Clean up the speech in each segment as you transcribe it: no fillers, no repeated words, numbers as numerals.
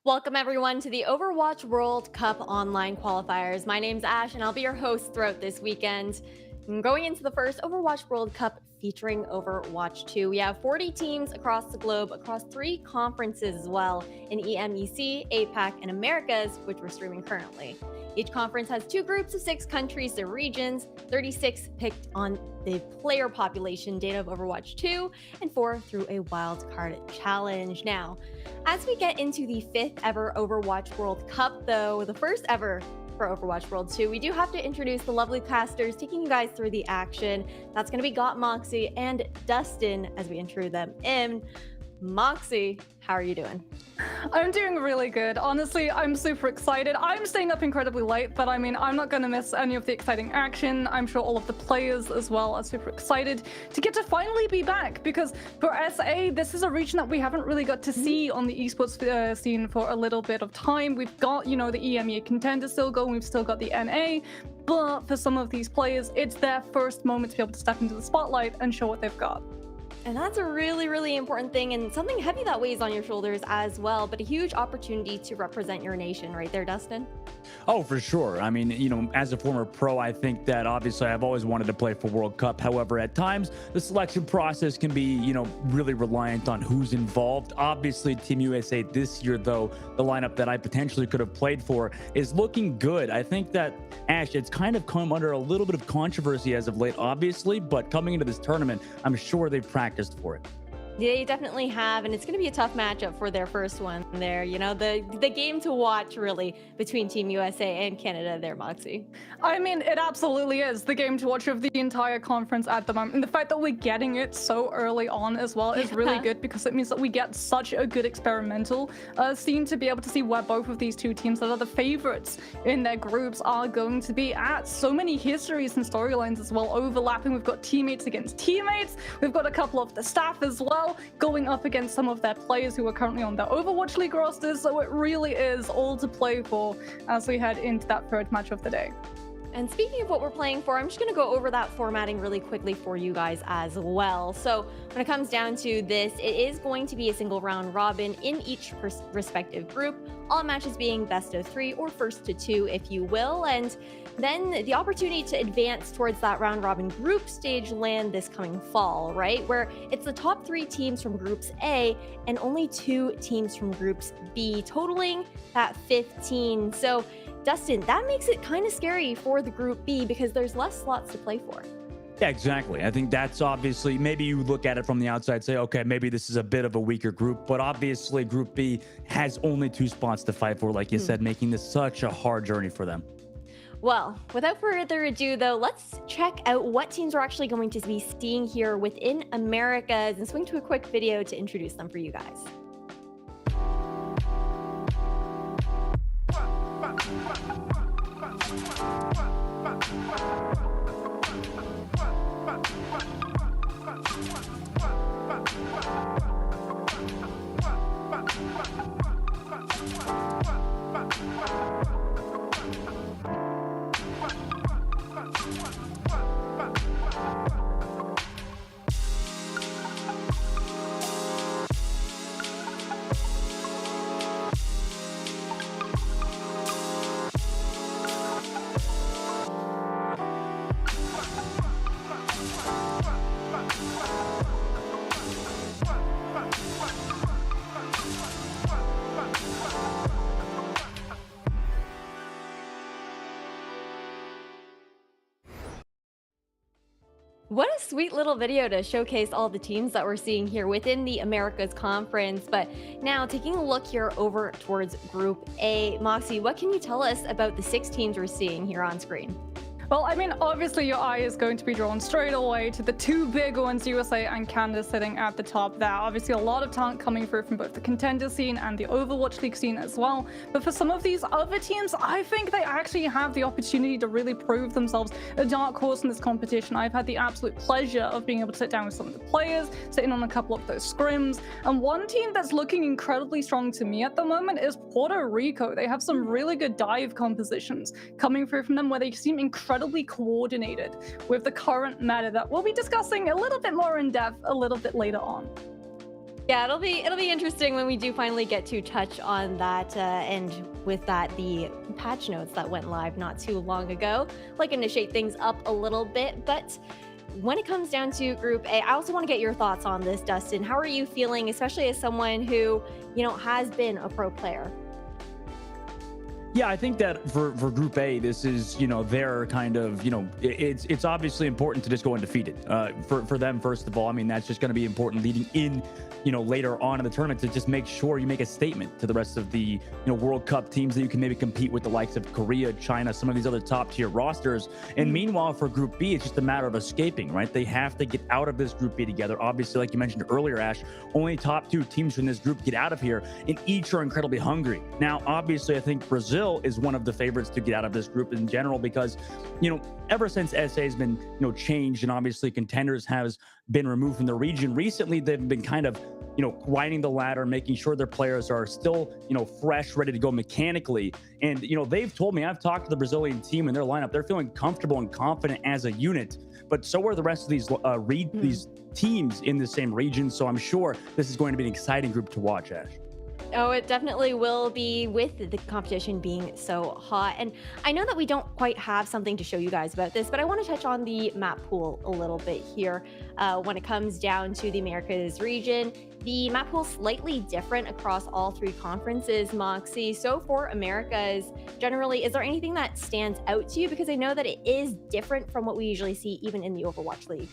Welcome everyone to the Overwatch World Cup online qualifiers. My name's Ash and I'll be your host throughout this weekend. Going into the first Overwatch World Cup featuring Overwatch 2. We have 40 teams across the globe, across 3 conferences as well, in EMEC, APAC, and Americas, which we're streaming currently. Each conference has 2 groups of 6 countries or regions, 36 picked on the player population data of Overwatch 2, and 4 through a wildcard challenge. Now, as we get into the 5th ever Overwatch World Cup, though, the first ever for Overwatch World 2, we do have to introduce the lovely casters taking you guys through the action. That's going to be Got Moxie and Dustin as we intro them in. Moxie, how are you doing? I'm doing really good. Honestly, I'm super excited. I'm staying up incredibly late, but I mean, I'm not going to miss any of the exciting action. I'm sure all of the players as well are super excited to get to finally be back, because for SA, this is a region that we haven't really got to see on the esports scene for a little bit of time. We've got, you know, the EMEA contenders still going. We've still got the NA, but for some of these players, it's their first moment to be able to step into the spotlight and show what they've got. And that's a really, really important thing, and something heavy that weighs on your shoulders as well, but a huge opportunity to represent your nation right there, Dustin. Oh, for sure. I mean, you know, as a former pro, I think that obviously I've always wanted to play for World Cup. However, at times the selection process can be, you know, really reliant on who's involved. Obviously, Team USA this year, though, the lineup that I potentially could have played for is looking good. I think that, Ash, it's kind of come under a little bit of controversy as of late, obviously, but coming into this tournament, I'm sure they've practiced for it. They definitely have, and it's going to be a tough matchup for their first one there. You know, the game to watch, really, between Team USA and Canada there, Moxie. I mean, it absolutely is the game to watch of the entire conference at the moment. And the fact that we're getting it so early on as well is really good, because it means that we get such a good experimental scene to be able to see where both of these 2 teams that are the favorites in their groups are going to be at. So many histories and storylines as well overlapping. We've got teammates against teammates. We've got a couple of the staff as well going up against some of their players who are currently on their Overwatch League rosters, so it really is all to play for as we head into that 3rd match of the day. And speaking of what we're playing for, I'm just going to go over that formatting really quickly for you guys as well. So when it comes down to this, it is going to be a single round robin in each respective group, all matches being best of 3 or first to 2, if you will. And then the opportunity to advance towards that round robin group stage land this coming fall, right? Where it's the top 3 teams from groups A and only 2 teams from groups B, totaling that 15. So Dustin, that makes it kind of scary for the group B because there's less slots to play for. Yeah, exactly. I think that's obviously, maybe you look at it from the outside, say, okay, maybe this is a bit of a weaker group, but obviously Group B has only 2 spots to fight for, like you said, making this such a hard journey for them. Well, without further ado, though, let's check out what teams we're actually going to be seeing here within Americas and swing to a quick video to introduce them for you guys. What a sweet little video to showcase all the teams that we're seeing here within the Americas Conference. But now taking a look here over towards Group A, Moxie, what can you tell us about the 6 teams we're seeing here on screen? Well, I mean, obviously your eye is going to be drawn straight away to the 2 big ones, USA and Canada, sitting at the top there. Obviously, a lot of talent coming through from both the contender scene and the Overwatch League scene as well. But for some of these other teams, I think they actually have the opportunity to really prove themselves a dark horse in this competition. I've had the absolute pleasure of being able to sit down with some of the players, sitting on a couple of those scrims. And one team that's looking incredibly strong to me at the moment is Puerto Rico. They have some really good dive compositions coming through from them where they seem incredibly coordinated with the current meta that we'll be discussing a little bit more in depth a little bit later on. Yeah, it'll be interesting when we do finally get to touch on that, and with that, the patch notes that went live not too long ago, looking to shake things up a little bit. But when it comes down to Group A, I also want to get your thoughts on this, Dustin. How are you feeling, especially as someone who, has been a pro player? Yeah, I think that for Group A, this is, their kind of, it's obviously important to just go undefeated. For them, first of all, I mean, that's just going to be important leading in, later on in the tournament to just make sure you make a statement to the rest of the, World Cup teams that you can maybe compete with the likes of Korea, China, some of these other top tier rosters. And meanwhile, for Group B, it's just a matter of escaping, right? They have to get out of this Group B together. Obviously, like you mentioned earlier, Ash, only top 2 teams from this group get out of here, and each are incredibly hungry. Now, obviously, I think Brazil is one of the favorites to get out of this group in general because, ever since SA has been, changed and obviously contenders has been removed from the region recently, they've been kind of, grinding the ladder, making sure their players are still, fresh, ready to go mechanically. And, they've told me, I've talked to the Brazilian team and their lineup, they're feeling comfortable and confident as a unit, but so are the rest of these these teams in the same region. So I'm sure this is going to be an exciting group to watch, Ash. Oh, it definitely will be, with the competition being so hot. And I know that we don't quite have something to show you guys about this, but I want to touch on the map pool a little bit here. When it comes down to the Americas region, the map pool is slightly different across all 3 conferences, Moxie. So for Americas, generally, is there anything that stands out to you? Because I know that it is different from what we usually see even in the Overwatch League.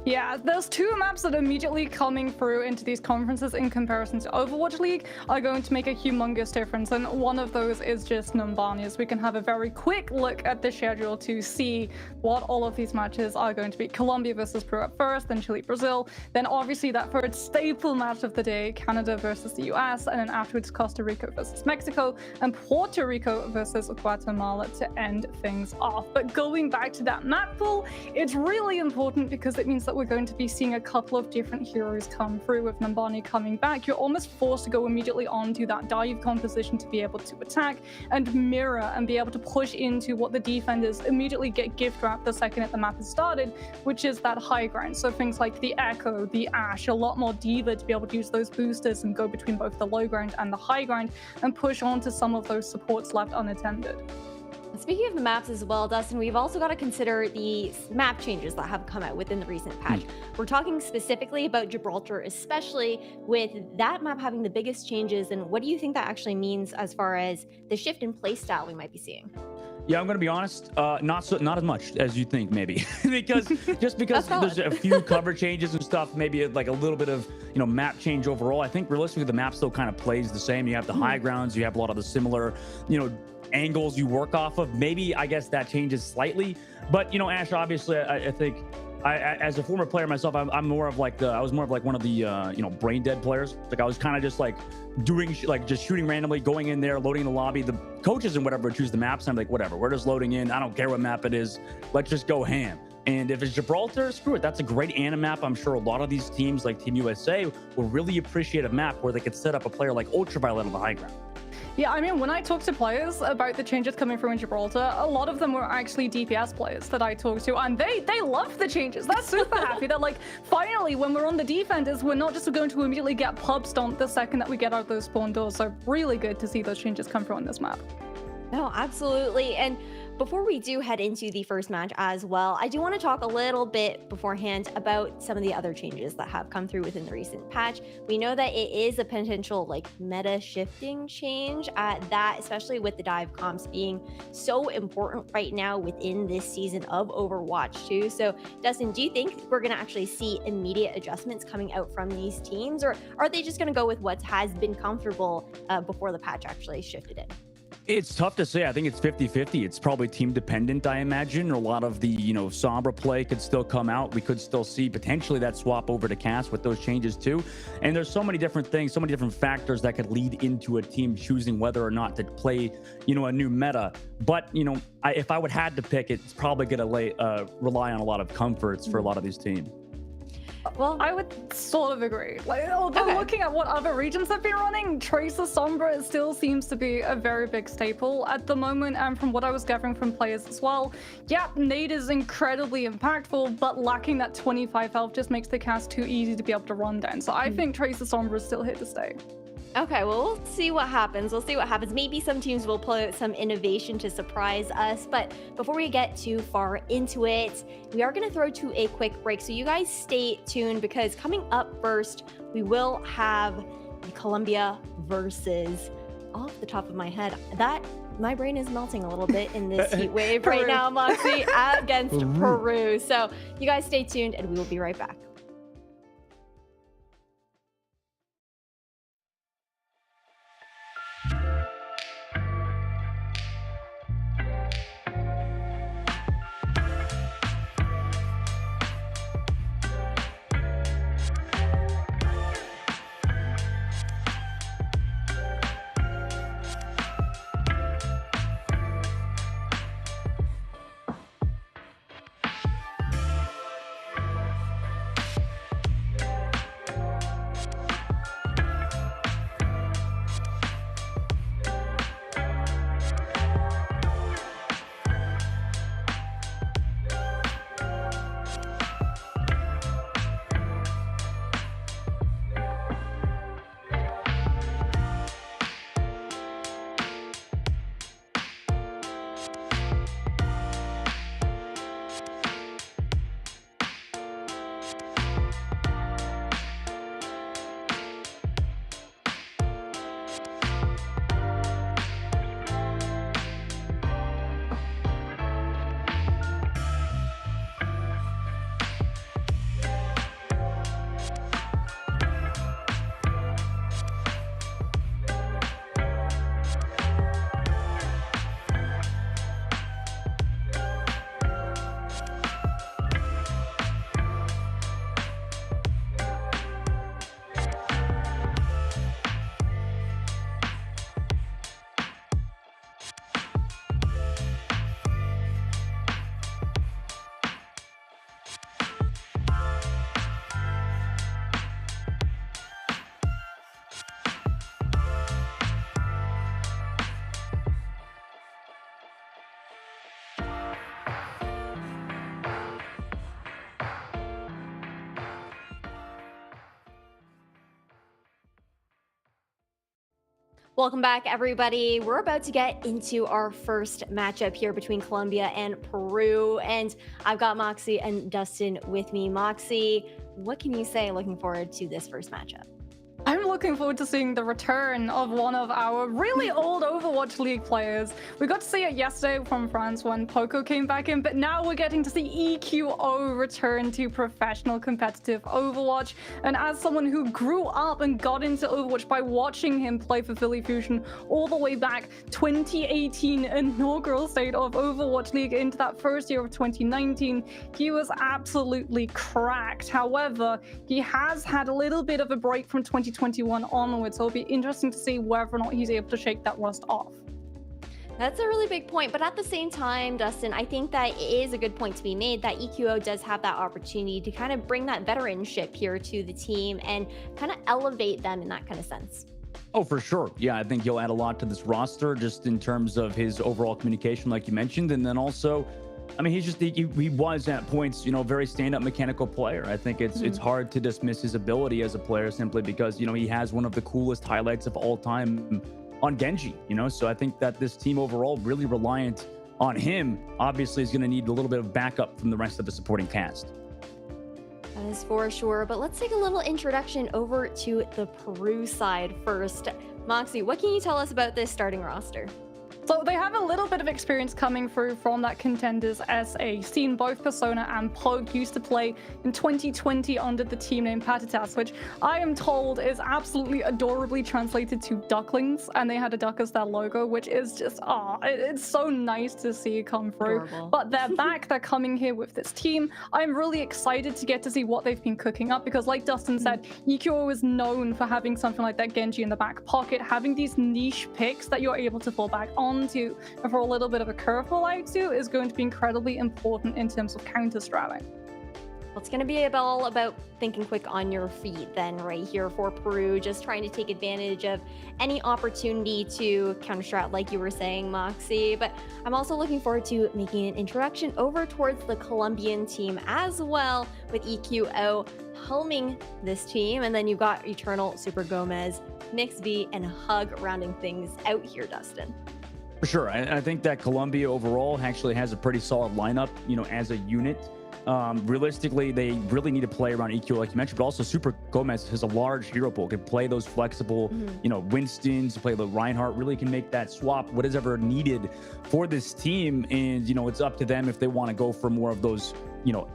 Yeah, there's 2 maps that are immediately coming through into these conferences in comparison to Overwatch League are going to make a humongous difference, and one of those is just Numbani, as we can have a very quick look at the schedule to see what all of these matches are going to be. Colombia versus Peru at first, then Chile, Brazil, then obviously that third staple match of the day, Canada versus the US, and then afterwards Costa Rica versus Mexico, and Puerto Rico versus Guatemala to end things off. But going back to that map pool, it's really important because it means that we're going to be seeing a couple of different heroes come through. With Numbani coming back, you're almost forced to go immediately onto that dive composition to be able to attack and mirror and be able to push into what the defenders immediately get gift wrapped the second that the map has started, which is that high ground. So things like the Echo, the Ash, a lot more Diva to be able to use those boosters and go between both the low ground and the high ground and push onto some of those supports left unattended. Speaking of the maps as well, Dustin, we've also got to consider the map changes that have come out within the recent patch. We're talking specifically about Gibraltar, especially with that map having the biggest changes. And what do you think that actually means as far as the shift in playstyle we might be seeing? Yeah, I'm going to be honest, not as much as you think, maybe, because there's a few cover changes and stuff, maybe like a little bit of, map change overall. I think realistically the map still kind of plays the same. You have the high grounds, you have a lot of the similar, angles you work off of. Maybe I guess that changes slightly, but Ash, obviously I think as a former player myself, I'm more of like I was more of like one of the brain dead players. Like I was kind of just like doing just shooting randomly, going in there, loading the lobby. The coaches and whatever choose the maps. I'm like, whatever, we're just loading in. I don't care what map it is. Let's just go ham. And if it's Gibraltar, screw it. That's a great AMER map. I'm sure a lot of these teams like Team USA will really appreciate a map where they could set up a player like Ultraviolet on the high ground. Yeah, I mean, when I talk to players about the changes coming through in Gibraltar, a lot of them were actually DPS players that I talked to, and they love the changes. They're super happy. They're like, finally, when we're on the defenders, we're not just going to immediately get pub stomped the second that we get out those spawn doors. So really good to see those changes come through on this map. No, absolutely. And before we do head into the first match as well, I do want to talk a little bit beforehand about some of the other changes that have come through within the recent patch. We know that it is a potential like meta shifting change that, especially with the dive comps being so important right now within this season of Overwatch 2. So Dustin, do you think we're going to actually see immediate adjustments coming out from these teams, or are they just going to go with what has been comfortable before the patch actually shifted in? It's tough to say. I think it's 50-50. It's probably team dependent, I imagine. A lot of the, Sombra play could still come out. We could still see potentially that swap over to Cass with those changes too. And there's so many different things, so many different factors that could lead into a team choosing whether or not to play, a new meta. But, if I would had to pick, it's probably going to rely on a lot of comforts for a lot of these teams. Well, I would sort of agree. Although looking at what other regions have been running, Tracer Sombra still seems to be a very big staple at the moment. And from what I was gathering from players as well, yeah, Nade is incredibly impactful, but lacking that 25 health just makes the cast too easy to be able to run down. So I think Tracer Sombra is still here to stay. Okay, well, we'll see what happens. Maybe some teams will pull out some innovation to surprise us. But before we get too far into it, we are going to throw to a quick break. So you guys stay tuned, because coming up first, we will have Colombia versus, off the top of my head, my brain is melting a little bit in this heat wave right now, Moxie, against Peru. So you guys stay tuned, and we will be right back. Welcome back, everybody. We're about to get into our first matchup here between Colombia and Peru, and I've got Moxie and Dustin with me. Moxie, what can you say looking forward to this first matchup? I'm looking forward to seeing the return of one of our really old Overwatch League players. We got to see it yesterday from France when Poco came back in, but now we're getting to see EQO return to professional competitive Overwatch. And as someone who grew up and got into Overwatch by watching him play for Philly Fusion all the way back 2018 inaugural state of Overwatch League into that first year of 2019, he was absolutely cracked. However, he has had a little bit of a break from 2021 onwards, so it'll be interesting to see whether or not he's able to shake that rust off. That's a really big point, but at the same time, Dustin, I think that it is a good point to be made that EQO does have that opportunity to kind of bring that veteranship here to the team and kind of elevate them in that kind of sense. Oh, for sure. Yeah, I think he'll add a lot to this roster just in terms of his overall communication, like you mentioned, and then also, I mean, he was at points, very stand-up mechanical player. I think it's hard to dismiss his ability as a player simply because, he has one of the coolest highlights of all time on Genji, so I think that this team overall really reliant on him, obviously, is going to need a little bit of backup from the rest of the supporting cast. That is for sure. But let's take a little introduction over to the Peru side first. Moxie, what can you tell us about this starting roster? So they have a little bit of experience coming through from that Contenders SA scene. Both Persona and Pogue used to play in 2020 under the team name Patitas, which I am told is absolutely adorably translated to ducklings, and they had a duck as their logo, which is just, it's so nice to see come through. Adorable. But they're back, they're coming here with this team. I'm really excited to get to see what they've been cooking up, because like Dustin said, EQO is known for having something like that Genji in the back pocket, having these niche picks that you're able to fall back on to, and for a little bit of a curveball out to, is going to be incredibly important in terms of counter stratting. Well, it's going to be all about thinking quick on your feet then right here for Peru, just trying to take advantage of any opportunity to counter strat like you were saying, Moxie. But I'm also looking forward to making an introduction over towards the Colombian team as well, with EQO helming this team. And then you've got Eternal, Super Gomez, Mix V, and Hug rounding things out here, Dustin. For sure. I think that Colombia overall actually has a pretty solid lineup, as a unit. Realistically, they really need to play around EQ, like you mentioned, but also Super Gomez has a large hero pool, can play those flexible, Winstons, play the Reinhardt, really can make that swap, what is ever needed for this team. And, it's up to them if they want to go for more of those,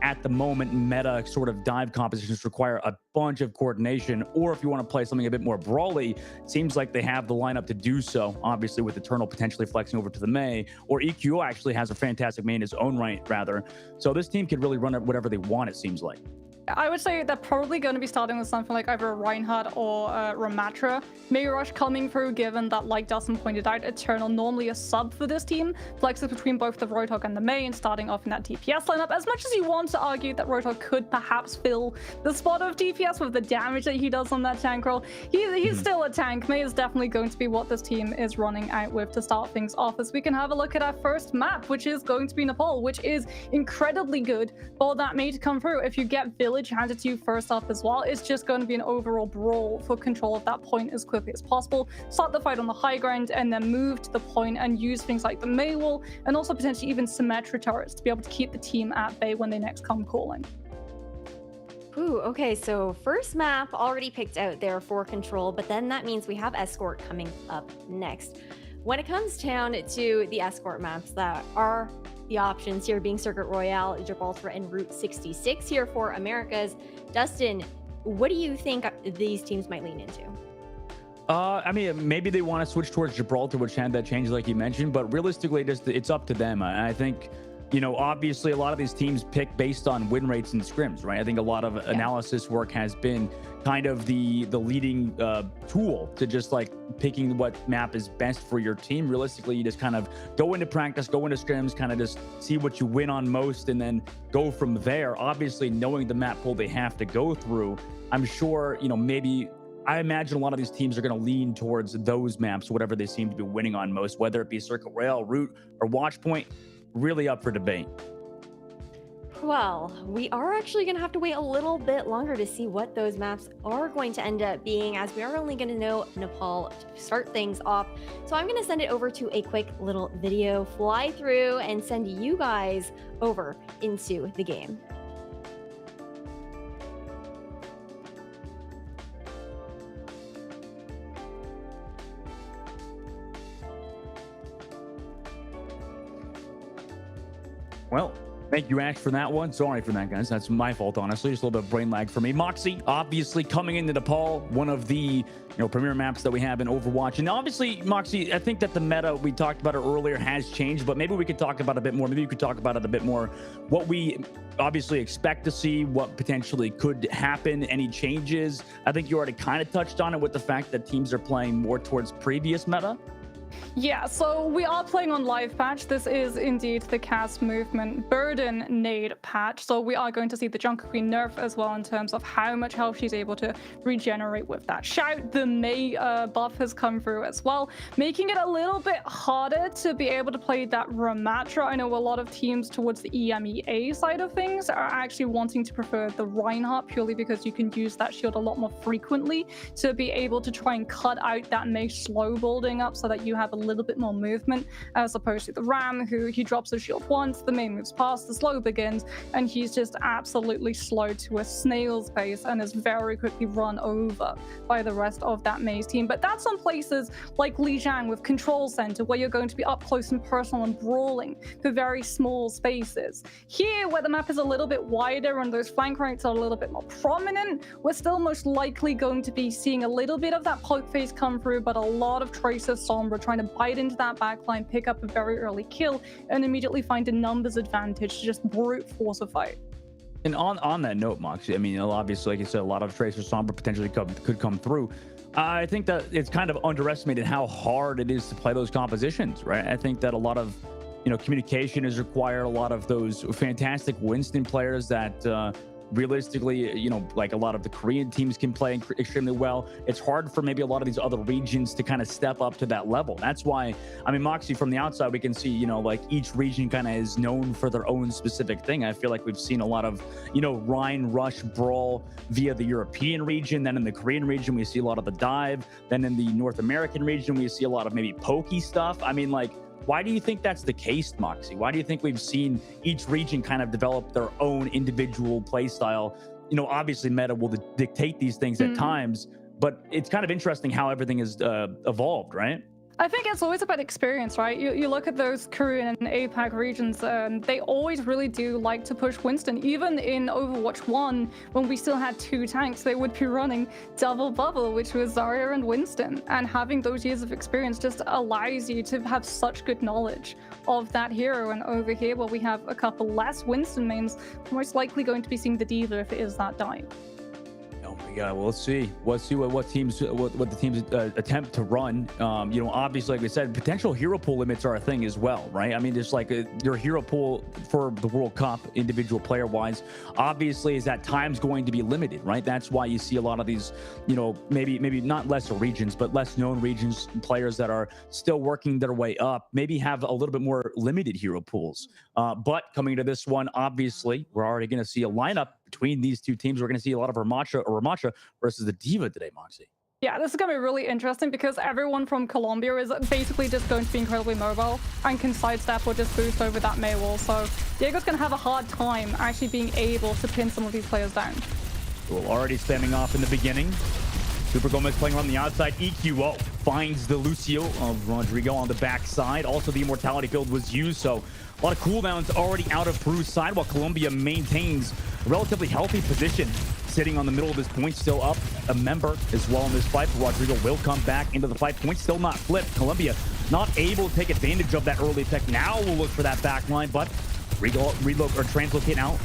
at the moment meta sort of dive compositions require a bunch of coordination, or if you want to play something a bit more brawly, it seems like they have the lineup to do so, obviously with Eternal potentially flexing over to the Mei, or EQO actually has a fantastic Mei in his own right, rather. So this team can really run it whatever they want, it seems like. I would say they're probably going to be starting with something like either Reinhardt or Ramatra. Mei Rush coming through, given that, like Dustin pointed out, Eternal normally a sub for this team, flexes between both the Roadhog and the Mei, and starting off in that DPS lineup. As much as you want to argue that Roadhog could perhaps fill the spot of DPS with the damage that he does on that tank roll, he's still a tank. Mei is definitely going to be what this team is running out with to start things off, as we can have a look at our first map, which is going to be Nepal, which is incredibly good for that Mei to come through. If you get Village handed to you first up as well, it's just going to be an overall brawl for control of that point as quickly as possible. Start the fight on the high ground and then move to the point and use things like the Mei wall and also potentially even Symmetra turrets to be able to keep the team at bay when they next come calling. Ooh, okay, so first map already picked out there for control, but then that means we have Escort coming up next. When it comes down to the Escort maps that are the options here being Circuit Royale, Gibraltar, and Route 66 here for Americas. Dustin, what do you think these teams might lean into? I mean, maybe they want to switch towards Gibraltar, which had that change like you mentioned, but realistically, it's up to them. I think, obviously a lot of these teams pick based on win rates and scrims, right? I think a lot of analysis work has been kind of the leading tool to just like picking what map is best for your team. Realistically, you just kind of go into practice, go into scrims, kind of just see what you win on most, and then go from there. Obviously, knowing the map pool they have to go through, I'm sure, maybe I imagine a lot of these teams are going to lean towards those maps, whatever they seem to be winning on most, whether it be Circuit Royale, Route, or Watch Point, really up for debate. Well, we are actually going to have to wait a little bit longer to see what those maps are going to end up being, as we are only going to know Nepal to start things off. So I'm going to send it over to a quick little video fly through and send you guys over into the game. Well, thank you, Ash, for that one. Sorry for that, guys. That's my fault, honestly. Just a little bit of brain lag for me. Moxie, obviously, coming into Nepal, one of the premier maps that we have in Overwatch. And obviously, Moxie, I think that the meta, we talked about it earlier, has changed, but maybe we could talk about it a bit more. Maybe you could talk about it a bit more. What we obviously expect to see, what potentially could happen, any changes. I think you already kind of touched on it with the fact that teams are playing more towards previous meta. Yeah, so we are playing on live patch. This is indeed the cast movement burden nade patch. So we are going to see the Junker Queen nerf as well in terms of how much health she's able to regenerate with that shout. The Mei buff has come through as well, making it a little bit harder to be able to play that Ramatra. I know a lot of teams towards the EMEA side of things are actually wanting to prefer the Reinhardt purely because you can use that shield a lot more frequently to be able to try and cut out that Mei slow building up so that you have have a little bit more movement, as opposed to the Ram, who he drops a shield once, the main moves past, the slow begins, and he's just absolutely slow to a snail's pace and is very quickly run over by the rest of that Mei's team. But that's on places like Lijiang with Control Center, where you're going to be up close and personal and brawling for very small spaces. Here, where the map is a little bit wider and those flank ranks are a little bit more prominent, we're still most likely going to be seeing a little bit of that poke phase come through, but a lot of Tracer Sombra trying to bite into that backline, pick up a very early kill, and immediately find a numbers advantage to just brute force a fight. And on that note, Moxie, I mean, obviously, like you said, a lot of Tracer Sombra potentially could come through. I think that it's kind of underestimated how hard it is to play those compositions, right? I think that a lot of, communication is required. A lot of those fantastic Winston players that realistically, like a lot of the Korean teams can play extremely well. It's hard for maybe a lot of these other regions to kind of step up to that level. That's why, I mean, Moxie, from the outside, we can see, like each region kind of is known for their own specific thing. I feel like we've seen a lot of, Rhine Rush brawl via the European region. Then in the Korean region, we see a lot of the dive. Then in the North American region, we see a lot of maybe pokey stuff. I mean, like, why do you think that's the case, Moxie? Why do you think we've seen each region kind of develop their own individual play style? Obviously meta will dictate these things at times, but it's kind of interesting how everything has evolved, right? I think it's always about experience, right? You look at those Korean and APAC regions, and they always really do like to push Winston. Even in Overwatch 1, when we still had 2 tanks, they would be running double bubble, which was Zarya and Winston. And having those years of experience just allows you to have such good knowledge of that hero. And over here, where we have a couple less Winston mains, we're most likely going to be seeing the Diva if it is that dying. Oh my God, well, let's see what the teams attempt to run. Obviously, like we said, potential hero pool limits are a thing as well, right? I mean, just like your hero pool for the World Cup, individual player wise, obviously is at times going to be limited, right? That's why you see a lot of these, maybe not lesser regions, but less known regions, players that are still working their way up, maybe have a little bit more limited hero pools. But coming to this one, obviously, we're already going to see a lineup between these two teams. We're going to see a lot of Ramattra versus the Diva today, Moxie. Yeah, this is going to be really interesting because everyone from Colombia is basically just going to be incredibly mobile and can sidestep or just boost over that Mei wall. So Diego's going to have a hard time actually being able to pin some of these players down. Well, already spamming off in the beginning. Super Gomez playing on the outside. EQO finds the Lucio of Rodrigo on the backside. Also, the Immortality field was used, so a lot of cooldowns already out of Peru's side, while Colombia maintains a relatively healthy position, sitting on the middle of this point, still up a member as well in this fight. Rodrigo will come back into the fight. Point still not flipped. Colombia not able to take advantage of that early pick. Now we'll look for that back line, but translocate out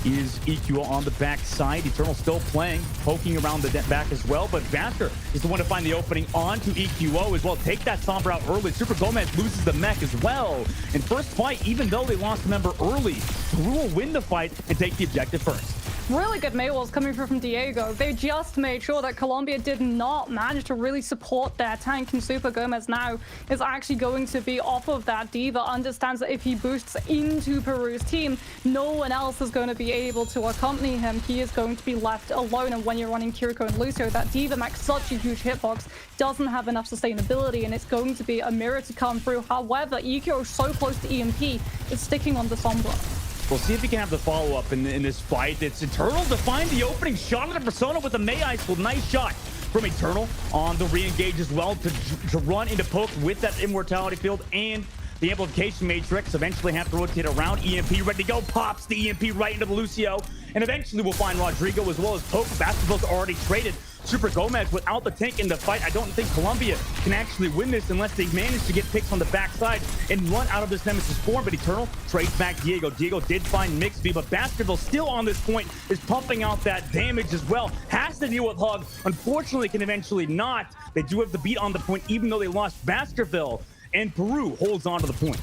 is EQ on the back side. Eternal still playing, poking around the back as well, but Vaster is the one to find the opening onto EQO as well. Take that Sombra out early. Super Gomez loses the mech as well. In first fight, even though they lost a member early, Peru will win the fight and take the objective first. Really good Mei walls coming through from Diego. They just made sure that Colombia did not manage to really support their tank, and Super Gomez now is actually going to be off of that. Diva understands that if he boosts into Peru's team, no one else is going to be able to accompany him. He is going to be left alone, and when you're running Kiriko and Lucio, that Diva max such a huge hitbox doesn't have enough sustainability, and it's going to be a mirror to come through. However, EQ is so close to EMP, it's sticking on the Sombra. We'll see if he can have the follow-up in this fight. It's Eternal to find the opening shot of the Persona with the Mei Ice. Well, nice shot from Eternal on the re-engage as well to run into poke with that Immortality field and the Amplification Matrix. Eventually have to rotate around. EMP ready to go. Pops the EMP right into the Lucio. And eventually we'll find Rodrigo as well as poke. Basketball's already traded. Super Gomez without the tank in the fight. I don't think Colombia can actually win this unless they manage to get picks on the backside and run out of this Nemesis form. But Eternal trades back Diego. Diego did find Mixby, but Baskerville still on this point is pumping out that damage as well. Has to deal with Hug. Unfortunately, can eventually not. They do have the beat on the point, even though they lost Baskerville. And Peru holds on to the point.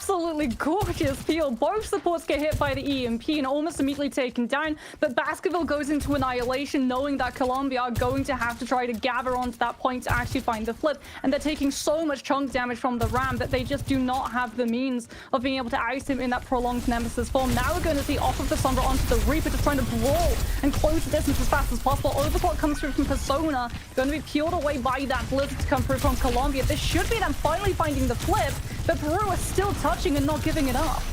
absolutely gorgeous peel. Both supports get hit by the EMP and almost immediately taken down, but Baskerville goes into annihilation knowing that Colombia are going to have to try to gather onto that point to actually find the flip, and they're taking so much chunk damage from the Ram that they just do not have the means of being able to ice him in that prolonged Nemesis form. Now we're going to see off of the Sombra onto the Reaper, just trying to brawl and close the distance as fast as possible. Overclock comes through from Persona, going to be peeled away by that Blizzard to come through from Colombia. This should be them finally finding the flip, but Peru is still touching and not giving it up.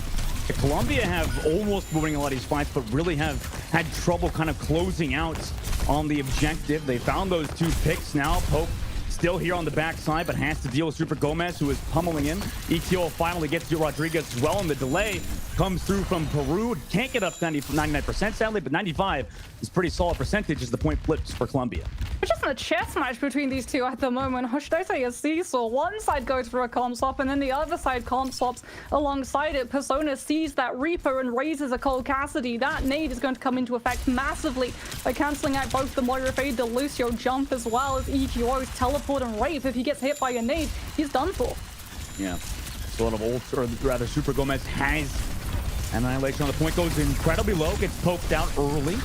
Colombia have almost winning a lot of these fights, but really have had trouble kind of closing out on the objective. They found those 2 picks now. Pope still here on the backside, but has to deal with Super Gomez, who is pummeling him. EQO finally gets to Rodriguez as well, and the delay comes through from Peru. Can't get up to 99%, sadly, but 95 is pretty solid percentage as the point flips for Colombia. We're just in a chess match between these two at the moment. Or should I say a seesaw? One side goes for a comp swap, and then the other side comp swaps alongside it. Persona sees that Reaper and raises a Cole Cassidy. That nade is going to come into effect massively by cancelling out both the Moira Fade, the Lucio jump, as well as EQO's teleport and Wraith. If he gets hit by a nade, he's done for. Yeah, so a lot of old, or rather Super Gomez has annihilation on the point, goes incredibly low, gets poked out early.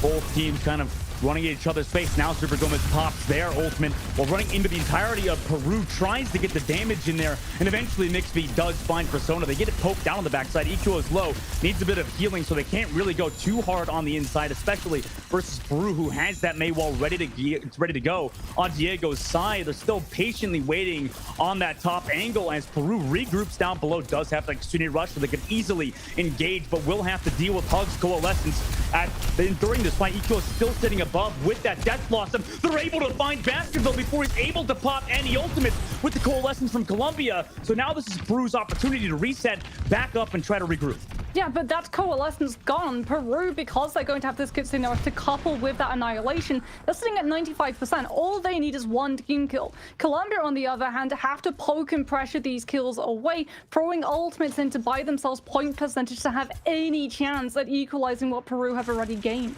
Both teams kind of running at each other's face. Now Super Gomez pops their ultimate while running into the entirety of Peru, tries to get the damage in there, and eventually Mixby does find Persona. They get it poked down on the backside. EQ is low, needs a bit of healing, so they can't really go too hard on the inside, especially versus Peru, who has that Mei wall ready to go on Diego's side. They're still patiently waiting on that top angle as Peru regroups down below. Does have like Sunni Rush, so they could easily engage, but will have to deal with Hug's Coalescence during this fight. EQ is still sitting above with that Death Blossom. They're able to find Baskerville before he's able to pop any ultimates with the Coalescence from Colombia. So now this is Peru's opportunity to reset, back up, and try to regroup. Yeah, but that Coalescence gone. Peru, because they're going to have this Kitsune to couple with that Annihilation, they're sitting at 95%. All they need is 1 team kill. Colombia, on the other hand, have to poke and pressure these kills away, throwing ultimates in to buy themselves point percentage to have any chance at equalizing what Peru have already gained.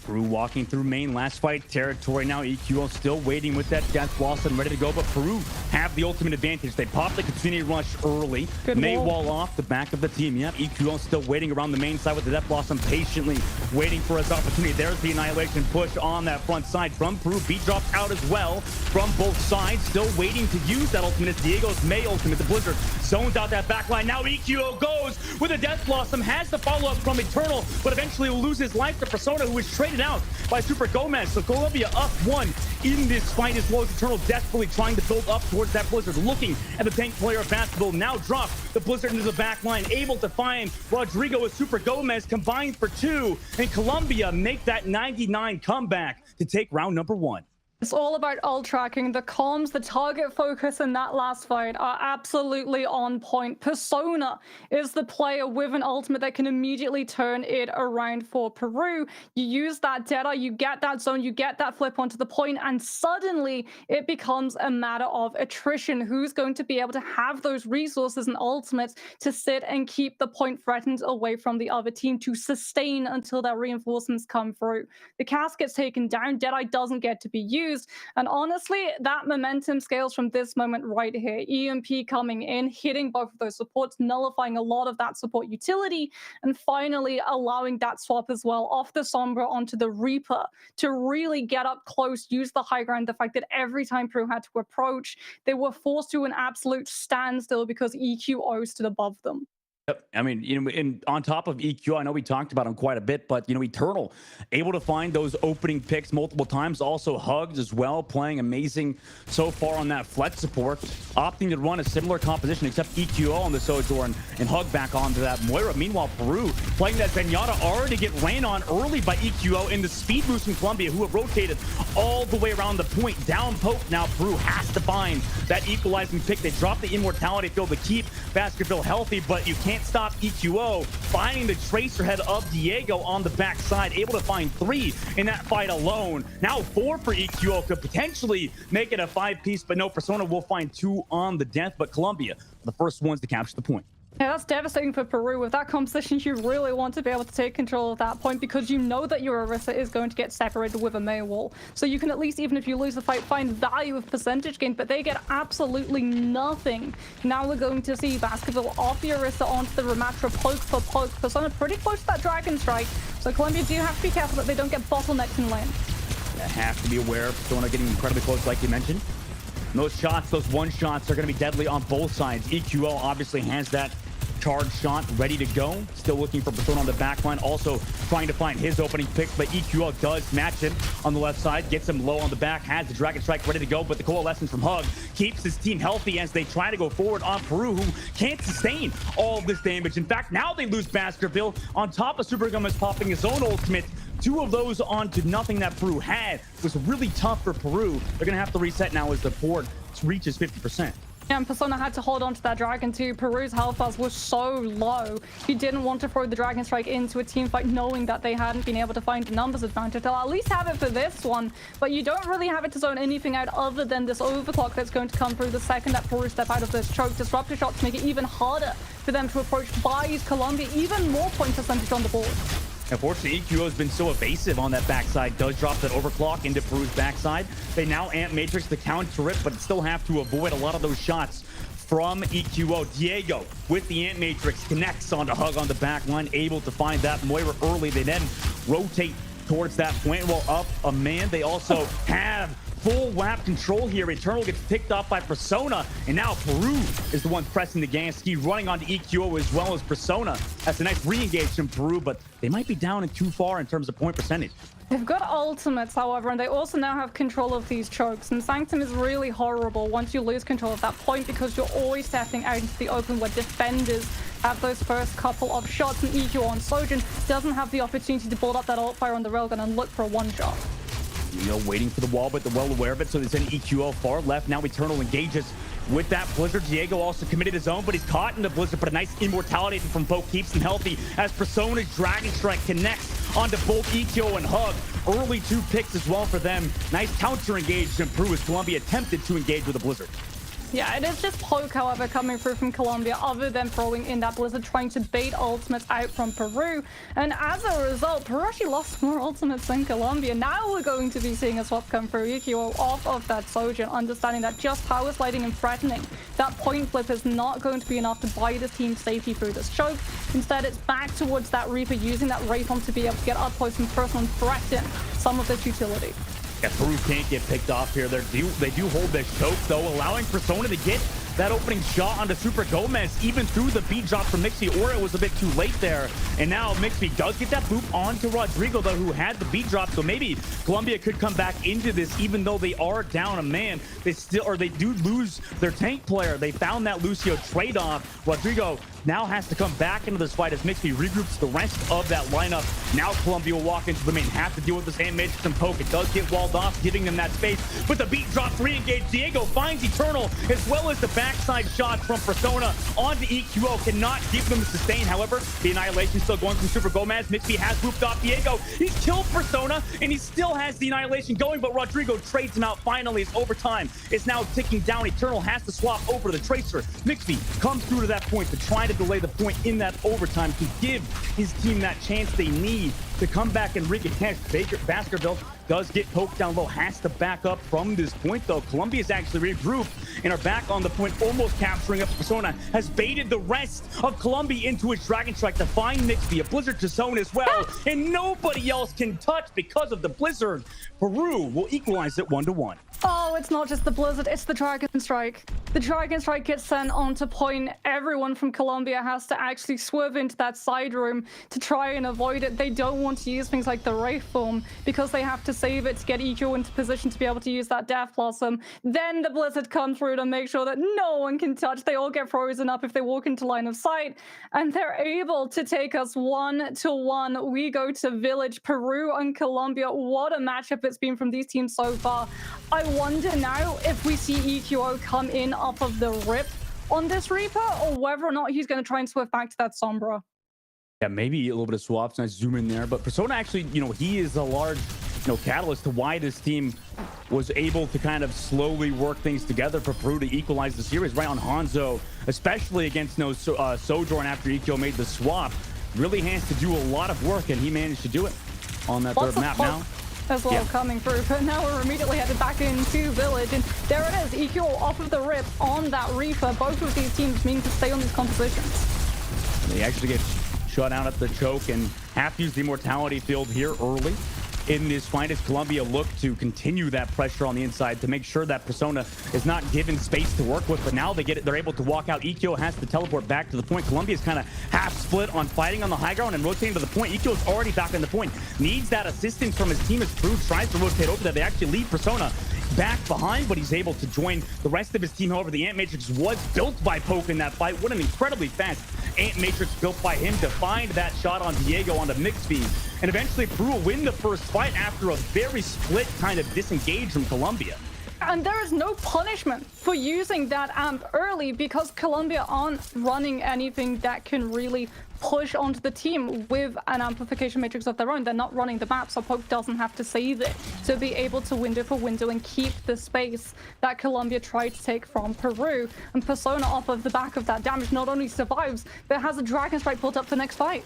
Peru walking through main last fight territory now. EQO still waiting with that Death Blossom ready to go, but Peru have the ultimate advantage. They pop the Kitsune Rush early. May wall off the back of the team. Yep, EQO still waiting around the main side with the Death Blossom, patiently waiting for his opportunity. There's the Annihilation push on that front side from Peru. Beat drops out as well from both sides. Still waiting to use that ultimate. It's Diego's May ultimate. The Blizzard zones out that back line. Now EQO goes with a Death Blossom. Has the follow-up from Eternal, but eventually will lose his life to Persona, who is traded out by Super Gomez. So Colombia up 1 in this fight, as well as Eternal desperately trying to build up towards that Blizzard. Looking at the tank player of Basketball, now drop the Blizzard into the back line, able to find Rodrigo with Super Gomez, combined for 2, and Colombia make that 99 comeback to take round number 1. It's all about ult tracking. The comms, the target focus in that last fight are absolutely on point. Persona is the player with an ultimate that can immediately turn it around for Peru. You use that Deadeye, you get that zone, you get that flip onto the point, and suddenly it becomes a matter of attrition. Who's going to be able to have those resources and ultimates to sit and keep the point threatened away from the other team to sustain until their reinforcements come through. The cast gets taken down, Deadeye doesn't get to be used. And honestly, that momentum scales from this moment right here. EMP coming in, hitting both of those supports, nullifying a lot of that support utility, and finally allowing that swap as well off the Sombra onto the Reaper to really get up close, use the high ground. The fact that every time Peru had to approach, they were forced to an absolute standstill because EQO stood above them. Yep. I mean, and on top of EQ, I know we talked about him quite a bit, but, Eternal able to find those opening picks multiple times. Also Hugged as well, playing amazing so far on that flex support, opting to run a similar composition, except EQO on the Sojourn and Hug back onto that Moira. Meanwhile, Peru playing that Zenyatta already get ran on early by EQO in the speed boost from Colombia, who have rotated all the way around the point. Down poke now, Peru has to find that equalizing pick. They drop the Immortality Field to keep Baskerville healthy, but you can't stop EQO finding the tracer head of Diego on the backside, able to find 3 in that fight alone. Now 4 for EQO, could potentially make it a 5-piece, but no, Persona will find 2 on the death, but Colombia the first ones to capture the point. Yeah, that's devastating for Peru. With that composition, you really want to be able to take control of that point because you know that your Orisa is going to get separated with a AMER wall. So you can at least, even if you lose the fight, find value of percentage gain, but they get absolutely nothing. Now we're going to see Baskerville off the Orisa onto the Ramatra poke for poke. Persona pretty close to that Dragon Strike. So Colombia do have to be careful that they don't get bottlenecked in lane. They have to be aware of Persona getting incredibly close, like you mentioned. And those shots, those one shots are going to be deadly on both sides. EQO obviously has that charge shot ready to go. Still looking for Persona on the back line. Also trying to find his opening picks, but EQO does match him on the left side. Gets him low on the back. Has the Dragon Strike ready to go, but the coalescence from Hug keeps his team healthy as they try to go forward on Peru, who can't sustain all of this damage. In fact, now they lose Baskerville on top of Super Gomez popping his own ultimate. Two of those onto nothing that Peru had. It was really tough for Peru. They're going to have to reset now as the board reaches 50%. Yeah, and Persona had to hold on to that Dragon too. Peru's health bars was so low. He didn't want to throw the Dragon Strike into a team fight knowing that they hadn't been able to find the numbers advantage. They'll at least have it for this one, but you don't really have it to zone anything out other than this overclock that's going to come through the second that Peru step out of this choke. Disruptor shots make it even harder for them to approach, buys Colombia even more point percentage on the board. Unfortunately, EQO has been so evasive on that backside. Does drop that overclock into Peru's backside. They now amp Matrix to counter it, but still have to avoid a lot of those shots from EQO. Diego with the Ant Matrix connects onto Hug on the back line, able to find that Moira early. They then rotate towards that point while up a man. They also have full WAP control here. Eternal gets picked off by Persona, and now Peru is the one pressing the gas. Ski running onto EQO as well as Persona. That's a nice re-engage from Peru, but they might be down and too far in terms of point percentage. They've got ultimates, however, and they also now have control of these chokes. And Sanctum is really horrible once you lose control of that point because you're always stepping out into the open where defenders have those first couple of shots, and EQ on Sojourn doesn't have the opportunity to build up that alt fire on the railgun and look for a one shot. You know, waiting for the wall, but they're well aware of it, so they send EQO far left. Now Eternal engages with that Blizzard. Diego also committed his own, but he's caught in the Blizzard, but a nice immortality from Poke keeps him healthy as Persona's Dragon Strike connects onto both EQO and Hug. Early 2 picks as well for them. Nice counter engage from Peru as Colombia attempted to engage with a Blizzard. Yeah, it is just Poke, however, coming through from Colombia, other than throwing in that Blizzard, trying to bait ultimates out from Peru. And as a result, Peru actually lost more ultimates than Colombia. Now we're going to be seeing a swap come through. EQO off of that Sojourn, understanding that just power sliding and threatening that point flip is not going to be enough to buy the team safety through this choke. Instead, it's back towards that Reaper, using that Wraith Bomb to be able to get up close and personal and threaten some of this utility. Yeah, Peru can't get picked off here. They do hold their choke, though, allowing Persona to get that opening shot onto Super Gomez, even through the beat drop from Mixie, or it was a bit too late there. And now Mixie does get that boop onto Rodrigo, though, who had the beat drop. So maybe Colombia could come back into this, even though they are down a man. They do lose their tank player. They found that Lucio trade-off. Rodrigo now has to come back into this fight as Mixie regroups the rest of that lineup. Now Colombia will walk into the main, have to deal with this Ant Matrix and Poke. It does get walled off, giving them that space. But the beat drop re-engage. Diego finds Eternal, as well as the backside shot from Persona onto EQO. Cannot give them the sustain. However, the Annihilation still going from Super Gomez. Mixie has whooped off Diego. He's killed Persona, and he still has the Annihilation going, but Rodrigo trades him out finally as overtime is now ticking down. Eternal has to swap over to the Tracer. Mixie comes through to that point to try to delay the point in that overtime to give his team that chance they need to come back and recontest. Baskerville does get poked down low, has to back up from this point, though. Colombia's actually regrouped and are back on the point, almost capturing up. Persona has baited the rest of Colombia into his Dragon Strike to find Mixie, a Blizzard to zone as well, and nobody else can touch because of the Blizzard. Peru will equalize it 1-1. Oh, it's not just the Blizzard, it's the Dragon Strike. The Dragon Strike gets sent onto point. Everyone from Colombia has to actually swerve into that side room to try and avoid it. They don't want to use things like the Wraith Form because they have to save it to get EQ into position to be able to use that Death Blossom. Then the Blizzard comes through to make sure that no one can touch. They all get frozen up if they walk into line of sight, and they're able to take us 1-1. We go to Village. Peru and Colombia. What a matchup it's been from these teams so far. I wonder now if we see EQO come in off of the rip on this Reaper, or whether or not he's going to try and swift back to that Sombra. Yeah, maybe a little bit of swaps. Nice zoom in there. But Persona actually, you know, he is a large catalyst to why this team was able to kind of slowly work things together for Peru to equalize the series right on Hanzo, especially against Sojourn after EQ made the swap. Really has to do a lot of work, and he managed to do it on that third map now. As well, coming through, but now we're immediately headed back into Village, and there it is, EQ off of the rip on that Reaper. Both of these teams mean to stay on these compositions. They actually get shut out at the choke and have to use the immortality field here early in this fight as Colombia look to continue that pressure on the inside to make sure that Persona is not given space to work with. But now they're able to walk out. EQ has to teleport back to the point. Colombia is kind of half split on fighting on the high ground and rotating to the point. EQ is already back in the point. Needs that assistance from his team as Peru tries to rotate over there. They actually leave Persona back behind, but he's able to join the rest of his team. However, the Ant Matrix was built by Poke in that fight. What an incredibly fast Ant Matrix built by him to find that shot on Diego on the mix feed. And eventually Peru will win the first fight after a very split kind of disengage from Colombia. And there is no punishment for using that amp early because Colombia aren't running anything that can really push onto the team with an amplification matrix of their own. They're not running the map, so Poke doesn't have to save it. So be able to window for window and keep the space that Colombia tried to take from Peru. And Persona, off of the back of that damage, not only survives, but has a Dragon Strike pulled up for the next fight.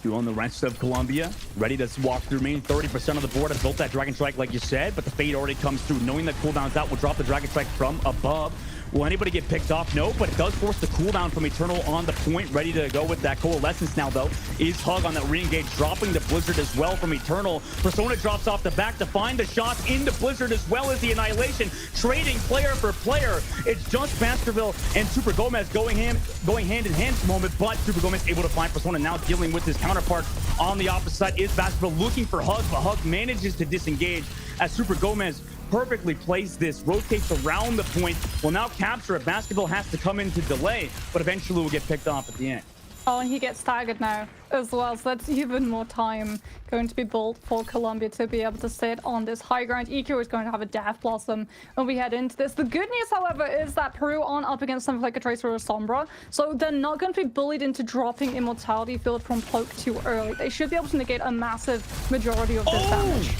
You on the rest of Colombia, ready to walk through main. 30% of the board has built that Dragon Strike like you said, but the fade already comes through. Knowing that cooldown's out will drop the Dragon Strike from above. Will anybody get picked off? No, but it does force the cooldown from Eternal on the point. Ready to go with that Coalescence now, though, is Hug on that re-engage, dropping the Blizzard as well from Eternal. Persona drops off the back to find the shots into Blizzard as well as the Annihilation, trading player for player. It's just Baskerville and Super Gomez going hand in hand at the moment, but Super Gomez able to find Persona, now dealing with his counterpart on the opposite side is Baskerville looking for Hug, but Hug manages to disengage as Super Gomez perfectly plays this, rotates around the point, will now capture it. Basketball has to come in to delay, but eventually will get picked off at the end. Oh, and he gets staggered now as well, so that's even more time going to be built for Colombia to be able to sit on this high ground. EQ is going to have a Death Blossom when we head into this. The good news, however, is that Peru aren't up against something like a Tracer or a Sombra, so they're not going to be bullied into dropping Immortality Field from Cloak too early. They should be able to negate a massive majority of this damage.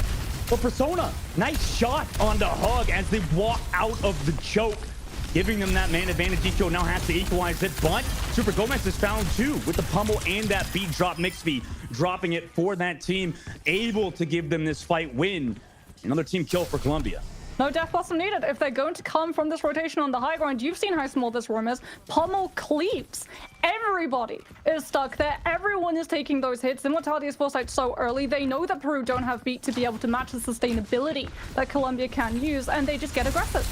But Persona, nice shot on the Hug as they walk out of the choke, giving them that man advantage. EQ now has to equalize it, but Super Gomez is found too with the pummel and that beat drop mix fee, dropping it for that team, able to give them this fight win. Another team kill for Colombia. No Death Blossom needed. If they're going to come from this rotation on the high ground, you've seen how small this room is. Pummel cleaves. Everybody is stuck there. Everyone is taking those hits. Immortality is forced out so early. They know that Peru don't have beat to be able to match the sustainability that Colombia can use, and they just get aggressive.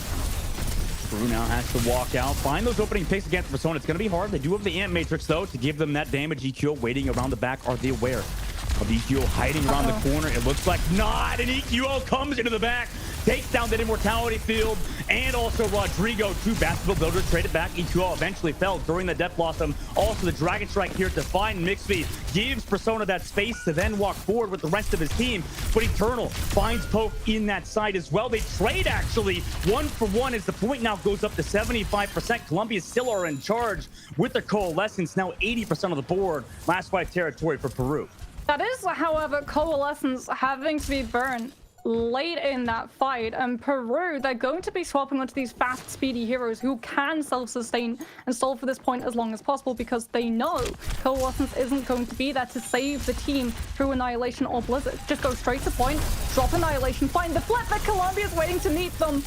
Peru now has to walk out, find those opening picks against Persona. It's going to be hard. They do have the Ant Matrix, though, to give them that damage. EQ waiting around the back. Are they aware of EQ hiding around the corner? It looks like not, and EQ comes into the back, takes down that Immortality Field, and also Rodrigo to Basketball Builder, traded back. EQ eventually fell during the Death Blossom. Also the Dragon Strike here to find Mixby, gives Persona that space to then walk forward with the rest of his team, but Eternal finds Poke in that side as well. They trade actually 1-for-1 as the point now goes up to 75%. Colombia still are in charge with the Coalescence, now 80% of the board. Last fight territory for Peru. That is, however, Coalescence having to be burned late in that fight, and Peru, they're going to be swapping onto these fast, speedy heroes who can self-sustain and stall for this point as long as possible because they know Coalescence isn't going to be there to save the team through Annihilation or Blizzard. Just go straight to point, drop Annihilation, find the flip that Colombia's waiting to meet them.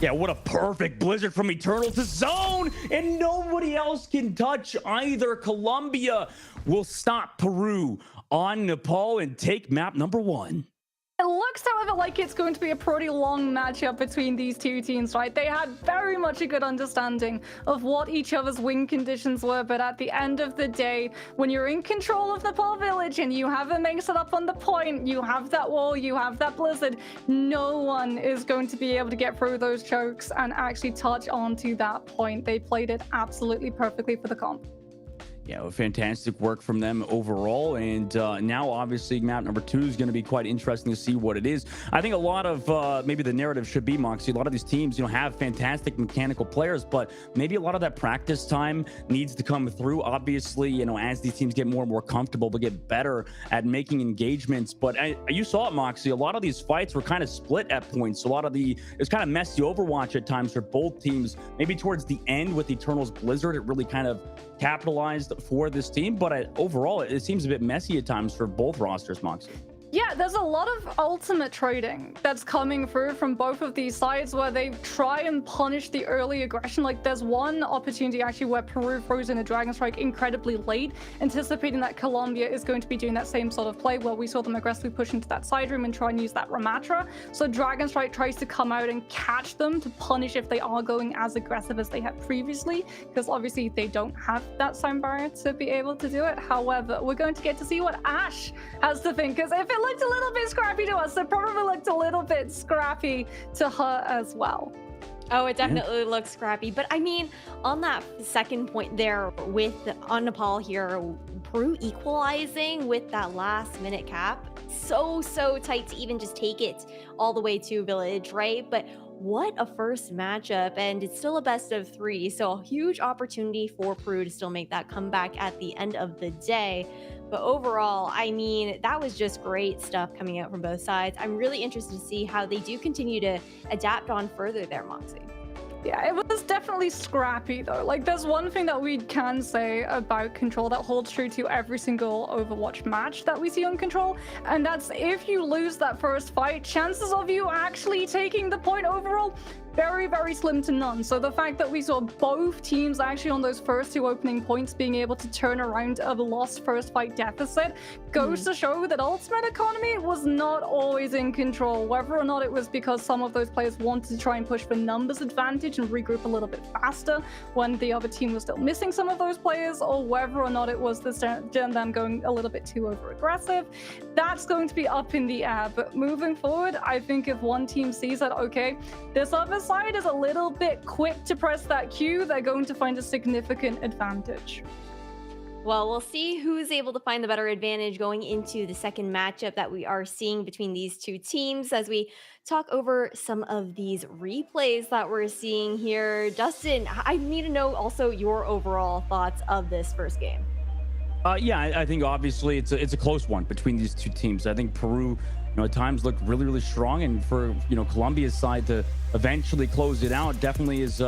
Yeah, what a perfect Blizzard from Eternal to zone, and nobody else can touch either. Colombia will stop Peru on Nepal and take map number 1. It looks, however, like it's going to be a pretty long matchup between these two teams, right? They had very much a good understanding of what each other's win conditions were, but at the end of the day, when you're in control of the Nepal village and you have a main set up on the point, you have that wall, you have that Blizzard, no one is going to be able to get through those chokes and actually touch onto that point. They played it absolutely perfectly for the comp. Yeah, well, fantastic work from them overall. And now, obviously, map number 2 is going to be quite interesting to see what it is. I think a lot of maybe the narrative should be, Moxie, a lot of these teams, have fantastic mechanical players, but maybe a lot of that practice time needs to come through. Obviously, as these teams get more and more comfortable, to get better at making engagements. But you saw it, Moxie. A lot of these fights were kind of split at points. It's kind of messy Overwatch at times for both teams. Maybe towards the end with Eternal's Blizzard, it really kind of capitalized for this team, but overall it seems a bit messy at times for both rosters, Moxie. Yeah, there's a lot of ultimate trading that's coming through from both of these sides where they try and punish the early aggression. Like, there's one opportunity actually where Peru throws in a Dragon Strike incredibly late, anticipating that Colombia is going to be doing that same sort of play where we saw them aggressively push into that side room and try and use that Ramatra. So Dragon Strike tries to come out and catch them to punish if they are going as aggressive as they had previously, because obviously they don't have that sound barrier to be able to do it. However, we're going to get to see what Ash has to think, because if it looked a little bit scrappy to us, it probably looked a little bit scrappy to her as well. Oh, it definitely looks scrappy. But I mean, on that second point there on Nepal here, Peru equalizing with that last minute cap. So tight to even just take it all the way to Village, right? But what a first matchup, and it's still a best of 3. So a huge opportunity for Peru to still make that comeback at the end of the day. But overall, I mean, that was just great stuff coming out from both sides. I'm really interested to see how they do continue to adapt on further there, Moxie. Yeah, it was definitely scrappy though. Like, there's one thing that we can say about Control that holds true to every single Overwatch match that we see on Control, and that's if you lose that first fight, chances of you actually taking the point overall, very slim to none. So the fact that we saw both teams actually on those first 2 opening points being able to turn around a lost first fight deficit goes to show that ultimate economy was not always in control, whether or not it was because some of those players wanted to try and push for numbers advantage and regroup a little bit faster when the other team was still missing some of those players, or whether or not it was them going a little bit too over aggressive. That's going to be up in the air. But moving forward, I think if one team sees that, okay, this other side is a little bit quick to press that Q, they're going to find a significant advantage. Well, we'll see who's able to find the better advantage going into the second matchup that we are seeing between these two teams as we talk over some of these replays that we're seeing here. Dustin, I need to know also your overall thoughts of this first game. Yeah, I think obviously it's a close one between these two teams. I think Peru, at times looked really strong, and for Colombia's side to eventually close it out definitely is.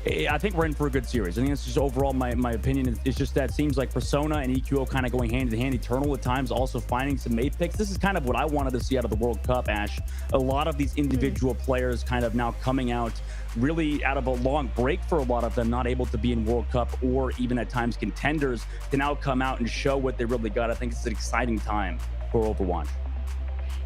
I think we're in for a good series. I think that's just overall my opinion. It's just that it seems like Persona and EQO kind of going hand in hand. Eternal at times also finding some mate picks. This is kind of what I wanted to see out of the World Cup, Ash. A lot of these individual players kind of now coming out really out of a long break for a lot of them, not able to be in World Cup or even at times contenders, to now come out and show what they really got. I think it's an exciting time for Overwatch.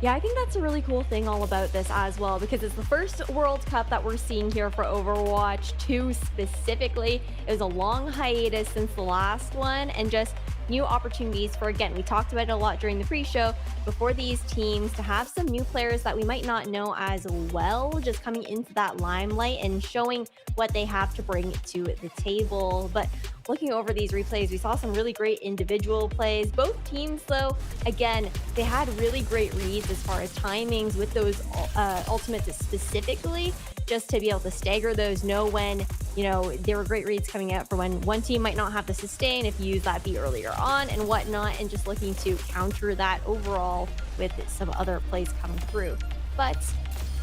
Yeah, I think that's a really cool thing all about this as well, because it's the first World Cup that we're seeing here for Overwatch 2 specifically. It was a long hiatus since the last one, and just new opportunities for, again, we talked about it a lot during the pre-show, before these teams to have some new players that we might not know as well, just coming into that limelight and showing what they have to bring to the table. But looking over these replays, we saw some really great individual plays. Both teams, though, again, they had really great reads as far as timings with those ultimates specifically, just to be able to stagger those, know when, there were great reads coming out for when one team might not have the sustain, if you use that B earlier on and whatnot, and just looking to counter that overall with some other plays coming through. But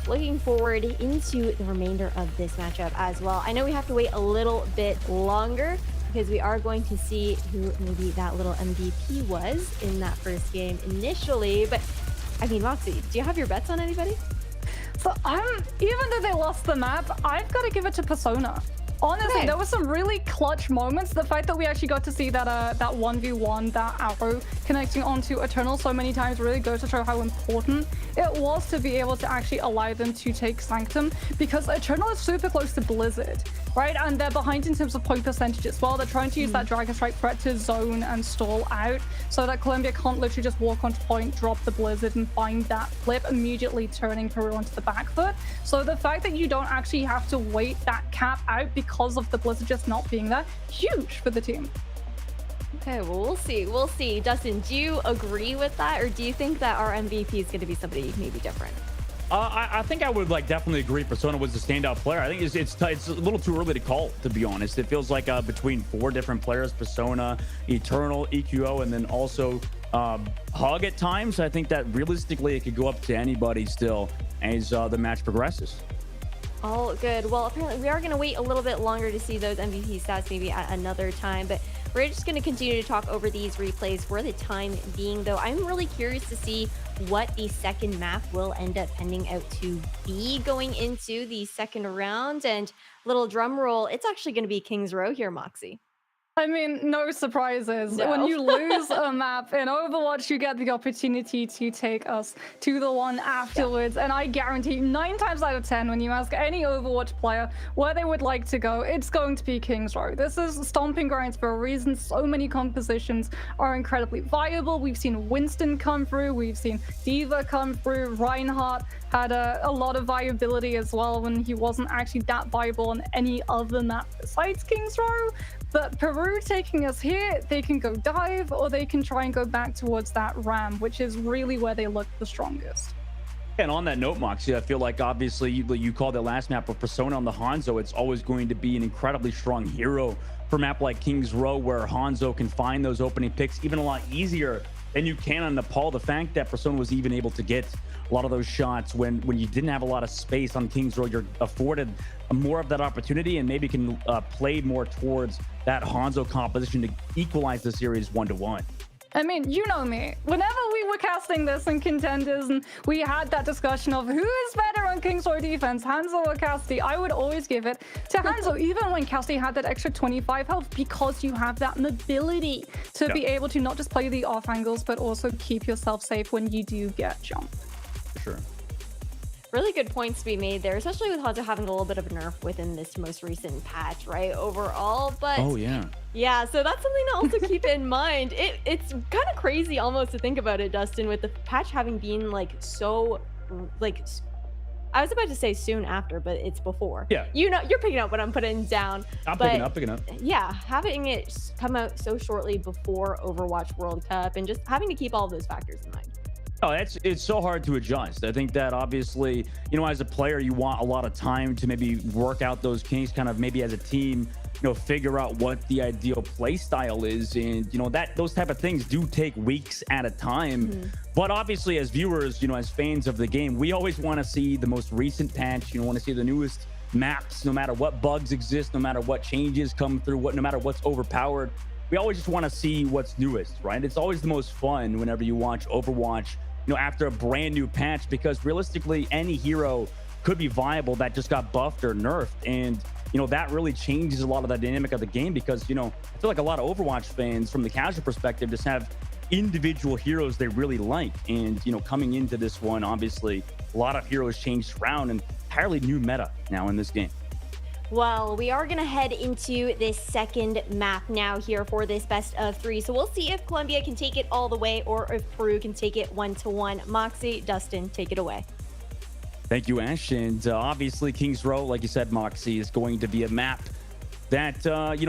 looking forward into the remainder of this matchup as well. I know we have to wait a little bit longer because we are going to see who maybe that little MVP was in that first game initially. But I mean, Moxie, do you have your bets on anybody? So even though they lost the map, I've got to give it to Persona. Honestly, there were some really clutch moments. The fact that we actually got to see that 1v1, that arrow connecting onto Eternal so many times really goes to show how important it was to be able to actually allow them to take Sanctum, because Eternal is super close to Blizzard, right? And they're behind in terms of point percentage as well. They're trying to use that Dragon Strike threat to zone and stall out so that Colombia can't literally just walk onto point, drop the Blizzard, and find that flip, immediately turning Peru onto the back foot. So the fact that you don't actually have to wait that cap out because of the Blizzard just not being there, huge for the team. Okay, well, we'll see. We'll see. Dustin, do you agree with that, or do you think that our MVP is going to be somebody maybe different? I think I would definitely agree. Persona was the standout player. I think it's a little too early to call, to be honest. It feels like between 4 different players: Persona, Eternal, EQO, and then also Hug at times. I think that realistically it could go up to anybody still as the match progresses. All good. Well, apparently we are going to wait a little bit longer to see those MVP stats maybe at another time, but we're just going to continue to talk over these replays for the time being, though. I'm really curious to see what the second map will end up pending out to be going into the second round. And little drum roll, it's actually going to be King's Row here, Moxie. I mean, no surprises. No. When you lose a map in Overwatch, you get the opportunity to take us to the one afterwards. And I guarantee 9 times out of 10, when you ask any Overwatch player where they would like to go, it's going to be King's Row. This is stomping grounds for a reason. So many compositions are incredibly viable. We've seen Winston come through. We've seen D.Va come through. Reinhardt had a lot of viability as well when he wasn't actually that viable on any other map besides King's Row. But Peru taking us here, they can go dive, or they can try and go back towards that ram, which is really where they look the strongest. And on that note, Moxie, I feel like obviously you called the last map of Persona on the Hanzo. It's always going to be an incredibly strong hero for a map like King's Row, where Hanzo can find those opening picks even a lot easier than you can on Nepal. The fact that Persona was even able to get a lot of those shots when you didn't have a lot of space on King's Row, you're afforded more of that opportunity and maybe can play more towards that Hanzo composition to equalize the series 1-1. I mean, you know me. Whenever we were casting this in contenders and we had that discussion of who is better on King's Row defense, Hanzo or Casti, I would always give it to Hanzo, even when Casti had that extra 25 health, because you have that mobility to be able to not just play the off angles, but also keep yourself safe when you do get jumped. Sure. Really good points to be made there, especially with Hanzo having a little bit of a nerf within this most recent patch, right? Overall, but yeah, so that's something to also keep in mind. It's kind of crazy almost to think about it, Dustin, with the patch having been so I was about to say soon after, but it's before. Yeah. You know, you're picking up what I'm putting down. I'm picking up. Yeah, having it come out so shortly before Overwatch World Cup and just having to keep all of those factors in mind. Oh, it's so hard to adjust. I think that obviously, as a player, you want a lot of time to maybe work out those kinks, kind of maybe as a team, figure out what the ideal play style is. And, those type of things do take weeks at a time. But obviously, as viewers, as fans of the game, we always want to see the most recent patch, want to see the newest maps, no matter what bugs exist, no matter what changes come through, no matter what's overpowered. We always just want to see what's newest, right? It's always the most fun whenever you watch Overwatch, after a brand new patch, because realistically any hero could be viable that just got buffed or nerfed, and that really changes a lot of the dynamic of the game, because I feel like a lot of Overwatch fans from the casual perspective just have individual heroes they really like, and coming into this one, obviously a lot of heroes changed around, and entirely new meta now in this game. Well, we are going to head into this second map now here for this best of 3. So we'll see if Colombia can take it all the way or if Peru can take it 1-1. Moxie, Dustin, take it away. Thank you, Ash. And obviously, King's Row, like you said, Moxie, is going to be a map that,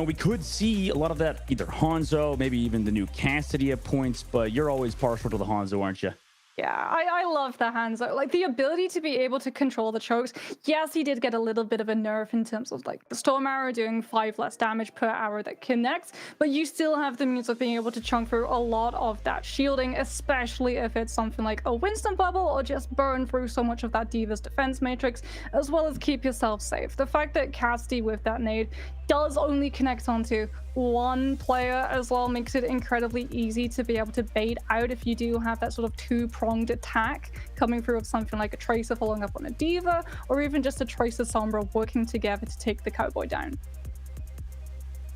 we could see a lot of that, either Hanzo, maybe even the new Cassidy at points, but you're always partial to the Hanzo, aren't you? Yeah, I love the Hanzo. Like, the ability to be able to control the chokes. Yes, he did get a little bit of a nerf in terms of, the Storm Arrow doing 5 less damage per arrow that connects, but you still have the means of being able to chunk through a lot of that shielding, especially if it's something like a Winston bubble, or just burn through so much of that D.Va's defense matrix, as well as keep yourself safe. The fact that Casti with that nade does only connect onto one player as well makes it incredibly easy to be able to bait out if you do have that sort of two-pronged attack coming through of something like a Tracer following up on a D.Va, or even just a Tracer Sombra working together to take the Cowboy down.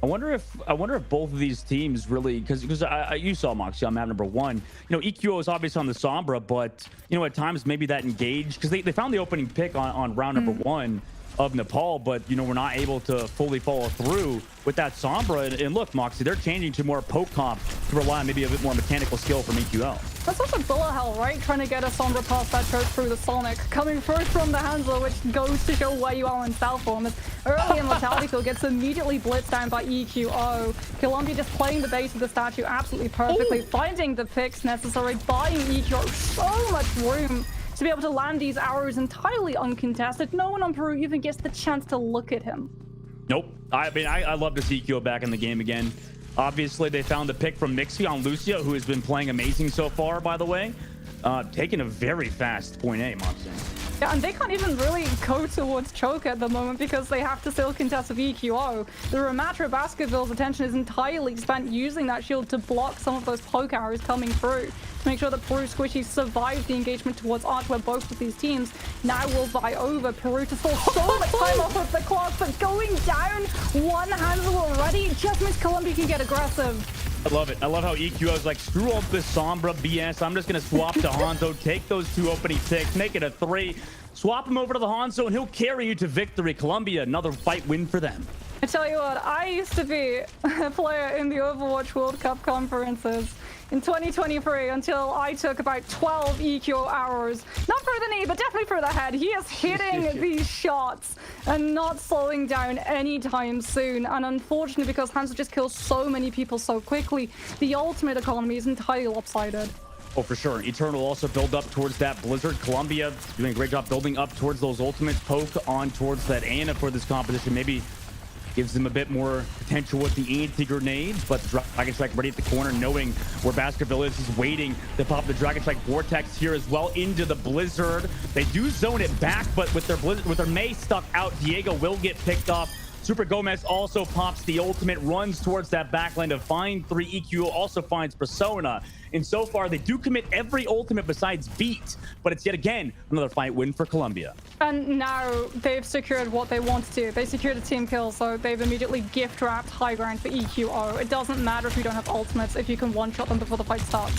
I wonder if both of these teams really, because you saw Moxie on map number 1. EQO is obviously on the Sombra, but at times maybe that engage, because they found the opening pick on round number 1. of Nepal, but we're not able to fully follow through with that Sombra. And look, Moxie, they're changing to more poke comp to rely on maybe a bit more mechanical skill from EQL. That's also bullet hell, right? Trying to get a Sombra past that choke through the Sonic. Coming first from the Hanzo, which goes to show where you are in South form. This early immortality kill gets immediately blitzed down by EQO. Colombia just playing the base of the statue absolutely perfectly, finding the picks necessary, buying EQO so much room to be able to land these arrows entirely uncontested. No one on Peru even gets the chance to look at him. Nope. I mean, I love to see EQO back in the game again. Obviously, they found the pick from Mixie on Lucia, who has been playing amazing so far, by the way. Taking a very fast point A, Moxie. Yeah, and they can't even really go towards choke at the moment because they have to still contest with EQO. The Ramatra Baskerville's attention is entirely spent using that shield to block some of those poke arrows coming through to make sure that Peru Squishy survives the engagement towards Arch, where both of these teams now will vie over. Peru to fall so much time off of the clock, but going down one handle already just means Colombia can get aggressive. I love it. I love how EQO is like, screw all this Sombra BS. I'm just going to swap to Hanzo, take those 2 opening ticks, make it a 3, swap him over to the Hanzo, and he'll carry you to victory. Colombia, another fight win for them. I tell you what, I used to be a player in the Overwatch World Cup conferences in 2023 until I took about 12 EQ arrows. Not for the knee, but definitely for the head. He is hitting these shots and not slowing down anytime soon. And unfortunately, because Hanzo just kills so many people so quickly, the ultimate economy is entirely lopsided. Oh, for sure. Eternal also build up towards that Blizzard. Colombia doing a great job building up towards those ultimates. Poke on towards that Ana for this composition. Maybe gives them a bit more potential with the anti-grenades, but the Dragon Strike ready at the corner, knowing where Baskerville is. He's waiting to pop the Dragon Strike Vortex here as well into the Blizzard. They do zone it back, but with their Mei stuck out, Diego will get picked off. Super Gomez also pops the ultimate, runs towards that backline to find 3. EQ also finds Persona. And so far, they do commit every ultimate besides Beat, but it's yet again another fight win for Colombia. And now they've secured what they wanted to. They secured a team kill, so they've immediately gift wrapped high ground for EQO. It doesn't matter if you don't have ultimates, if you can one-shot them before the fight starts.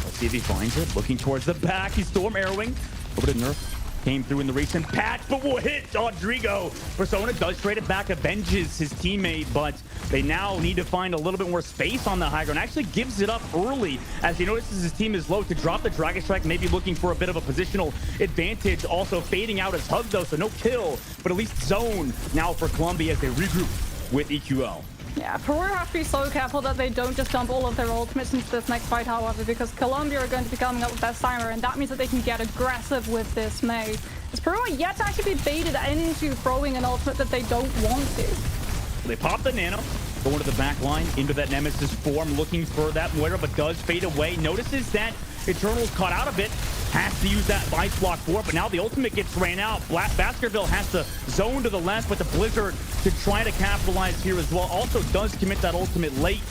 Let's see if he finds it. Looking towards the back. He's storm arrowing over to Nerf. Came through in the recent patch, but will hit Rodrigo. Persona does trade it back, avenges his teammate, but they now need to find a little bit more space on the high ground. Actually gives it up early as he notices his team is low to drop the Dragon Strike, maybe looking for a bit of a positional advantage. Also fading out his hug though, so no kill, but at least zone now for Colombia as they regroup with EQL. Yeah, Peru have to be so careful that they don't just dump all of their ultimates into this next fight, however, because Colombia are going to be coming up with their Simer, and that means that they can get aggressive with this Mei. As Peru are yet to actually be baited into throwing an ultimate that they don't want to. They pop the Nano, going to the back line, into that Nemesis form, looking for that Moira, but does fade away. Notices that Eternal's caught out a bit, has to use that Ice Block for it, but now the ultimate gets ran out. Baskerville has to zone to the left with the Blizzard to try to capitalize here as well. Also does commit that ultimate late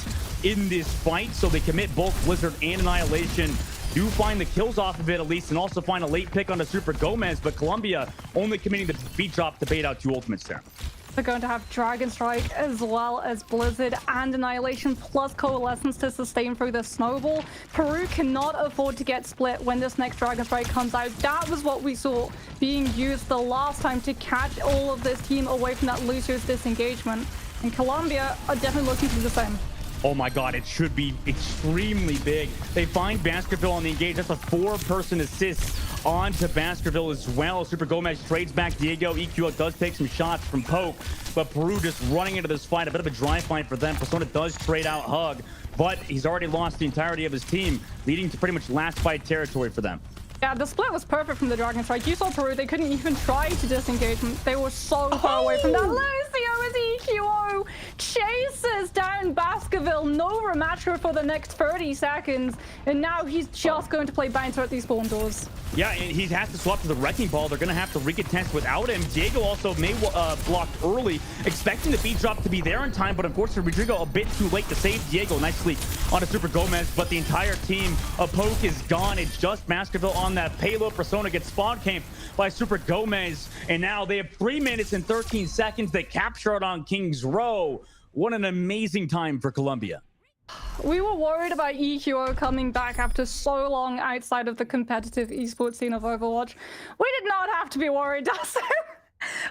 in this fight, so they commit both Blizzard and Annihilation. Do find the kills off of it at least, and also find a late pick on the Super Gomez, but Colombia only committing the beat drop to bait out 2 ultimates there. They're going to have Dragon Strike as well as Blizzard and Annihilation plus Coalescence to sustain through this snowball. Peru cannot afford to get split when this next Dragon Strike comes out. That was what we saw being used the last time to catch all of this team away from that loser's disengagement. And Colombia are definitely looking to do the same. Oh my god, it should be extremely big. They find Baskerville on the engage. That's a 4-person assist onto Baskerville as well. Super Gomez trades back Diego. EQ does take some shots from Poke, but Peru just running into this fight. A bit of a dry fight for them. Persona does trade out Hug, but he's already lost the entirety of his team, leading to pretty much last fight territory for them. Yeah, the split was perfect from the Dragon Strike. You saw Peru, they couldn't even try to disengage. They were so far away from that. Lucio is EQO chases down Baskerville. No Ramatra for the next 30 seconds. And now he's just going to play bouncer at these spawn doors. Yeah, and he has to swap to the Wrecking Ball. They're going to have to recontest without him. Diego also may blocked early, expecting the beat drop to be there in time, but unfortunately, Rodrigo a bit too late to save Diego. Nicely on a Super Gomez, but the entire team of Poke is gone. It's just Baskerville on that payload. Persona gets spawn camped by Super Gomez, and now they have 3 minutes and 13 seconds. They capture it on King's Row. What an amazing time for Colombia. We were worried about EQO coming back after so long outside of the competitive esports scene of Overwatch. We did not have to be worried, Dustin.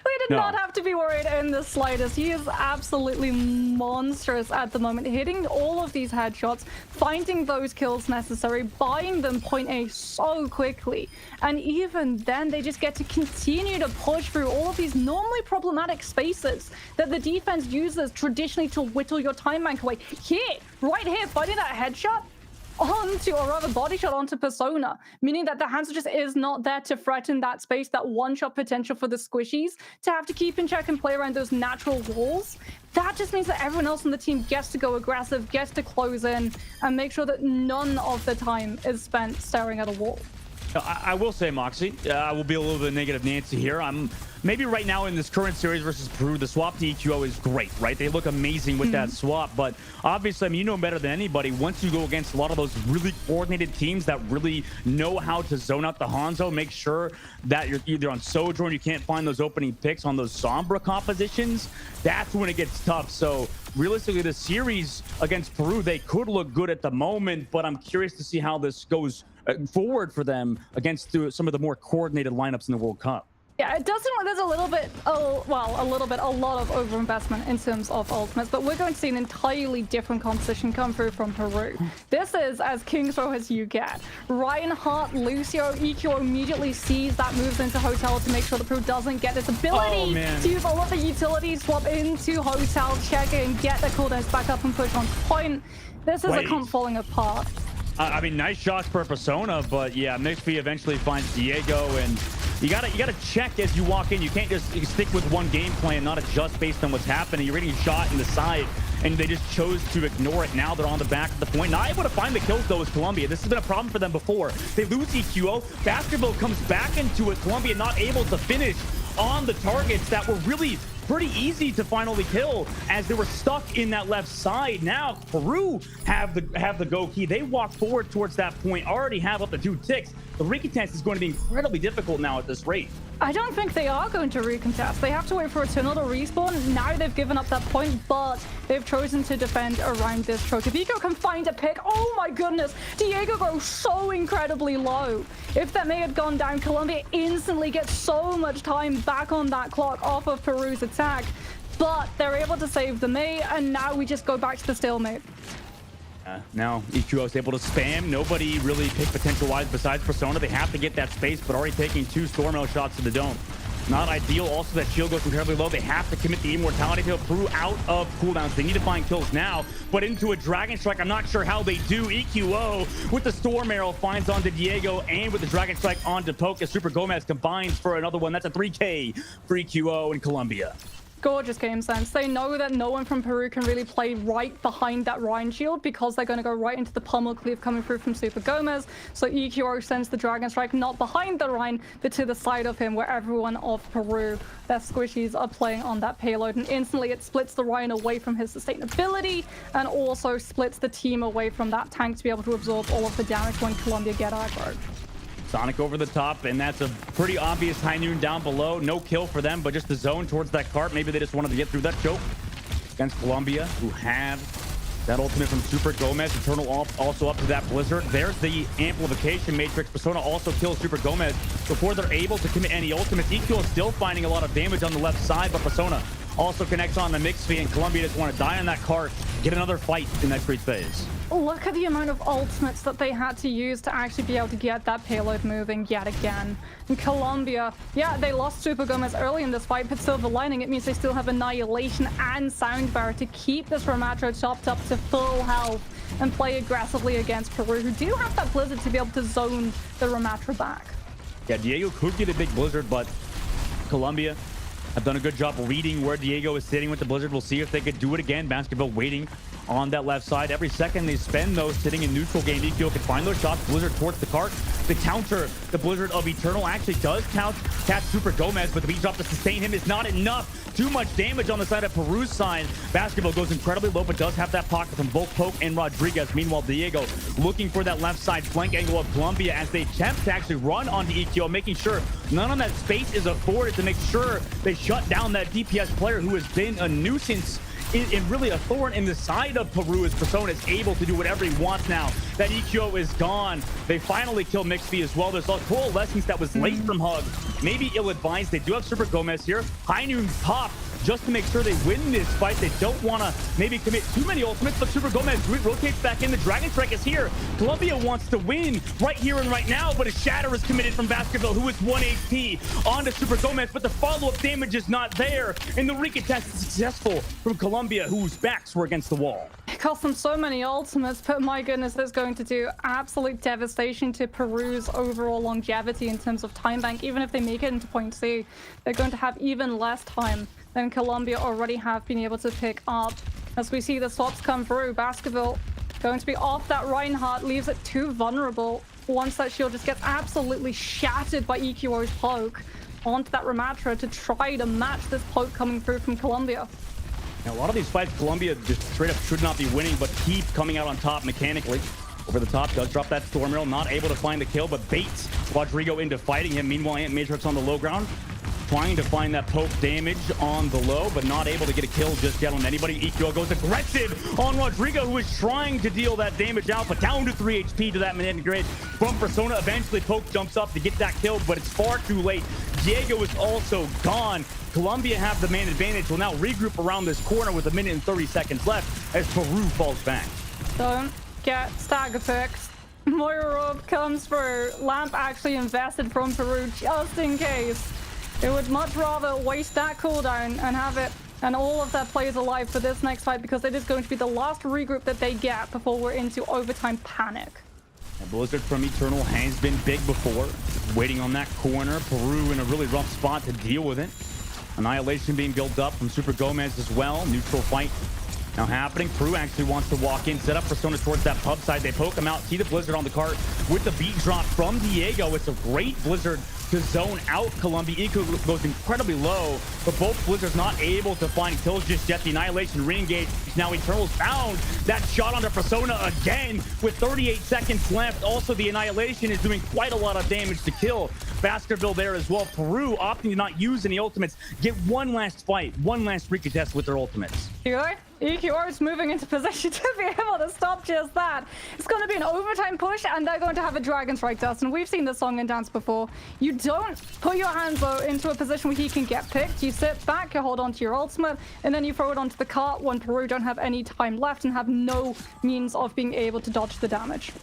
We did not have to be worried in the slightest. He is absolutely monstrous at the moment, hitting all of these headshots, finding those kills necessary, buying them point A so quickly. And even then, they just get to continue to push through all of these normally problematic spaces that the defense uses traditionally to whittle your time bank away. Here, right here, finding that headshot onto, or rather body shot onto Persona, meaning that the Hanzo just is not there to threaten that space, that one-shot potential for the squishies, to have to keep in check and play around those natural walls. That just means that everyone else on the team gets to go aggressive, gets to close in, and make sure that none of the time is spent staring at a wall. I will say, Moxie, I will be a little bit negative Nancy here. I'm maybe right now in this current series versus Peru, the swap to EQO is great, right? They look amazing with that swap, but obviously, I mean, you know better than anybody, once you go against a lot of those really coordinated teams that really know how to zone out the Hanzo, make sure that you're either on Sojourn, you can't find those opening picks on those Sombra compositions, that's when it gets tough. So realistically, the series against Peru, they could look good at the moment, but I'm curious to see how this goes forward for them against some of the more coordinated lineups in the World Cup. Yeah, it does seem like there's a lot of overinvestment in terms of ultimates, but we're going to see an entirely different composition come through from Peru. This is as Kingsrow as you get. Reinhardt, Lucio, EQ immediately sees that, moves into Hotel to make sure that Peru doesn't get this ability to use all of the utilities, swap into Hotel, check it, and get the cooldowns back up and push on point. This is a comp falling apart. I mean, nice shots per Persona, but yeah, Mixby eventually finds Diego, and you gotta check as you walk in. You can't just stick with one game plan and not adjust based on what's happening. You're getting shot in the side, and they just chose to ignore it. Now they're on the back of the point. Not able to find the kills, though, is Colombia. This has been a problem for them before. They lose EQO. Basketball comes back into it. Colombia not able to finish on the targets that were really pretty easy to finally kill as they were stuck in that left side. Now Peru have the go key. They walk forward towards that point, already have up to 2 ticks. The recontest is going to be incredibly difficult now at this rate. I don't think they are going to recontest. They have to wait for Eternal to respawn. Now they've given up that point, but they've chosen to defend around this choke. If Eco can find a pick, oh my goodness, Diego goes so incredibly low. If that may have gone down, Colombia instantly gets so much time back on that clock off of Peru's attack, but they're able to save the May, and now we just go back to the stalemate. Now EQO is able to spam. Nobody really picked potential-wise besides Persona. They have to get that space, but already taking 2 Storm shots to the dome. Not ideal. Also, that shield goes incredibly low. They have to commit the immortality to Peru out of cooldowns. They need to find kills now, but into a Dragon Strike, I'm not sure how they do. EQO with the Storm Arrow finds onto Diego, and with the Dragon Strike onto Poke. Super Gomez combines for another one. That's a 3K for EQO in Colombia. Gorgeous game sense. They know that no one from Peru can really play right behind that Rhine shield because they're going to go right into the pummel cleave coming through from Super Gomez. So EQO sends the Dragon Strike not behind the Rhine, but to the side of him, where everyone of Peru, their squishies, are playing on that payload. And instantly it splits the Rhine away from his sustainability and also splits the team away from that tank to be able to absorb all of the damage when Colombia get aggro. Sonic over the top, and that's a pretty obvious High Noon down below. No kill for them, but just the zone towards that cart. Maybe they just wanted to get through that choke against Colombia, who have that ultimate from Super Gomez. Eternal also up to that Blizzard. There's the amplification matrix. Persona also kills Super Gomez before they're able to commit any ultimates. EQ is still finding a lot of damage on the left side, but Persona also connects on the Mixby, and Colombia just want to die on that cart, get another fight in that street phase. Look at the amount of ultimates that they had to use to actually be able to get that payload moving yet again. And Colombia, yeah, they lost Super Gomez early in this fight, but silver lining, it means they still have Annihilation and Sound Barrier to keep this Ramattra chopped up to full health and play aggressively against Peru, who do have that Blizzard to be able to zone the Ramattra back. Yeah, Diego could get a big Blizzard, but Colombia have done a good job reading where Diego is sitting with the Blizzard. We'll see if they could do it again. Basketball waiting on that left side. Every second they spend those sitting in neutral game, EQ can find those shots. Blizzard towards the cart. The counter, the Blizzard of Eternal actually does catch Super Gomez, but the beat drop to sustain him is not enough. Too much damage on the side of Peru's side. Basketball goes incredibly low, but does have that pocket from both Poke and Rodriguez. Meanwhile, Diego looking for that left side flank angle of Colombia as they attempt to actually run onto EQ, making sure none of that space is afforded to make sure they shut down that DPS player who has been a nuisance and really a thorn in the side of Peru as Persona is able to do whatever he wants now. That EQO is gone. They finally kill Mixby as well. There's a coalescence that was late from Hug. Maybe ill-advised. They do have Super Gomez here. High Noon pop just to make sure they win this fight. They don't want to maybe commit too many ultimates, but Super Gomez rotates back in. The Dragon Strike is here. Colombia wants to win right here and right now, but a Shatter is committed from Baskerville, who is 1 HP onto Super Gomez, but the follow-up damage is not there, and the recontest is successful from Colombia, whose backs were against the wall. It cost them so many ultimates, but my goodness, it's going to do absolute devastation to Peru's overall longevity in terms of time bank. Even if they make it into point C, they're going to have even less time than Colombia already have been able to pick up. As we see the swaps come through, Baskerville going to be off that Reinhardt, leaves it too vulnerable. Once that shield just gets absolutely shattered by EQO's poke onto that Ramatra to try to match this poke coming through from Colombia. Now, a lot of these fights, Colombia just straight up should not be winning, but keep coming out on top mechanically. Over the top, does drop that Storm Arrow, not able to find the kill, but baits Rodrigo into fighting him. Meanwhile, Ant Matrix on the low ground, trying to find that poke damage on the low, but not able to get a kill just yet on anybody. EQO goes aggressive on Rodrigo, who is trying to deal that damage out, but down to 3 HP to that Manhattan Grid from Persona. Eventually, poke jumps up to get that kill, but it's far too late. Diego is also gone. Colombia have the man advantage. Will now regroup around this corner with 1 minute and 30 seconds left as Peru falls back. Don't get stagger picks. Moira comes through. Lamp actually invested from Peru just in case. They would much rather waste that cooldown and have it and all of their players alive for this next fight, because it is going to be the last regroup that they get before we're into overtime panic. A Blizzard from Eternal has been big before. Waiting on that corner. Peru in a really rough spot to deal with it. Annihilation being built up from Super Gomez as well. Neutral fight now happening. Peru actually wants to walk in, set up Persona towards that pub side. They poke him out, see the Blizzard on the cart with the beat drop from Diego. It's a great Blizzard to zone out Colombia. Eco goes incredibly low, but both Blizzards not able to find kills just yet. The Annihilation re-engage. Now Eternals found that shot onto Persona again with 38 seconds left. Also, the Annihilation is doing quite a lot of damage to kill Baskerville there as well. Peru opting to not use any ultimates. Get one last fight, one last recontest with their ultimates. EQR is moving into position to be able to stop just that. It's going to be an overtime push, and they're going to have a Dragon Strike Dust. And we've seen this song and dance before. You don't put your Hanzo into a position where he can get picked. You sit back, you hold on to your ultimate, and then you throw it onto the cart when Peru don't have any time left and have no means of being able to dodge the damage.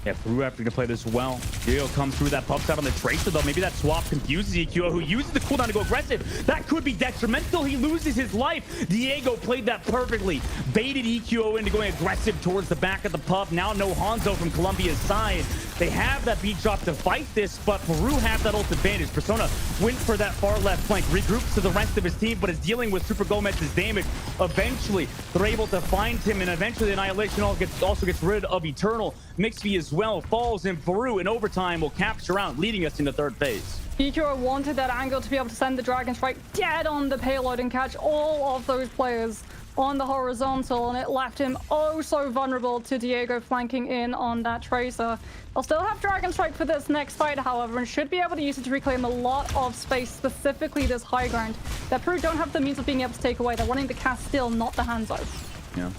Yeah, Peru having to play this well. Diego comes through that pump shot on the Tracer, though. Maybe that swap confuses EQO, who uses the cooldown to go aggressive. That could be detrimental. He loses his life. Diego played that perfectly. Baited EQO into going aggressive towards the back of the pub. Now no Hanzo from Colombia's side. They have that beat drop to fight this, but Peru have that ult advantage. Persona went for that far left flank, regroups to the rest of his team, but is dealing with Super Gomez's damage. Eventually, they're able to find him, and eventually the Annihilation also gets rid of Eternal. Mixby as well falls in. Peru in overtime will capture out, leading us into third phase. EQO wanted that angle to be able to send the Dragon Strike dead on the payload and catch all of those players on the horizontal, and it left him oh so vulnerable to Diego flanking in on that Tracer. They'll still have Dragon Strike for this next fight, however, and should be able to use it to reclaim a lot of space, specifically this high ground that Peru don't have the means of being able to take away. They're wanting the cast still, not the Hanzo. Yeah.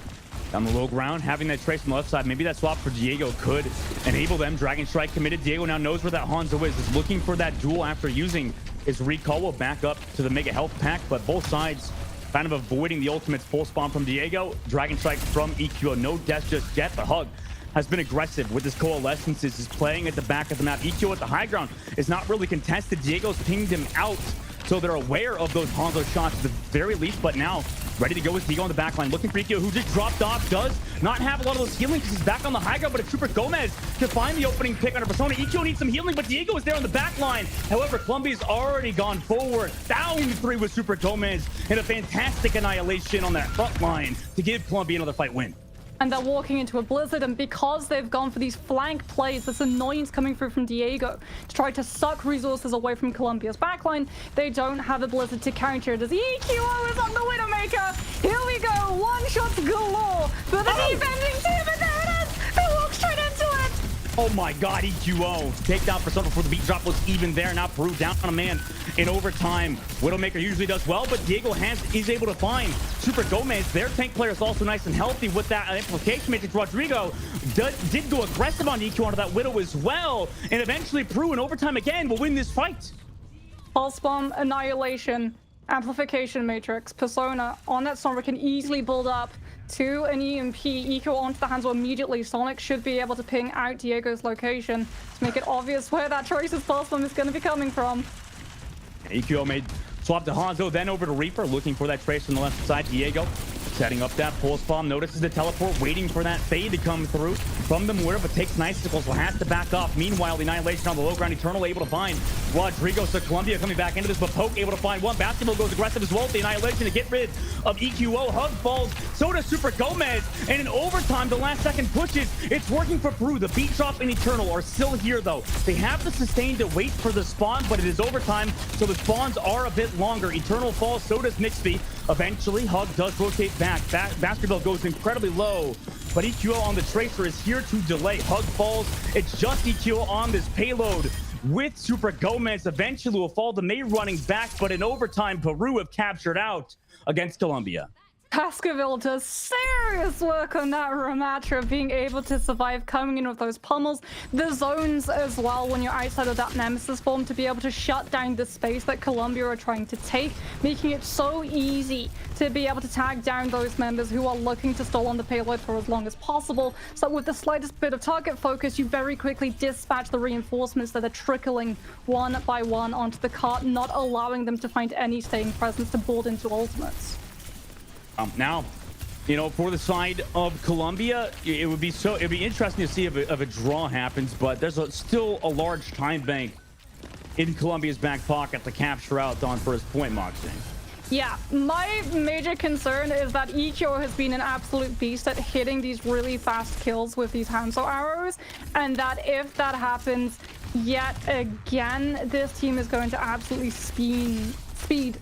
On the low ground, having that trace on the left side, maybe that swap for Diego could enable them. Dragon Strike committed. Diego now knows where that Hanzo is looking for that duel after using his recall. Will back up to the Mega Health Pack, but both sides kind of avoiding the ultimate's full spawn from Diego. Dragon Strike from EQO. No death just yet, but Hug has been aggressive with his coalescences. Is playing at the back of the map. EQO at the high ground is not really contested. Diego's pinged him out, so they're aware of those Hanzo shots at the very least, but now ready to go with Diego on the back line. Looking for EQO, who just dropped off. Does not have a lot of those healing because he's back on the high ground, but it's Super Gomez to find the opening pick on Persona. EQO needs some healing, but Diego is there on the back line. However, Colombia's already gone forward. Down 3 with Super Gomez, and a fantastic Annihilation on that front line to give Colombia another fight win. And they're walking into a Blizzard, and because they've gone for these flank plays, this annoyance coming through from Diego to try to suck resources away from Colombia's backline, they don't have a Blizzard to counter it as EQO is on the Widowmaker. Here we go, one shots galore for the defending team, and there it is! They walk straight into it! Oh my God, EQO to take down Persona before the beat drop looks even there. Now Peru down on a man in overtime. Widowmaker usually does well, but Diego is able to find Super Gomez. Their tank player is also nice and healthy with that amplification matrix. Rodrigo did go aggressive on EQ onto that Widow as well. And eventually Peru in overtime again will win this fight. Pulse Bomb, Annihilation, Amplification Matrix, Persona on that Sombra can easily build up to an EMP. Eco onto the Hanzo immediately. Sonic should be able to ping out Diego's location to make it obvious where that Tracer's Pulse Bomb is going to be coming from. EQO made swap to Hanzo, then over to Reaper, looking for that Tracer on the left side. Diego setting up that pulse bomb, notices the teleport, waiting for that fade to come through from the mortar, but takes Nicicles, so has to back off. Meanwhile, the Annihilation on the low ground, Eternal able to find Rodrigo. So Colombia coming back into this, but Poke able to find one. Basketball goes aggressive as well with the Annihilation to get rid of EQO. Hug falls, so does Super Gomez, and in overtime, the last second pushes. It's working for Peru. The beat drop and Eternal are still here, though. They have the sustain to wait for the spawn, but it is overtime, so the spawns are a bit longer. Eternal falls, so does Nixby. Eventually, Hug does rotate back. Basketball goes incredibly low, but EQO on the Tracer is here to delay. Hug falls. It's just EQO on this payload with Super Gomez. Eventually will fall to May running back, but in overtime, Peru have captured out against Colombia. Baskerville does serious work on that Ramatra, being able to survive coming in with those pummels. The zones as well, when you're outside of that Nemesis form, to be able to shut down the space that Colombia are trying to take, making it so easy to be able to tag down those members who are looking to stall on the payload for as long as possible. So with the slightest bit of target focus, you very quickly dispatch the reinforcements that are trickling one by one onto the cart, not allowing them to find any staying presence to board into ultimates. Now, you know, for the side of Colombia, it'd be interesting to see if a draw happens, but there's still a large time bank in Colombia's back pocket to capture out on first point, Moxie. Yeah, my major concern is that EQO has been an absolute beast at hitting these really fast kills with these Hanzo arrows, and that if that happens yet again, this team is going to absolutely speed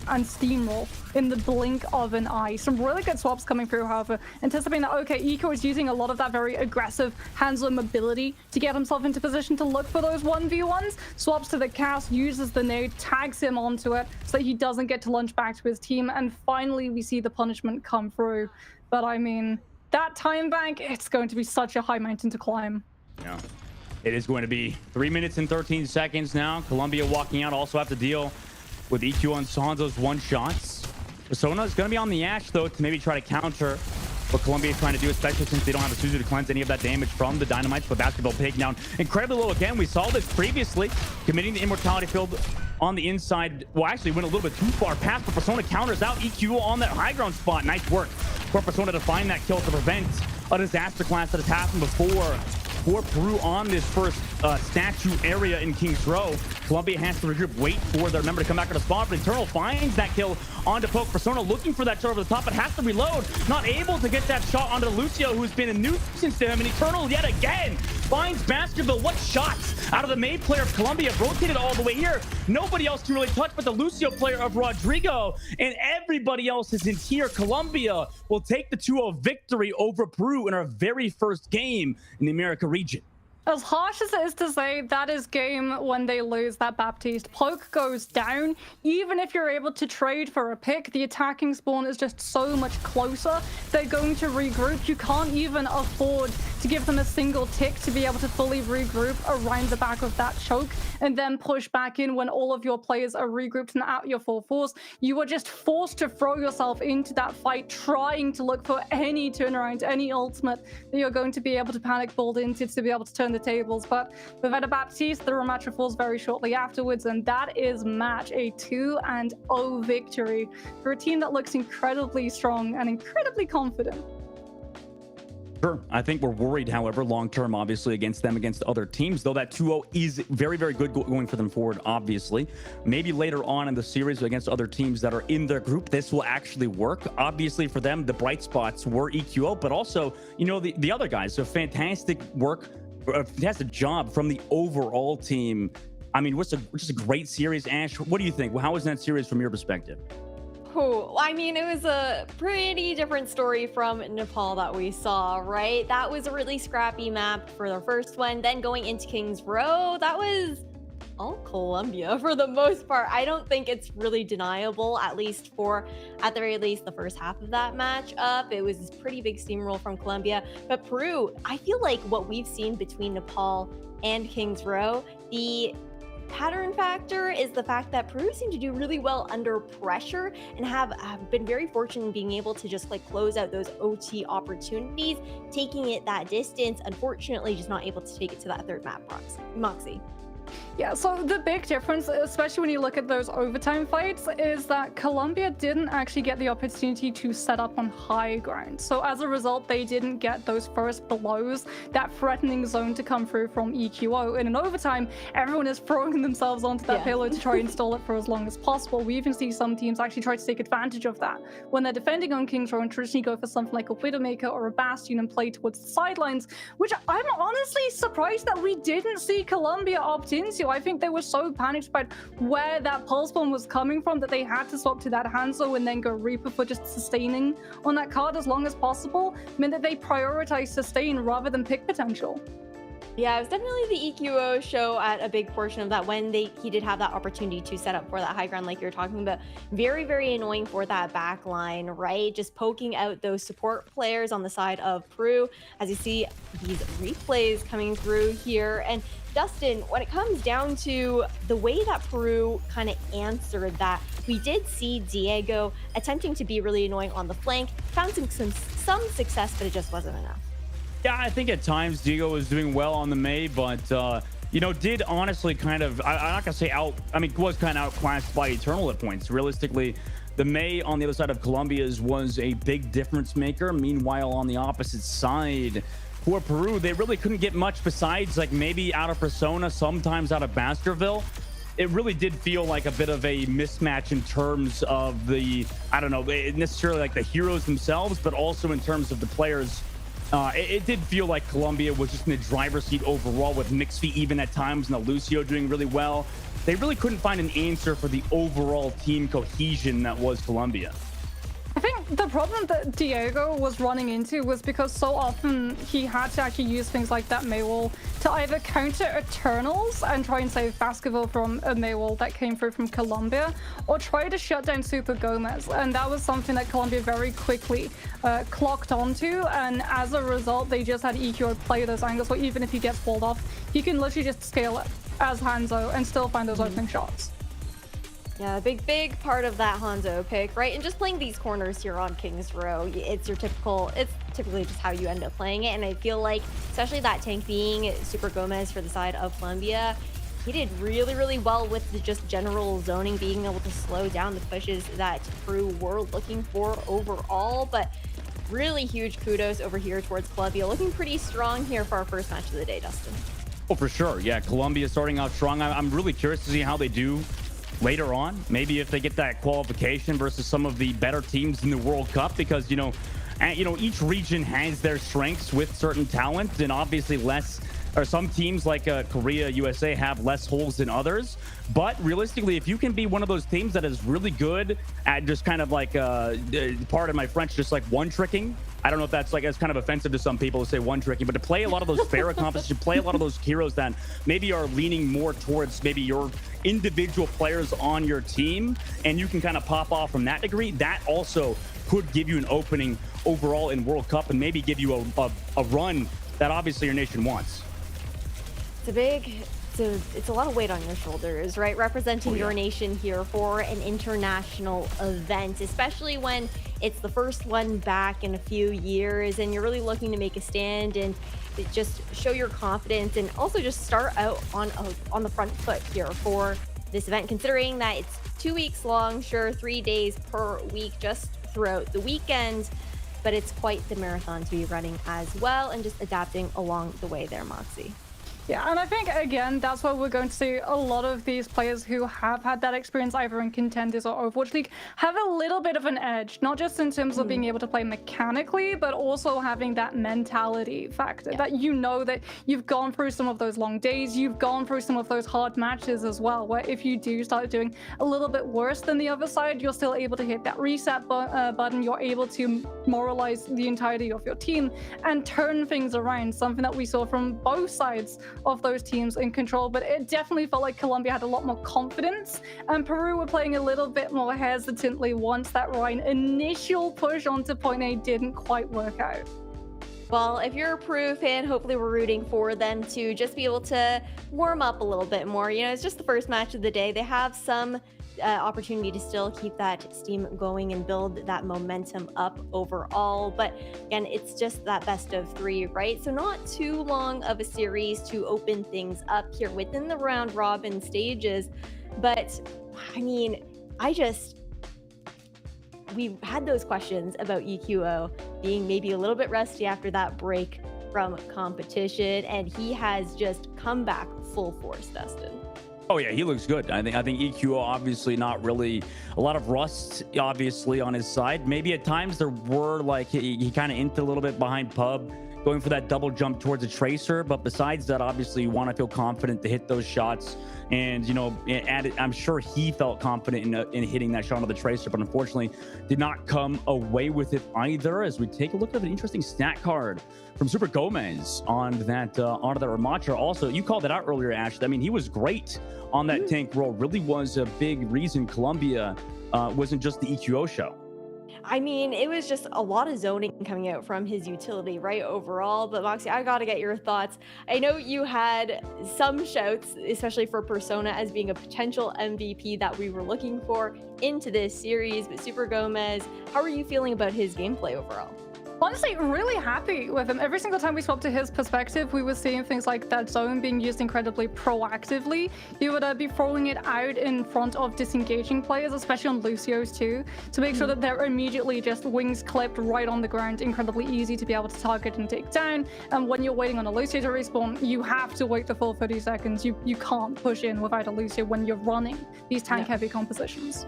and steamroll in the blink of an eye. Some really good swaps coming through, however, anticipating that, okay, Eco is using a lot of that very aggressive hands-on mobility to get himself into position to look for those 1v1s. Swaps to the cast, uses the nade, tags him onto it so that he doesn't get to launch back to his team, and finally we see the punishment come through. But I mean, that time bank, it's going to be such a high mountain to climb. Yeah, it is going to be 3 minutes and 13 seconds now. Colombia walking out, also have to deal with EQ on Hanzo's one-shots. Persona is going to be on the Ash, though, to maybe try to counter what Colombia is trying to do, especially since they don't have a Suzu to cleanse any of that damage from the Dynamites. But Basketball taking down incredibly low again. We saw this previously, committing the Immortality Field on the inside. Well, actually went a little bit too far past, but Persona counters out EQ on that high ground spot. Nice work for Persona to find that kill to prevent a disaster class that has happened before for Peru on this first statue area in King's Row. Colombia has to regroup, wait for their member to come back to the spawn, but Eternal finds that kill onto Poke. Persona looking for that shot over the top, but has to reload. Not able to get that shot onto Lucio, who's been a nuisance to him, and Eternal yet again finds Baskerville. What shots out of the main player of Colombia, rotated all the way here. Nobody else can really touch but the Lucio player of Rodrigo, and everybody else is in here. Colombia will take the 2-0 victory over Peru in our very first game in the America region. As harsh as it is to say, that is game when they lose that Baptiste. Poke goes down. Even if you're able to trade for a pick, the attacking spawn is just so much closer. They're going to regroup. You can't even afford to give them a single tick to be able to fully regroup around the back of that choke and then push back in when all of your players are regrouped and at your full force. You are just forced to throw yourself into that fight, trying to look for any turnaround, any ultimate that you're going to be able to panic build into to be able to turn the tables. But without a Baptiste, the Ramatra falls very shortly afterwards, and that is match a 2-0 victory for a team that looks incredibly strong and incredibly confident. Sure. I think we're worried, however, long-term, obviously, against them, against other teams, though that 2-0 is very, very good going for them forward, obviously. Maybe later on in the series against other teams that are in their group, this will actually work. Obviously, for them, the bright spots were EQO, but also, you know, the other guys. So fantastic work, a fantastic job from the overall team. I mean, just a great series. Ash, what do you think? How was that series from your perspective? Oh, I mean, it was a pretty different story from Nepal that we saw, right? That was a really scrappy map for the first one. Then going into King's Row, that was all Colombia for the most part. I don't think it's really deniable, at least for, at the very least, the first half of that match up. It was a pretty big steamroll from Colombia. But Peru, I feel like what we've seen between Nepal and King's Row, the pattern factor is the fact that Peru seem to do really well under pressure and have been very fortunate in being able to just like close out those OT opportunities, taking it that distance. Unfortunately, just not able to take it to that third map, Moxie. Yeah, so the big difference, especially when you look at those overtime fights, is that Colombia didn't actually get the opportunity to set up on high ground. So as a result, they didn't get those first blows, that threatening zone to come through from EQO. And in overtime, everyone is throwing themselves onto that payload to try and stall it for as long as possible. We even see some teams actually try to take advantage of that. When they're defending on King's Row and traditionally go for something like a Widowmaker or a Bastion and play towards the sidelines, which I'm honestly surprised that we didn't see Colombia opt into. I think they were so panicked about where that pulse bomb was coming from that they had to swap to that Hanzo and then go Reaper for just sustaining on that card as long as possible, meant that they prioritized sustain rather than pick potential. Yeah, it was definitely the EQO show at a big portion of that when he did have that opportunity to set up for that high ground like you're talking about. Very, very annoying for that back line, right? Just poking out those support players on the side of Peru. As you see these replays coming through here. And Dustin, when it comes down to the way that Peru kind of answered that, we did see Diego attempting to be really annoying on the flank, found some success, but it just wasn't enough. Yeah, I think at times Diego was doing well on the May, but you know, did honestly kind of, I'm not gonna say was kind of outclassed by Eternal at points. Realistically, the May on the other side of Colombia's was a big difference maker. Meanwhile, on the opposite side, for Peru, they really couldn't get much besides like maybe out of Persona, sometimes out of Baskerville. It really did feel like a bit of a mismatch in terms of the, I don't know, necessarily like the heroes themselves, but also in terms of the players. It did feel like Colombia was just in the driver's seat overall, with Mixfy even at times and the Lucio doing really well. They really couldn't find an answer for the overall team cohesion that was Colombia. I think the problem that Diego was running into was because so often he had to actually use things like that Maywall to either counter Eternals and try and save Baskerville from a Maywall that came through from Colombia, or try to shut down Super Gomez. And that was something that Colombia very quickly clocked onto, and as a result, they just had EQO play those angles, so even if he gets walled off, he can literally just scale it as Hanzo and still find those opening shots. Yeah, a big part of that Hanzo pick, right? And just playing these corners here on King's Row, it's typically just how you end up playing it. And I feel like, especially that tank being Super Gomez for the side of Colombia, he did really, really well with the just general zoning, being able to slow down the pushes that Peru were looking for overall. But really huge kudos over here towards Colombia, looking pretty strong here for our first match of the day, Dustin. Oh, for sure. Yeah, Colombia starting out strong. I'm really curious to see how they do later on, maybe if they get that qualification versus some of the better teams in the World Cup, because each region has their strengths with certain talent, and obviously some teams like Korea, USA have less holes than others. But realistically, if you can be one of those teams that is really good at just kind of like pardon my French, just like one tricking. I don't know if that's kind of offensive to some people to say one tricking, but to play a lot of those fair competition, play a lot of those heroes that maybe are leaning more towards maybe your individual players on your team, and you can kind of pop off from that degree, that also could give you an opening overall in World Cup and maybe give you a run that obviously your nation wants. It's a lot of weight on your shoulders, right? Representing your nation here for an international event, especially when it's the first one back in a few years and you're really looking to make a stand and just show your confidence, and also just start out on the front foot here for this event, considering that it's 2 weeks long, sure, 3 days per week just throughout the weekend, but it's quite the marathon to be running as well, and just adapting along the way there, Moxie. Yeah, and I think, again, that's where we're going to see a lot of these players who have had that experience either in Contenders or Overwatch League have a little bit of an edge, not just in terms of being able to play mechanically, but also having that mentality factor, that you know that you've gone through some of those long days, you've gone through some of those hard matches as well, where if you do start doing a little bit worse than the other side, you're still able to hit that reset button, you're able to moralize the entirety of your team and turn things around, something that we saw from both sides of those teams in Control. But it definitely felt like Colombia had a lot more confidence, and Peru were playing a little bit more hesitantly once that initial push onto point A didn't quite work out. Well, if you're a Peru fan, hopefully we're rooting for them to just be able to warm up a little bit more. You know, it's just the first match of the day. They have some opportunity to still keep that steam going and build that momentum up overall. But again, it's just that best of 3, right? So not too long of a series to open things up here within the round robin stages. But I mean, we had those questions about EQO being maybe a little bit rusty after that break from competition, and he has just come back full force, Dustin. Oh yeah, he looks good. I think EQO obviously not really a lot of rust obviously on his side. Maybe at times there were like he kind of inked a little bit behind Pub, going for that double jump towards a tracer. But besides that, obviously you want to feel confident to hit those shots. And, you know, I'm sure he felt confident in hitting that shot on the tracer, but unfortunately did not come away with it either. As we take a look at an interesting stat card from Super Gomez on that Ramacha. Also, you called it out earlier, Ash. I mean, he was great on that tank role. Really was a big reason Colombia wasn't just the EQO show. I mean, it was just a lot of zoning coming out from his utility, right, overall. But Moxie, I gotta get your thoughts. I know you had some shouts, especially for Persona as being a potential MVP that we were looking for into this series. But Super Gomez, how are you feeling about his gameplay overall? Honestly, really happy with him. Every single time we swapped to his perspective, we were seeing things like that zone being used incredibly proactively. He would be throwing it out in front of disengaging players, especially on Lucio's too, to make sure that they're immediately just wings clipped right on the ground, incredibly easy to be able to target and take down. And when you're waiting on a Lucio to respawn, you have to wait the full 30 seconds. You can't push in without a Lucio when you're running these tank-heavy compositions.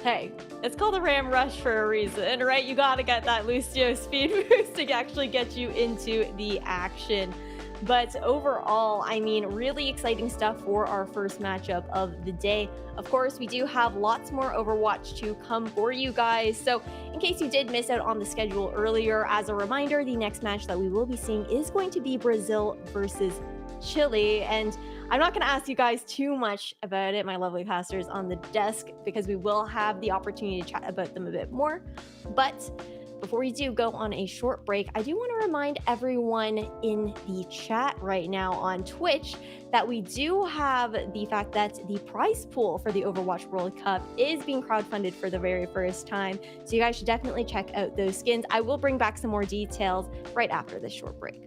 Hey, it's called the Ram Rush for a reason, right? You gotta get that Lucio speed boost to actually get you into the action. But overall, I mean, really exciting stuff for our first matchup of the day. Of course, we do have lots more Overwatch to come for you guys. So in case you did miss out on the schedule earlier, as a reminder, the next match that we will be seeing is going to be Brazil versus Chile. And I'm not going to ask you guys too much about it, my lovely pastors on the desk, because we will have the opportunity to chat about them a bit more. But before we do go on a short break, I do want to remind everyone in the chat right now on Twitch that we do have the fact that the prize pool for the Overwatch World Cup is being crowdfunded for the very first time. So you guys should definitely check out those skins. I will bring back some more details right after this short break.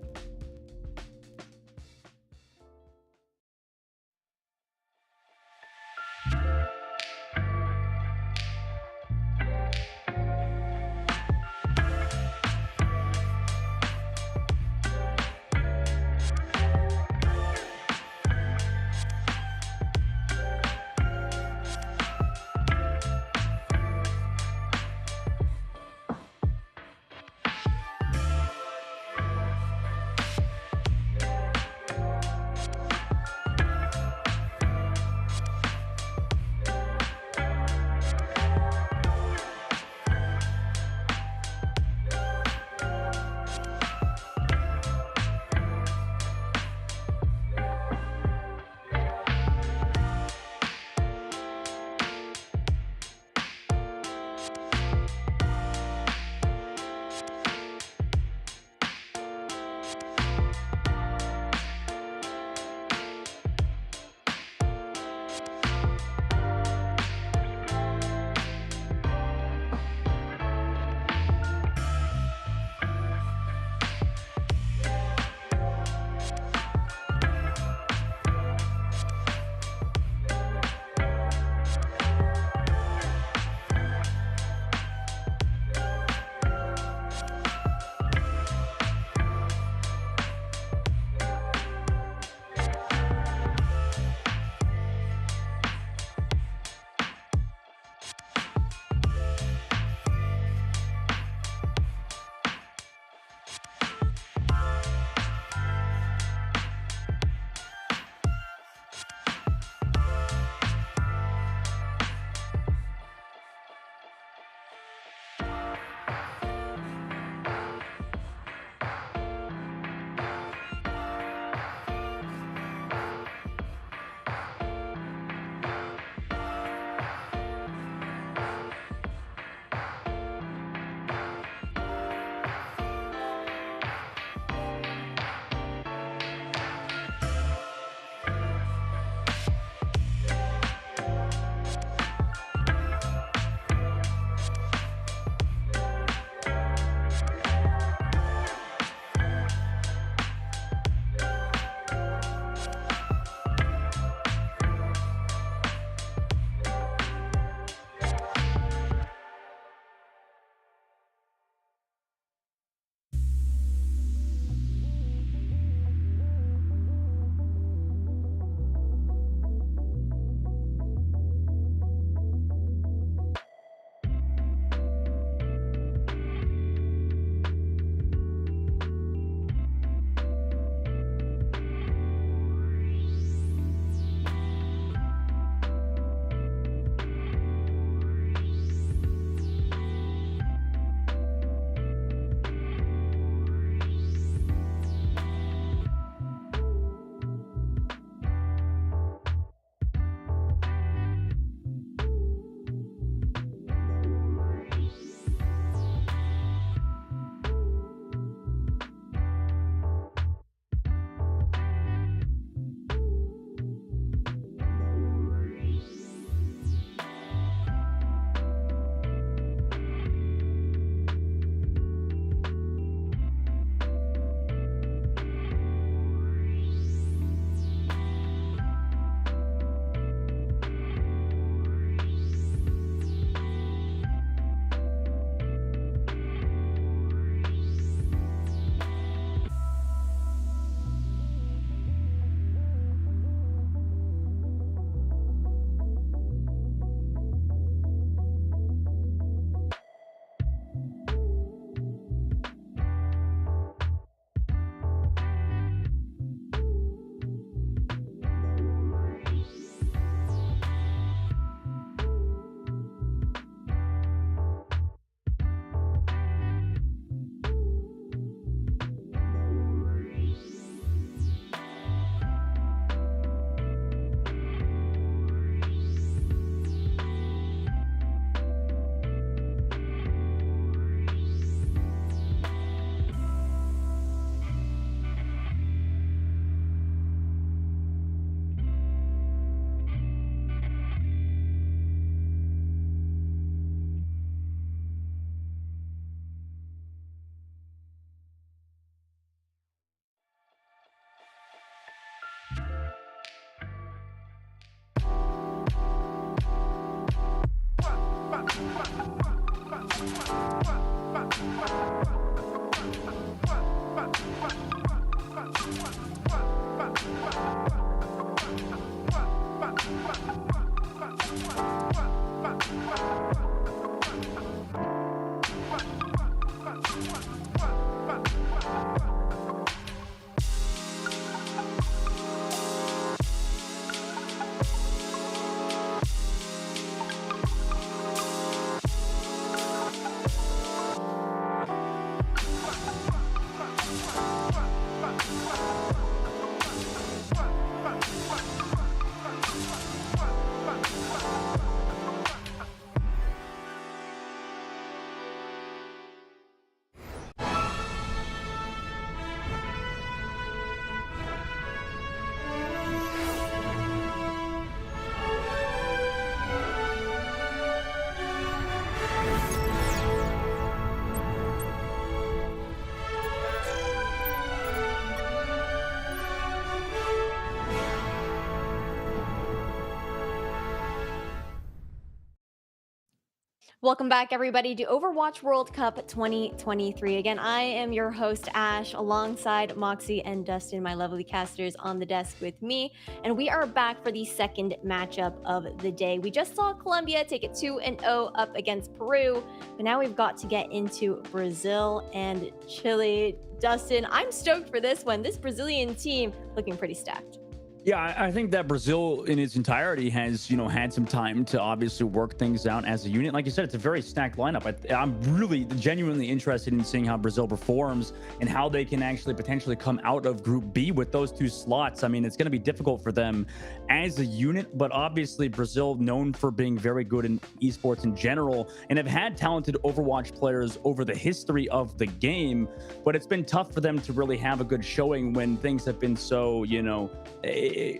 Welcome back, everybody, to Overwatch World Cup 2023. Again, I am your host, Ash, alongside Moxie and Dustin, my lovely casters, on the desk with me. And we are back for the second matchup of the day. We just saw Colombia take it 2-0 up against Peru, but now we've got to get into Brazil and Chile. Dustin, I'm stoked for this one. This Brazilian team looking pretty stacked. Yeah, I think that Brazil in its entirety has, had some time to obviously work things out as a unit. Like you said, it's a very stacked lineup. I'm really genuinely interested in seeing how Brazil performs and how they can actually potentially come out of Group B with those two slots. I mean, it's going to be difficult for them as a unit, but obviously Brazil, known for being very good in esports in general, and have had talented Overwatch players over the history of the game, but it's been tough for them to really have a good showing when things have been so,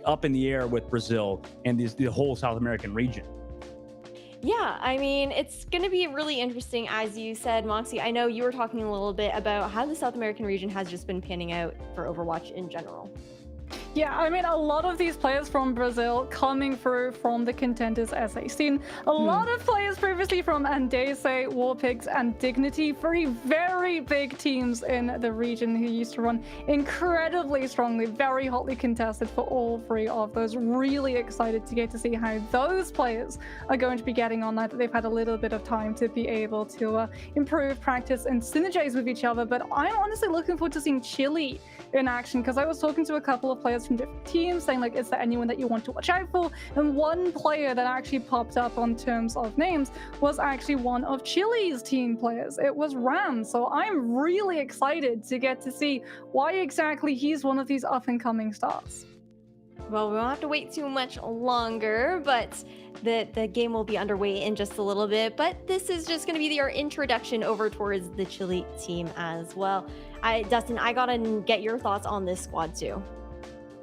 up in the air with Brazil and the whole South American region. Yeah, I mean, it's going to be really interesting, as you said, Moxie. I know you were talking a little bit about how the South American region has just been panning out for Overwatch in general. Yeah, I mean, a lot of these players from Brazil coming through from the contenders SA scene. A lot of players previously from Andese, Warpigs, and Dignity, three very big teams in the region who used to run incredibly strongly, very hotly contested for all three of those. Really excited to get to see how those players are going to be getting on now that they've had a little bit of time to be able to improve, practice, and synergize with each other. But I'm honestly looking forward to seeing Chile in action, because I was talking to a couple of players from different teams saying, like, is there anyone that you want to watch out for? And one player that actually popped up on terms of names was actually one of Chile's team players. It was Ram. So I'm really excited to get to see why exactly he's one of these up-and-coming stars. Well, we won't have to wait too much longer, but the game will be underway in just a little bit. But this is just going to be our introduction over towards the Chile team as well. Dustin, I gotta get your thoughts on this squad too.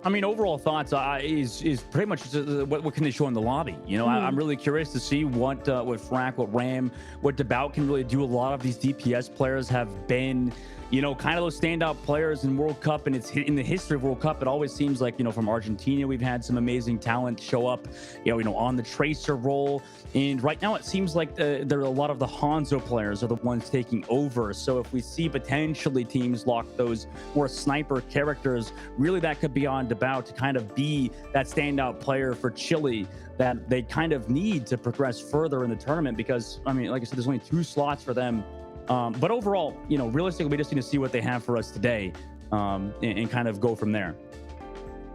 I mean, overall thoughts is pretty much what can they show in the lobby. I'm really curious to see what Frack, what Ram, what Devout can really do. A lot of these DPS players have been, kind of those standout players in World Cup, and it's in the history of World Cup. It always seems like, from Argentina, we've had some amazing talent show up, on the Tracer role. And right now it seems like there are a lot of the Hanzo players are the ones taking over. So if we see potentially teams lock those more sniper characters, really that could be on Devout to kind of be that standout player for Chile that they kind of need to progress further in the tournament, because, I mean, like I said, there's only 2 slots for them. But overall, realistically, we just need to see what they have for us today, and kind of go from there.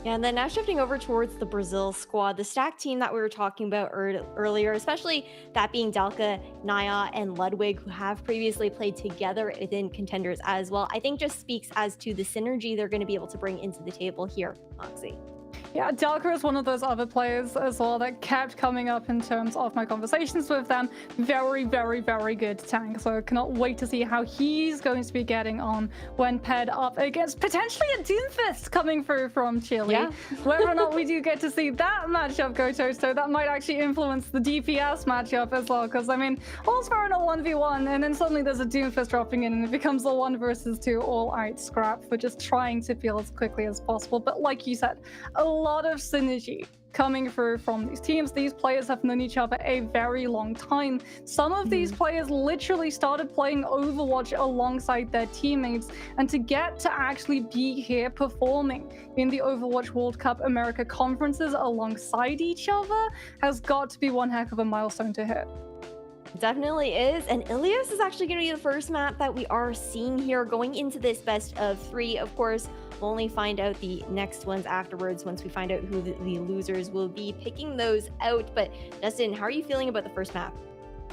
Yeah, and then now shifting over towards the Brazil squad, the stacked team that we were talking about earlier, especially that being Dalka, Naya, and Ludwig, who have previously played together within contenders as well, I think just speaks as to the synergy they're going to be able to bring into the table here, Moxie. Yeah, Delker is one of those other players as well that kept coming up in terms of my conversations with them. Very, very, very good tank. So I cannot wait to see how he's going to be getting on when paired up against potentially a Doomfist coming through from Chile. Yeah. Whether or not we do get to see that matchup go toe-to-toe, that might actually influence the DPS matchup as well. Because, I mean, all's fair in a 1v1, and then suddenly there's a Doomfist dropping in, and it becomes a 1 versus 2 all-out scrap for just trying to peel as quickly as possible. But like you said, a lot of synergy coming through from these teams. These players have known each other a very long time. Some of these players literally started playing Overwatch alongside their teammates, and to get to actually be here performing in the Overwatch World Cup America conferences alongside each other has got to be one heck of a milestone to hit. Definitely is. And Ilios is actually going to be the first map that we are seeing here going into this best of 3. Of course, we'll only find out the next ones afterwards once we find out who the losers will be, picking those out. But Dustin, how are you feeling about the first map?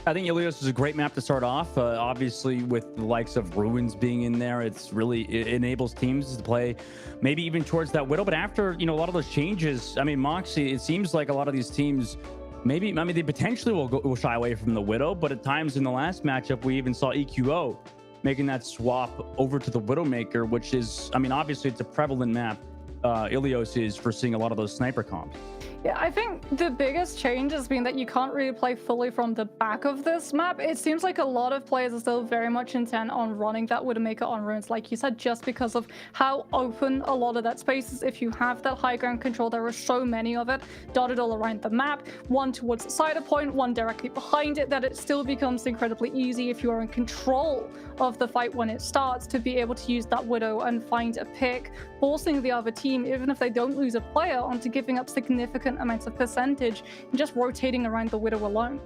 I think Ilios is a great map to start off. Obviously, with the likes of Ruins being in there, it enables teams to play maybe even towards that Widow. But after, a lot of those changes, I mean, Moxie, it seems like a lot of these teams maybe, I mean, they potentially will shy away from the Widow, but at times in the last matchup, we even saw EQO making that swap over to the Widowmaker, which is, I mean, obviously it's a prevalent map. Ilios is for seeing a lot of those sniper comps. Yeah, I think the biggest change has been that you can't really play fully from the back of this map. It seems like a lot of players are still very much intent on running that Widowmaker on ruins, like you said, just because of how open a lot of that space is. If you have that high ground control, there are so many of it dotted all around the map, one towards the cider point, one directly behind it, that it still becomes incredibly easy if you are in control of the fight when it starts to be able to use that Widow and find a pick, forcing the other team, even if they don't lose a player, onto giving up significant amounts of percentage and just rotating around the Widow alone.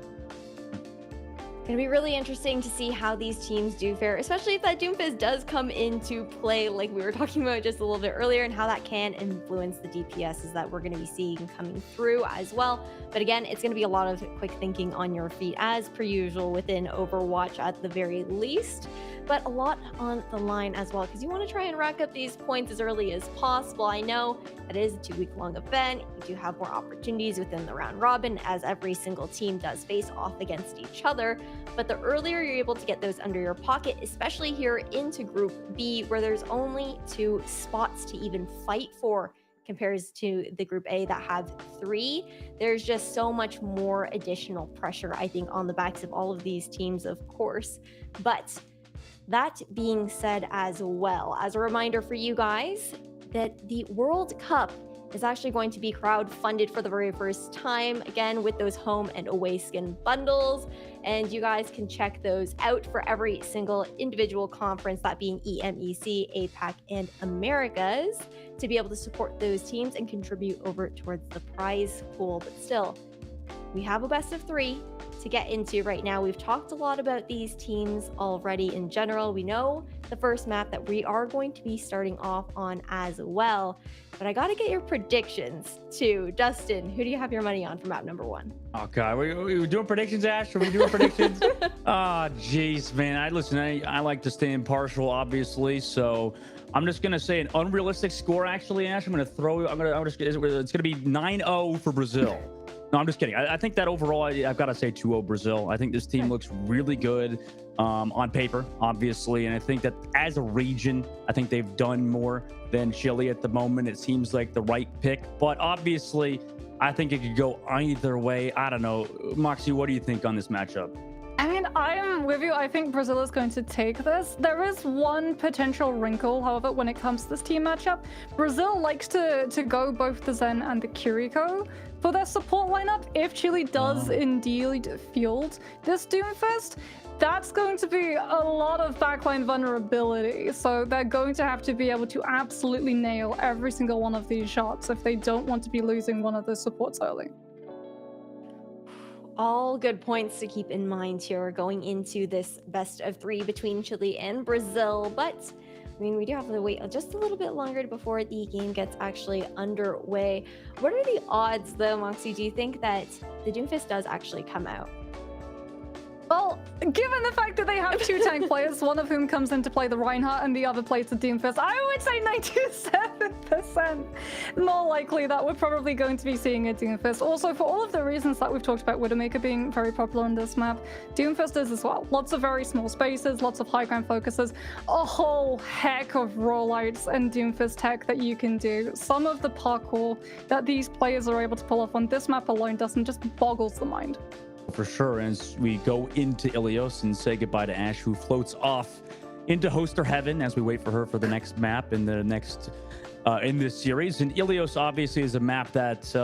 It'll be really interesting to see how these teams do fare, especially if that Doomfist does come into play, like we were talking about just a little bit earlier, and how that can influence the DPSs that we're going to be seeing coming through as well. But again, it's going to be a lot of quick thinking on your feet, as per usual within Overwatch at the very least. But a lot on the line as well, because you want to try and rack up these points as early as possible. I know that it is a 2-week-long event. You do have more opportunities within the round robin, as every single team does face off against each other. But the earlier you're able to get those under your pocket, especially here into Group B, where there's only 2 spots to even fight for, compares to the Group A that have 3, there's just so much more additional pressure, I think, on the backs of all of these teams, of course. But that being said, as well, as a reminder for you guys, that the World Cup is actually going to be crowd-funded for the very first time, again, with those home and away skin bundles. And you guys can check those out for every single individual conference, that being EMEC, APAC, and Americas, to be able to support those teams and contribute over towards the prize pool. But still, we have a best of 3 to get into right now. We've talked a lot about these teams already in general. We know the first map that we are going to be starting off on as well. But I got to get your predictions too. Dustin, who do you have your money on for map number 1? Oh, God. We doing predictions, Ash? Are we doing predictions? Oh, jeez, man. I like to stay impartial, obviously. So I'm just going to say an unrealistic score, actually, Ash. It's going to be 9-0 for Brazil. No, I'm just kidding. I think that overall, I've got to say 2-0 Brazil. I think this team looks really good on paper, obviously. And I think that as a region, I think they've done more than Chile at the moment. It seems like the right pick. But obviously, I think it could go either way. I don't know. Moxie, what do you think on this matchup? I mean, I'm with you. I think Brazil is going to take this. There is one potential wrinkle, however, when it comes to this team matchup. Brazil likes to go both the Zen and the Kiriko for their support lineup. If Chile does indeed field this Doomfist, that's going to be a lot of backline vulnerability. So they're going to have to be able to absolutely nail every single one of these shots if they don't want to be losing one of the supports early. All good points to keep in mind here going into this best of 3 between Chile and Brazil. But I mean, we do have to wait just a little bit longer before the game gets actually underway. What are the odds, though, Moxie? Do you think that the Doomfist does actually come out? Well, given the fact that they have 2 tank players, one of whom comes in to play the Reinhardt and the other plays the Doomfist, I would say 97% more likely that we're probably going to be seeing a Doomfist. Also, for all of the reasons that we've talked about Widowmaker being very popular on this map, Doomfist is as well. Lots of very small spaces, lots of high ground focuses, a whole heck of rollouts and Doomfist tech that you can do. Some of the parkour that these players are able to pull off on this map alone doesn't just boggles the mind. For sure. As we go into Ilios and say goodbye to Ash, who floats off into hoster heaven as we wait for her for the next map in the next in this series. And Ilios obviously is a map that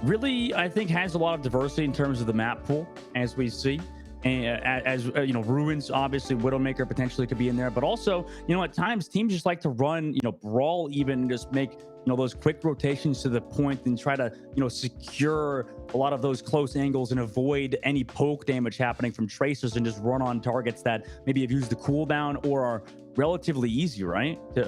really, I think, has a lot of diversity in terms of the map pool, as we see. And as you know, Ruins, obviously, Widowmaker potentially could be in there, but also, you know, at times teams just like to run, you know, brawl, even just make, you know, those quick rotations to the point and try to, you know, secure a lot of those close angles and avoid any poke damage happening from tracers and just run on targets that maybe have used the cooldown or are relatively easy, right, to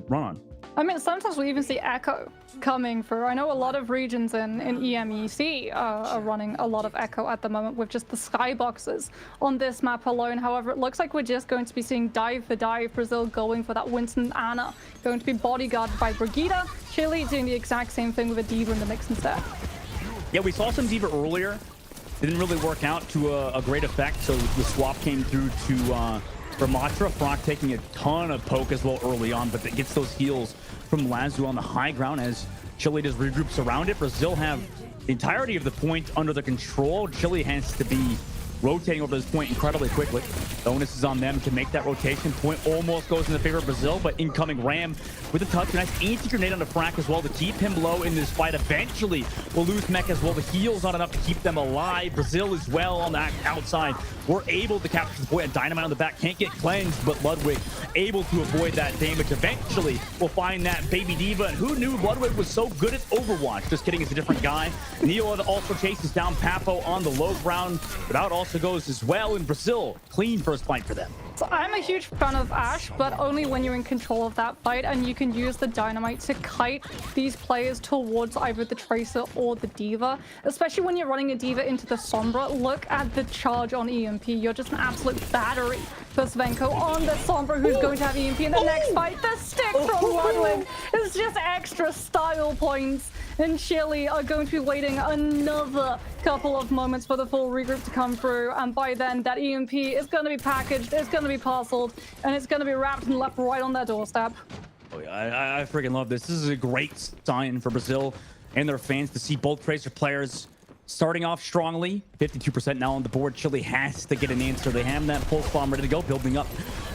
run on. I mean, sometimes we even see Echo coming through. I know a lot of regions in EMEC are running a lot of Echo at the moment with just the skyboxes on this map alone. However, it looks like we're just going to be seeing dive for dive. Brazil going for that Winston Ana, going to be bodyguarded by Brigitte. Chile doing the exact same thing with a Diva in the mix instead. Yeah, we saw some Diva earlier. It didn't really work out to a great effect, so the swap came through to Ramatra. Frock taking a ton of poke as well early on, but that gets those heals from Lazu on the high ground as Chile just regroups around it. Brazil have the entirety of the point under their control. Chile has to be rotating over this point incredibly quickly. The onus is on them to make that rotation. Point almost goes in the favor of Brazil, but incoming Ram with a touch. A nice anti-grenade on the frack as well to keep him low in this fight. Eventually, we'll lose Mech as well. The heal's not enough to keep them alive. Brazil as well on that outside. We're able to capture the point. A dynamite on the back can't get cleansed, but Ludwig able to avoid that damage. Eventually, we'll find that baby diva. And who knew Ludwig was so good at Overwatch? Just kidding, he's a different guy. Neil also chases down Papo on the low ground, but out also goes as well. In Brazil, clean first fight for them. So I'm a huge fan of Ashe, but only when you're in control of that fight and you can use the dynamite to kite these players towards either the Tracer or the Diva. Especially when you're running a Diva into the Sombra. Look at the charge on EMP. You're just an absolute battery for Svenko on the Sombra, who's going to have EMP in the next fight. The stick from Ludwig is just extra style points. And Chile are going to be waiting another couple of moments for the full regroup to come through, and by then that EMP is going to be packaged, it's going to be parceled, and it's going to be wrapped and left right on their doorstep. Oh yeah, I freaking love this. This is a great sign for Brazil and their fans to see both Tracer players starting off strongly. 52% now on the board. Chile has to get an answer. They have that pulse bomb ready to go, building up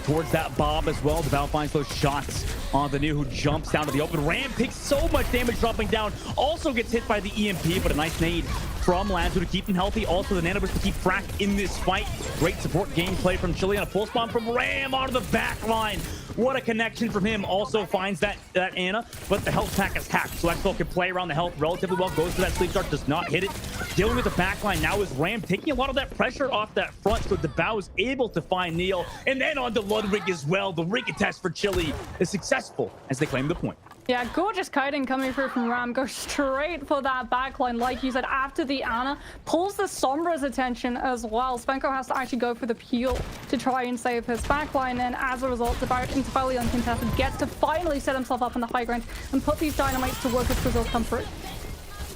towards that Bob as well. DeVal finds those shots on the new, who jumps down to the open. Ram takes so much damage dropping down. Also gets hit by the EMP, but a nice nade from Lazo to keep him healthy. Also the nanoburst to keep Frack in this fight. Great support gameplay from Chile on a pulse bomb from Ram onto the back line. What a connection from him. Also finds that Ana, but the health pack is hacked. So Exfil can play around the health relatively well. Goes for that sleep dart, does not hit it. Dealing with the back line now is Ram, taking a lot of that pressure off that front. So DeVal is able to find Neil. And then on to Ludwig as well. The rig test for Chile is successful as they claim the point. Yeah, gorgeous kiting coming through from Ram. Goes straight for that backline, like you said, after the Ana. Pulls the Sombra's attention as well. Svenko has to actually go for the peel to try and save his backline, and as a result, the Barrett entirely uncontested gets to finally set himself up on the high ground and put these dynamites to work as Brazil come through.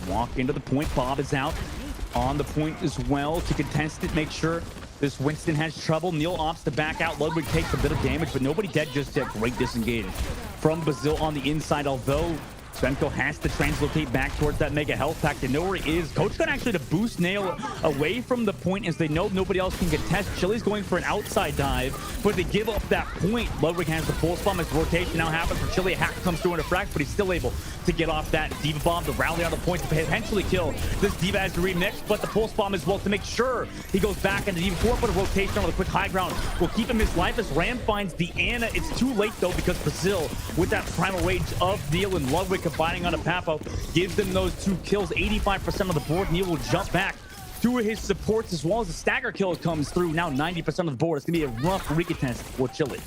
Walk into the point. Bob is out on the point as well to contest it. Make sure this Winston has trouble. Neil opts to back out. Ludwig takes a bit of damage, but nobody dead just yet. Great disengage from Brazil on the inside, although Svenko has to translocate back towards that mega health pack. They know where he is. Coach got actually to boost Nail away from the point as they know nobody else can contest. Chile's going for an outside dive, but they give up that point. Ludwig has the pulse bomb as rotation now happens for Chile. A hack comes through in a frac, but he's still able to get off that Diva bomb to rally on the point to potentially kill this Diva as the remix, but the pulse bomb as well to make sure he goes back into Diva 4, but a rotation on the quick high ground will keep him his life as Ram finds the Ana. It's too late though, because Brazil, with that primal rage of Neil and Ludwig combining on a Papo, gives them those 2 kills. 85% of the board. Neil will jump back to his supports as well as the stagger kill comes through. Now 90% of the board. It's gonna be a rough recontest for Chile.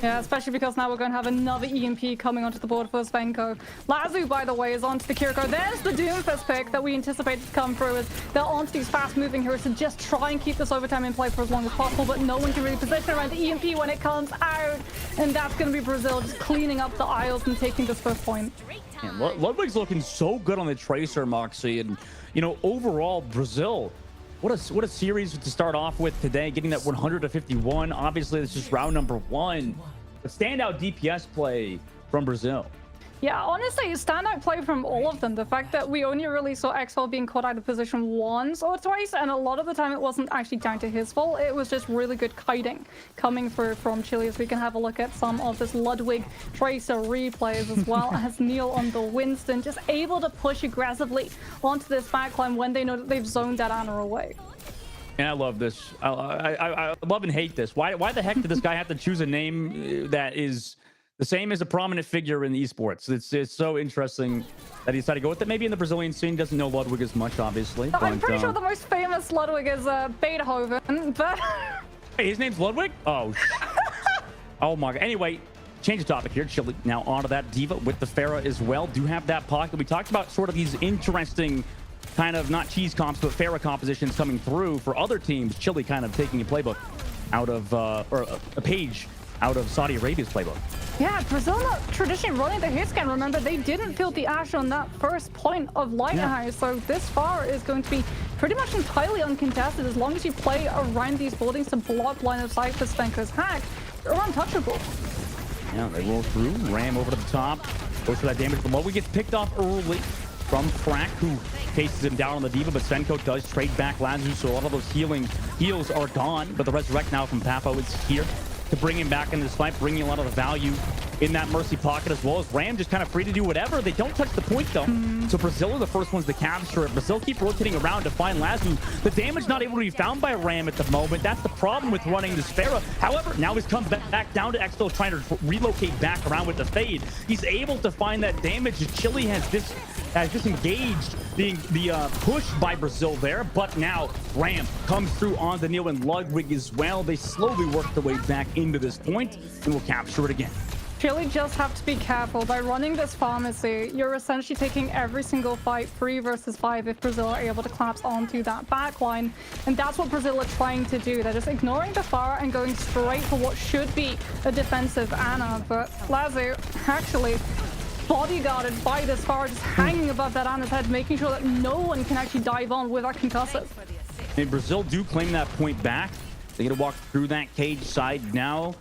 Yeah, especially because now we're going to have another EMP coming onto the board for Svenko. Lazu, by the way, is onto the Kiriko. There's the Doomfist pick that we anticipated to come through. As they're onto these fast-moving heroes to just try and keep this overtime in play for as long as possible, but no one can really position around the EMP when it comes out. And that's going to be Brazil just cleaning up the aisles and taking this first point. Yeah, Ludwig's looking so good on the Tracer, Moxie. And, you know, overall, Brazil, what a series to start off with today, getting that 100 to 51. Obviously, this is round number 1. A standout DPS play from Brazil. Yeah, honestly, standout play from all of them. The fact that we only really saw Exfil being caught out of position once or twice, and a lot of the time it wasn't actually down to his fault. It was just really good kiting coming through from Chile. As we can have a look at some of this Ludwig Tracer replays, as well as Neil on the Winston, just able to push aggressively onto this backline when they know that they've zoned that Ana away. And I love this. I love and hate this. Why the heck did this guy have to choose a name that is the same as a prominent figure in esports? It's so interesting that he decided to go with it. Maybe in the Brazilian scene, doesn't know Ludwig as much, obviously. I'm pretty sure the most famous Ludwig is Beethoven, but... Hey, his name's Ludwig? Oh, oh my God. Anyway, change the topic here. Chile now onto that Diva with the Pharah as well. Do have that pocket. We talked about sort of these interesting kind of not cheese comps, but Pharah compositions coming through for other teams. Chile kind of taking a playbook out of, or a page out of Saudi Arabia's playbook. Yeah, Brazil not traditionally running the hit scan. Remember, they didn't field the Ashe on that first point of Lighthouse, so this far is going to be pretty much entirely uncontested. As long as you play around these buildings to block line of sight for Svenko's hack, they're untouchable. Yeah, they roll through. Ram over to the top. Goes for that damage below. He gets picked off early from Frack, who chases him down on the Diva, but Svenko does trade back Lazu, so a lot of those heals are gone. But the Resurrect now from Papo is here to bring him back in this fight, bringing a lot of the value in that Mercy pocket, as well as Ram just kind of free to do whatever. They don't touch the point, though. So Brazil are the first ones to capture it. Brazil keep rotating around to find Lazu. The damage not able to be found by Ram at the moment. That's the problem with running this Pharah. However, now he's come back down to Exfil, trying to relocate back around with the Fade. He's able to find that damage. Chile has disengaged the push by Brazil there, but now Ram comes through on the Neil and Ludwig as well. They slowly work their way back into this point and will capture it again. Chile just have to be careful. By running this pharmacy, you're essentially taking every single fight 3 versus 5 if Brazil are able to collapse onto that backline. And that's what Brazil are trying to do. They're just ignoring the Pharah and going straight for what should be a defensive Ana. But Lazu actually bodyguarded by this Pharah, just hanging above that Ana's head, making sure that no one can actually dive on with that concussive. And Brazil do claim that point back. They're going to walk through that cage side now.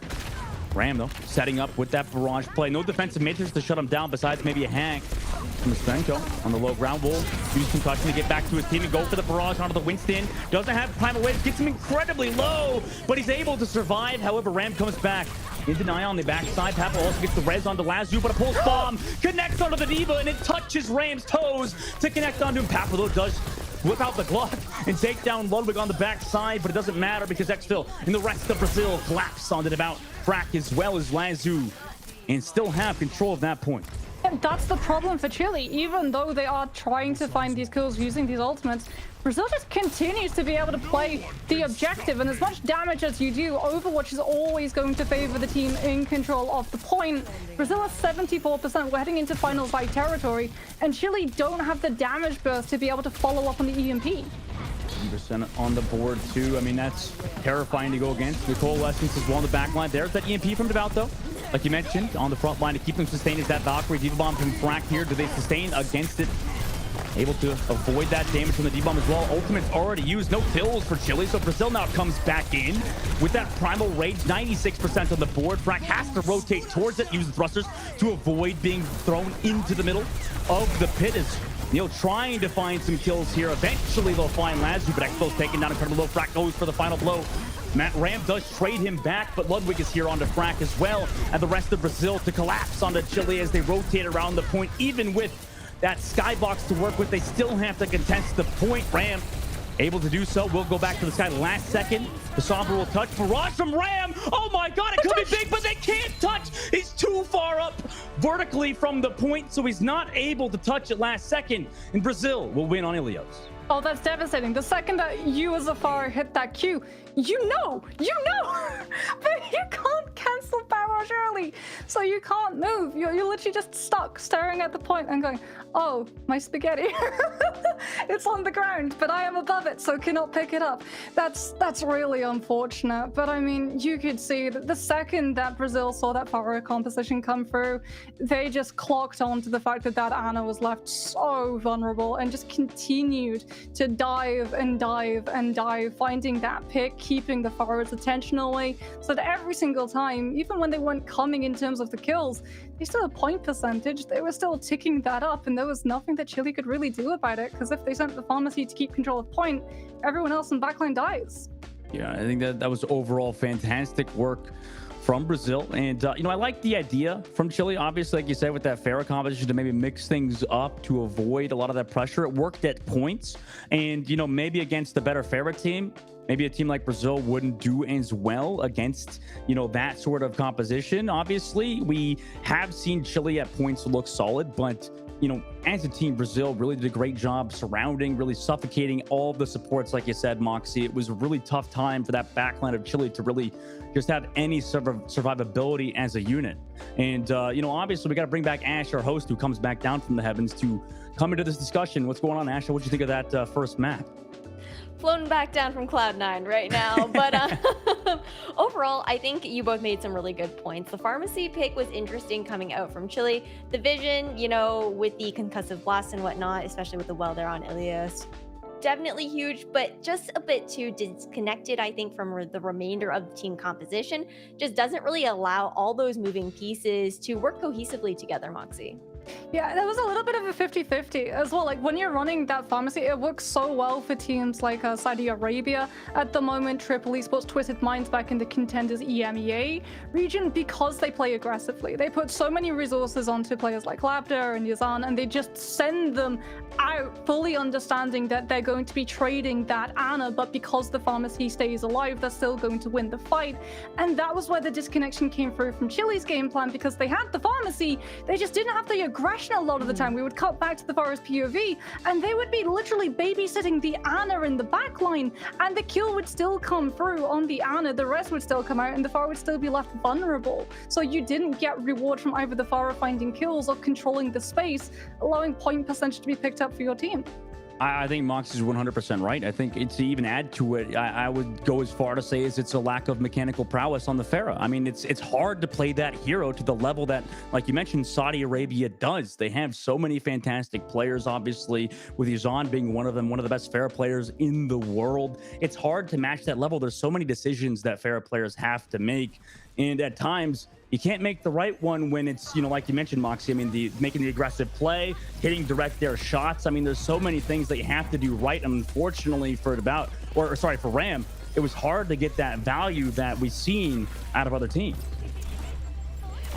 Ram, though, setting up with that barrage play. No defensive matrix to shut him down besides maybe a hack from Svenko on the low ground. Will use concussion to get back to his team and go for the barrage onto the Winston. Doesn't have primal waves, gets him incredibly low, but he's able to survive. However, Ram comes back in denial on the backside. Papo also gets the res onto Lazu, but a pulse bomb connects onto the Diva, and it touches Ram's toes to connect onto him. Papo, though, does whip out the Glock and take down Ludwig on the backside, but it doesn't matter because Exfil and the rest of Brazil collapse onto about Frack as well as Lazu and still have control of that point. And that's the problem for Chile. Even though they are trying to find these kills using these ultimates, Brazil just continues to be able to play the objective, and as much damage as you do, Overwatch is always going to favor the team in control of the point. Brazil has 74%. We're heading into Final Fight territory, and Chile don't have the damage burst to be able to follow up on the EMP. 100% on the board too. I mean, that's terrifying to go against. The Coalescence is well on the back line. There's that EMP from Devout, though. Like you mentioned, on the front line to keep them sustained is that Valkyrie. Diva Bomb from Frack here. Do they sustain against it? Able to avoid that damage from the D-Bomb as well. Ultimate's already used. No kills for Chile, so Brazil now comes back in with that Primal Rage. 96% on the board. Frack has to rotate towards it, use the thrusters to avoid being thrown into the middle of the pit. As Neil trying to find some kills here. Eventually they'll find Lazu, but Expo's taken down incredibly low. Frack goes for the final blow. Matt Ram does trade him back, but Ludwig is here onto Frack as well, and the rest of Brazil to collapse onto Chile as they rotate around the point. Even with that skybox to work with, they still have to contest the point. Ram able to do so. We'll go back to the sky last second. The Sombra will touch. Barrage from Ram. Oh my god, it could be big, but they can't touch. He's too far up vertically from the point, so he's not able to touch it last second. And Brazil will win on Ilios. Oh, that's devastating. The second that you as a Pharah hit that Q, you know, but you can't cancel barrage early, so you can't move. You're literally just stuck staring at the point and going, oh, my spaghetti. It's on the ground, but I am above it, so cannot pick it up. That's really unfortunate. But I mean, you could see that the second that Brazil saw that Pharah composition come through, they just clocked on to the fact that that Ana was left so vulnerable and just continued to dive and dive and dive, finding that pick, keeping the Pharah's attention away, so that every single time, even when they weren't coming in terms of the kills, they still had point percentage, they were still ticking that up, and there was nothing that Chile could really do about it, because if they sent the pharmacy to keep control of point, everyone else in backline dies. Yeah, I think that was overall fantastic work from Brazil. And, I like the idea from Chile, obviously, like you said, with that Pharah competition to maybe mix things up to avoid a lot of that pressure. It worked at points. And, maybe against the better Pharah team, maybe a team like Brazil wouldn't do as well against, that sort of composition. Obviously, we have seen Chile at points look solid, but as a team, Brazil really did a great job surrounding, really suffocating all the supports. Like you said, Moxie, it was a really tough time for that backline of Chile to really just have any sort of survivability as a unit. And, obviously, we got to bring back Ash, our host, who comes back down from the heavens to come into this discussion. What's going on, Ash? What do you think of that first map? Floating back down from Cloud9 right now, but overall, I think you both made some really good points. The pharmacy pick was interesting coming out from Chile. The vision, with the concussive blast and whatnot, especially with the well there on Ilios, definitely huge, but just a bit too disconnected, I think, from the remainder of the team composition. Just doesn't really allow all those moving pieces to work cohesively together, Moxie. Yeah, there was a little bit of a 50-50 as well. Like when you're running that pharmacy, it works so well for teams like Saudi Arabia at the moment, Triple Esports, Twisted Minds back in the contenders EMEA region because they play aggressively. They put so many resources onto players like Labda and Yazan, and they just send them out fully understanding that they're going to be trading that AMER, but because the pharmacy stays alive, they're still going to win the fight. And that was where the disconnection came through from Chile's game plan, because they had the pharmacy, they just didn't have the aggression a lot of the time. We would cut back to the Forest POV, and they would be literally babysitting the AMER in the back line, and the kill would still come through on the AMER, the rest would still come out, and the Pharah would still be left vulnerable. So you didn't get reward from either the Pharah finding kills or controlling the space, allowing point percentage to be picked up for your team. I think Mox is 100% right. I think to even add to it, I would go as far to say is it's a lack of mechanical prowess on the Pharah. I mean, it's hard to play that hero to the level that, like you mentioned, Saudi Arabia does. They have so many fantastic players, obviously, with Yazan being one of them, one of the best Pharah players in the world. It's hard to match that level. There's so many decisions that Pharah players have to make. And at times, you can't make the right one when it's, like you mentioned, Moxie. I mean, making the aggressive play, hitting direct air shots. I mean, there's so many things that you have to do right. And unfortunately for Ram, it was hard to get that value that we've seen out of other teams.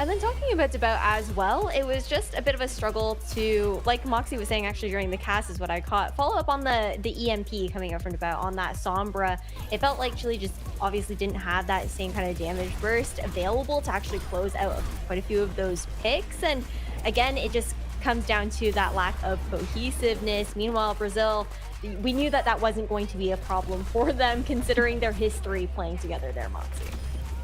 And then talking about as well, it was just a bit of a struggle to, like Moxie was saying actually during the cast is what I caught, follow up on the EMP coming up from Debao on that Sombra. It felt like Chile just obviously didn't have that same kind of damage burst available to actually close out quite a few of those picks. And again, it just comes down to that lack of cohesiveness. Meanwhile, Brazil, we knew that wasn't going to be a problem for them considering their history playing together there, Moxie.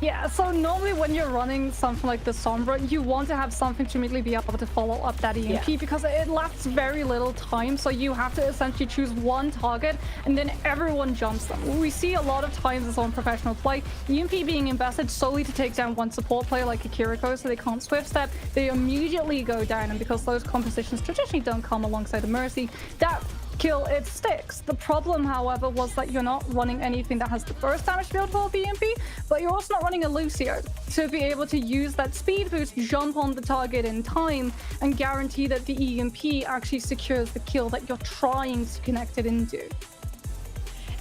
Yeah, so normally when you're running something like the Sombra, you want to have something to immediately be able to follow up that EMP because it lasts very little time. So you have to essentially choose one target and then everyone jumps them. We see a lot of times as on professional play, EMP being invested solely to take down one support player like a Kiriko so they can't swift step. They immediately go down, and because those compositions traditionally don't come alongside a Mercy, that kill, it sticks. The problem, however, was that you're not running anything that has the burst damage to be able to hold the EMP, but you're also not running a Lucio to be able to use that speed boost, jump on the target in time, and guarantee that the EMP actually secures the kill that you're trying to connect it into.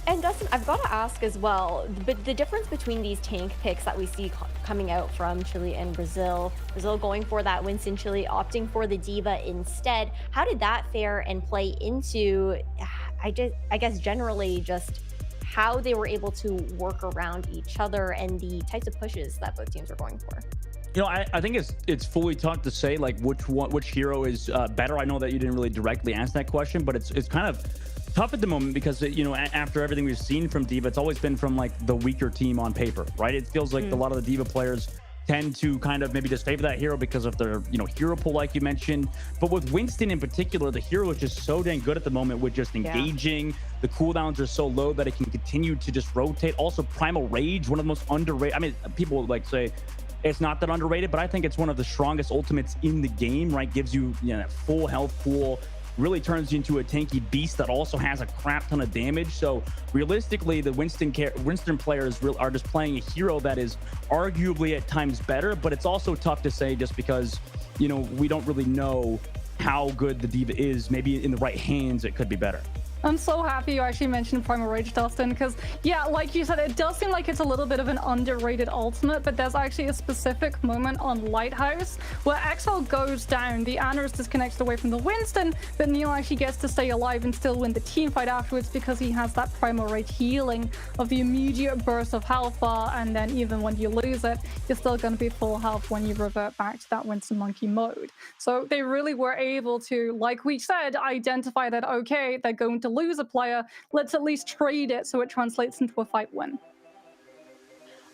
And Dustin, I've got to ask as well, but the difference between these tank picks that we see coming out from Chile and Brazil going for that Winston, Chile opting for the D.Va instead, how did that fare and play into, I guess generally just how they were able to work around each other and the types of pushes that both teams were going for? I think it's fully tough to say like which hero is better. I know that you didn't really directly ask that question, but it's kind of tough at the moment because after everything we've seen from D.Va, it's always been from like the weaker team on paper, right? It feels like a lot of the D.Va players tend to kind of maybe just favor that hero because of their hero pool, like you mentioned. But with Winston in particular, the hero is just so dang good at the moment with just engaging. The cooldowns are so low that it can continue to just rotate. Also, Primal Rage, one of the most underrated. I mean, people like say it's not that underrated, but I think it's one of the strongest ultimates in the game, right? Gives you, that full health pool, really turns you into a tanky beast that also has a crap ton of damage. So realistically, the Winston players are just playing a hero that is arguably at times better, but it's also tough to say just because, we don't really know how good the D.Va is. Maybe in the right hands, it could be better. I'm so happy you actually mentioned Primal Rage, Dustin, because, yeah, like you said, it does seem like it's a little bit of an underrated ultimate, but there's actually a specific moment on Lighthouse where Exile goes down, the AMER is disconnected away from the Winston, but Neil actually gets to stay alive and still win the team fight afterwards because he has that Primal Rage healing of the immediate burst of health bar, and then even when you lose it, you're still going to be full health when you revert back to that Winston Monkey mode. So they really were able to, like we said, identify that, okay, they're going to lose a player, let's at least trade it so it translates into a fight win.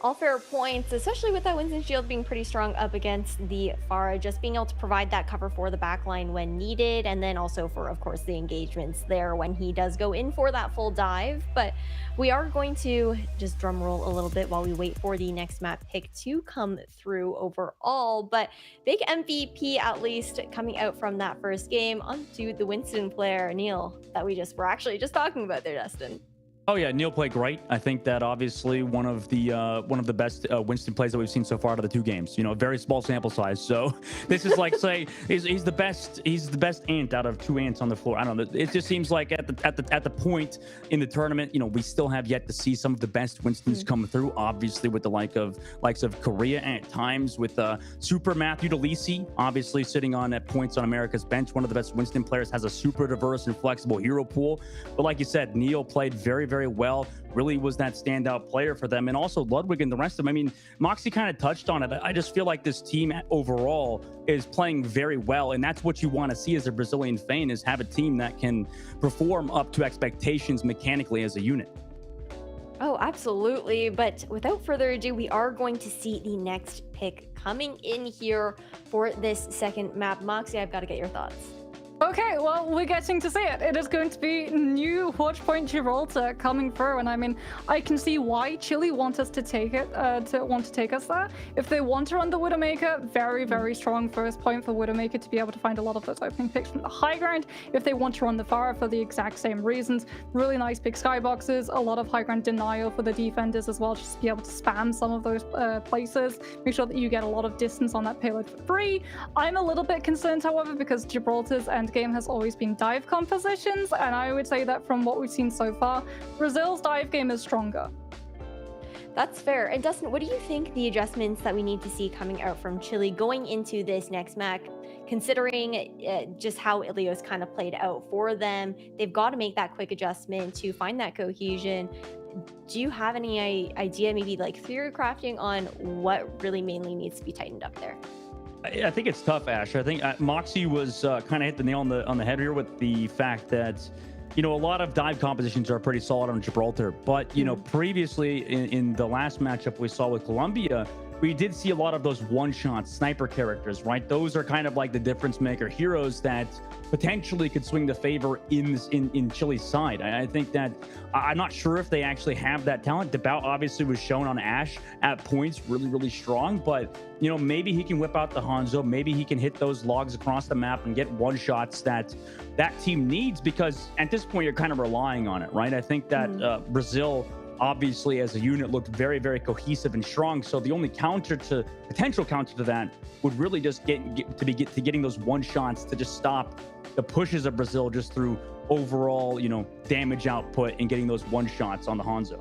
All fair points, especially with that Winston shield being pretty strong up against the Pharah, just being able to provide that cover for the backline when needed, and then also for, of course, the engagements there when he does go in for that full dive. But we are going to just drum roll a little bit while we wait for the next map pick to come through overall. But big MVP, at least, coming out from that first game onto the Winston player, Neil, that we were actually just talking about there, Dustin. Oh yeah, Neil played great. I think that obviously one of the best Winston plays that we've seen so far out of the two games. You know, very small sample size. So this is like say he's the best ant out of two ants on the floor. I don't know. It just seems like at the point in the tournament, you know, we still have yet to see some of the best Winstons come through. Obviously, with the likes of Korea and at times with Super Matthew DeLisi, obviously sitting on at points on America's bench. One of the best Winston players, has a super diverse and flexible hero pool. But like you said, Neil played very well, really was that standout player for them. And also Ludwig and the rest of them. I mean, Moxie kind of touched on it. I just feel like this team overall is playing very well. And that's what you want to see as a Brazilian fan, is have a team that can perform up to expectations mechanically as a unit. Oh, absolutely. But without further ado, we are going to see the next pick coming in here for this second map. Moxie, I've got to get your thoughts. Okay, well, we're getting to see it. It is going to be new Watchpoint Gibraltar coming through, and I mean, I can see why Chile want us to take it, to take us there. If they want to run the Widowmaker, very strong first point for Widowmaker to be able to find a lot of those opening picks from the high ground. If they want to run the Pharah for the exact same reasons, really nice big skyboxes, a lot of high ground denial for the defenders as well, just to be able to spam some of those places, make sure that you get a lot of distance on that payload for free. I'm a little bit concerned, however, because Gibraltar's end game has always been dive compositions, and I would say that from what we've seen so far, Brazil's dive game is stronger. That's fair. And Dustin, what do you think the adjustments that we need to see coming out from Chile going into this next match, considering just how Ilios kind of played out for them? They've got to make that quick adjustment to find that cohesion. Do you have any idea, maybe like theory crafting on what really mainly needs to be tightened up there? I think it's tough, Ash. I think Moxie was kind of hit the nail on the head here with the fact that, you know, a lot of dive compositions are pretty solid on Gibraltar. But, you know, previously in the last matchup we saw with Colombia, we did see a lot of those one-shot sniper characters, right? Those are kind of like the difference maker heroes that potentially could swing the favor in Chile's side. I think that I'm not sure if they actually have that talent. Debout obviously was shown on Ash at points really strong, but you know, maybe he can whip out the Hanzo, maybe he can hit those logs across the map and get one shots that team needs, because at this point you're kind of relying on it, right? I think that Brazil obviously as a unit looked very cohesive and strong, so the only potential counter to that would really just get to getting those one shots to just stop the pushes of Brazil just through overall, you know, damage output and getting those one shots on the Hanzo.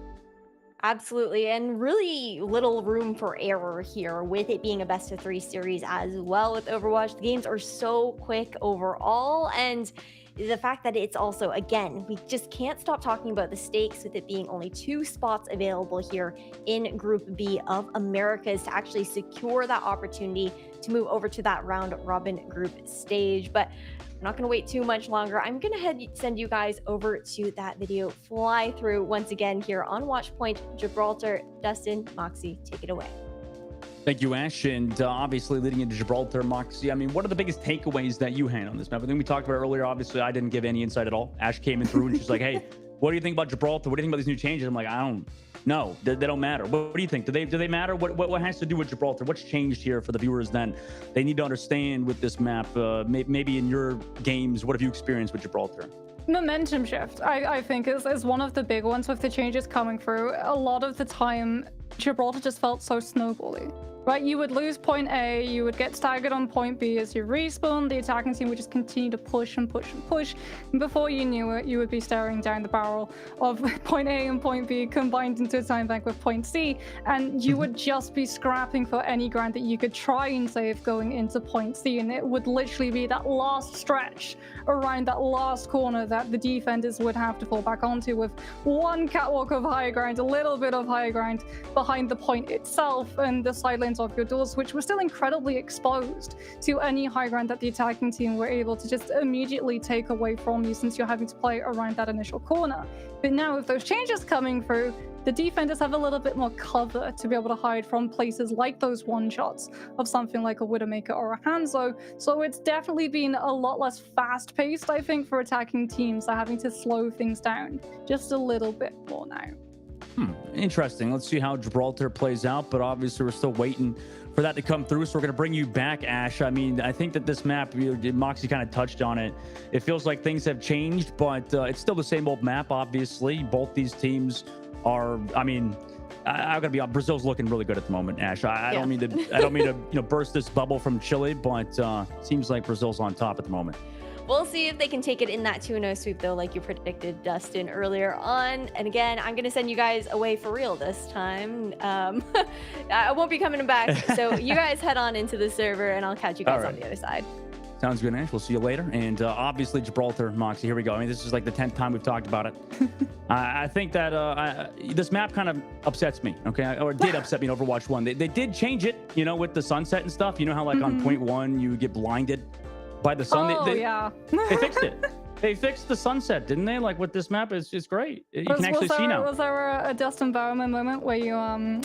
Absolutely, and really little room for error here with it being a best of 3 series as well with Overwatch. The games are so quick overall, and the fact that it's also, again, we just can't stop talking about the stakes with it being only 2 spots available here in Group B of Americas to actually secure that opportunity to move over to that round robin group stage. But I'm not going to wait too much longer. I'm going to send you guys over to that video fly through once again here on Watchpoint Gibraltar. Dustin, Moxie, take it away. Thank you, Ash. And obviously leading into Gibraltar, Moxie, I mean, what are the biggest takeaways that you had on this map? I think we talked about it earlier. Obviously, I didn't give any insight at all. Ash came in through and she's like, hey, what do you think about Gibraltar? What do you think about these new changes? I'm like, I don't know. They don't matter. What do you think? Do they matter? What has to do with Gibraltar? What's changed here for the viewers then? They need to understand with this map, maybe in your games, what have you experienced with Gibraltar? Momentum shift, I think, is one of the big ones with the changes coming through. A lot of the time, Gibraltar just felt so snowbally. Right, you would lose point A, you would get staggered on point B as you respawn, the attacking team would just continue to push and push, and before you knew it, you would be staring down the barrel of point A and point B combined into a time bank with point C, and you would just be scrapping for any ground that you could try and save going into point C, and it would literally be that last stretch around that last corner that the defenders would have to fall back onto with one catwalk of high ground, a little bit of high ground behind the point itself, and the side lanes of your doors, which were still incredibly exposed to any high ground that the attacking team were able to just immediately take away from you, since you're having to play around that initial corner. But now with those changes coming through, the defenders have a little bit more cover to be able to hide from places like those one shots of something like a Widowmaker or a Hanzo. So it's definitely been a lot less fast paced, I think, for attacking teams. They're having to slow things down just a little bit more now. Interesting. Let's see how Gibraltar plays out, but obviously we're still waiting for that to come through. So we're going to bring you back, Ash. I mean, I think that this map, Moxie kind of touched on it. It feels like things have changed, but it's still the same old map, obviously. Both these teams are, I mean, I'm gonna be honest, Brazil's looking really good at the moment, Ash. I don't mean to burst this bubble from Chile, but seems like Brazil's on top at the moment. We'll see if they can take it in that 2-0 sweep, though, like you predicted, Dustin, earlier on. And again, I'm going to send you guys away for real this time. I won't be coming back. So you guys head on into the server, and I'll catch you guys on the other side. Sounds good, Ash. We'll see you later. And obviously, Gibraltar, Moxie, here we go. I mean, this is like the 10th time we've talked about it. I think that this map kind of upsets me, okay? Or it did upset me in Overwatch 1. They did change it, you know, with the sunset and stuff. You know how, like, on point 1, you get blinded by the sun? Yeah. They fixed it. They fixed the sunset, didn't they? Like, with this map, it's great. You can actually see now. Was there a Dustin Bowman moment where you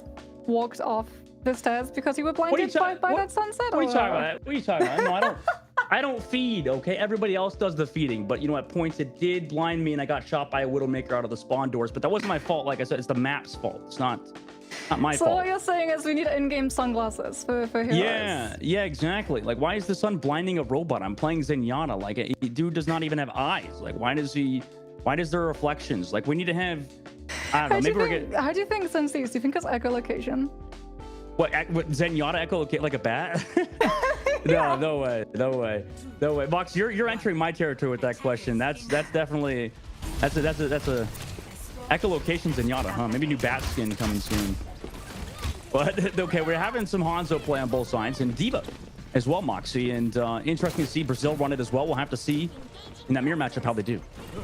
walked off the stairs because you were blinded by that sunset? What are you talking about? What are you talking about? No, I don't feed, okay? Everybody else does the feeding, but you know, at points it did blind me and I got shot by a Widowmaker out of the spawn doors, but that wasn't my fault. Like I said, it's the map's fault. It's not my fault. So what you're saying is we need in-game sunglasses for heroes. Yeah, exactly. Like, why is the sun blinding a robot? I'm playing Zenyatta. Like, a dude does not even have eyes. Like, why does there reflections? Like, we need to have, I don't know, how do you think Sensi is? Do you think it's echolocation? What Zenyatta echolocate like a bat? No way. Mox, you're entering my territory with that question. That's definitely that's a echolocation Zenyatta, huh? Maybe new bat skin coming soon. But okay, we're having some Hanzo play on both sides and D.Va as well, Moxie, and interesting to see Brazil run it as well. We'll have to see in that mirror matchup how they do.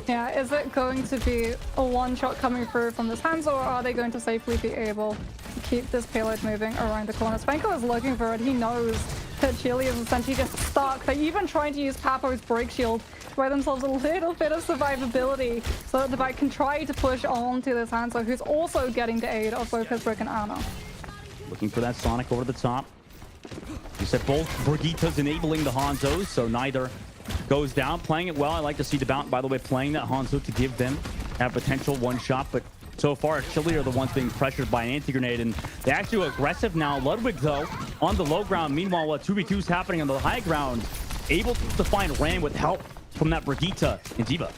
Yeah, is it going to be a one-shot coming through from this Hanzo, or are they going to safely be able to keep this payload moving around the corner? Spanko is looking for it. He knows that Chile is essentially just stuck. They're even trying to use Papo's break shield to buy themselves a little bit of survivability so that the bike can try to push on to this Hanzo, who's also getting the aid of both his brick and AMER. Looking for that Sonic over the top. You said both Brigittas enabling the Hanzos, so neither goes down. Playing it well. I like to see the Bounty, by the way, playing that Hanzo to give them that potential one shot, but so far Chile are the ones being pressured by an anti-grenade, and they actually are aggressive now. Ludwig, though, on the low ground. Meanwhile, while 2v2 is happening on the high ground, able to find Ram with help from that Brigitte and D.Va.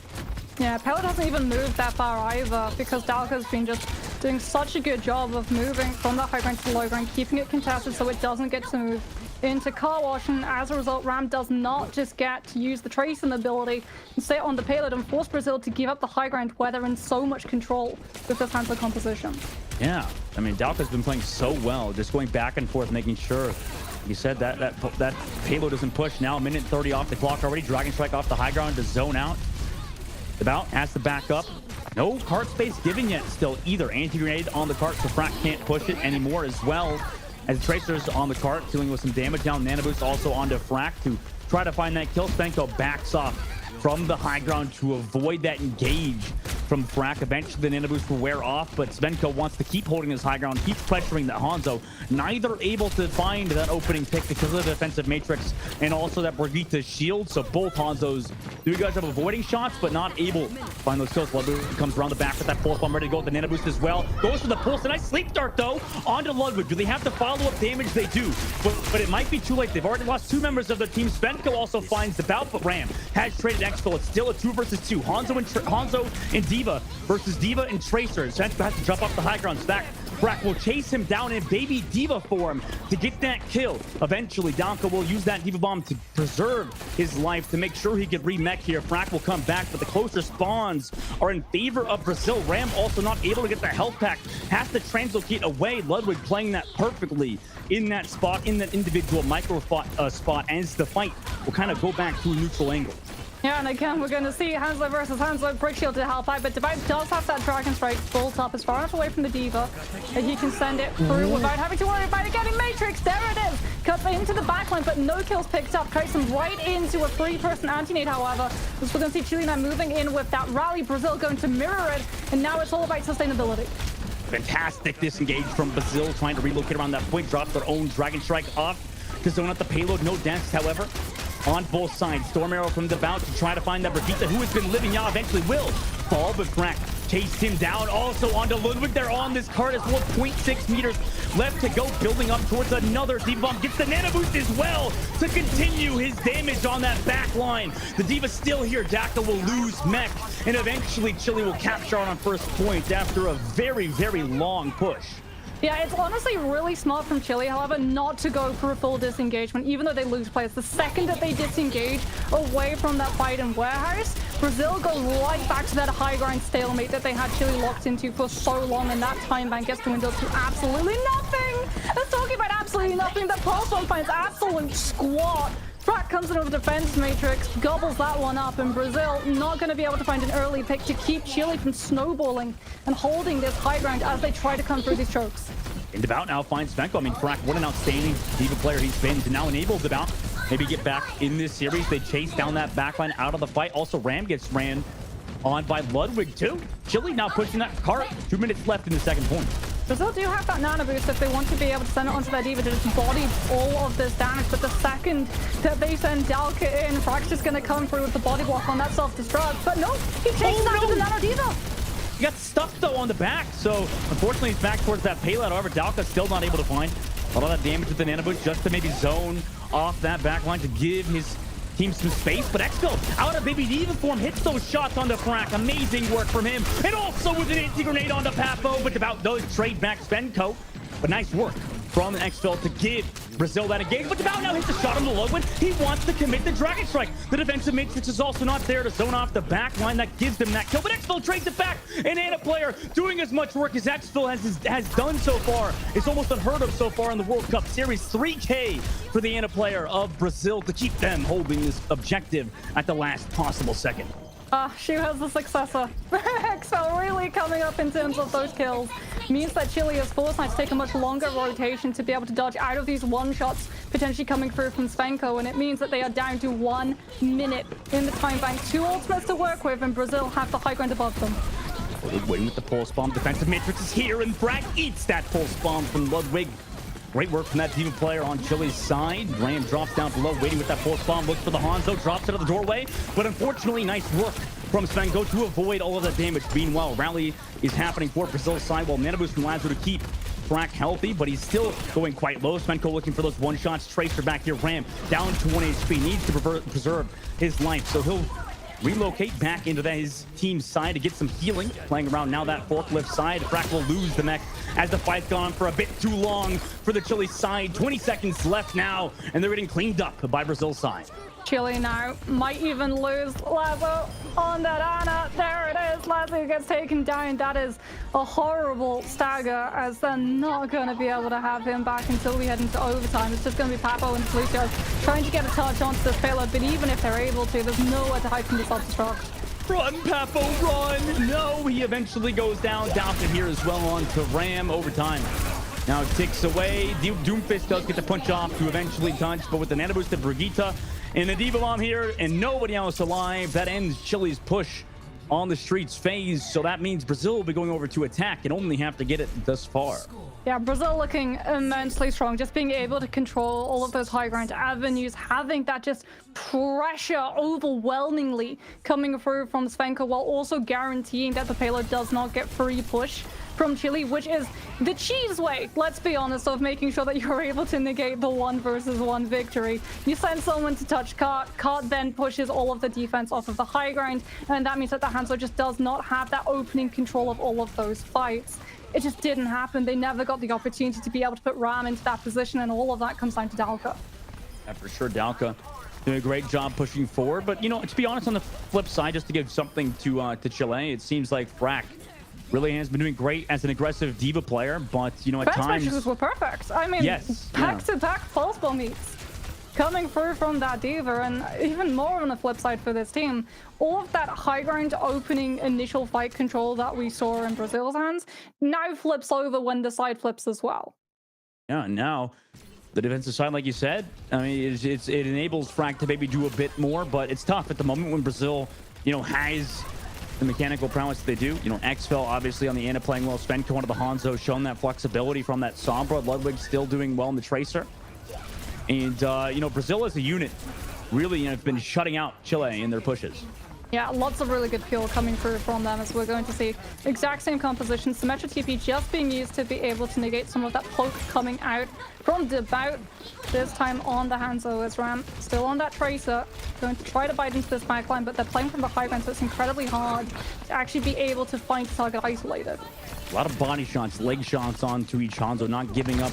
Yeah, Pellet hasn't even moved that far either because Dalka's been just doing such a good job of moving from the high ground to the low ground, keeping it contested so it doesn't get to move into car wash, and as a result, Ram does not just get to use the tracing ability and stay on the payload and force Brazil to give up the high ground where they're in so much control with this Hanzo composition. Yeah, I mean, Dalka's been playing so well, just going back and forth, making sure. You said that payload doesn't push. Now, a minute 30 off the clock already. Dragon Strike off the high ground to zone out. The Bout has to back up. No cart space given yet still either. Anti-grenade on the cart, so Frack can't push it anymore as well. As Tracer's on the cart, dealing with some damage down. Nanoboost also onto Frack to try to find that kill. Spenko backs off from the high ground to avoid that engage from Frack. Eventually, the Nanoboost will wear off, but Spenko wants to keep holding his high ground, keeps pressuring the Hanzo. Neither able to find that opening pick because of the defensive matrix and also that Brigitte's shield. So both Hanzos do guys have avoiding shots, but not able to find those kills. Ludwig comes around the back with that pulse bomb, ready to go with the Nanoboost as well. Goes for the pulse. A nice sleep dart, though, onto Ludwig. Do they have the follow-up damage? They do, but it might be too late. They've already lost 2 members of their team. Spenko also finds the Bout, but Ram has traded Exfil. It's still a 2 versus 2. Hanzo and D.Va versus D.Va and Tracer. Spenko has to jump off the high ground. Frack will chase him down in baby D.Va form to get that kill. Eventually, Danka will use that D.Va bomb to preserve his life, to make sure he can remech here. Frack will come back, but the closer spawns are in favor of Brazil. Ram also not able to get the health pack. Has to translocate away. Ludwig playing that perfectly in that spot, in that individual micro spot, as the fight will kind of go back to a neutral angle. Yeah, and again, we're going to see Hanzo versus Hanzo. Brick shield to help out, but Divide does have that Dragon Strike bolt up as far enough away from the D.Va that he can send it through without having to worry about it getting Matrix. There it is. Cuts into the backline, but no kills picked up. Kites him right into a 3-person anti-nade, however. As we're going to see Chile now moving in with that rally. Brazil going to mirror it, and now it's all about sustainability. Fantastic disengage from Brazil, trying to relocate around that point. Drop their own Dragon Strike off to zone out the payload. No deaths, however, on both sides. Storm Arrow from the Bout to try to find that Brigitte, who has been living. Yeah, eventually will fall, but Frack chased him down. Also onto Ludwig. They're on this cart as well. 0.6 meters left to go, building up towards another D.Va bomb. Gets the nano boost as well to continue his damage on that back line. The D.Va's still here. Daka will lose mech, and eventually Chile will capture on first point after a very, very long push. Yeah, it's honestly really smart from Chile, however, not to go for a full disengagement, even though they lose players. The second that they disengage away from that fight in Warehouse, Brazil go right back to that high ground stalemate that they had Chile locked into for so long, and that time bank gets dwindled to absolutely nothing. Let's talk about absolutely nothing. The pulse one finds absolute squat. Frak comes in with the defense matrix, gobbles that one up, and Brazil not going to be able to find an early pick to keep Chile from snowballing and holding this high ground as they try to come through these chokes. And Devout now finds Svenko. I mean, Frak, what an outstanding D.Va player he's been to now enable Devout maybe get back in this series. They chase down that backline out of the fight. Also, Ram gets ran on by Ludwig too. Chile now pushing that cart. 2 minutes left in the second point. Brazil do have that nano boost if they want to be able to send it onto their D.Va to just body all of this damage, but the second that they send Dalka in, Frak's just going to come through with the body block on that self-destruct. But no, he chases after the nano D.Va. He got stuck though on the back, so unfortunately he's back towards that payload. However, Dalka's still not able to find a lot of that damage with the nano boost just to maybe zone off that back line to give his team some space. But Exfil out of baby D.Va form hits those shots onto Frak. Amazing work from him, and also with an anti-grenade onto Papo, but Devout does trade back Svenko. But nice work from Exfil to give Brazil that engage. But Devout now hits a shot on the Ludwig. He wants to commit the Dragon Strike. The defensive matrix is also not there to zone off the back line. That gives them that kill. But Exfil trades it back. An Ana player doing as much work as Exfil has done so far. It's almost unheard of so far in the World Cup Series. 3K for the Ana player of Brazil to keep them holding this objective at the last possible second. She has the successor. Exfil really coming up in terms of those kills. Means that Chile is forced to take a much longer rotation to be able to dodge out of these one-shots potentially coming through from Svenko, and it means that they are down to 1 minute in the time bank. 2 ultimates to work with, and Brazil have the high ground above them. Waiting with the pulse bomb. Defensive matrix is here, and Frak eats that pulse bomb from Ludwig. Great work from that D.Va player on Chile's side. Ram drops down below, waiting with that pulse bomb. Looks for the Hanzo, drops it at the doorway. But unfortunately, nice work from Svenko to avoid all of that damage. Meanwhile, rally is happening for Brazil's side, while nano boost from Lazo to keep Frak healthy, but he's still going quite low. Svenko looking for those one-shots. Tracer back here. Ram down to 1 HP. Needs to preserve his life, so he'll relocate back into his team's side to get some healing. Playing around now that forklift side. Frak will lose the mech as the fight's gone on for a bit too long for the Chile side. 20 seconds left now, and they're getting cleaned up by Brazil's side. Chile now might even lose Lazo on that Ana. There it is. Lazo gets taken down. That is a horrible stagger, as they're not going to be able to have him back until we head into overtime. It's just going to be Papo and Lucio trying to get a touch onto this payload, but even if they're able to, there's nowhere to hide from the self-destruct. Run, Papo, run! No, he eventually goes down. Dalton here as well on to Ram. Overtime now ticks away. Doomfist does get the punch off to eventually touch, but with the nano boost to Brigitte and the D.Va bomb here and nobody else alive, that ends Chile's push on the streets phase. So that means Brazil will be going over to attack and only have to get it thus far. Yeah, Brazil looking immensely strong, just being able to control all of those high ground avenues, having that just pressure overwhelmingly coming through from Svenko, while also guaranteeing that the payload does not get free push from Chile, which is the cheese way, let's be honest, of making sure that you're able to negate the 1 versus 1 victory. You send someone to touch Cart, Cart then pushes all of the defense off of the high ground, and that means that the Hanzo just does not have that opening control of all of those fights. It just didn't happen. They never got the opportunity to be able to put Ram into that position, and all of that comes down to Dalka. Yeah, for sure, Dalka doing a great job pushing forward. But, you know, to be honest, on the flip side, just to give something to Chile, it seems like Frak really has been doing great as an aggressive D.Va player, but, you know, at times... Defense were perfect. I mean, yes, back-to-back pulse bomb meets coming through from that D.Va, and even more on the flip side for this team, all of that high ground opening initial fight control that we saw in Brazil's hands now flips over when the side flips as well. Yeah, now the defensive side, like you said, I mean, it enables Frak to maybe do a bit more, but it's tough at the moment when Brazil, you know, has the mechanical prowess that they do. You know, Exfil obviously on the Ana playing well. Svenko, one of the Hanzo, showing that flexibility from that Sombra. Ludwig still doing well in the Tracer. And, you know, Brazil as a unit really, you know, have been shutting out Chile in their pushes. Yeah, lots of really good fuel coming through from them, as we're going to see exact same composition. Symmetra TP just being used to be able to negate some of that poke coming out from Devout. This time on the Hanzo as Ram still on that Tracer. Going to try to bite into this backline, but they're playing from the high ground, so it's incredibly hard to actually be able to find the target isolated. A lot of body shots, leg shots onto each Hanzo, not giving up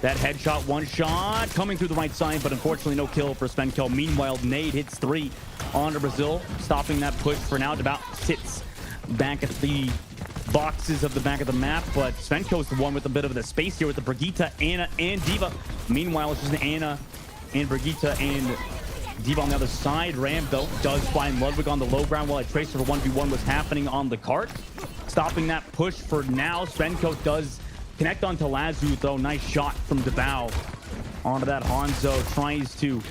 that headshot. One shot coming through the right side, but unfortunately no kill for Svenko. Meanwhile, Nade hits 3 onto Brazil, stopping that push for now. Devout sits back at the boxes of the back of the map, but Svenko's the one with a bit of the space here with the Brigitte, Ana, and D.Va. Meanwhile, it's just Ana and Brigitte and D.Va on the other side. Ram, though, does find Ludwig on the low ground while a Tracer for 1v1 was happening on the cart. Stopping that push for now. Svenko does connect onto Lazu, though. Nice shot from Devout onto that Hanzo. Tries to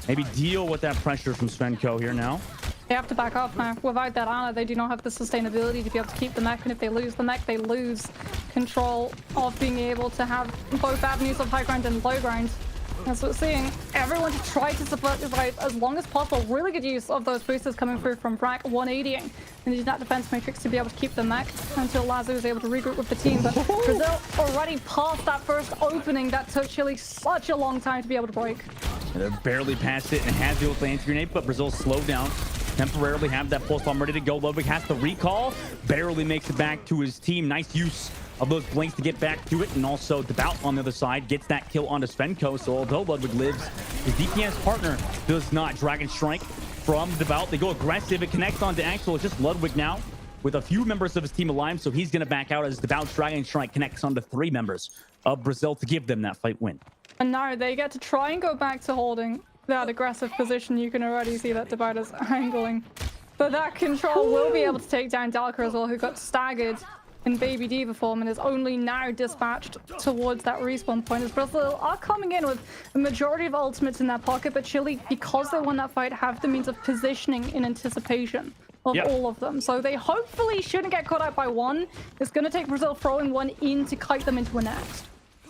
maybe deal with that pressure from Svenko here now. They have to back off now. Without that Ana, they do not have the sustainability to be able to keep the mech, and if they lose the mech, they lose control of being able to have both avenues of high ground and low ground. As we're seeing, everyone to try to support this right as long as possible. Really good use of those boosters coming through from Brack, 180ing into that defense matrix to be able to keep the mech until Lazo is able to regroup with the team. But Brazil already past that first opening that took Chile such a long time to be able to break. They're barely past it and has the ult anti-grenade, but Brazil slowed down. Temporarily have that pulse bomb ready to go. Ludwig has the recall, barely makes it back to his team. Nice use of those blinks to get back to it, and also Devout on the other side gets that kill onto Svenko. So although Ludwig lives, his DPS partner does not. Dragon Strike from Devout. They go aggressive. It connects onto Axel. It's just Ludwig now with a few members of his team alive, so he's going to back out as Devout's Dragon Strike connects onto 3 members of Brazil to give them that fight win. And now they get to try and go back to holding that aggressive position. You can already see that Devout is angling. But that control will be able to take down Dalka as well, who got staggered in Baby D.Va form and is only now dispatched towards that respawn point, as Brazil are coming in with a majority of ultimates in their pocket, but Chile, because they won that fight, have the means of positioning in anticipation of all of them. So they hopefully shouldn't get caught out by one. It's going to take Brazil throwing one in to kite them into a next.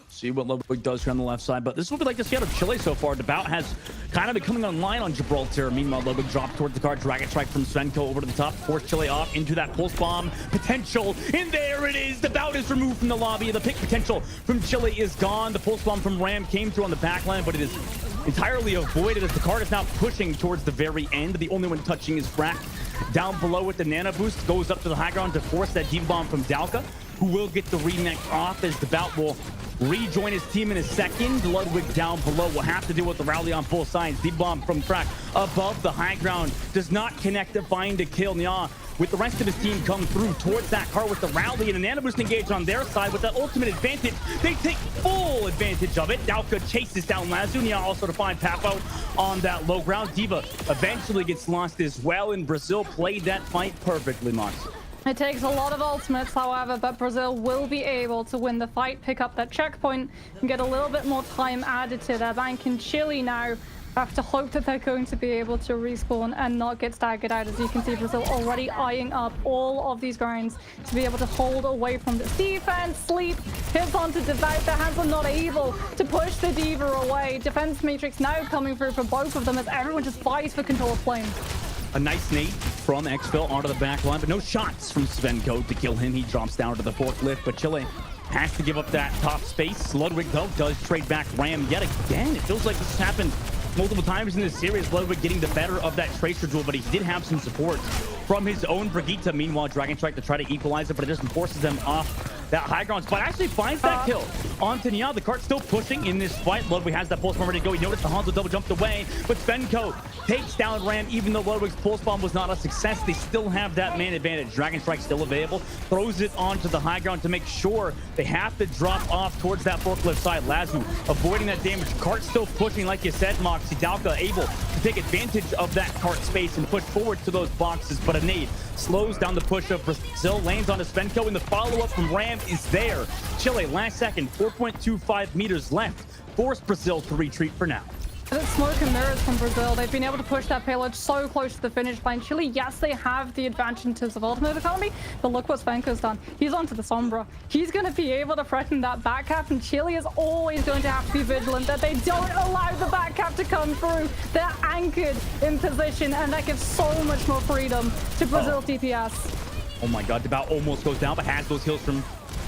See what Ludwig does here on the left side, but this is what we like to see out of Chile so far. Devout has kind of been coming online on Gibraltar. Meanwhile, Ludwig dropped towards the card. Dragon Strike from Svenko over to the top, force Chile off into that pulse bomb potential, and there it is. Devout is removed from the lobby. The pick potential from Chile is gone. The pulse bomb from Ram came through on the back line, but it is entirely avoided as the card is now pushing towards the very end. The only one touching is Brack down below with the nano boost. Goes up to the high ground to force that D.Va bomb from Dalka, who will get the remix off as Devout will rejoin his team in a second. Ludwig down below will have to deal with the rally on both sides. D-bomb from Crack above the high ground does not connect to find a kill. Nya with the rest of his team come through towards that car with the rally and a nano boost engaged on their side with that ultimate advantage. They take full advantage of it. Dalka chases down Lazu. Nya also to find Papo on that low ground. D.Va eventually gets lost as well, and Brazil played that fight perfectly, Mox. It takes a lot of ultimates, however, but Brazil will be able to win the fight, pick up that checkpoint, and get a little bit more time added to their bank. In Chile now have to hope that they're going to be able to respawn and not get staggered out. As you can see, Brazil already eyeing up all of these grounds to be able to hold away from this defense. Sleep hits onto Devout. Their hands are not able to push the D.Va away. Defense matrix now coming through for both of them as everyone just fights for control of flame. A nice nade from Xfil onto the back line, but no shots from Svenko to kill him. He drops down to the forklift, but Chile has to give up that top space. Ludwig, though, does trade back Ram yet again. It feels like this has happened multiple times in this series. Ludwig getting the better of that Tracer duel, but he did have some support from his own Brigitte. Meanwhile, Dragon Strike to try to equalize it, but it just forces them off that high ground spot. Actually finds that kill onto Nya. The cart's still pushing in this fight. Ludwig has that pulse bomb ready to go. He noticed the Hanzo double jumped away, but Svenko takes down Ram. Even though Ludwig's pulse bomb was not a success, they still have that man advantage. Dragon Strike still available. Throws it onto the high ground to make sure they have to drop off towards that forklift side. Lazu avoiding that damage. Cart still pushing, like you said, Moxie. Dalka able to take advantage of that cart space and push forward to those boxes, but a nade slows down the push of Brazil, lands on Svenko, and the follow-up from Ram is there. Chile, last second, 4.25 meters left. Force Brazil to retreat for now. It's smoke and mirrors from Brazil. They've been able to push that payload so close to the finish line. Chile, yes, they have the advantage in terms of ultimate economy, but look what Svenko's done. He's onto the Sombra. He's going to be able to threaten that back cap, and Chile is always going to have to be vigilant that they don't allow the back cap to come through. They're anchored in position, and that gives so much more freedom to Brazil TPS. Oh my god, Debao almost goes down, but has those kills from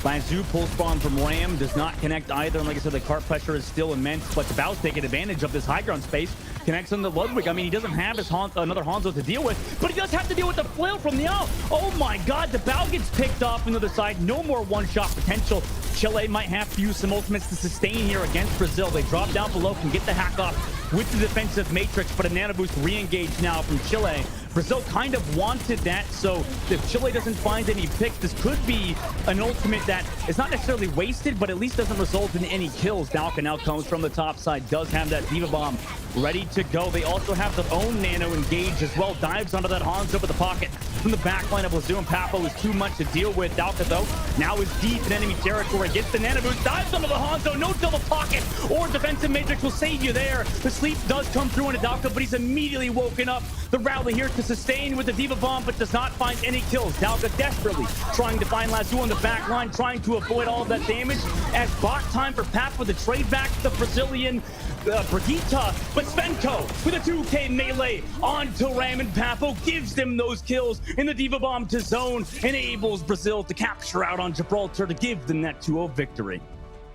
Lanzu. Pull spawn from Ram does not connect either, and like I said, the cart pressure is still immense, but Debao's taking advantage of this high ground space. Connects on the Ludwig. I mean, he doesn't have his another Hanzo to deal with, but he does have to deal with the flail from the out. Oh my god, Debao gets picked off on the other side. No more one-shot potential. Chile might have to use some ultimates to sustain here against Brazil. They drop down below, can get the hack off with the defensive matrix, but a nano boost re-engaged now from Chile. Brazil kind of wanted that, so if Chile doesn't find any picks, this could be an ultimate that is not necessarily wasted, but at least doesn't result in any kills. Dalka now comes from the top side, does have that Diva Bomb ready to go. They also have their own nano engaged as well. Dives onto that Hanzo with the pocket from the back line of Lazoo, and Papo is too much to deal with. Dalka, though, now is deep in enemy territory. Gets the nano boost, dives onto the Hanzo. No double pocket or defensive matrix will save you there. The sleep does come through into Dalka, but he's immediately woken up. The rally here to sustain with the Diva Bomb, but does not find any kills. Dalka desperately trying to find Lazoo on the back line, trying to avoid all of that damage. As bot time for Pap with the trade back to the Brazilian Brigitte, but Svenko with a 2K melee onto Ram, and Papo gives them those kills in the Diva Bomb to zone, enables Brazil to capture out on Gibraltar to give them that 2-0 victory.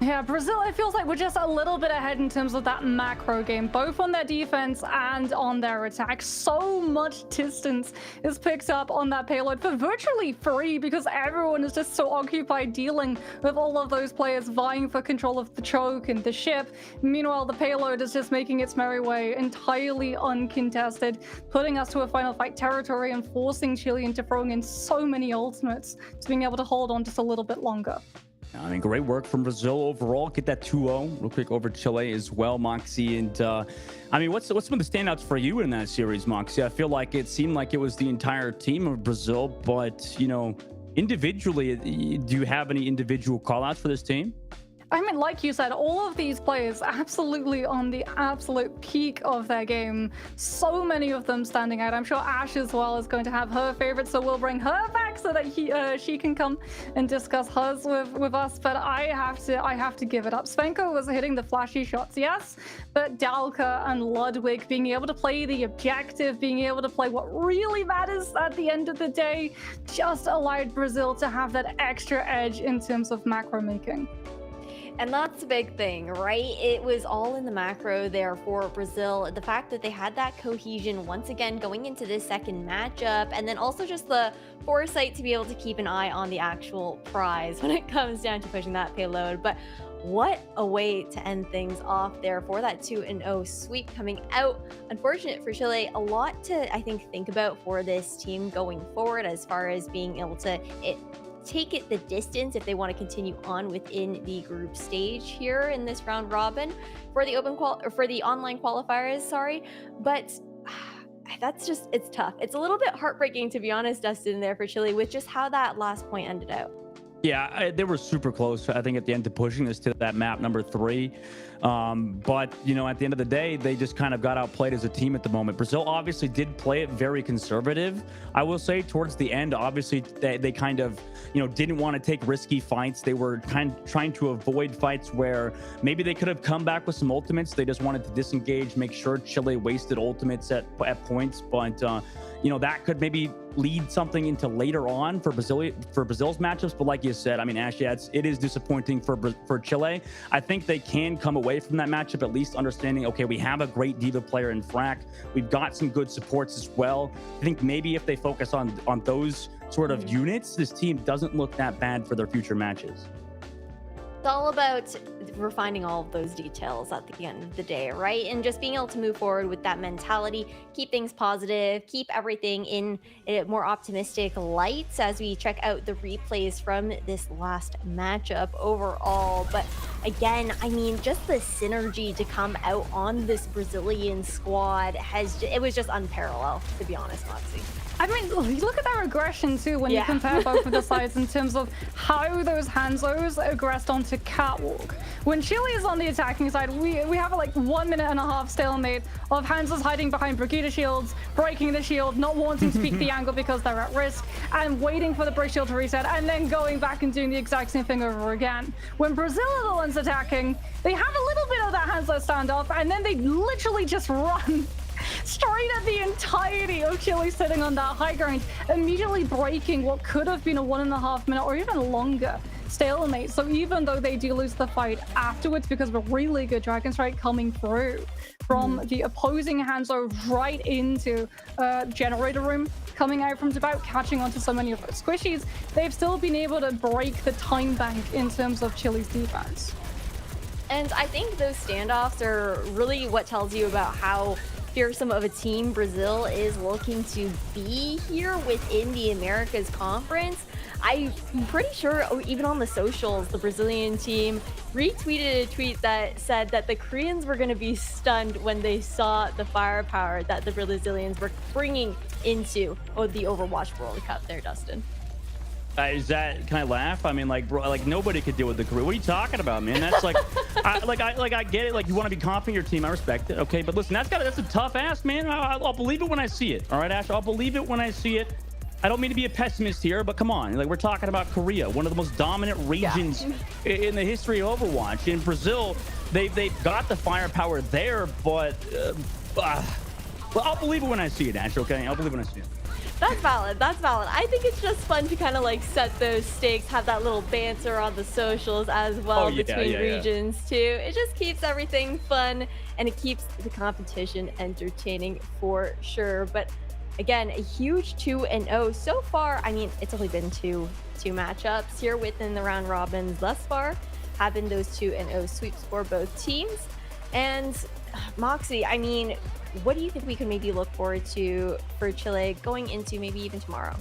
Yeah, Brazil, it feels like we're just a little bit ahead in terms of that macro game, both on their defense and on their attack. So much distance is picked up on that payload for virtually free because everyone is just so occupied dealing with all of those players vying for control of the choke and the ship. Meanwhile, the payload is just making its merry way entirely uncontested, putting us to a final fight territory and forcing Chile into throwing in so many ultimates to being able to hold on just a little bit longer. I mean, great work from Brazil overall. Get that 2-0 real quick over Chile as well, Moxie. And I mean, what's some of the standouts for you in that series, Moxie? I feel like it seemed like it was the entire team of Brazil, but you know, individually, do you have any individual call-outs for this team? I mean, like you said, all of these players absolutely on the absolute peak of their game. So many of them standing out. I'm sure Ash as well is going to have her favorites, so we'll bring her back so that she can come and discuss hers with us. But I have to give it up. Svenko was hitting the flashy shots, yes, but Dalka and Ludwig being able to play the objective, being able to play what really matters at the end of the day, just allowed Brazil to have that extra edge in terms of macro making. And that's the big thing, right? It was all in the macro there for Brazil. The fact that they had that cohesion once again going into this second matchup, and then also just the foresight to be able to keep an eye on the actual prize when it comes down to pushing that payload. But what a way to end things off there for that 2-0 sweep coming out. Unfortunate for Chile, a lot to, I think about for this team going forward as far as being able to take it the distance if they want to continue on within the group stage here in this round robin for the online qualifiers, sorry. But that's just, it's tough. It's a little bit heartbreaking, to be honest, Dustin, there for Chile with just how that last point ended out. Yeah, they were super close, I think, at the end to pushing this to that map number 3. But, you know, at the end of the day, they just kind of got outplayed as a team at the moment. Brazil obviously did play it very conservative, I will say, towards the end. Obviously, they kind of, you know, didn't want to take risky fights. They were kind of trying to avoid fights where maybe they could have come back with some ultimates. They just wanted to disengage, make sure Chile wasted ultimates at points. But, you know, that could maybe lead something into later on for Brazil's matchups. But like you said, I mean, Ash, yeah, it is disappointing for Chile. I think they can come away from that matchup at least understanding, okay, we have a great Diva player in Frack. We've got some good supports as well. I think maybe if they focus on those sort of units, this team doesn't look that bad for their future matches. It's all about refining all of those details at the end of the day, right? And just being able to move forward with that mentality, keep things positive, keep everything in a more optimistic light as we check out the replays from this last matchup overall. But again, I mean, just the synergy to come out on this Brazilian squad it was just unparalleled, to be honest, Moxie. I mean, look at their aggression too when you compare both of the sides in terms of how those Hanzos aggressed onto Catwalk. When Chile is on the attacking side, we have a like 1.5 minute stalemate of Hanzos hiding behind Brigida shields, breaking the shield, not wanting to peek the angle because they're at risk, and waiting for the break shield to reset, and then going back and doing the exact same thing over again. When Brazil are the ones attacking, they have a little bit of that Hanzo standoff, and then they literally just run straight at the entirety of Chile sitting on that high ground, immediately breaking what could have been a 1.5 minute or even longer stalemate. So even though they do lose the fight afterwards because of a really good Dragon Strike coming through from the opposing Hanzo right into generator room, coming out from about catching onto so many of those squishies, they've still been able to break the time bank in terms of Chile's defense. And I think those standoffs are really what tells you about how fearsome of a team Brazil is looking to be here within the Americas Conference. I'm pretty sure even on the socials, the Brazilian team retweeted a tweet that said that the Koreans were going to be stunned when they saw the firepower that the Brazilians were bringing into the Overwatch World Cup there, Dustin. Can I laugh? I mean, like, bro, like nobody could deal with the Korea. What are you talking about, man? That's like, I get it. Like, you want to be confident in your team. I respect it. Okay, but listen, that's a tough ask, man. I'll believe it when I see it. All right, Ash, I'll believe it when I see it. I don't mean to be a pessimist here, but come on, like we're talking about Korea, one of the most dominant regions in the history of Overwatch. In Brazil, they've got the firepower there, but well, I'll believe it when I see it, Ash. Okay, I'll believe it when I see it. That's valid. That's valid. I think it's just fun to kind of like set those stakes, have that little banter on the socials as well between regions too. It just keeps everything fun and it keeps the competition entertaining for sure. But again, a huge 2-0 so far. I mean, it's only been two matchups here within the round robins thus far. Have been those 2-0 sweeps for both teams. And Moxie, I mean, what do you think we can maybe look forward to for Chile going into maybe even tomorrow?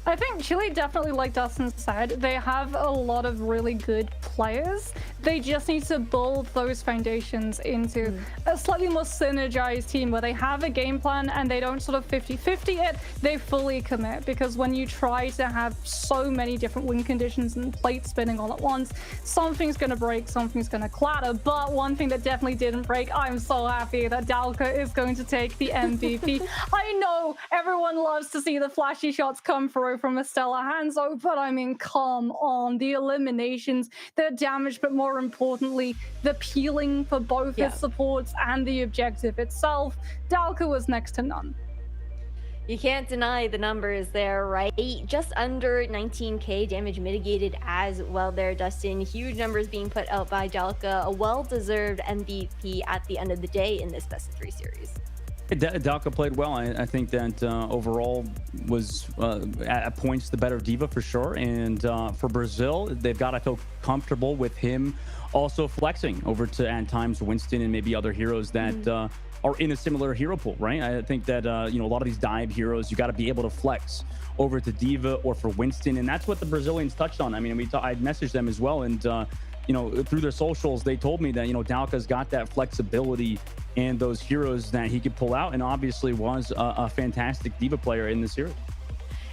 I think Chile definitely, like Dustin said, they have a lot of really good players. They just need to build those foundations into a slightly more synergized team where they have a game plan and they don't sort of 50-50 it, they fully commit. Because when you try to have so many different win conditions and plates spinning all at once, something's going to break, something's going to clatter. But one thing that definitely didn't break, I'm so happy that Dalka is going to take the MVP. I know everyone loves to see the flashy shots come through from Estella Hanzo, but I mean, come on, the eliminations, the damage, but more importantly, the peeling for both his supports and the objective itself. Dalka was next to none. You can't deny the numbers there, right? Just under 19k damage mitigated as well there, Dustin. Huge numbers being put out by Dalka, a well-deserved MVP at the end of the day in this best-of-3 series. Dalka played well. I think that overall was at points the better diva for sure. And for Brazil, they've got to feel comfortable with him also flexing over to at times Winston and maybe other heroes that are in a similar hero pool, right? I think that a lot of these dive heroes, you got to be able to flex over to Diva or for Winston, and that's what the Brazilians touched on. I mean, I messaged them as well, and through their socials, they told me that Dalka's got that flexibility and those heroes that he could pull out, and obviously was a fantastic Diva player in the series.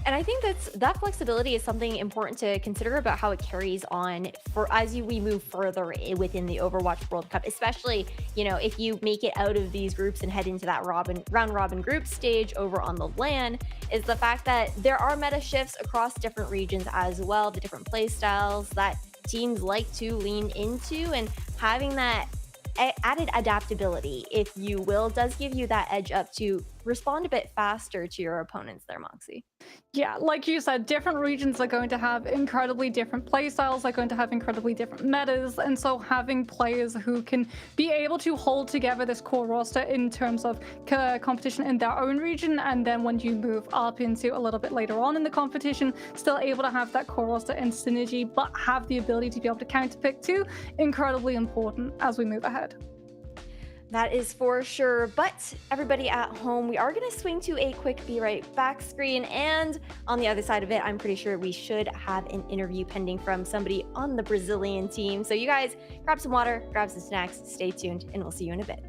And I think that flexibility is something important to consider about how it carries on for we move further within the Overwatch World Cup, especially, if you make it out of these groups and head into that round robin group stage over on the LAN, is the fact that there are meta shifts across different regions as well, the different play styles that teams like to lean into, and having that added adaptability, if you will, does give you that edge up to respond a bit faster to your opponents there, Moxie. Yeah, like you said, different regions are going to have incredibly different playstyles, are going to have incredibly different metas, and so having players who can be able to hold together this core roster in terms of competition in their own region, and then when you move up into a little bit later on in the competition, still able to have that core roster and synergy, but have the ability to be able to counterpick too, incredibly important as we move ahead. That is for sure. But everybody at home, we are going to swing to a quick Be Right Back screen. And on the other side of it, I'm pretty sure we should have an interview pending from somebody on the Brazilian team. So you guys grab some water, grab some snacks, stay tuned, and we'll see you in a bit.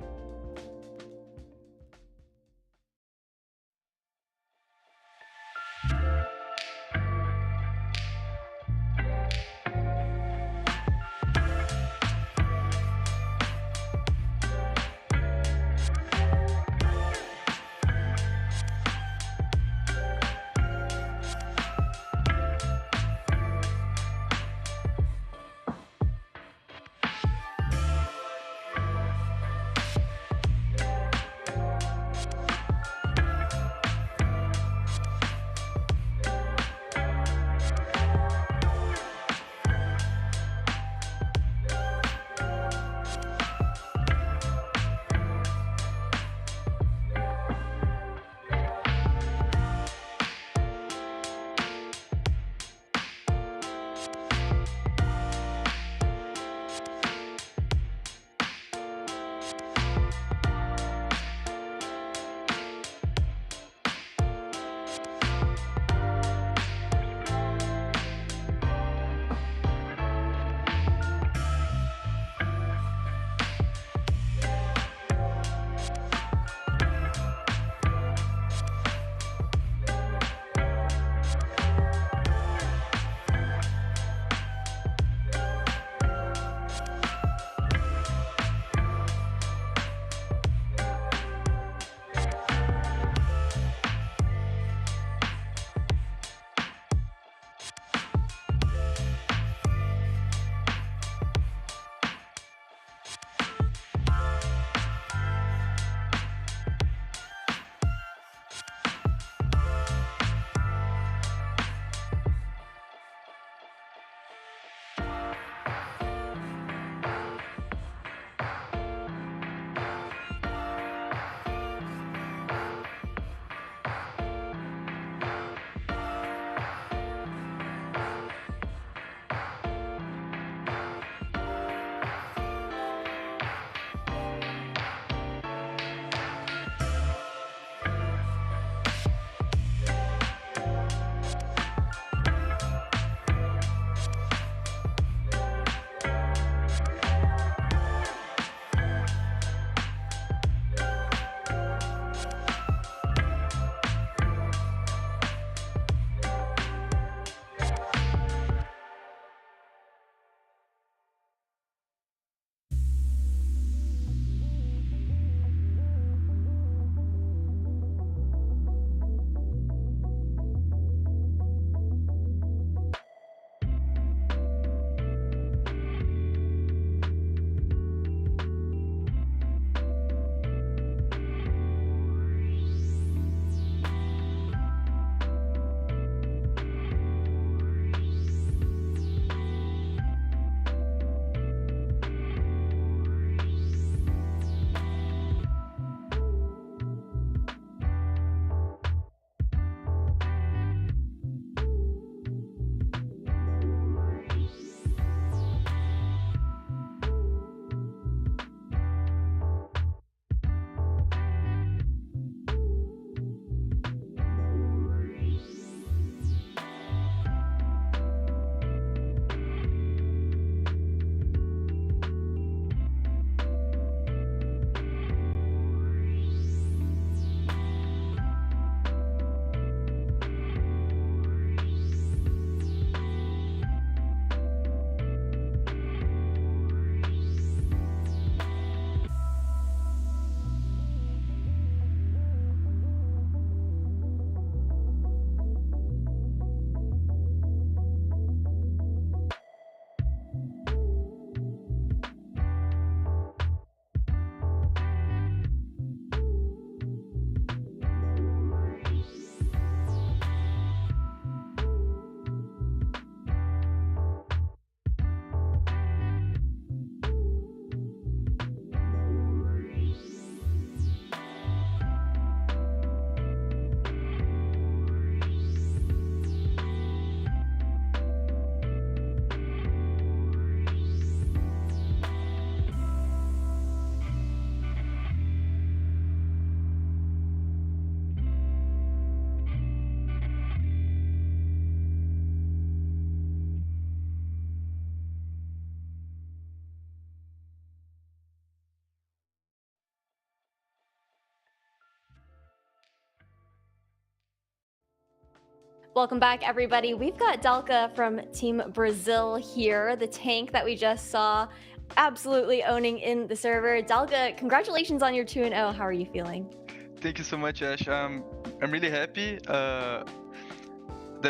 Welcome back, everybody. We've got Dalka from Team Brazil here, the tank that we just saw, absolutely owning in the server. Dalka, congratulations on your 2-0. How are you feeling? Thank you so much, Ash. I'm really happy that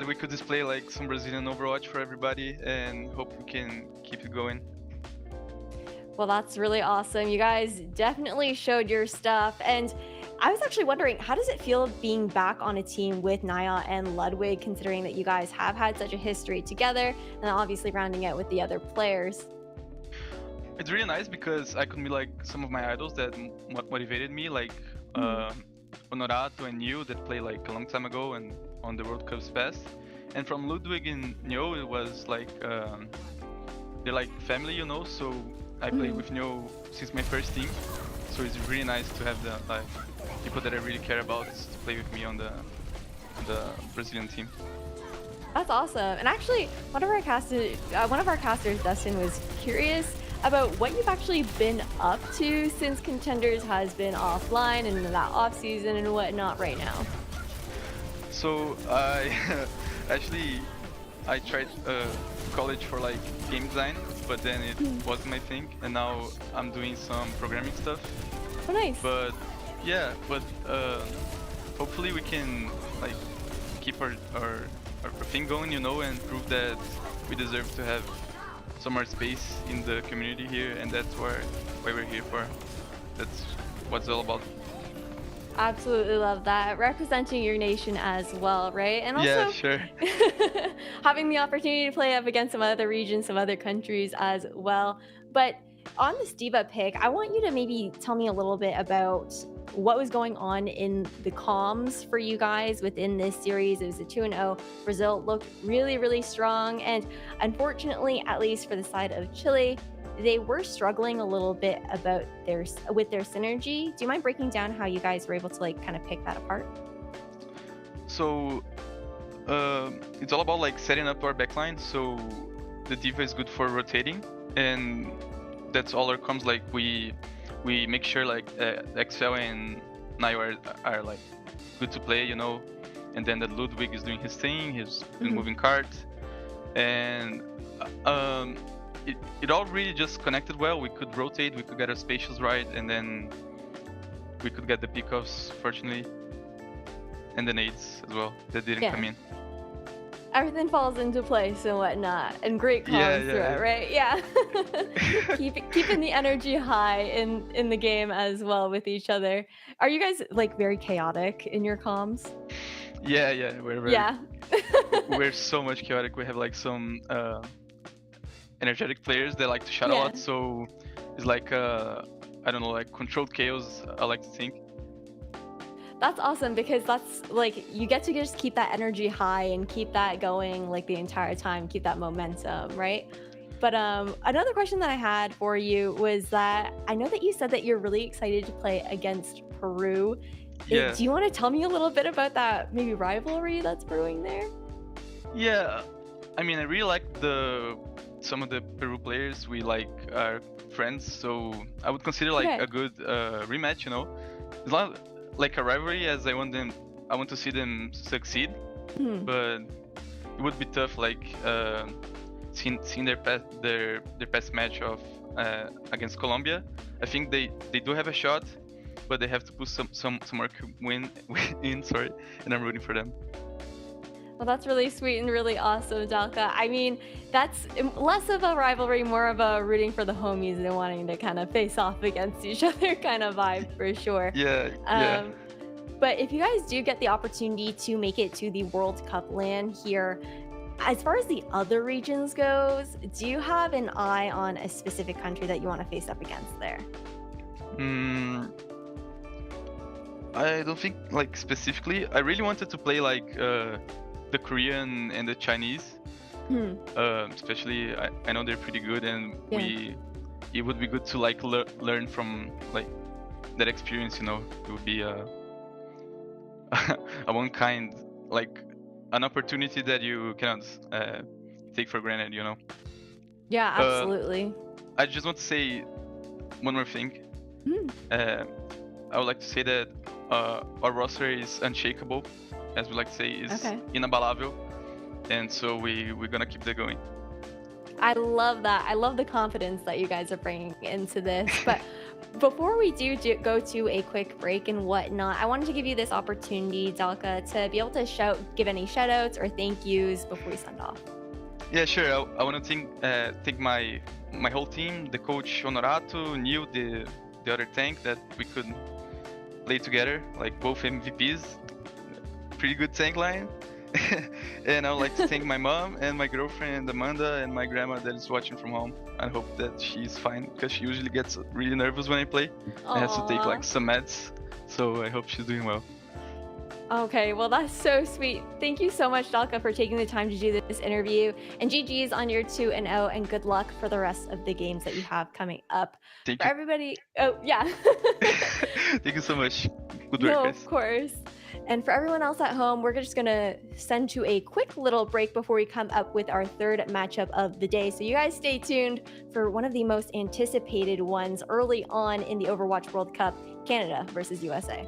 we could display like some Brazilian Overwatch for everybody, and hope we can keep it going. Well, that's really awesome. You guys definitely showed your stuff. And I was actually wondering, how does it feel being back on a team with Naya and Ludwig, considering that you guys have had such a history together, and obviously rounding out with the other players? It's really nice because I could meet like some of my idols that motivated me, like Honorato and you that played like a long time ago and on the World Cups past. And from Ludwig and Nyo, it was like they're like family, you know. So I played with Nyo since my first team. So it's really nice to have the like people that I really care about to play with me on the Brazilian team. That's awesome. And actually, one of our casters, Dustin, was curious about what you've actually been up to since Contenders has been offline and that off season and whatnot right now. So I actually I tried college for like game design, but then it wasn't my thing, and now I'm doing some programming stuff. Oh, nice. But yeah, hopefully we can like keep our thing going, you know, and prove that we deserve to have some more space in the community here, and that's why we're here for. That's what it's all about. Absolutely love that. Representing your nation as well, right? And also Yeah, sure. having the opportunity to play up against some other regions, some other countries as well. But on this Diva pick, I want you to maybe tell me a little bit about what was going on in the comms for you guys within this series. It was a 2-0. Brazil looked really, really strong. And unfortunately, at least for the side of Chile, they were struggling a little bit with their synergy. Do you mind breaking down how you guys were able to like kind of pick that apart? So it's all about like setting up our backline. So the Diva is good for rotating, and that's all our comms. Like we make sure like Excel and Naya are like good to play, you know, and then that Ludwig is doing his thing. He's been moving cards, and it all really just connected well. We could rotate, we could get our spatials right, and then we could get the pickoffs, fortunately, and the nades as well that didn't come in. Everything falls into place and whatnot, and great comms through it, right? Yeah. Keeping the energy high in the game as well with each other. Are you guys like very chaotic in your comms? Yeah, we're very, we're so much chaotic. We have like some energetic players that like to shout a lot, so it's like I don't know, like controlled chaos, I like to think. That's awesome, because that's like you get to just keep that energy high and keep that going like the entire time, keep that momentum, right? But another question that I had for you was that I know that you said that you're really excited to play against Peru. Yeah. Do you want to tell me a little bit about that maybe rivalry that's brewing there? Yeah, I mean, I really like some of the Peru players. We like are friends, so I would consider like a good rematch, you know. It's not like a rivalry, as I want to see them succeed, but it would be tough, like seeing their past match of against Colombia. I think they do have a shot, but they have to put some work in. Sorry, and I'm rooting for them. Well, that's really sweet and really awesome, Dalka. I mean, that's less of a rivalry, more of a rooting for the homies and wanting to kind of face off against each other kind of vibe for sure. Yeah. But if you guys do get the opportunity to make it to the World Cup LAN here, as far as the other regions goes, do you have an eye on a specific country that you want to face up against there? I don't think like specifically. I really wanted to play like the Korean and the Chinese, especially I know they're pretty good, and it would be good to like learn from like that experience, you know. It would be a one kind, like an opportunity that you cannot take for granted, you know. Yeah, absolutely. I just want to say one more thing. I would like to say that our roster is unshakable, as we like to say, is inabalable, and so we're gonna keep that going. I love that. I love the confidence that you guys are bringing into this. But before we do go to a quick break and whatnot, I wanted to give you this opportunity, Dalka, to be able to give any shout outs or thank yous before we send off. Yeah, sure. I want to thank my whole team, the coach Honorato, Neil, the other tank that we could play together, like both MVPs. Pretty good tank line. And I would like to thank my mom and my girlfriend Amanda and my grandma that is watching from home. I hope that she's fine because she usually gets really nervous when I play. Aww. I have to take like some meds, so I hope she's doing well. Okay, well that's so sweet. Thank you so much, Dalka, for taking the time to do this interview. And GG's on your 2-0, and good luck for the rest of the games that you have coming up. Thank you. Everybody, oh yeah. Thank you so much. Good work, guys. Of course. And for everyone else at home, we're just gonna send to a quick little break before we come up with our third matchup of the day. So you guys stay tuned for one of the most anticipated ones early on in the Overwatch World Cup, Canada versus USA.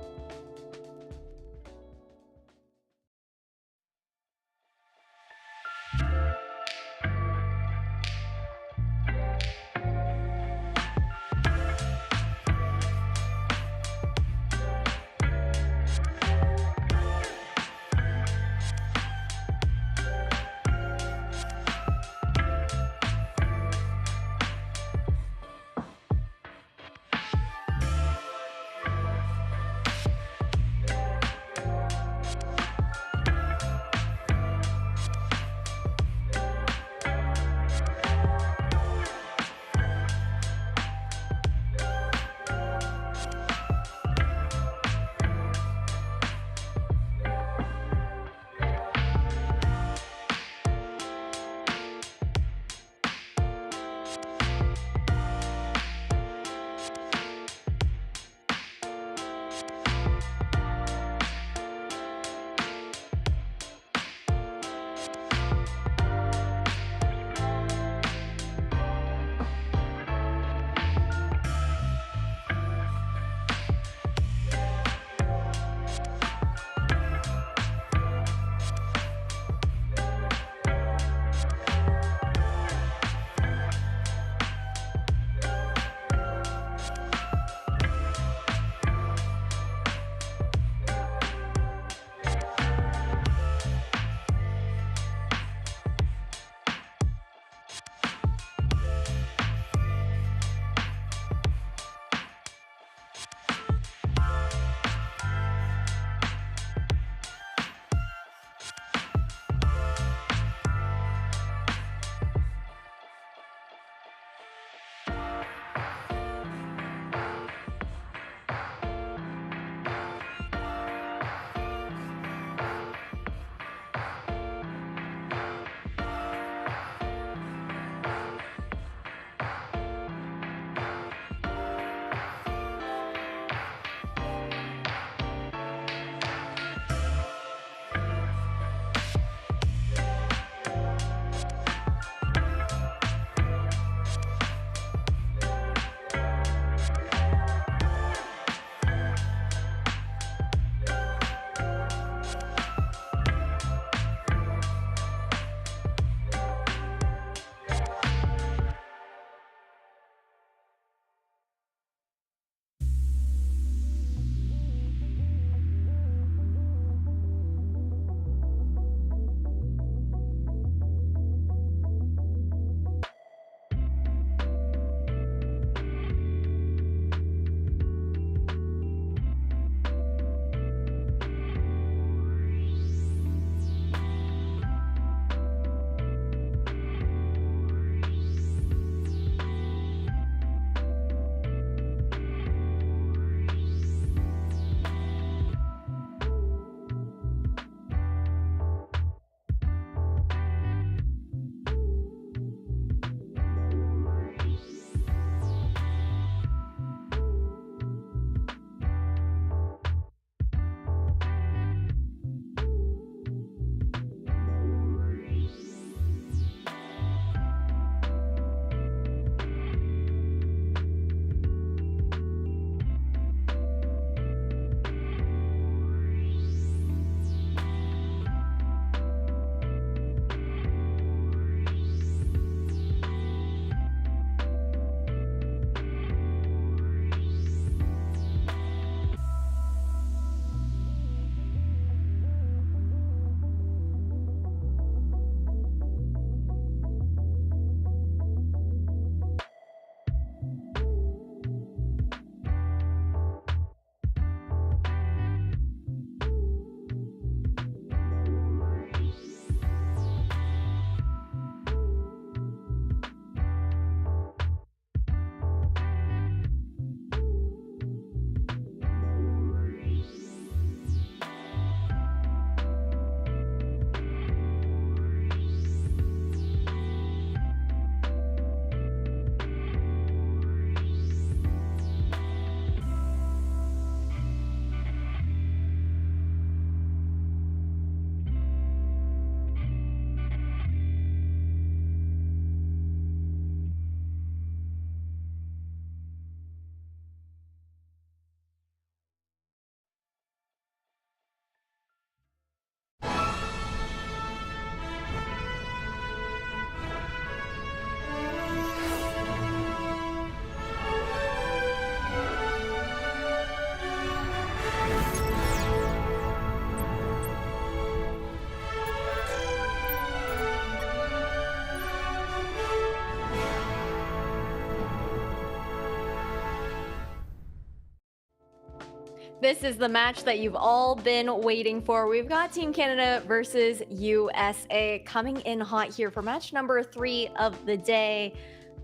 This is the match that you've all been waiting for. We've got Team Canada versus USA coming in hot here for match number 3 of the day.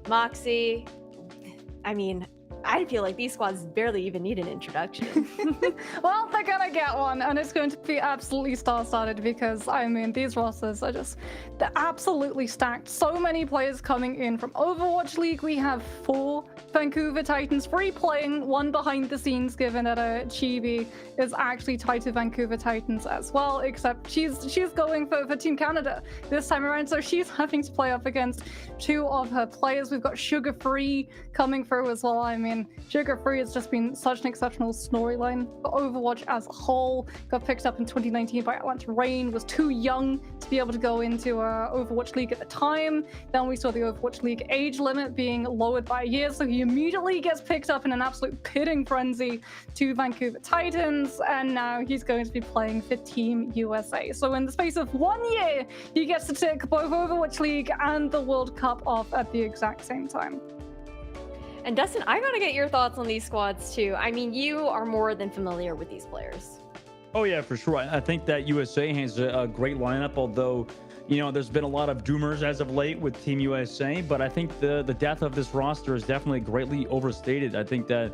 Moxie, I mean, I feel like these squads barely even need an introduction. Well, they're gonna get one, and it's going to be absolutely star-studded because, I mean, these rosters are they're absolutely stacked. So many players coming in from Overwatch League. We have 4 Vancouver Titans free playing, 1 behind the scenes, given that Chibi is actually tied to Vancouver Titans as well, except she's going for Team Canada this time around, so she's having to play up against 2 of her players. We've got Sugar Free coming through as well. I mean, Sugar Free has just been such an exceptional storyline for Overwatch as a whole. Got picked up in 2019 by Atlanta Reign, was too young to be able to go into Overwatch League at the time. Then we saw the Overwatch League age limit being lowered by a year, so he immediately gets picked up in an absolute pitting frenzy to Vancouver Titans, and now he's going to be playing for Team USA. So in the space of 1 year, he gets to tick both Overwatch League and the World Cup off at the exact same time. And Dustin, I gotta get your thoughts on these squads too. I mean, you are more than familiar with these players. Oh yeah, for sure. I think that USA has a great lineup, although, you know, there's been a lot of doomers as of late with Team USA, but I think the depth of this roster is definitely greatly overstated. I think that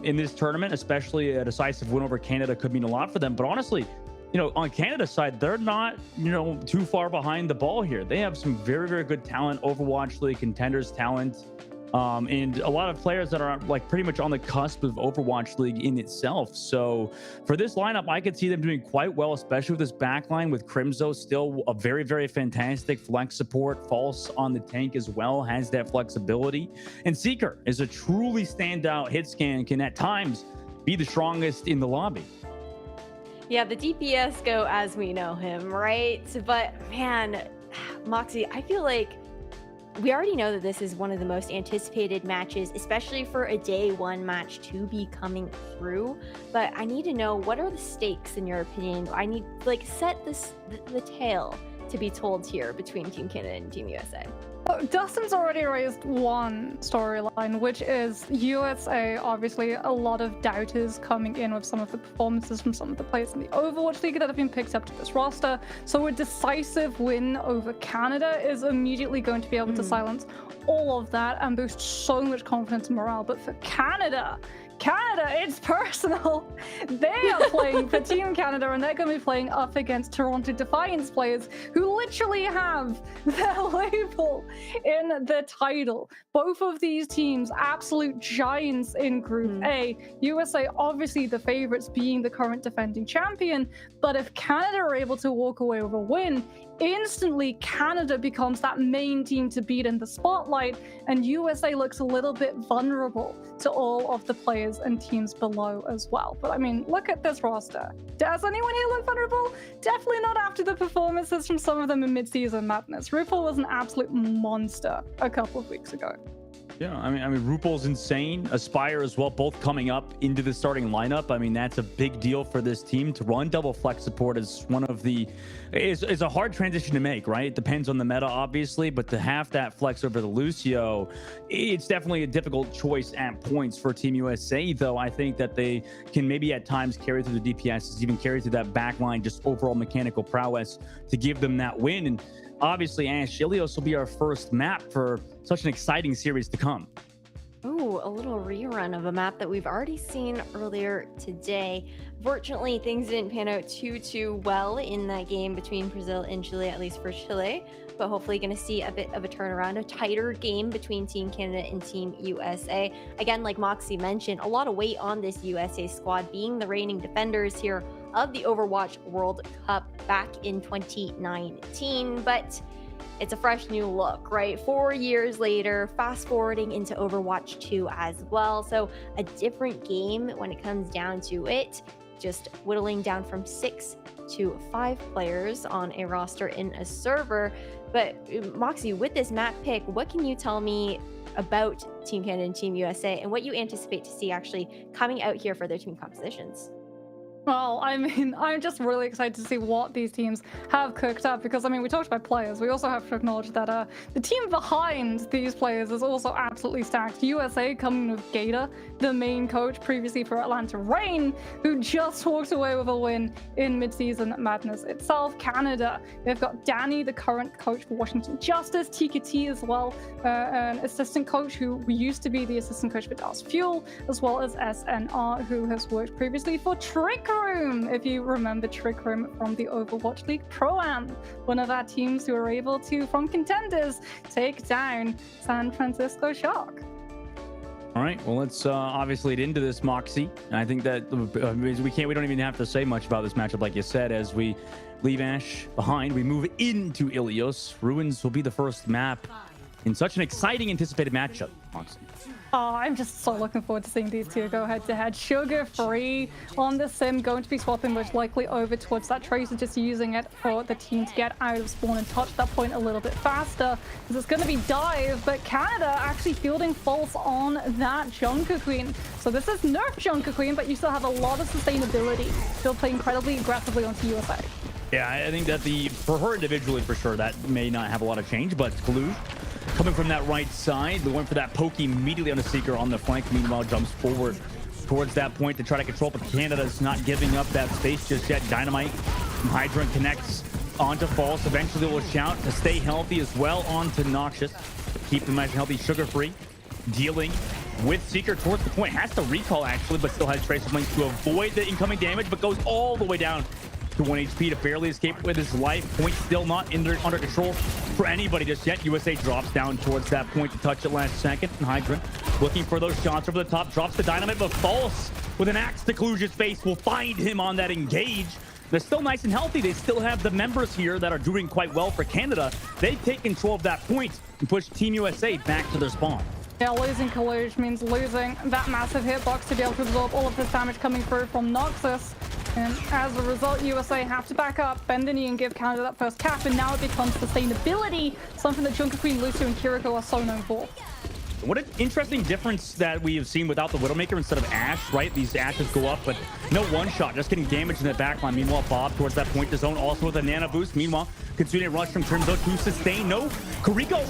in this tournament, especially a decisive win over Canada could mean a lot for them. But honestly, you know, on Canada's side, they're not, you know, too far behind the ball here. They have some very, very good talent, Overwatch League contenders talent. And a lot of players that are like pretty much on the cusp of Overwatch League in itself. So for this lineup, I could see them doing quite well, especially with this backline with Crimzo, still a very, very fantastic flex support. False on the tank as well, has that flexibility. And Seeker is a truly standout hit scan, can at times be the strongest in the lobby. Yeah, the DPS go as we know him, right? But man, Moxie, I feel like we already know that this is one of the most anticipated matches, especially for a day 1 match to be coming through. But I need to know, what are the stakes in your opinion? I need like set the tale to be told here between Team Canada and Team USA. Dustin's already raised one storyline, which is USA. Obviously, a lot of doubters coming in with some of the performances from some of the players in the Overwatch League that have been picked up to this roster. So a decisive win over Canada is immediately going to be able to silence all of that and boost so much confidence and morale. But for Canada, it's personal. They are playing for Team Canada, and they're going to be playing up against Toronto Defiance players who literally have their label in the title. Both of these teams, absolute giants in Group A. USA, obviously the favorites, being the current defending champion. But if Canada are able to walk away with a win, instantly Canada becomes that main team to beat in the spotlight, and USA looks a little bit vulnerable to all of the players and teams below as well. But I mean, look at this roster. Does anyone here look vulnerable? Definitely not after the performances from some of them in mid-season madness. RuPaul was an absolute monster a couple of weeks ago. Yeah, I mean, RuPaul's insane. Aspire as well, both coming up into the starting lineup. I mean, that's a big deal for this team. To run double flex support is one of the is a hard transition to make, right? It depends on the meta, obviously, but to have that flex over the Lucio, it's definitely a difficult choice at points for Team USA. Though I think that they can maybe at times carry through the DPS, even carry through that backline, just overall mechanical prowess to give them that win. And obviously, Ash, Ilios will be our first map for such an exciting series to come. Ooh, a little rerun of a map that we've already seen earlier today. Fortunately, things didn't pan out too well in that game between Brazil and Chile, at least for Chile. But hopefully going to see a bit of a turnaround, a tighter game between Team Canada and Team USA. Again, like Moxie mentioned, a lot of weight on this USA squad, being the reigning defenders here of the Overwatch World Cup back in 2019. But it's a fresh new look, right? 4 years later, fast forwarding into Overwatch 2 as well. So a different game when it comes down to it, just whittling down from 6 to 5 players on a roster in a server. But Moxie, with this map pick, what can you tell me about Team Canada and Team USA and what you anticipate to see actually coming out here for their team compositions? Well, I mean, I'm just really excited to see what these teams have cooked up because, I mean, we talked about players. We also have to acknowledge that the team behind these players is also absolutely stacked. USA coming with Gator, the main coach previously for Atlanta Reign, who just walked away with a win in midseason madness itself. Canada, they've got Danny, the current coach for Washington Justice, TKT as well, an assistant coach who used to be the assistant coach for Dallas Fuel, as well as SNR, who has worked previously for Trick Room, if you remember Trick Room from the Overwatch League Pro-Am, one of our teams who were able to, from contenders, take down San Francisco Shock. All right, well, let's obviously get into this, Moxie. And I think that we don't even have to say much about this matchup, like you said. As we leave Ash behind, we move into Ilios. Ruins will be the first map in such an exciting, anticipated matchup, Moxie. Oh, I'm just so looking forward to seeing these two go head-to-head. Sugar-free on the sim, going to be swapping most likely over towards that Tracer, just using it for the team to get out of spawn and touch that point a little bit faster, because it's going to be dive, but Canada actually fielding false on that Junker Queen. So this is nerf Junker Queen, but you still have a lot of sustainability. Still play incredibly aggressively onto USA. Yeah, I think that for her individually, for sure, that may not have a lot of change, but Kaluj coming from that right side, they went for that poke immediately on the Seeker on the flank. Meanwhile, jumps forward towards that point to try to control, but Canada's not giving up that space just yet. Dynamite from Hydrant connects onto False. Eventually will shout to stay healthy as well onto Noxious. Keep them nice and healthy, Sugar-free. Dealing with Seeker towards the point. Has to recall, actually, but still has Tracer Blink to avoid the incoming damage, but goes all the way down to 1 HP to barely escape with his life. Point still not under control for anybody just yet. USA drops down towards that point to touch it last second. And Hydrant looking for those shots over the top. Drops the Dynamite, but False with an axe to Kaluj's face will find him on that engage. They're still nice and healthy. They still have the members here that are doing quite well for Canada. They take control of that point and push Team USA back to their spawn. Yeah, losing Kaluj means losing that massive hitbox to be able to absorb all of this damage coming through from Noxus. And as a result, USA have to back up, bend the knee, and give Canada that first cap. And now it becomes sustainability, something that Junker Queen, Lucio, and Kiriko are so known for. What an interesting difference that we have seen without the Widowmaker instead of Ash, right? These Ashes go up, but no one-shot, just getting damaged in the backline. Meanwhile, Bob towards that point to zone, also with a Nana boost. Meanwhile, Kitsune rush from Crimzo to sustain. No Kiriko,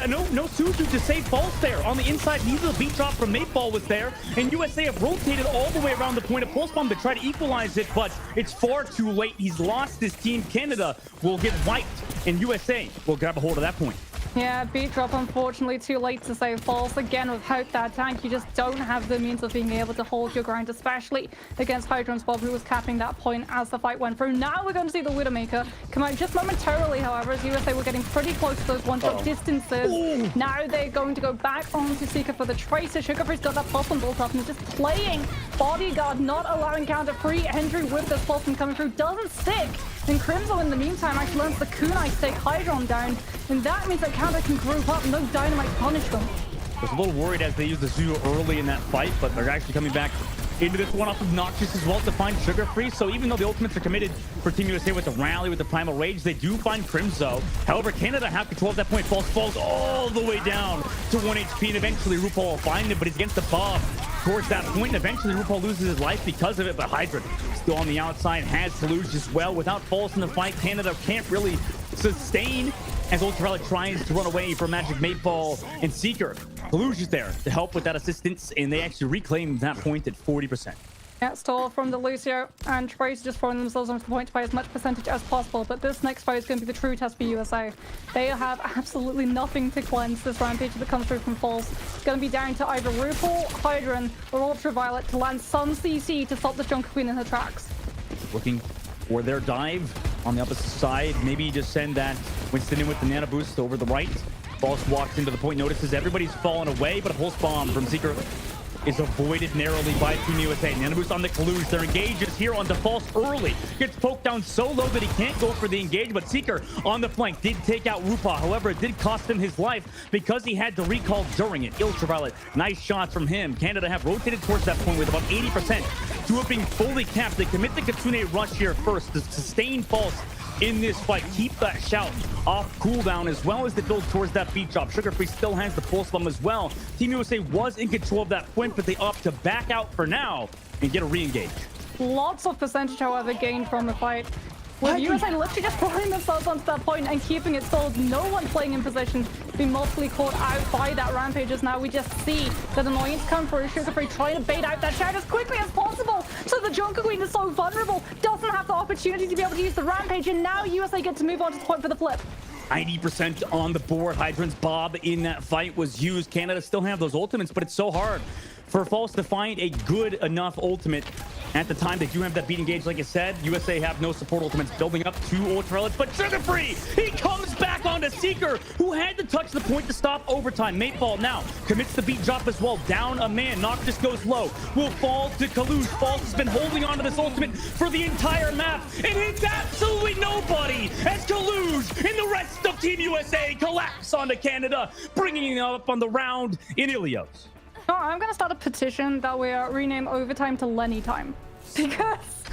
no Suzu to save False there. On the inside, neither the beat drop from Mayfall was there, and USA have rotated all the way around the point of Pulse Bomb to try to equalize it, but it's far too late. He's lost his team. Canada will get wiped, and USA will grab a hold of that point. Yeah, beat drop, unfortunately, too late to save False. Again, without that tank, you just don't have the means of being able to hold your ground, especially against Hydrant's Bob, who was capping that point as the fight went through. Now we're going to see the Widowmaker come out just momentarily, however, as USA were getting pretty close to those one-shot distances. Ooh. Now they're going to go back onto Seeker for the Tracer. Sugarfree's got that pulse and built up and is just playing bodyguard, not allowing counter free entry with this pulse coming through. Doesn't stick. And Crimzo, in the meantime, actually learns the kunai to take Hydron down, and that means that Canada can group up. No Dynamite to punish them. I was a little worried as they used the Zoo early in that fight, but they're actually coming back into this one off of Noxious as well to find Sugar-free. So even though the ultimates are committed for Team USA with the rally, with the Primal Rage, they do find Crimzo. However, Canada have control of that point. Falls all the way down to 1 HP, and eventually RuPaul will find him, but he's against the Bob towards that point, and eventually RuPaul loses his life because of it, but Hydra still on the outside, has to lose as well. Without False in the fight, Canada can't really sustain as Ultraviolet tries to run away from Magic Mayfall and Seeker. Kaluj is there to help with that assistance, and they actually reclaim that point at 40%. Yeah, stall from the Lucio, and Tracer just throwing themselves onto the point to play as much percentage as possible. But this next fight is going to be the true test for USA. They have absolutely nothing to cleanse this rampage that comes through from Falls. It's going to be down to either RuPaul, Hydran, or Ultraviolet to land some CC to stop the Junker Queen in her tracks. Looking for their dive on the opposite side. Maybe just send that Winston in with the Nana boost over the right. False walks into the point, notices everybody's fallen away, but a pulse bomb from Seeker is avoided narrowly by Team USA. Nana boost on the Kaluj. Their engage is here on False early. Gets poked down so low that he can't go for the engage, but Seeker on the flank did take out RuPaul. However, it did cost him his life because he had to recall during it. Ultraviolet, nice shots from him. Canada have rotated towards that point with about 80% to it being fully capped. They commit the Kitsune rush here first to sustain False in this fight. Keep that shout off cooldown as well as the build towards that beat drop. Sugar-free still has the pulse bomb as well. Team USA was in control of that point, but they opt to back out for now and get a re-engage. Lots of percentage, however, gained from the fight. With USA literally just throwing themselves onto that point and keeping it stalled. No one playing in position, being multiply caught out by that Rampages. Now we just see that annoyance come through. Sugar-Free trying to bait out that Shadow as quickly as possible. So the Jungle Queen is so vulnerable, doesn't have the opportunity to be able to use the Rampage, and now USA get to move on to the point for the flip. 90% on the board. Hydrant's Bob in that fight was used. Canada still have those ultimates, but it's so hard for False to find a good enough ultimate. At the time, they do have that beat engage, like I said. USA have no support ultimates building up to Ultralights, but Sugar-Free, he comes back onto Seeker, who had to touch the point to stop overtime. Mateball now commits the beat drop as well. Down a man. Noctis goes low. Will fall to Kalush. False has been holding on to this ultimate for the entire map and hits absolutely nobody as Kalush and the rest of Team USA collapse onto Canada, bringing it up on the round in Ilios. No, I'm gonna start a petition that we rename overtime to Lenny time, because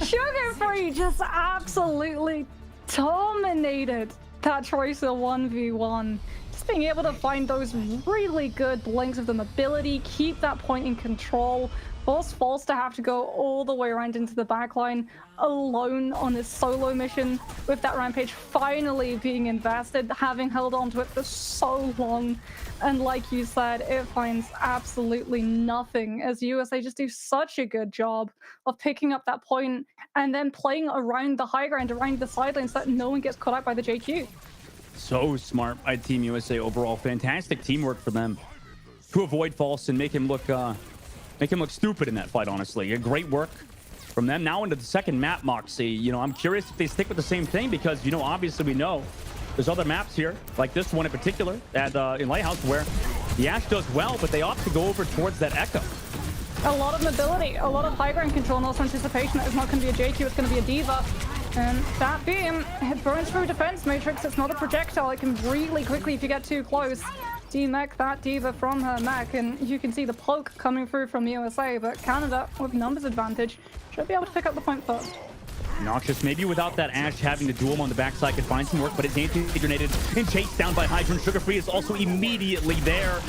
Sugar-Free just absolutely dominated that Tracer 1v1. Just being able to find those really good blinks of the mobility, keep that point in control, force False to have to go all the way around into the backline alone on this solo mission, with that Rampage finally being invested, having held on to it for so long. And like you said, it finds absolutely nothing as USA just do such a good job of picking up that point and then playing around the high ground, around the sidelines, so that no one gets caught out by the JQ. So smart by Team USA overall. Fantastic teamwork for them to avoid False and make him look stupid in that fight, honestly. Great work from them. Now into the second map, Moxie. You know, I'm curious if they stick with the same thing because, you know, obviously we know there's other maps here, like this one in particular, at in Lighthouse, where the Ashe does well, but they opt to go over towards that Echo. A lot of mobility, a lot of high ground control, and also anticipation that it's not going to be a JQ, it's going to be a Diva. And that beam, it burns through defense matrix. It's not a projectile. It can really quickly, if you get too close, demech that Diva from her mech. And you can see the poke coming through from the USA, but Canada, with numbers advantage, should be able to pick up the point first. Noxious, maybe without that Ashe having to duel him on the backside, could find some work, but it's anti-grenaded and chased down by Hydrant. Sugar-Free is also immediately there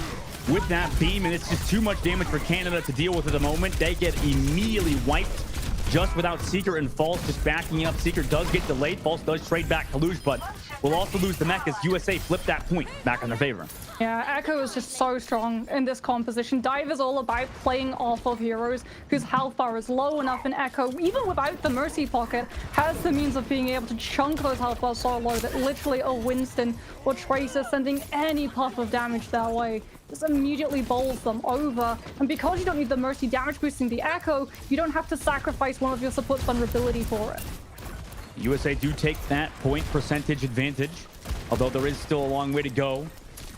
with that beam, and it's just too much damage for Canada to deal with at the moment. They get immediately wiped just without Seeker and False just backing up. Seeker does get delayed. False does trade back Kalush, but will also lose the mech as USA flip that point back in their favor. Yeah, Echo is just so strong in this composition. Dive is all about playing off of heroes whose health bar is low enough, and Echo, even without the Mercy Pocket, has the means of being able to chunk those health bars so low that literally a Winston or Tracer sending any puff of damage their way just immediately bowls them over. And because you don't need the Mercy damage boosting the Echo, you don't have to sacrifice one of your support's vulnerability for it. USA do take that point percentage advantage, although there is still a long way to go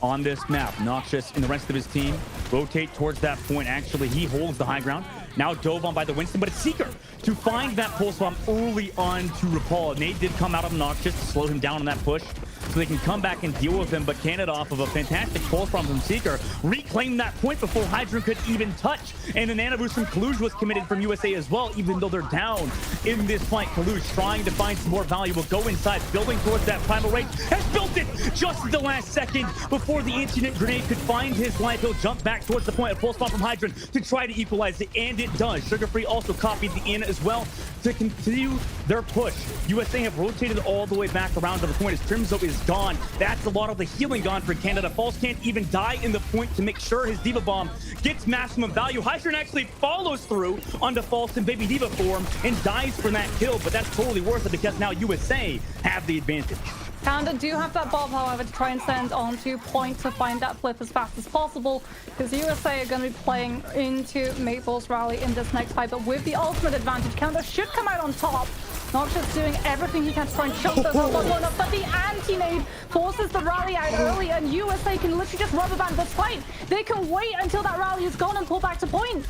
on this map. Noxious and the rest of his team rotate towards that point. Actually, he holds the high ground. Now dove on by the Winston, but it's Seeker to find that pulse bomb early on to Rapal. Nade did come out of Noxious to slow him down on that push, so they can come back and deal with him. But Canada, off of a fantastic pulse bomb from Seeker, reclaimed that point before Hydra could even touch. And the nano boost from Kalush was committed from USA as well, even though they're down in this fight. Kalush trying to find some more value, will go inside, building towards that primal rage, has built it just at the last second before the incident grenade could find his life. He'll jump back towards the point, a pulse bomb from Hydrant to try to equalize it, and it does. Sugar-Free also copied the in as well to continue their push. USA have rotated all the way back around to the point as Crimzo is gone. That's a lot of the healing gone for Canada. False can't even die in the point to make sure his Diva Bomb gets maximum value. Hydrant actually follows through onto False in Baby Diva form and dies for that kill, but that's totally worth it because now USA have the advantage. Canada do have that Bob, however, to try and send onto point to find that flip as fast as possible, because USA are going to be playing into Maple's rally in this next fight, but with the ultimate advantage, Canada should come out on top. Noxious doing everything he can to try and chunk those health up, but the anti-nade forces the rally out early, and USA can literally just rubber band this fight. They can wait until that rally is gone and pull back to point.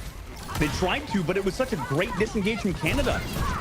They tried to, but it was such a great disengage from Canada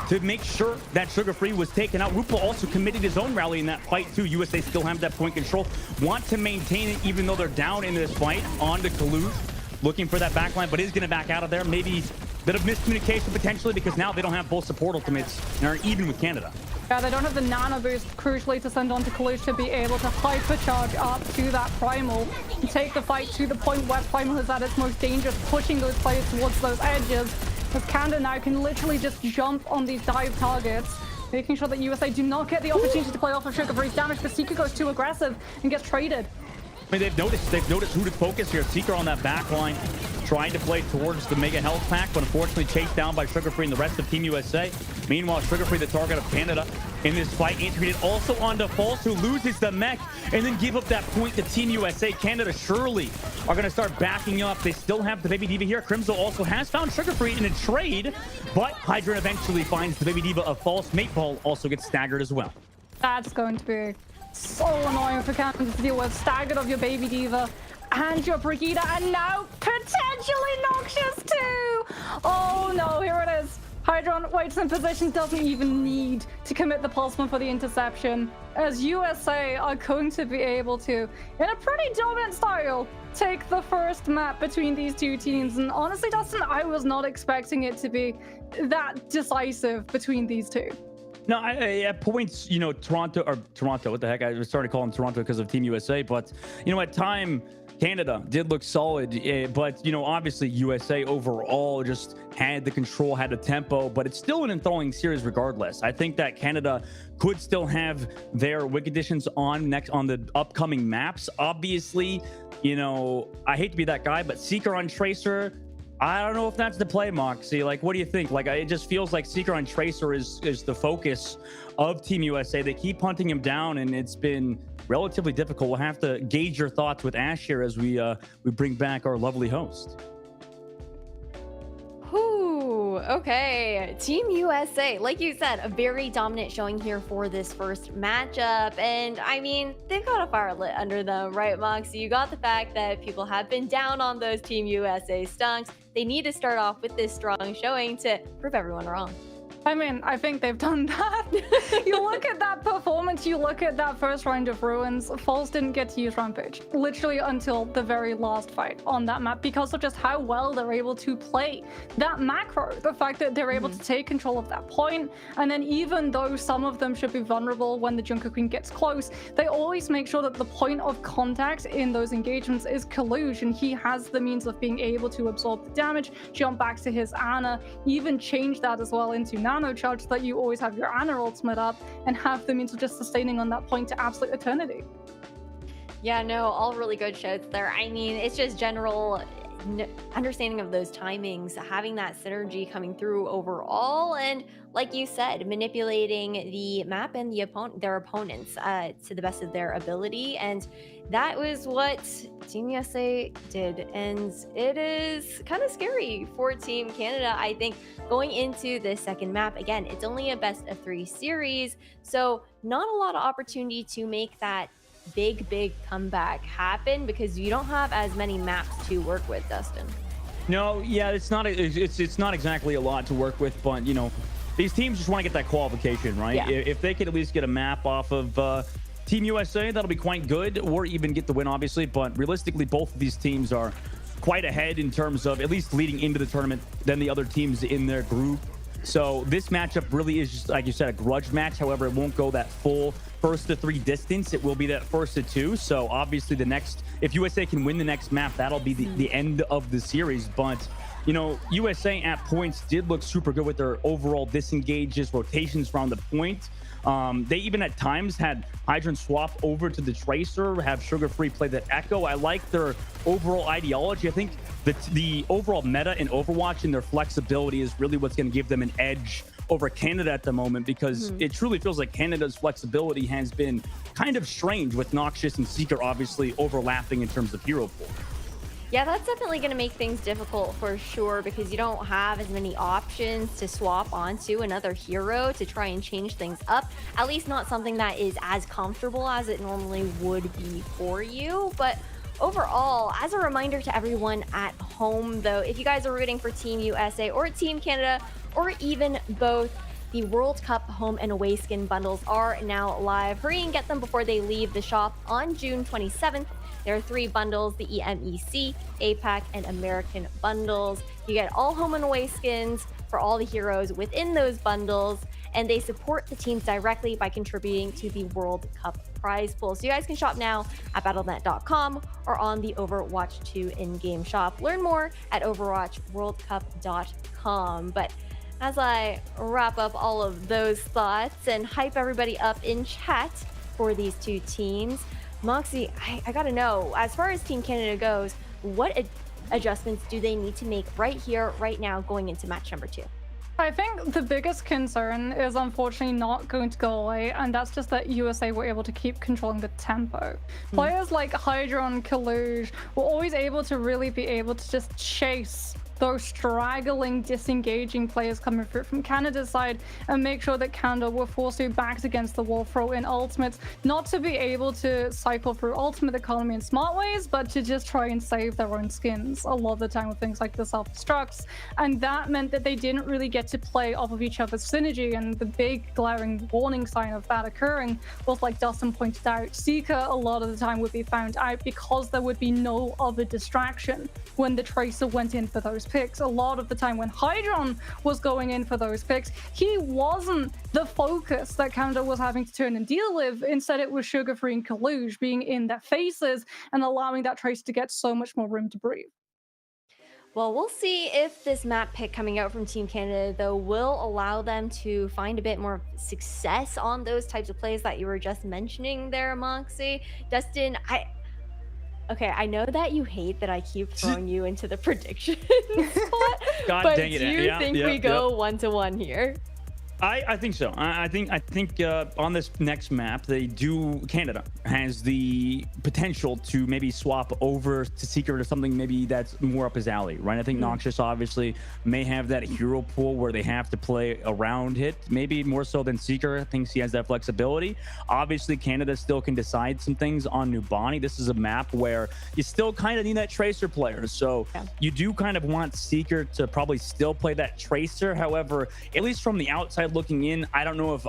to make sure that Sugar-Free was taken out. Rupa also committed his own rally in that fight too. USA still have that point control, want to maintain it even though they're down in this fight. On to Kalush, looking for that backline, but is going to back out of there. Maybe a bit of miscommunication potentially, because now they don't have both support ultimates and are even with Canada. Yeah, they don't have the nano boost, crucially, to send on to Kalush to be able to hypercharge up to that Primal and take the fight to the point where Primal is at its most dangerous, pushing those players towards those edges. As Canada now can literally just jump on these dive targets, making sure that USA do not get the opportunity to play off of Sugar Free's damage, but Seeker goes too aggressive and gets traded. I mean, they've noticed who to focus here. Seeker on that back line, trying to play towards the Mega Health Pack, but unfortunately chased down by Sugar Free and the rest of Team USA. Meanwhile, Sugar Free, the target of Canada in this fight, integrated also onto False, who loses the mech and then give up that point to Team USA. Canada surely are going to start backing up. They still have the Baby Diva here. Crimzo also has found Sugar Free in a trade, but Hydra eventually finds the Baby Diva of False. Mateball also gets staggered as well. That's going to be so annoying for Canada to deal with. Staggered of your Baby Diva and your Brigida, and now potentially Noxious too. Oh no, here it is. Hydron waits in position, doesn't even need to commit the pulseman for the interception, as USA are going to be able to, in a pretty dominant style, take the first map between these two teams. And honestly, Dustin, I was not expecting it to be that decisive between these two. No, at points, you know, Toronto, what the heck? I was starting to call him Toronto because of Team USA, but, you know, at time, Canada did look solid, but, you know, obviously USA overall just had the control, had the tempo, but it's still an enthralling series regardless. I think that Canada could still have their wig additions on the upcoming maps. Obviously, you know, I hate to be that guy, but Seeker on Tracer, I don't know if that's the play, Moxie. Like, what do you think? Like, it just feels like Seeker on Tracer is the focus of Team USA. They keep hunting him down, and it's been relatively difficult. We'll have to gauge your thoughts with Ash here as we bring back our lovely host. Ooh, okay. Team USA, like you said, a very dominant showing here for this first matchup. And I mean, they've got a fire lit under them, right, Moxie? You got the fact that people have been down on those Team USA stunks. They need to start off with this strong showing to prove everyone wrong. I mean, I think they've done that. You look at that performance, you look at that first round of Ruins, False didn't get to use Rampage, literally until the very last fight on that map, because of just how well they're able to play that macro. The fact that they're able to take control of that point, and then even though some of them should be vulnerable when the Junker Queen gets close, they always make sure that the point of contact in those engagements is Kalush, and he has the means of being able to absorb the damage, jump back to his Ana, even change that as well into Nano Charge so that you always have your Ana ultimate up and have the means of just sustaining on that point to absolute eternity. Yeah, no, all really good shots there. I mean, it's just general understanding of those timings, having that synergy coming through overall, and like you said, manipulating the map and their opponents to the best of their ability. And that was what Team USA did, and it is kind of scary for Team Canada. I think going into the second map, again, it's only a best of 3 series, so not a lot of opportunity to make that big comeback happen because you don't have as many maps to work with, Dustin. No, yeah, it's not exactly a lot to work with, but you know, these teams just want to get that qualification, right? Yeah. If they could at least get a map off of Team USA, that'll be quite good, or even get the win, obviously. But realistically, both of these teams are quite ahead in terms of at least leading into the tournament than the other teams in their group. So this matchup really is just, like you said, a grudge match. However, it won't go that full first to 3 distance. It will be that first to 2. So obviously the next, if USA can win the next map, that'll be the end of the series. But you know, USA at points did look super good with their overall disengages, rotations around the point. They even at times had Hydron swap over to the Tracer, have Sugar Free play the Echo. I like their overall ideology. I think the overall meta in Overwatch and their flexibility is really what's going to give them an edge over Canada at the moment, because it truly feels like Canada's flexibility has been kind of strange, with Noxious and Seeker obviously overlapping in terms of hero pool. Yeah, that's definitely going to make things difficult for sure, because you don't have as many options to swap onto another hero to try and change things up. At least not something that is as comfortable as it normally would be for you. But overall, as a reminder to everyone at home, though, if you guys are rooting for Team USA or Team Canada, or even both, the World Cup home and away skin bundles are now live. Hurry and get them before they leave the shop on June 27th. There are 3 bundles, the EMEC, APAC, and American bundles. You get all home and away skins for all the heroes within those bundles, and they support the teams directly by contributing to the World Cup prize pool. So you guys can shop now at battle.net.com or on the Overwatch 2 in-game shop. Learn more at overwatchworldcup.com. But as I wrap up all of those thoughts and hype everybody up in chat for these two teams, Moxie, I gotta know, as far as Team Canada goes, what adjustments do they need to make right here, right now, going into match number 2? I think the biggest concern is unfortunately not going to go away, and that's just that USA were able to keep controlling the tempo. Players like Hydra and Kaluge were always able to really be able to just chase those straggling, disengaging players coming through from Canada's side and make sure that Canada were forced to be backed against the wall, throw in ultimates, not to be able to cycle through ultimate economy in smart ways, but to just try and save their own skins a lot of the time with things like the self-destructs. And that meant that they didn't really get to play off of each other's synergy, and the big glaring warning sign of that occurring was, like Dustin pointed out, Seeker a lot of the time would be found out because there would be no other distraction when the Tracer went in for those picks. A lot of the time when Hydron was going in for those picks, he wasn't the focus that Canada was having to turn and deal with. Instead, it was Sugar Free and Kaluge being in their faces and allowing that Tracer to get so much more room to breathe. Well, we'll see if this map pick coming out from Team Canada, though, will allow them to find a bit more success on those types of plays that you were just mentioning there, Moxie. Dustin, I know that you hate that I keep throwing you into the prediction spot, but do you think we go 1-1 here? I think so. I think on this next map, Canada has the potential to maybe swap over to Secret or something maybe that's more up his alley, right? I think Noxious obviously may have that hero pool where they have to play around it, maybe more so than Seeker. I think he has that flexibility. Obviously, Canada still can decide some things on Nubani. This is a map where you still kind of need that Tracer player, so you do kind of want Seeker to probably still play that Tracer. However, at least from the outside looking in, I don't know if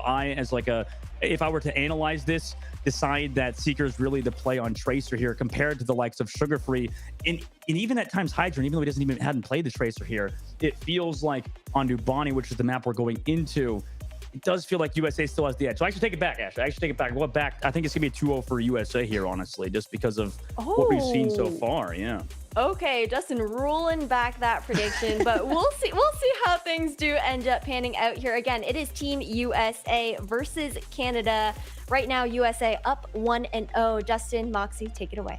if I were to analyze this, decide that Seeker is really the play on Tracer here compared to the likes of Sugar Free and even at times Hydra, even though he hadn't played the Tracer here, it feels like on Nubani, which is the map we're going into, it does feel like USA still has the edge. So I actually take it back, Ash. I go back. I think it's gonna be a 2-0 for USA here, honestly, just because of what we've seen so far. Yeah. Okay, Justin ruling back that prediction, but we'll see how things do end up panning out here. Again, it is Team USA versus Canada. Right now, USA up 1-0. Justin, Moxie, take it away.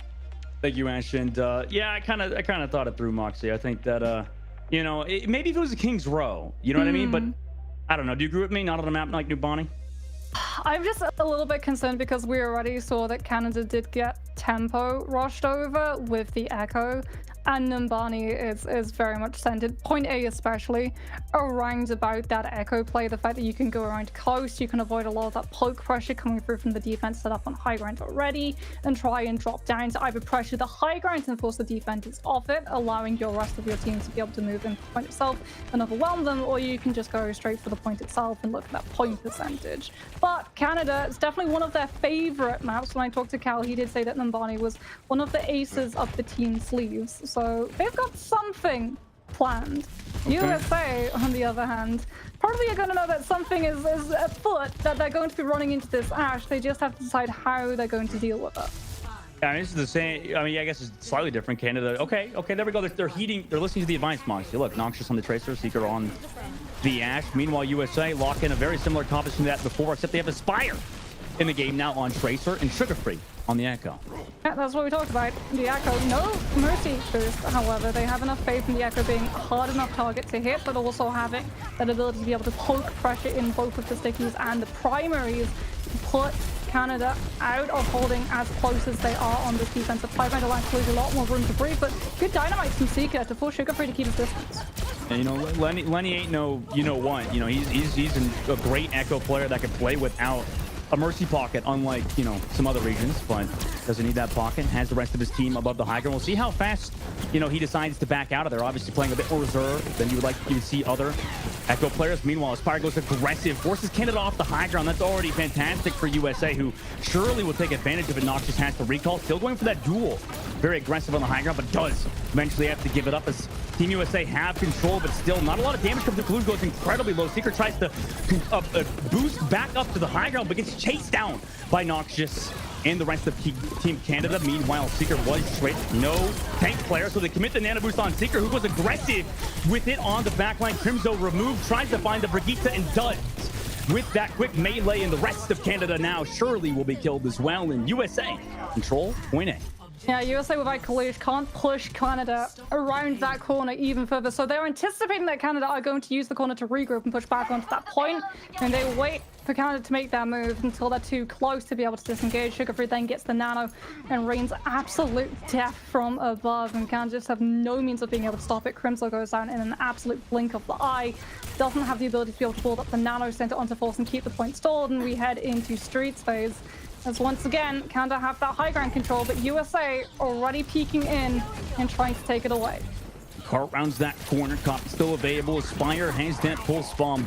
Thank you, Ash. And yeah, I kind of thought it through, Moxie. I think that maybe if it was a King's Row, you know what I mean? But I don't know. Do you agree with me? Not on a map like Nubani? I'm just a little bit concerned because we already saw that Canada did get tempo rushed over with the Echo, and Numbani is very much centered, point A especially, around about that Echo play. The fact that you can go around close, you can avoid a lot of that poke pressure coming through from the defense set up on high ground already, and try and drop down to either pressure the high ground and force the defenders off it, allowing your rest of your team to be able to move into the point itself and overwhelm them, or you can just go straight for the point itself and look at that point percentage. But Canada, it's definitely one of their favorite maps. When I talked to Cal, he did say that Numbani was one of the aces up the team sleeves. So they've got something planned. Okay. USA, on the other hand, probably are going to know that something is afoot, that they're going to be running into this Ash. They just have to decide how they're going to deal with it. Yeah, I mean, this is the same. I mean, I guess it's slightly different. Canada. Okay, there we go. They're listening to the advice, Moxie. Look, Noxious on the Tracer, Seeker on the Ash. Meanwhile, USA lock in a very similar composition to that before, except they have Aspire in the game now on Tracer and Sugar Free on the Echo. Yeah, that's what we talked about. The Echo, no Mercy boost. However, they have enough faith in the Echo being a hard enough target to hit, but also having that ability to be able to poke pressure in both of the stickies and the primaries to put Canada out of holding as close as they are on this defensive pipeline. To leave a lot more room to breathe, but good dynamite from Seeker to force Sugar Free to keep his distance. And Lenny ain't no what. He's a great Echo player that can play without a Mercy pocket, unlike some other regions, but doesn't need that pocket. Has the rest of his team above the high ground. We'll see how fast he decides to back out of there. Obviously playing a bit more reserve than you would see other Echo players. Meanwhile, Aspire goes aggressive, forces Canada off the high ground. That's already fantastic for USA, who surely will take advantage of it. Noxious has to recall, still going for that duel. Very aggressive on the high ground, but does eventually have to give it up as Team USA have control, but still not a lot of damage comes to Kalush. Goes incredibly low. Seeker tries to boost back up to the high ground, but gets chased down by Noxious and the rest of Team Canada. Meanwhile, Seeker was straight no tank player, so they commit the nano boost on Seeker, who was aggressive with it on the backline. Crimzo removed, tries to find the Brigitte and does. With that quick melee, and the rest of Canada now surely will be killed as well. And USA control point A. Yeah, USA without Kalush can't push Canada around that corner even further. So they're anticipating that Canada are going to use the corner to regroup and push back onto that point. And they wait for Canada to make that move until they're too close to be able to disengage. Sugarfree then gets the nano and rains absolute death from above. And Canada just have no means of being able to stop it. Crimson goes down in an absolute blink of the eye. Doesn't have the ability to be able to build up the nano center onto force and keep the point stalled. And we head into Streets phase. As once again, Canada have that high ground control, but USA already peeking in and trying to take it away. Cart rounds that corner, cop still available. Aspire has that pulse bomb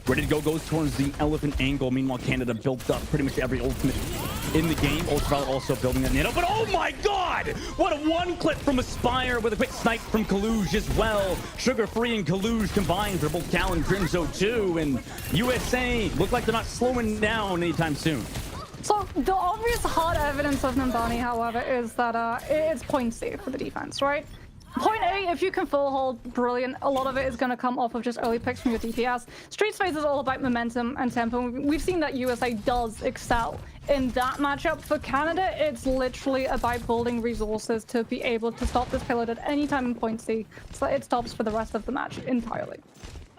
ready to go, goes towards the elephant angle. Meanwhile, Canada built up pretty much every ultimate in the game. Ultraviolet also building that nano, but oh my god! What a one clip from Aspire with a quick snipe from Kalush as well. Sugarfree and Kalush combined for both Cal and Crimzo too, and USA look like they're not slowing down anytime soon. So the obvious hard evidence of Nambani, however, is that it's point C for the defense, right? Point A, if you can full hold, brilliant. A lot of it is going to come off of just early picks from your DPS. Streets phase is all about momentum and tempo. We've seen that USA does excel in that matchup. For Canada, it's literally about building resources to be able to stop this payload at any time in point C, so it stops for the rest of the match entirely.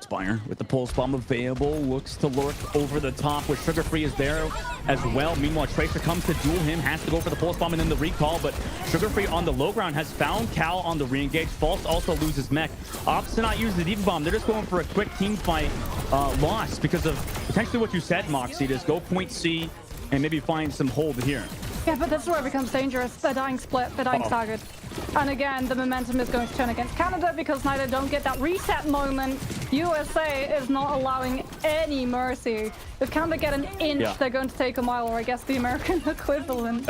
Aspire with the pulse bomb available, looks to lurk over the top with Sugarfree is there as well. Meanwhile, Tracer comes to duel him, has to go for the pulse bomb and then the recall, but Sugarfree on the low ground has found Cal on the re-engage. False also loses mech. Opts to not use the Diva Bomb. They're just going for a quick team fight loss because of potentially what you said, Moxie. Just go point C and maybe find some hold here. Yeah, but this is where it becomes dangerous. They're dying split, they're dying staggered. And again, the momentum is going to turn against Canada because neither don't get that reset moment. USA is not allowing any mercy. If Canada get an inch, they're going to take a mile, or I guess the American equivalent.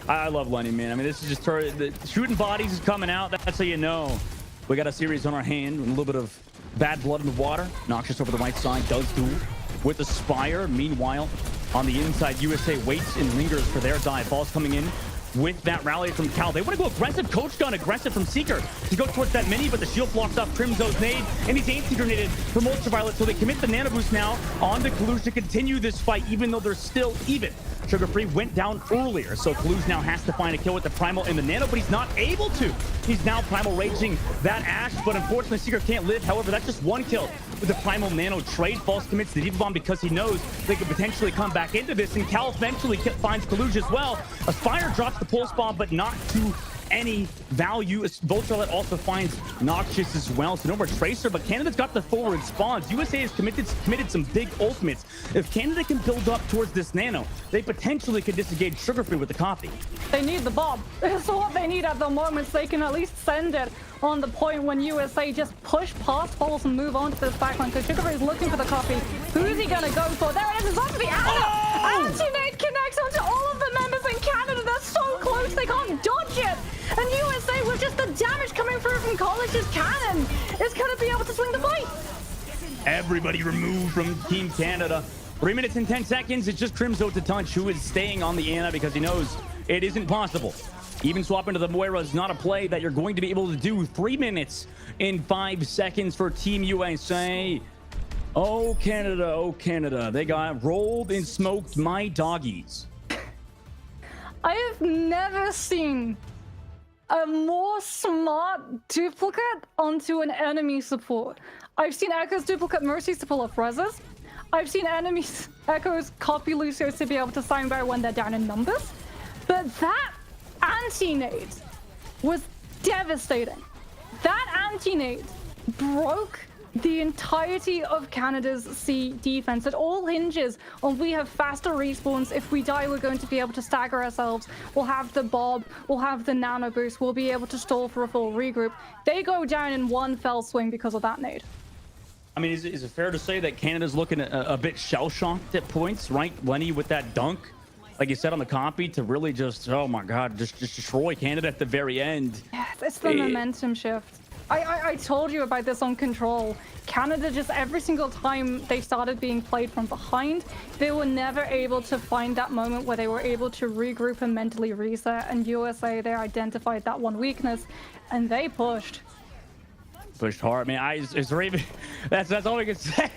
I love Lenny, man. I mean, this is just the shooting bodies is coming out. That's how you know we got a series on our hand with a little bit of bad blood in the water. Noxious over the right side does duel with Aspire. Meanwhile, on the inside, USA waits and lingers for their dive. Balls coming in with that rally from Cal. They want to go aggressive. Coach gun aggressive from Seeker to go towards that mini, but the shield blocks off Crimzo's nade, and he's anti-grenaded from Ultraviolet, so they commit the nano boost now on the Kalush to continue this fight, even though they're still even. Sugarfree went down earlier, so Kalush now has to find a kill with the Primal and the Nano, but he's not able to. He's now Primal raging that Ashe, but unfortunately Seeker can't live. However, that's just one kill with the Primal Nano trade. False commits the Diva Bomb because he knows they could potentially come back into this, and Cal eventually finds Kalush as well. Aspire drops the Pulse Bomb, but not to any value. Ultraviolet also finds Noxious as well, so no more Tracer, but Canada's got the forward spawns. USA has committed some big ultimates. If Canada can build up towards this nano, they potentially could disengage Sugarfree with the copy. They need the bomb. So what they need at the moment, so they can at least send it on the point when USA just push past Falls and move on to this backline, because Sugarfree is looking for the copy. Who's he gonna go for? There it is, it's onto the Anna! Anti-nade connects onto all of the members in Canada. They're so close, they can't dodge it. And USA, with just the damage coming through from College's cannon, is going to be able to swing the fight. Everybody removed from Team Canada. 3 minutes and 10 seconds. It's just Crimzo to touch, who is staying on the Ana because he knows it isn't possible. Even swap into the Moira is not a play that you're going to be able to do. 3 minutes and 5 seconds for Team USA. Oh, Canada. Oh, Canada. They got rolled and smoked my doggies. I have never seen a more smart duplicate onto an enemy support. I've seen Echo's duplicate Mercies to pull off reses. I've seen enemies Echo's copy Lucios to be able to soundbar when they're down in numbers. But that anti-nade was devastating. That anti-nade broke the entirety of Canada's C defense. It all hinges on we have faster respawns. If we die, we're going to be able to stagger ourselves. We'll have the Bob, we'll have the nano boost, we'll be able to stall for a full regroup. They go down in one fell swing because of that nade. I mean, is it fair to say that Canada's looking a bit shell-shocked at points, right? Lenny with that dunk, like you said on the copy, to really just, oh my God, just destroy Canada at the very end. Yeah, it's the momentum shift. I told you about this on Control. Canada, just every single time they started being played from behind, they were never able to find that moment where they were able to regroup and mentally reset. And USA, they identified that one weakness, and they pushed. Pushed hard. I mean, it's Raven. That's all we can say.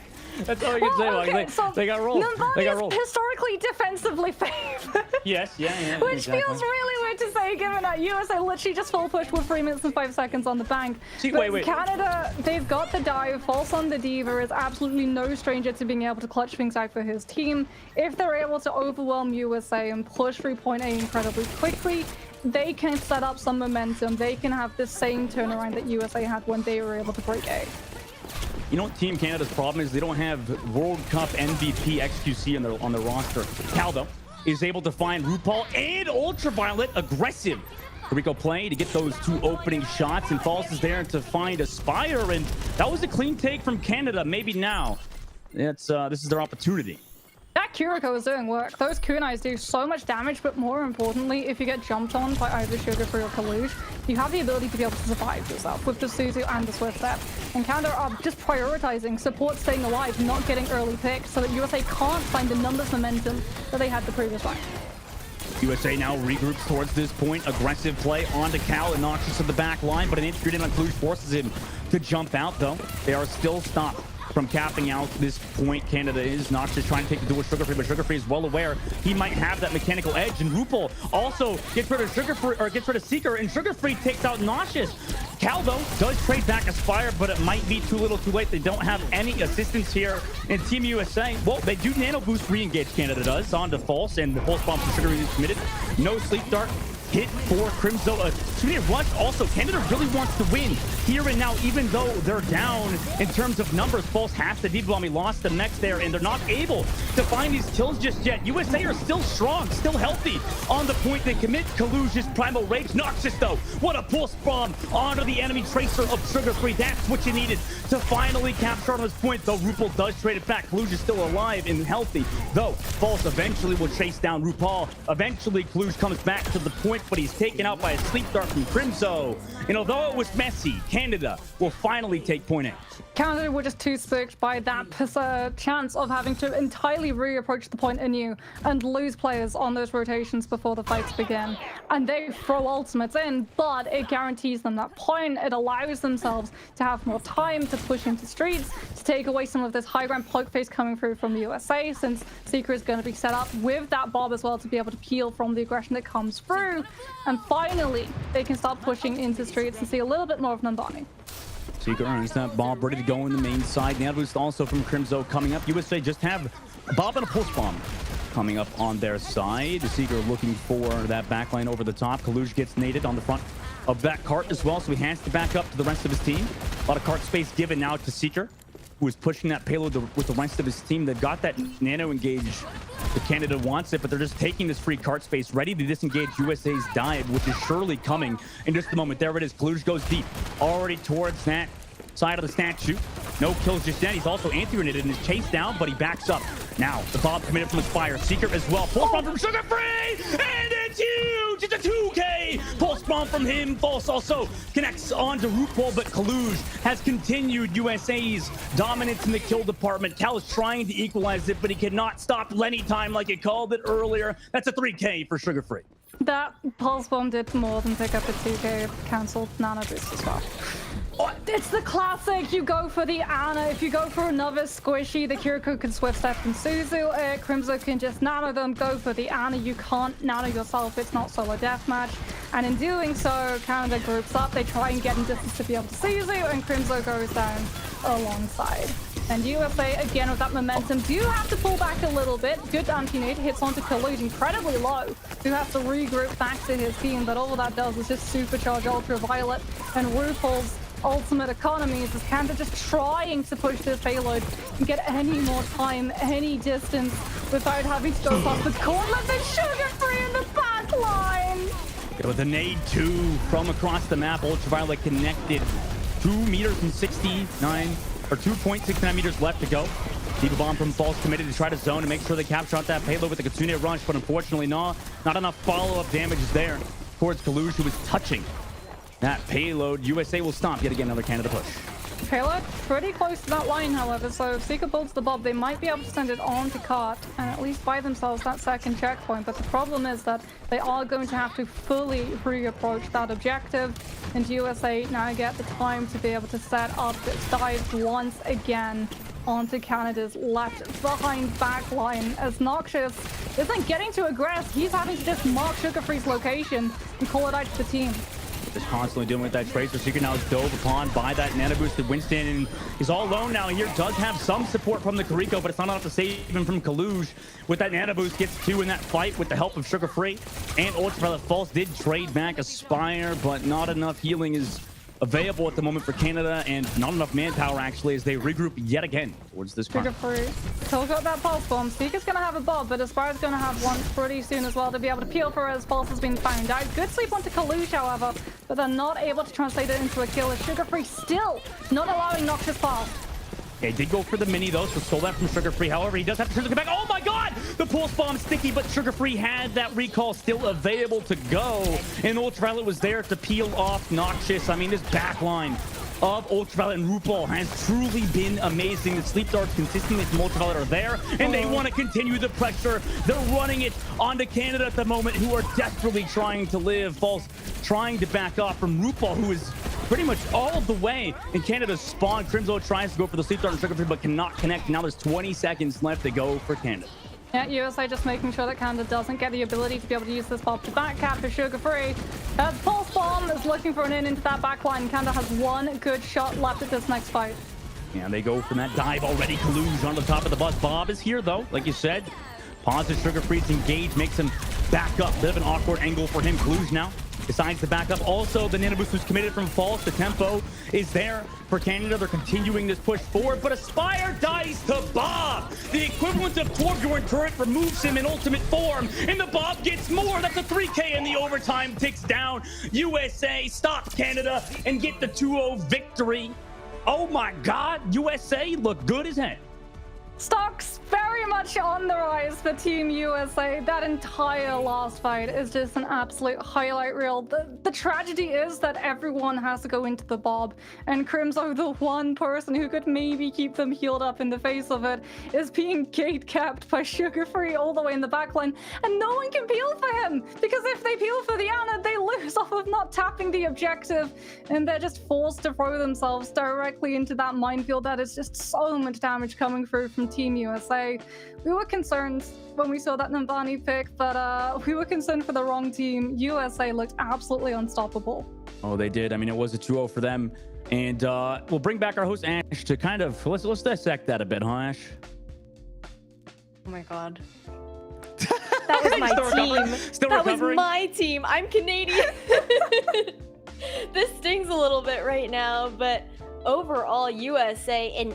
That's all you can say. Okay, like, so they got rolled. They got rolled. Historically defensively favored. Yes, yeah. Which exactly. feels really weird to say, given that USA literally just full pushed with 3 minutes and 5 seconds on the bank. See, but wait. Canada, they've got the dive. False on the Diva is absolutely no stranger to being able to clutch things out for his team. If they're able to overwhelm USA and push through point A incredibly quickly, they can set up some momentum. They can have the same turnaround that USA had when they were able to break A. You know what Team Canada's problem is? They don't have World Cup MVP XQC on their roster. Caldo is able to find RuPaul and Ultraviolet aggressive. Rico playing to get those 2 opening shots, and False is there to find a Spire, and that was a clean take from Canada. Maybe now this is their opportunity. That Kuriko is doing work. Those kunais do so much damage, but more importantly, if you get jumped on by either Sugarfree or Kaluge, you have the ability to be able to survive yourself with the Suzu and the Swift Step. And Canada are just prioritizing support staying alive, not getting early picks, so that USA can't find the numbers momentum that they had the previous round. USA now regroups towards this point. Aggressive play onto Cal and Noxious at the back line, but an injury on Kaluge forces him to jump out, though. They are still stopped from capping out this point. Canada is not just trying to take the duel with Sugarfree, but Sugarfree is well aware he might have that mechanical edge, and RuPaul also gets rid of Sugarfree, or gets rid of Seeker, and Sugarfree takes out Nauseous. Cal, though, does trade back Aspire, but it might be too little too late. They don't have any assistance here in Team USA. Well, they do nano boost re-engage, Canada does, onto False, and the Pulse Bomb from Sugarfree is committed. No Sleep Dart hit for Crimzo. Rush also, Canada really wants to win here and now, even though they're down in terms of numbers. False has the Diva Bomb. He lost the mech there, and they're not able to find these kills just yet. USA are still strong, still healthy on the point. They commit Kaluge's Primal Rage. Noxious, though, what a Pulse Bomb onto the enemy Tracer of Sugarfree. That's what you needed to finally capture on this point, though RuPaul does trade it back. Kaluge is still alive and healthy, though False eventually will chase down RuPaul. Eventually, Kaluge comes back to the point, but he's taken out by a Sleep Dart from Crimzo. And although it was messy, Canada will finally take point A. Canada were just too spooked by that chance of having to entirely reapproach the point anew and lose players on those rotations before the fights begin. And they throw ultimates in, but it guarantees them that point. It allows themselves to have more time to push into streets, to take away some of this high ground poke face coming through from the USA, since Seeker is going to be set up with that Bob as well to be able to peel from the aggression that comes through. And finally, they can start pushing into streets and see a little bit more of Nandani. Seeker earns that Bob ready to go in the main side. Nail boost also from Crimzo coming up. USA just have a Bob and a Pulse Bomb coming up on their side. Seeker looking for that backline over the top. Kaluge gets naded on the front of that cart as well, so he has to back up to the rest of his team. A lot of cart space given now to Seeker, who is pushing that payload with the rest of his team. They've got that nano engage. The Canada wants it, but they're just taking this free cart space, ready to disengage USA's dive, which is surely coming in just a moment. There it is. Kaluge goes deep, already towards that side of the statue. No kills just yet. He's also anti-grenaded and is chased down, but he backs up. Now, the Bob committed from his fire. Seeker as well. Pulse Bomb from Sugarfree! And it's huge! It's a 2K! Pulse Bomb from him. False also connects onto RuPaul, but Kaluge has continued USA's dominance in the kill department. Cal is trying to equalize it, but he cannot stop Lenny time like he called it earlier. That's a 3K for Sugarfree. That Pulse Bomb did more than pick up a 2K cancelled nano boost as well. Oh, it's the classic. You go for the Ana. If you go for another squishy, the Kiriko can Swift Step from Suzu. Crimzo can just nano them. Go for the Ana. You can't nano yourself. It's not solo deathmatch. And in doing so, Canada groups up. They try and get in distance to be able to Suzu, and Crimzo goes down alongside. And USA, again with that momentum, do have to pull back a little bit. Good anti-nade hits onto Kaluge, incredibly low. Do have to regroup back to his team, but all that does is just supercharge Ultraviolet and RuPaul's ultimate economies as Canada just trying to push this payload and get any more time, any distance without having to go past the gauntlet and Sugarfree in the back line. With a nade 2 from across the map, Ultraviolet connected. 2 meters and 69, or 2.69 meters left to go. Diva Bomb from False committed to try to zone and make sure they capture out that payload with the Kitsune Rush, but unfortunately not enough follow-up damage is there towards Kaluge, who was touching that payload. USA will stomp yet again, another Canada push. Payload pretty close to that line, however, so if Seeker builds the Bob, they might be able to send it on to Cart and at least buy themselves that second checkpoint. But the problem is that they are going to have to fully reapproach that objective, and USA now get the time to be able to set up this dive once again onto Canada's left behind back line, as Noxious isn't getting to aggress. He's having to just mark Sugar Free's location and call it out to the team. Just constantly dealing with that Tracer. Seeker now is dove upon by that nano boosted Winston, and he's all alone now here. Does have some support from the Rico, but it's not enough to save him from Kaluj. With that nano boost, gets 2 in that fight with the help of Sugar Free and Ultraviolet False. Did trade back Aspire, but not enough healing is available at the moment for Canada, and not enough manpower actually as they regroup yet again towards this Sugar Free still got that pulse bomb. Seeker's gonna have a Bob, but Aspire's gonna have one pretty soon as well to be able to peel for as Pulse has been found out. Good sleep onto Kalush, however, but they're not able to translate it into a kill. As Sugar Free still not allowing Noxious past. He did go for the mini though, so stole that from Sugar Free. However, he does have to turn the back. Oh my god! The pulse bomb sticky, but Sugar Free had that recall still available to go. And Ultraviolet was there to peel off Noxious. I mean, this back line of Ultraviolet and RuPaul has truly been amazing. The sleep darts consistently from Ultraviolet are there, and they want to continue the pressure. They're running it onto Canada at the moment, who are desperately trying to live. False trying to back off from RuPaul, who is pretty much all the way in Canada's spawn. Crimzo tries to go for the sleep dart and Sugar Free, but cannot connect. Now there's 20 seconds left to go for Canada. Yeah, USA just making sure that Canada doesn't get the ability to be able to use this Bob to back capture Sugar Free. As Pulse Bomb is looking for an in into that back line. Canada has one good shot left at this next fight. Yeah, they go from that dive already. Kaluj on the top of the bus. Bob is here though, like you said. Pauses Sugar Free to engage, makes him back up. Bit of an awkward angle for him. Kaluj now decides to back up. Also, the nano boost was committed from False. The tempo is there for Canada. They're continuing this push forward, but Aspire dies to Bob. The equivalent of Torbjorn turret removes him in ultimate form, and the Bob gets more. That's a 3K, and the overtime ticks down. USA stop Canada and get the 2-0 victory. Oh my God, USA look good as heck. Stocks very much on the rise for Team USA. That entire last fight is just an absolute highlight reel. The tragedy is that everyone has to go into the Bob, and Crimzo, the one person who could maybe keep them healed up in the face of it, is being gate-capped by Sugar Free all the way in the backline, and no one can peel for him, because if they peel for the Ana, they lose off of not tapping the objective, and they're just forced to throw themselves directly into that minefield. That is just so much damage coming through from Team USA. We were concerned when we saw that Nambani pick, but we were concerned for the wrong team. USA looked absolutely unstoppable. Oh, they did. I mean, it was a 2-0 for them. And we'll bring back our host Ash to kind of let's dissect that a bit, huh, Ash? Oh my God. That was my team. That was my team. I'm Canadian. This stings a little bit right now, but overall, USA, and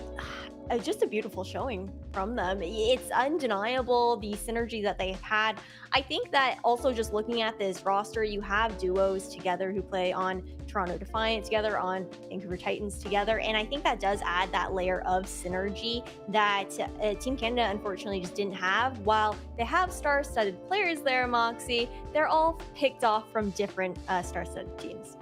just a beautiful showing from them. It's undeniable the synergy that they've had. I think that also just looking at this roster, you have duos together who play on Toronto Defiant together, on Vancouver Titans together, and I think that does add that layer of synergy that Team Canada unfortunately just didn't have. While they have star-studded players there, Moxie, they're all picked off from different star-studded teams.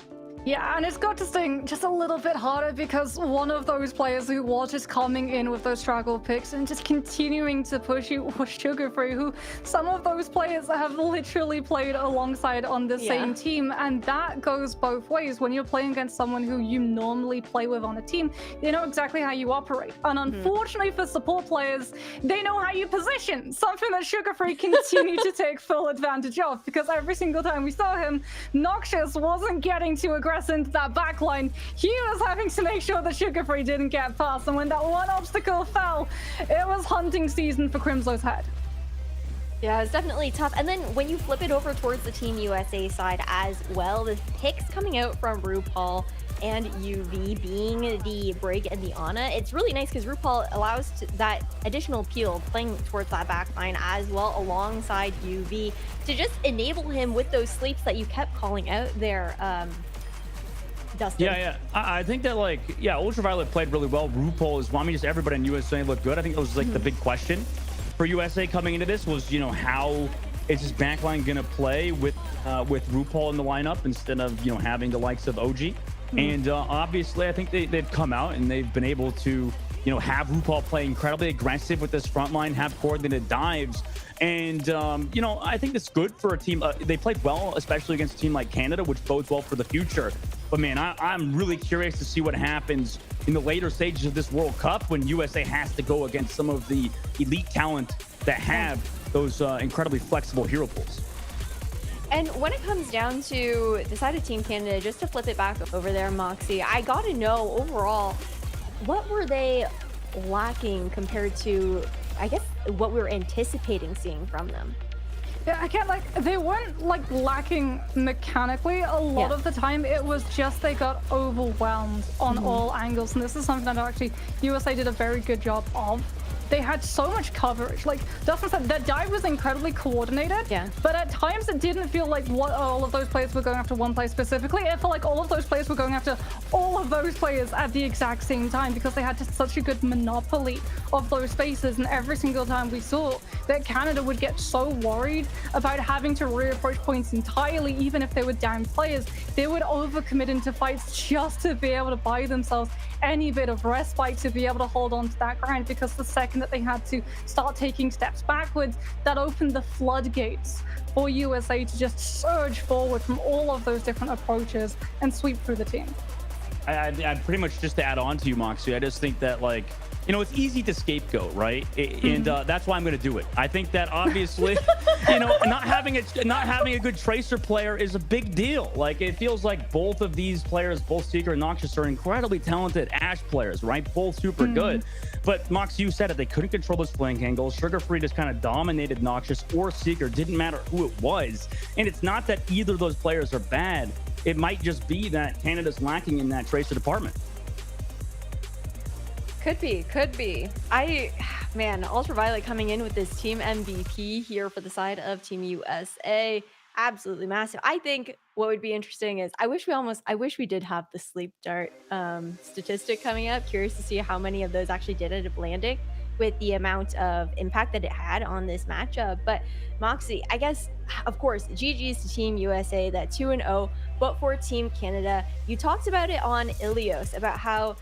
Yeah, and it's got to sting just a little bit harder because one of those players who was just coming in with those struggle picks and just continuing to push you was Sugar Free, who some of those players have literally played alongside on the same team, and that goes both ways. When you're playing against someone who you normally play with on a team, they know exactly how you operate. And unfortunately for support players, they know how you position, something that Sugar Free continue to take full advantage of, because every single time we saw him, Noxious wasn't getting too aggressive into that backline. He was having to make sure that Sugar Free didn't get past, and when that one obstacle fell, it was hunting season for Crimzo's head. Yeah, it's definitely tough. And then when you flip it over towards the Team USA side as well, the picks coming out from RuPaul and UV being the Brig and the Ana, it's really nice because RuPaul allows that additional peel playing towards that backline as well alongside UV to just enable him with those sleeps that you kept calling out there. Dustin. Yeah. I think that, like, Ultraviolet played really well. RuPaul is, I mean, just everybody in USA looked good. I think it was like the big question for USA coming into this was, you know, how is his backline going to play with RuPaul in the lineup instead of, you know, having the likes of OG? And obviously, I think they've come out and they've been able to, you know, have RuPaul play incredibly aggressive with this front line, have coordinated dives. And, you know, I think it's good for a team. They played well, especially against a team like Canada, which bodes well for the future. But, man, I'm really curious to see what happens in the later stages of this World Cup when USA has to go against some of the elite talent that have those incredibly flexible hero pools. And when it comes down to the side of Team Canada, just to flip it back over there, Moxie, I got to know overall, what were they lacking compared to, I guess, what we were anticipating seeing from them? Yeah, I can't, like, they weren't, like, lacking mechanically. A lot of the time, it was just they got overwhelmed on all angles. And this is something that actually USA did a very good job of. They had so much coverage. Like Dustin said, that dive was incredibly coordinated. Yeah. But at times it didn't feel like all of those players were going after one player specifically. It felt like all of those players were going after all of those players at the exact same time because they had just such a good monopoly of those spaces. And every single time we saw that Canada would get so worried about having to reapproach points entirely, even if they were down players, they would overcommit into fights just to be able to buy themselves any bit of respite to be able to hold on to that ground, because the second that they had to start taking steps backwards, that opened the floodgates for USA to just surge forward from all of those different approaches and sweep through the team. I pretty much just to add on to you, Moxie, I just think that, like, you know, it's easy to scapegoat, right? And that's why I'm going to do it. I think that obviously, you know, not having a good tracer player is a big deal. Like, it feels like both of these players, both Seeker and Noxious, are incredibly talented Ashe players, right? Both super good. But Mox, you said it, they couldn't control those flank angles. Sugar Free just kind of dominated Noxious or Seeker. Didn't matter who it was. And it's not that either of those players are bad. It might just be that Canada's lacking in that tracer department. Could be. Man, Ultraviolet coming in with this team MVP here for the side of Team USA. Absolutely massive. I think what would be interesting is I wish we did have the sleep dart statistic coming up. Curious to see how many of those actually did end up landing with the amount of impact that it had on this matchup. But Moxie, I guess, of course, GG's to Team USA, that 2-0, but for Team Canada, you talked about it on Ilios, about how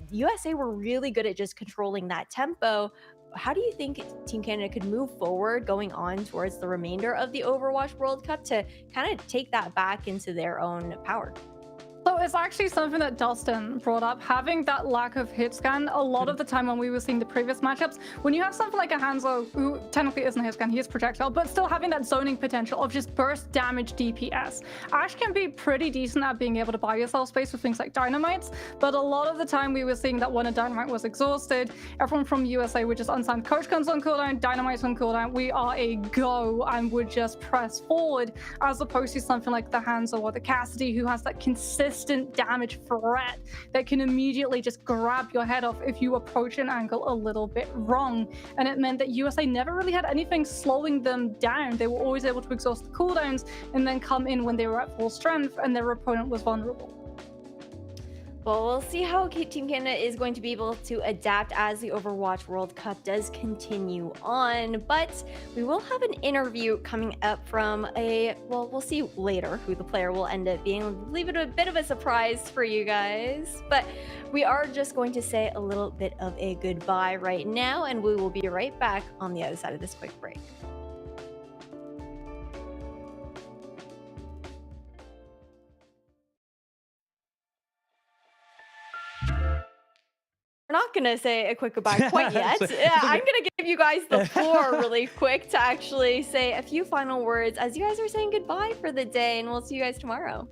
USA were really good at just controlling that tempo. How do you think Team Canada could move forward going on towards the remainder of the Overwatch World Cup to kind of take that back into their own power? So it's actually something that Dustin brought up, having that lack of hit scan. A lot of the time when we were seeing the previous matchups, when you have something like a Hanzo, who technically isn't a hit scan, he is projectile, but still having that zoning potential of just burst damage DPS. Ashe can be pretty decent at being able to buy yourself space with things like dynamites, but a lot of the time we were seeing that when a dynamite was exhausted, everyone from USA would just unsigned coach guns on cooldown, dynamites on cooldown, we are a go, and would just press forward, as opposed to something like the Hanzo or the Cassidy, who has that consistent damage threat that can immediately just grab your head off if you approach an angle a little bit wrong. And it meant that USA never really had anything slowing them down. They were always able to exhaust the cooldowns and then come in when they were at full strength and their opponent was vulnerable. Well, we'll see how Team Canada is going to be able to adapt as the Overwatch World Cup does continue on. But we will have an interview coming up from well, we'll see later who the player will end up being. We'll leave it a bit of a surprise for you guys. But we are just going to say a little bit of a goodbye right now, and we will be right back on the other side of this quick break. We're not going to say a quick goodbye quite yet. I'm going to give you guys the floor really quick to actually say a few final words as you guys are saying goodbye for the day, and we'll see you guys tomorrow.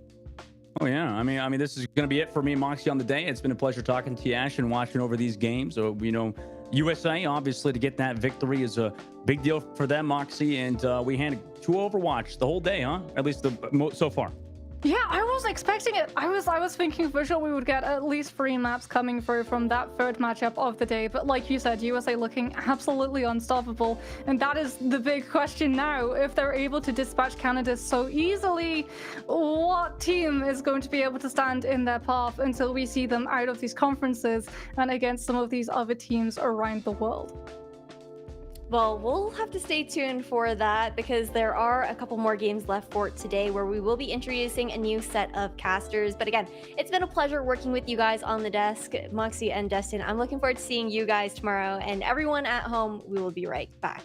Oh yeah, I mean, this is going to be it for me, Moxie, on the day. It's been a pleasure talking to you, Ash, and watching over these games. So, you know, USA, obviously, to get that victory is a big deal for them, Moxie, and we had 2 Overwatch the whole day, huh? At least so far. Yeah, I was expecting it. I was thinking for sure we would get at least 3 maps coming through from that third matchup of the day. But like you said, USA looking absolutely unstoppable. And that is the big question now. If they're able to dispatch Canada so easily, what team is going to be able to stand in their path until we see them out of these conferences and against some of these other teams around the world? Well, we'll have to stay tuned for that because there are a couple more games left for today where we will be introducing a new set of casters. But again, it's been a pleasure working with you guys on the desk, Moxie and Destin. I'm looking forward to seeing you guys tomorrow, and everyone at home, we will be right back.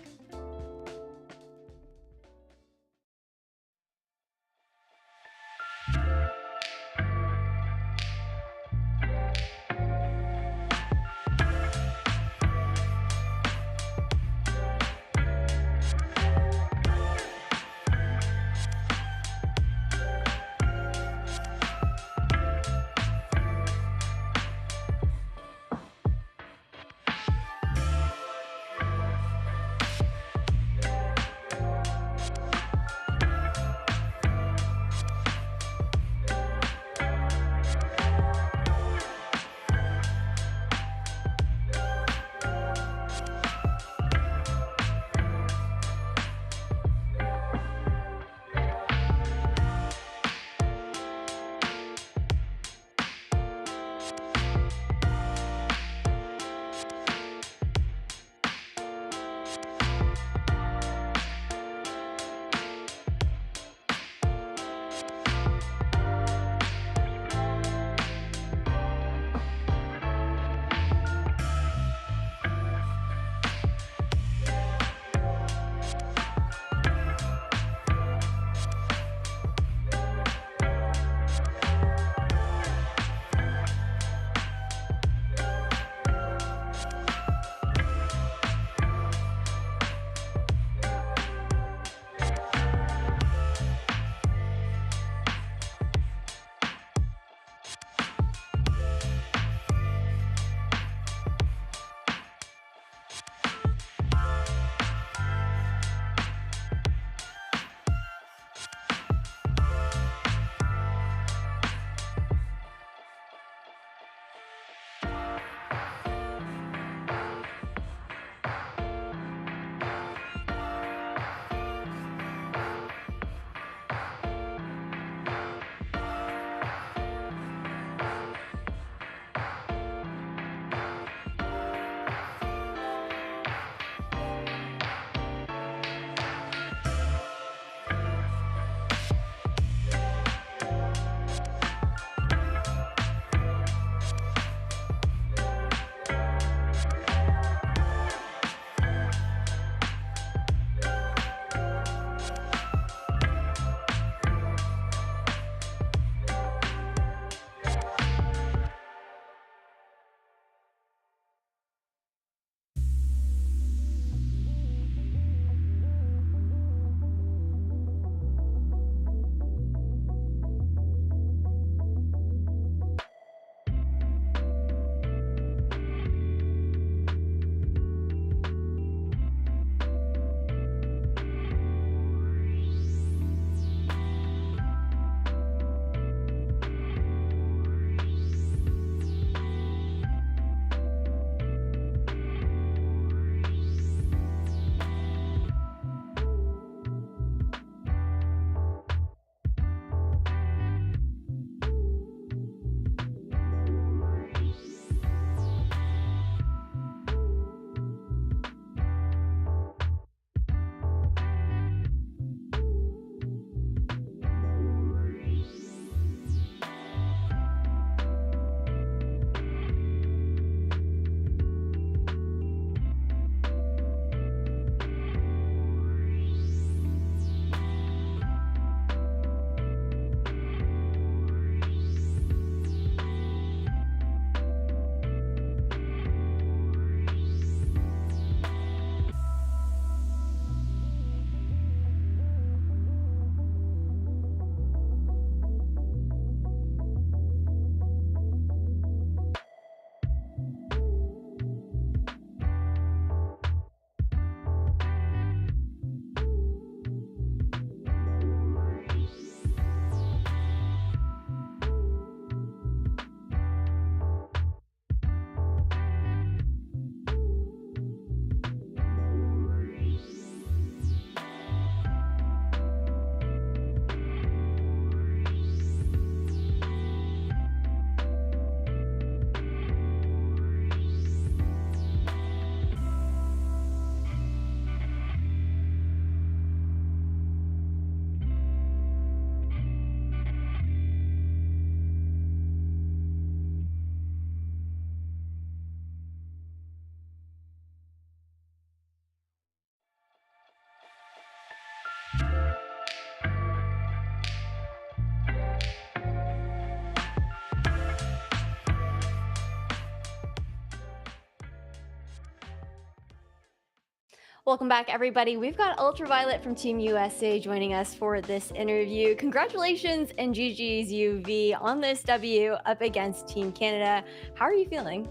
Welcome back, everybody. We've got Ultraviolet from Team USA joining us for this interview. Congratulations and GG's UV on this W up against Team Canada. How are you feeling?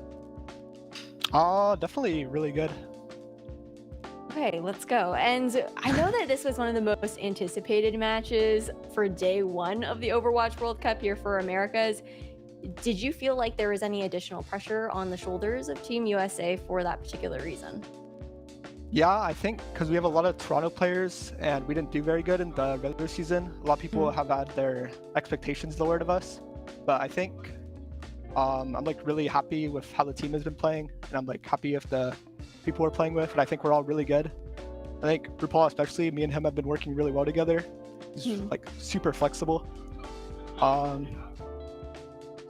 Definitely really good. Okay, let's go. And I know that this was one of the most anticipated matches for day one of the Overwatch World Cup here for Americas. Did you feel like there was any additional pressure on the shoulders of Team USA for that particular reason? Yeah, I think because we have a lot of Toronto players and we didn't do very good in the regular season. A lot of people have had their expectations lowered of us. But I think I'm like really happy with how the team has been playing, and I'm like happy with the people we're playing with, and I think we're all really good. I think RuPaul especially, me and him have been working really well together. He's like super flexible. So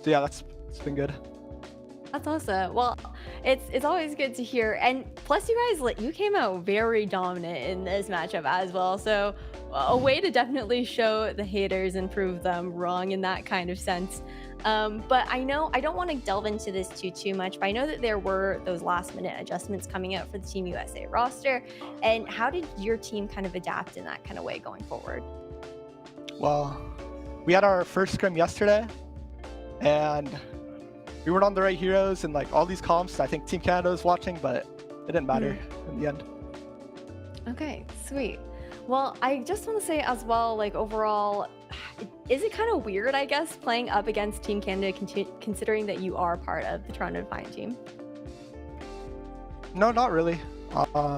yeah, it's been good. That's awesome. Well, it's always good to hear. And plus, you guys, you came out very dominant in this matchup as well. So a way to definitely show the haters and prove them wrong in that kind of sense. But I know I don't want to delve into this too much, but I know that there were those last minute adjustments coming out for the Team USA roster. And how did your team kind of adapt in that kind of way going forward? Well, we had our first scrim yesterday, and we weren't on the right heroes and like all these comps. I think Team Canada was watching, but it didn't matter in the end. Okay, sweet. Well, I just want to say as well, like overall, is it kind of weird, I guess, playing up against Team Canada, considering that you are part of the Toronto Defiant team? No, not really. I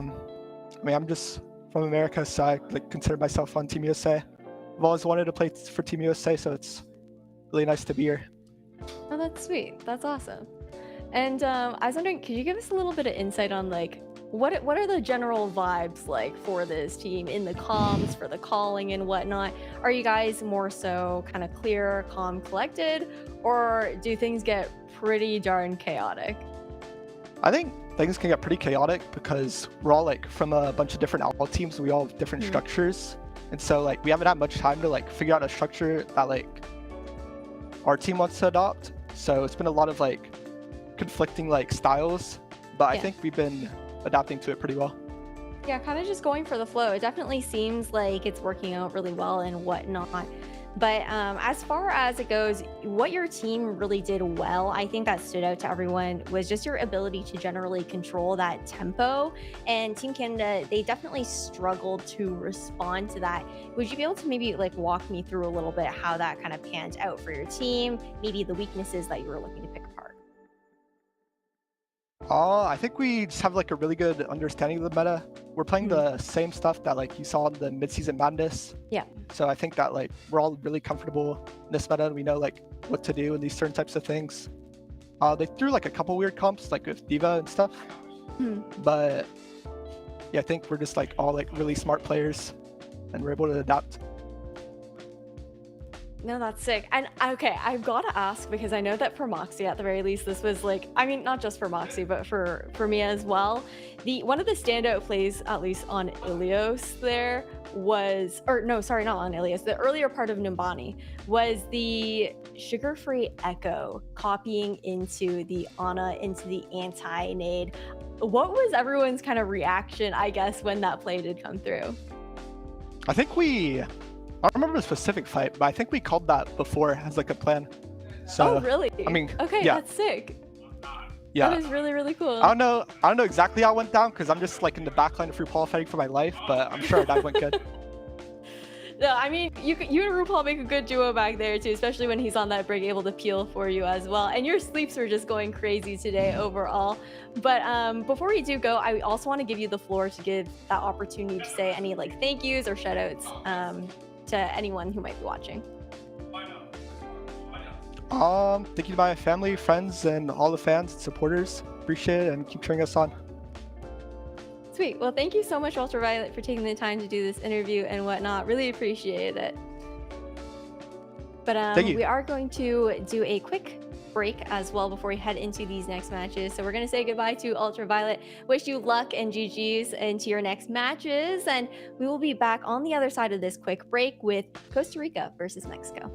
mean, I'm just from America, so I like consider myself on Team USA. I've always wanted to play for Team USA, so it's really nice to be here. Oh, that's sweet. That's awesome. And I was wondering, could you give us a little bit of insight on like what are the general vibes like for this team in the comms, for the calling and whatnot? Are you guys more so kind of clear, calm, collected, or do things get pretty darn chaotic? I think things can get pretty chaotic because we're all like from a bunch of different outlaw teams. We all have different structures, and so like we haven't had much time to like figure out a structure that like our team wants to adopt. So it's been a lot of like conflicting like styles, but I think we've been adapting to it pretty well. Yeah, kind of just going for the flow. It definitely seems like it's working out really well and whatnot. But as far as it goes, what your team really did well, I think that stood out to everyone, was just your ability to generally control that tempo. And Team Canada, they definitely struggled to respond to that. Would you be able to maybe like walk me through a little bit how that kind of panned out for your team, maybe the weaknesses that you were looking to pick apart? I think we just have like a really good understanding of the meta. We're playing the same stuff that like you saw in the mid-season madness. Yeah. So I think that like we're all really comfortable in this meta, and we know like what to do in these certain types of things. They threw like a couple weird comps like with D.Va and stuff, but yeah, I think we're just like all like really smart players, and we're able to adapt. No, that's sick. And okay, I've got to ask, because I know that for Moxie at the very least, this was like, I mean, not just for Moxie, but for me as well. One of the standout plays, at least on Ilios there, was, or no, sorry, not on Ilios, the earlier part of Numbani was the sugar-free echo copying into the Ana, into the anti-nade. What was everyone's kind of reaction, I guess, when that play did come through? I think I don't remember the specific fight, but I think we called that before as like a plan. So, oh, really? I mean, okay, yeah. That's sick. Yeah. That is really, really cool. I don't know exactly how it went down because I'm just like in the backline of RuPaul fighting for my life, but I'm sure that went good. No, I mean, you and RuPaul make a good duo back there too, especially when he's on that break, able to peel for you as well. And your sleeps were just going crazy today overall. But before we do go, I also want to give you the floor to give that opportunity to say any like thank yous or shout outs to anyone who might be watching. Thank you to my family, friends, and all the fans and supporters. Appreciate it, and keep cheering us on. Sweet. Well, thank you so much, Ultraviolet, for taking the time to do this interview and whatnot. Really appreciate it. But we are going to do a quick break as well before we head into these next matches. So we're going to say goodbye to Ultraviolet. Wish you luck and GG's into your next matches. And we will be back on the other side of this quick break with Costa Rica versus Mexico.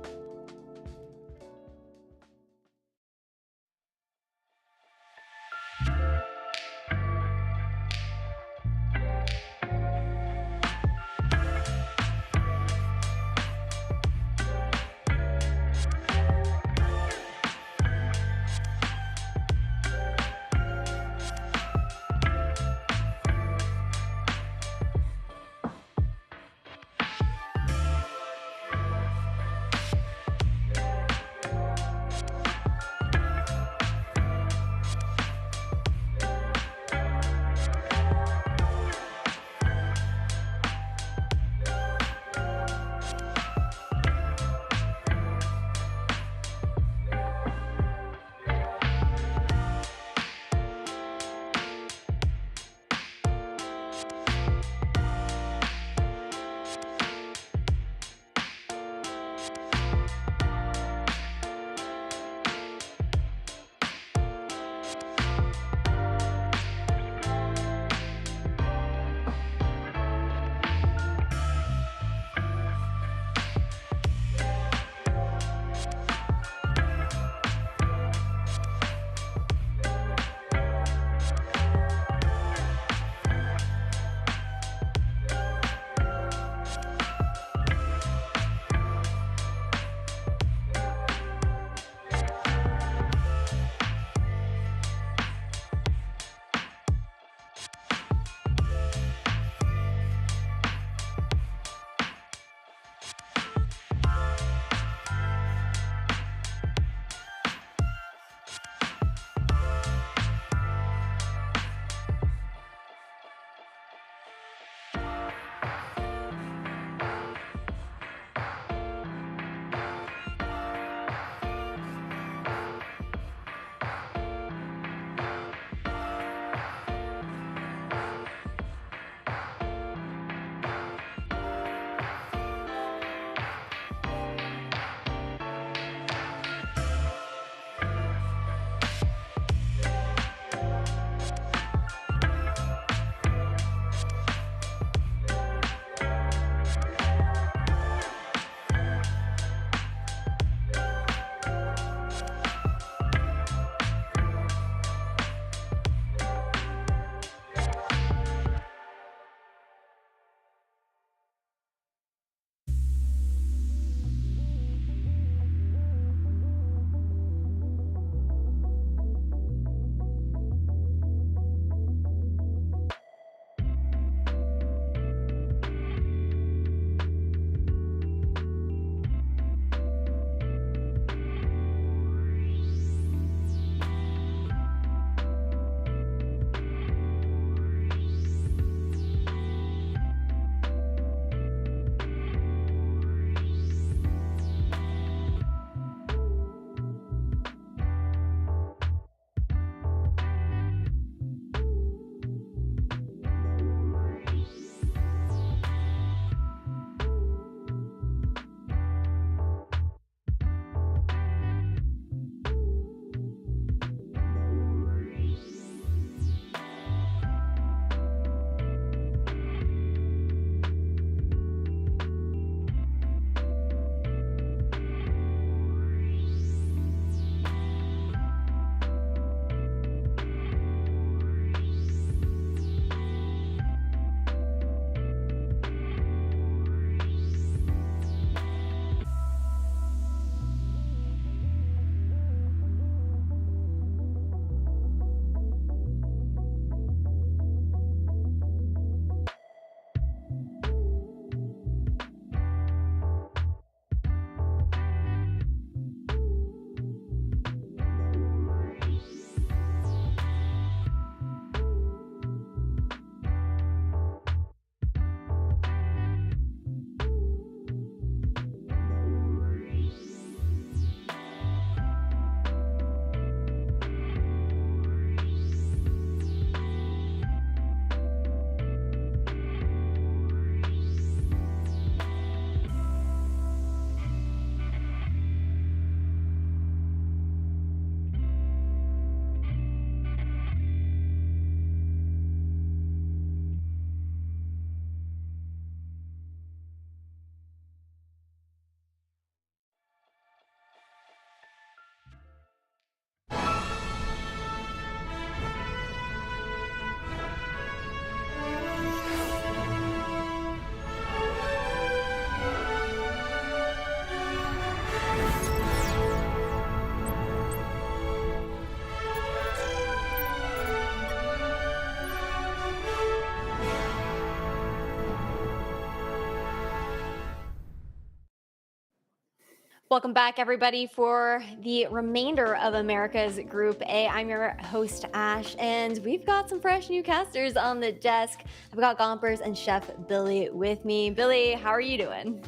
Welcome back, everybody, for the remainder of America's Group A. I'm your host, Ash, and we've got some fresh new casters on the desk. I've got Gompers and Chef Billy with me. Billy, how are you doing?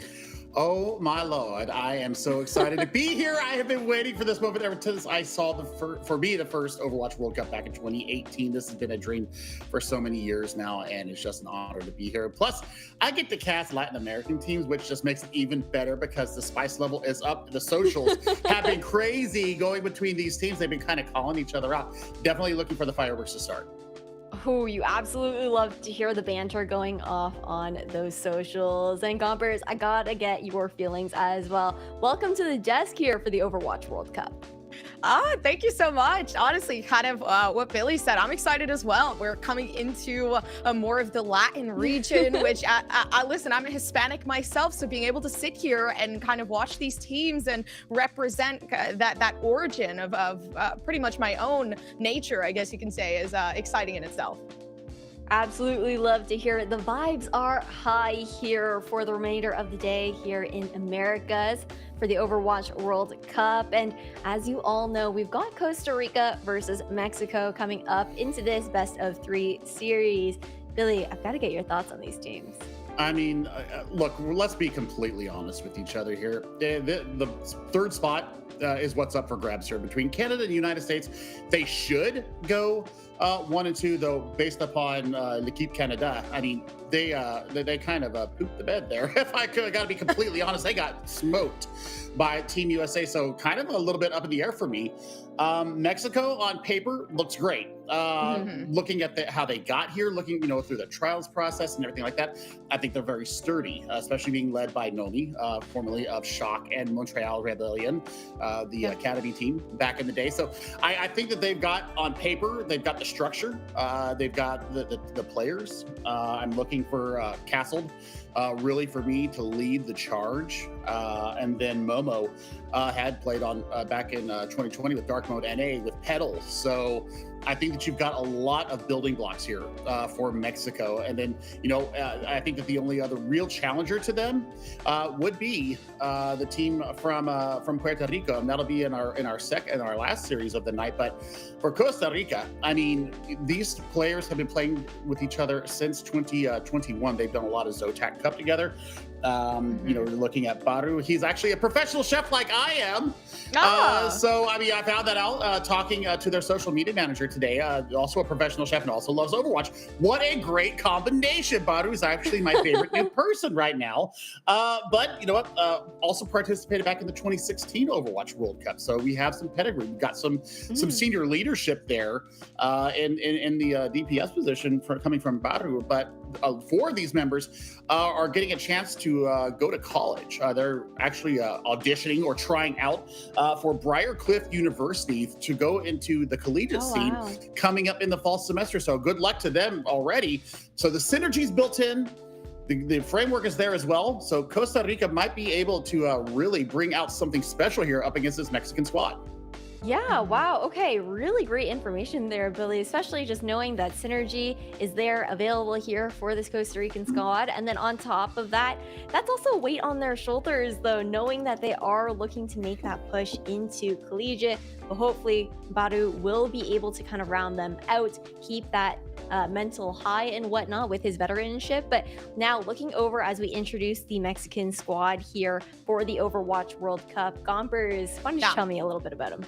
Oh my Lord, I am so excited to be here. I have been waiting for this moment ever since I saw the first Overwatch World Cup back in 2018. This has been a dream for so many years now, and it's just an honor to be here. Plus, I get to cast Latin American teams, which just makes it even better because the spice level is up. The socials have been crazy going between these teams. They've been kind of calling each other out. Definitely looking for the fireworks to start. Oh, you absolutely love to hear the banter going off on those socials. And Gompers, I gotta get your feelings as well. Welcome to the desk here for the Overwatch World Cup. Thank you so much. Honestly, kind of what Billy said, I'm excited as well. We're coming into more of the Latin region, which listen, I'm a Hispanic myself, so being able to sit here and kind of watch these teams and represent that origin of pretty much my own nature, I guess you can say, is exciting in itself. Absolutely love to hear it. The vibes are high here for the remainder of the day here in Americas for the Overwatch World Cup. And as you all know, we've got Costa Rica versus Mexico coming up into this best of 3 series. Billy, I've got to get your thoughts on these teams. I mean, look, let's be completely honest with each other here. The third spot is what's up for grabs here between Canada and the United States. They should go 1 and 2, though, based upon L'Équipe Canada. I mean, they kind of pooped the bed there. If I got to be completely honest, they got smoked by Team USA. So kind of a little bit up in the air for me. Mexico on paper looks great. Looking at how they got here, looking through the trials process and everything like that, I think they're very sturdy, especially being led by Nomi, formerly of Shock and Montreal Rebellion, the academy team back in the day. So I think that they've got on paper, they've got the structure, they've got the players. I'm looking for Castled, really for me to lead the charge, and then Momo had played on back in 2020 with Dark Mode NA with Petal. So I think that you've got a lot of building blocks here for Mexico. And then, I think that the only other real challenger to them would be the team from Puerto Rico, and that'll be in our last series of the night. But for Costa Rica, I mean, these players have been playing with each other since 2021. They've done a lot of Zotac Cup together. We're looking at Baru. He's actually a professional chef like I am. So, I mean, I found that out talking to their social media manager today, also a professional chef and also loves Overwatch. What a great combination. Baru is actually my favorite new person right now. But you know what? Also participated back in the 2016 Overwatch World Cup. So we have some pedigree. We've got some senior leadership there in the DPS position coming from Baru. But 4 of these members are getting a chance to go to college. They're actually auditioning or trying out for Briarcliff University to go into the collegiate scene coming up in the fall semester. So good luck to them already. So the synergy's built in. The framework is there as well. So Costa Rica might be able to really bring out something special here up against this Mexican squad. Yeah, wow. Okay, really great information there, Billy, especially just knowing that synergy is there available here for this Costa Rican squad. And then on top of that, that's also a weight on their shoulders, though, knowing that they are looking to make that push into collegiate. But hopefully, Baru will be able to kind of round them out, keep that mental high and whatnot with his veteranship. But now looking over as we introduce the Mexican squad here for the Overwatch World Cup, Gompers, why don't you tell me a little bit about him?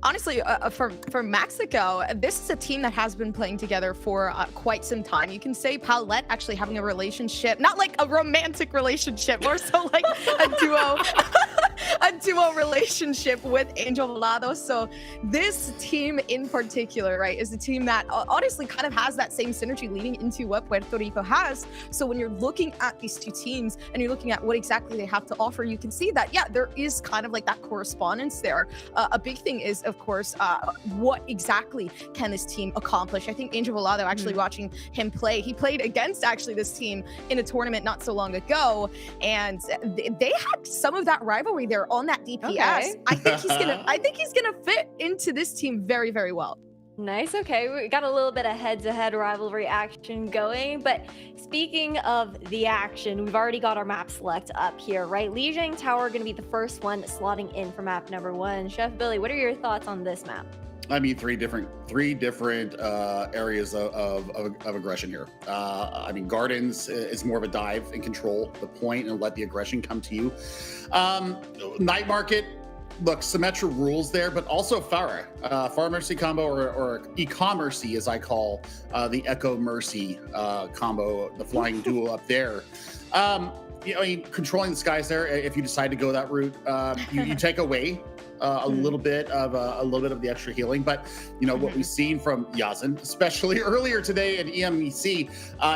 Honestly, for Mexico, this is a team that has been playing together for quite some time. You can say Paulette actually having a relationship, not like a romantic relationship, more so like a duo relationship with Angel Volado. So this team in particular, right, is a team that honestly kind of has that same synergy leading into what Puerto Rico has. So when you're looking at these 2 teams and you're looking at what exactly they have to offer, you can see that, yeah, there is kind of like that correspondence there. A big thing is, of course, what exactly can this team accomplish? I think Angel Volado, actually watching him play, he played against actually this team in a tournament not so long ago, and they had some of that rivalry there on that DPS. Okay. I think he's gonna fit into this team very, very well. Nice. Okay, we got a little bit of head-to-head rivalry action going, but speaking of the action, we've already got our map select up here, right? Lijiang Tower going to be the first one slotting in for map number 1. Chef Billy, what are your thoughts on this map? I mean, three different areas of aggression here. I mean, Gardens is more of a dive and control the point and let the aggression come to you. Night Market, look, Symmetra rules there, but also Pharah. Pharah Mercy combo or E-Commercy, as I call the Echo Mercy combo, the flying duo up there. I mean, controlling the skies there. If you decide to go that route, you take away a little bit of the extra healing, but you know what we've seen from Yazin, especially earlier today in EMEC.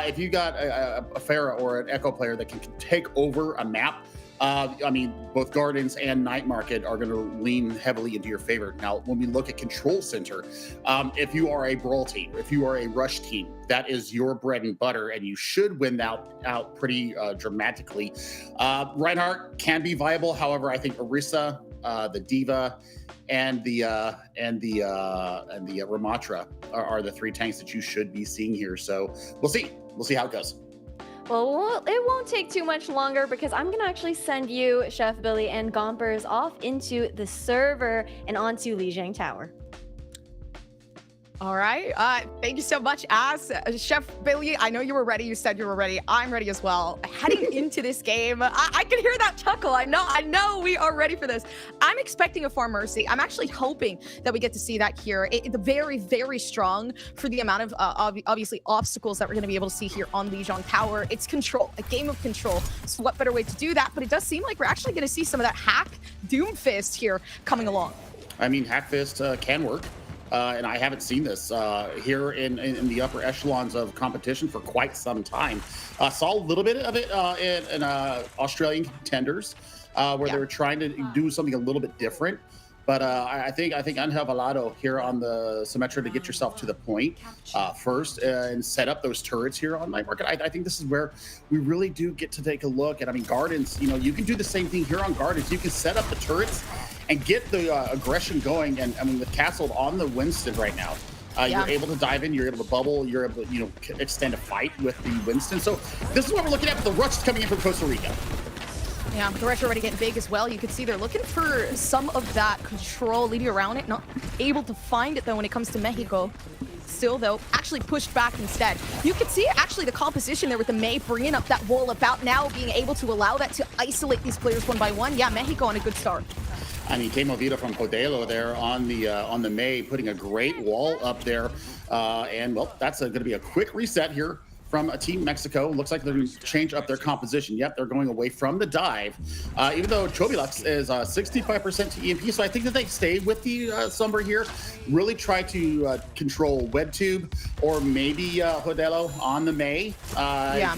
If you got a Pharah or an Echo player that can take over a map. I mean, both Gardens and Night Market are going to lean heavily into your favor. Now, when we look at Control Center, if you are a Brawl team, if you are a Rush team, that is your bread and butter, and you should win that out pretty dramatically. Reinhardt can be viable. However, I think Orisa, the Diva, and the Ramatra are the three tanks that you should be seeing here. So we'll see. We'll see how it goes. Well, it won't take too much longer because I'm going to actually send you, Chef Billy and Gompers, off into the server and onto Lijiang Tower. All right. Thank you so much, Chef Billy. I know you were ready. You said you were ready. I'm ready as well. Heading into this game, I can hear that chuckle. I know we are ready for this. I'm expecting a Farm Mercy. I'm actually hoping that we get to see that here. It's very, very strong for the amount of obviously obstacles that we're going to be able to see here on Lijiang Tower. It's control, a game of control. So what better way to do that? But it does seem like we're actually going to see some of that hack Doomfist here coming along. I mean, Hack Fist can work. And I haven't seen this here in the upper echelons of competition for quite some time. Saw a little bit of it in Australian contenders where they were trying to do something a little bit different. But I think Angel Valado here on the Symmetra to get yourself to the point first and set up those turrets here on Night Market. I think this is where we really do get to take a look. And I mean, Gardens, you know, you can do the same thing here on Gardens. You can set up the turrets and get the aggression going. And I mean, with Castle on the Winston right now, you're able to dive in, you're able to bubble, you're able to, you know, extend a fight with the Winston. So this is what we're looking at with the Rush coming in from Costa Rica. Yeah, the Rush already getting big as well. You can see they're looking for some of that control leading around it. Not able to find it though when it comes to Mexico. Still though, actually pushed back instead. You can see actually the composition there with the Mei bringing up that wall about now, being able to allow that to isolate these players one by one. Yeah, Mexico on a good start. I mean, Que Movida from Podelo there on the Mei, putting a great wall up there. And well, that's going to be a quick reset here from Team Mexico. Looks like they're going to change up their composition. Yep, they're going away from the dive. Even though Chobilux is 65% to EMP, so I think that they stay with the Sumber here. Really try to control WebTube or maybe Hodelo on the Mei.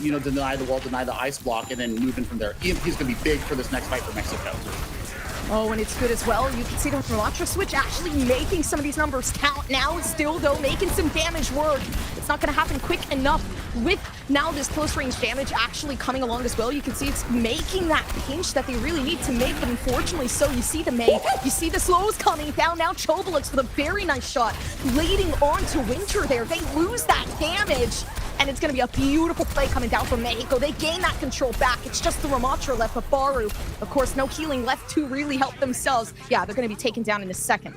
You know, deny the wall, deny the ice block, and then move in from there. EMP is going to be big for this next fight for Mexico. Oh, and it's good as well. You can see the Ramatra switch actually making some of these numbers count now. Still, though, making some damage work. It's not going to happen quick enough with now this close range damage actually coming along as well. You can see it's making that pinch that they really need to make, but unfortunately so. You see the Mei, you see the slows coming down. Now Chobilux with a very nice shot leading on to Winter there. They lose that damage. And it's going to be a beautiful play coming down from Mexico. They gain that control back. It's just the Ramatra left, but Baru, of course, no healing left to really help themselves. Yeah, they're going to be taken down in a second.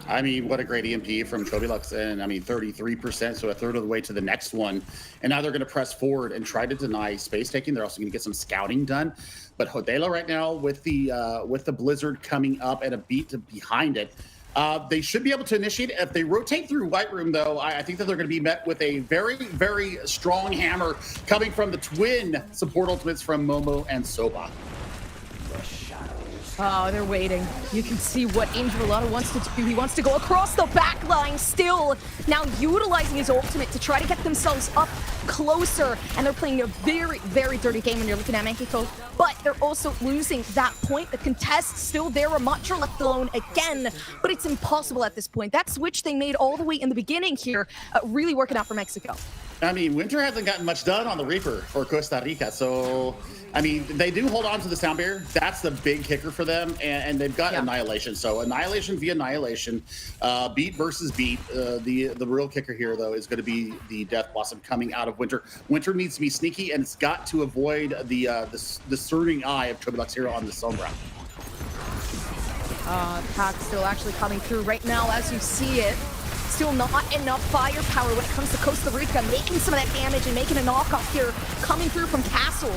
I mean, what a great EMP from Chobilux, and I mean, 33%, so a third of the way to the next one. And now they're going to press forward and try to deny space taking. They're also going to get some scouting done. But Hodelo right now with the Blizzard coming up and a beat behind it, they should be able to initiate. If they rotate through White Room, though, I think that they're going to be met with a very, very strong hammer coming from the twin support ultimates from Momo and Soba. Oh, they're waiting. You can see what Angel Valado wants to do. He wants to go across the back line still. Now utilizing his ultimate to try to get themselves up closer. And they're playing a very, very dirty game when you're looking at Mexico. But they're also losing that point. The contest still there. Ramatra left alone again. But it's impossible at this point. That switch they made all the way in the beginning here, really working out for Mexico. I mean, Winter hasn't gotten much done on the Reaper for Costa Rica, so I mean, they do hold on to the Sound Barrier. That's the big kicker for them, and they've got Annihilation. So Annihilation via Annihilation, beat versus beat. The real kicker here, though, is going to be the Death Blossom coming out of Winter. Winter needs to be sneaky, and it's got to avoid the discerning eye of Chobilux here on the Sombra. Pack still actually coming through right now as you see it. Still not enough firepower when it comes to Costa Rica, making some of that damage and making a knockoff here, coming through from Castle.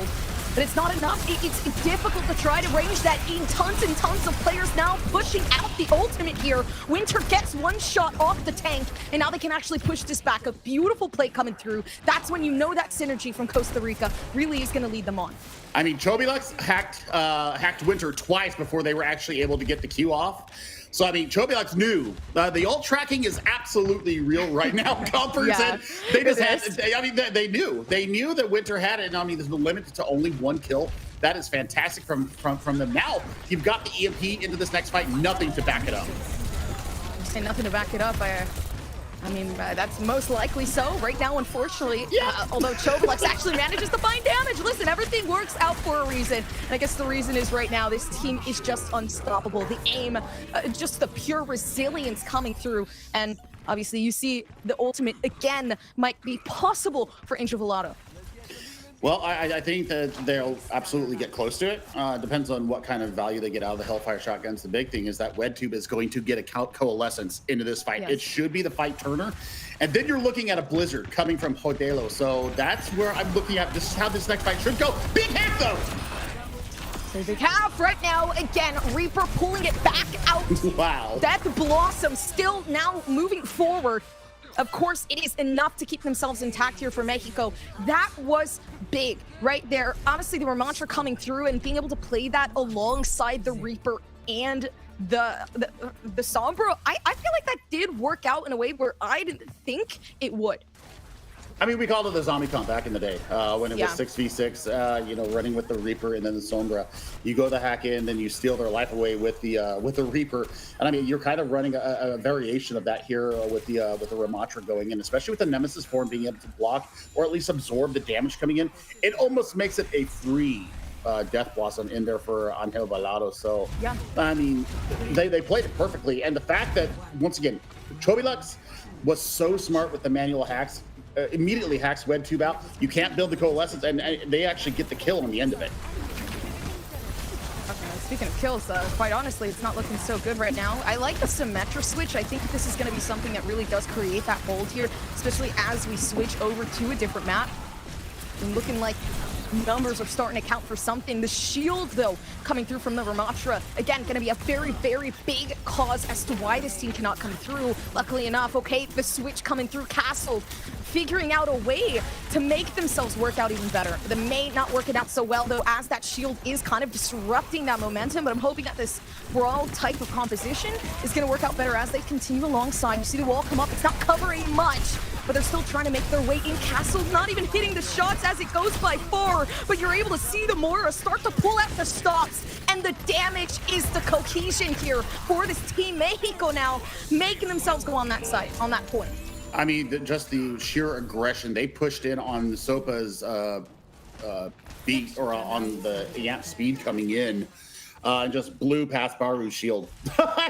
But it's not enough. It's difficult to try to range that in. Tons and tons of players now pushing out the ultimate here. Winter gets one shot off the tank, and now they can actually push this back. A beautiful play coming through. That's when you know that synergy from Costa Rica really is going to lead them on. I mean, Chobilux hacked Winter twice before they were actually able to get the Q off. So, I mean, Chobilux knew the ult tracking is absolutely real right now. Comforts, and they just had, I mean, they knew that Winter had it. And I mean, there's been limited to only one kill. That is fantastic from them. Now, you've got the EMP into this next fight, nothing to back it up. Say nothing to back it up. I mean, that's most likely so. Right now, unfortunately, although Chobilux actually manages to find damage. Listen, everything works out for a reason. And I guess the reason is right now, this team is just unstoppable. The aim, just the pure resilience coming through. And obviously, you see the ultimate, again, might be possible for Angel Velato. Well, I think that they'll absolutely get close to it. Depends on what kind of value they get out of the Hellfire shotguns. The big thing is that WedTube is going to get a coalescence into this fight. It should be the fight turner. And then you're looking at a Blizzard coming from Hodelo. So that's where I'm looking at. This is how this next fight should go. Big half, though. So big half right now. Again, Reaper pulling it back out. Wow. Death Blossom still now moving forward. Of course, it is enough to keep themselves intact here for Mexico. That was big right there. Honestly, the Ramantra coming through and being able to play that alongside the Reaper and the Sombra, I feel like that did work out in a way where I didn't think it would. I mean, we called it the zombie comp back in the day when it was 6v6, you know, running with the Reaper and then the Sombra. You go the hack in, then you steal their life away with the Reaper. And I mean, you're kind of running a variation of that here with the Ramantra going in, especially with the Nemesis form being able to block or at least absorb the damage coming in. It almost makes it a free Death Blossom in there for Angel Velato. So, I mean, they played it perfectly. And the fact that, once again, Chobilux was so smart with the manual hacks, immediately hacks WedTube out. You can't build the coalescence, and they actually get the kill on the end of it. Okay, speaking of kills, quite honestly, it's not looking so good right now. I like the Symmetra switch. I think this is going to be something that really does create that hold here, especially as we switch over to a different map. And looking like numbers are starting to count for something. The shield, though, coming through from the Ramantra, again, going to be a very, very big cause as to why this team cannot come through. Luckily enough, okay, the switch coming through Castle, figuring out a way to make themselves work out even better. They may not work it out so well, though, as that shield is kind of disrupting that momentum, but I'm hoping that this brawl type of composition is going to work out better as they continue alongside. You see the wall come up. It's not covering much, but they're still trying to make their way in. Castle not even hitting the shots as it goes by 4, but you're able to see the Moira start to pull out the stops, and the damage is the cohesion here for this team. Mexico now making themselves go on that side, on that point. I mean, just the sheer aggression. They pushed in on Sopa's beat, or on the Yamp speed coming in, and just blew past Baru's shield.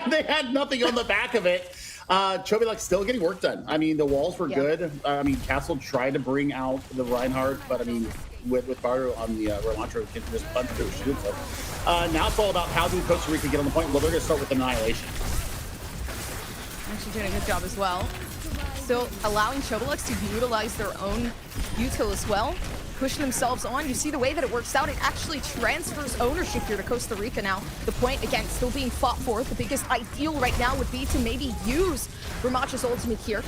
They had nothing on the back of it. Chobilux still getting work done. I mean, the walls were good. I mean, Castle tried to bring out the Reinhardt, but I mean, with Baru on the Ramantra, can just punch through his shield. So now it's all about how do Costa Rica get on the point. Well, they're going to start with Annihilation. Actually doing a good job as well. Still allowing Chobilux to utilize their own util as well. Pushing themselves on. You see the way that it works out. It actually transfers ownership here to Costa Rica now. The point, again, still being fought for. The biggest ideal right now would be to maybe use Ramantra's ultimate here.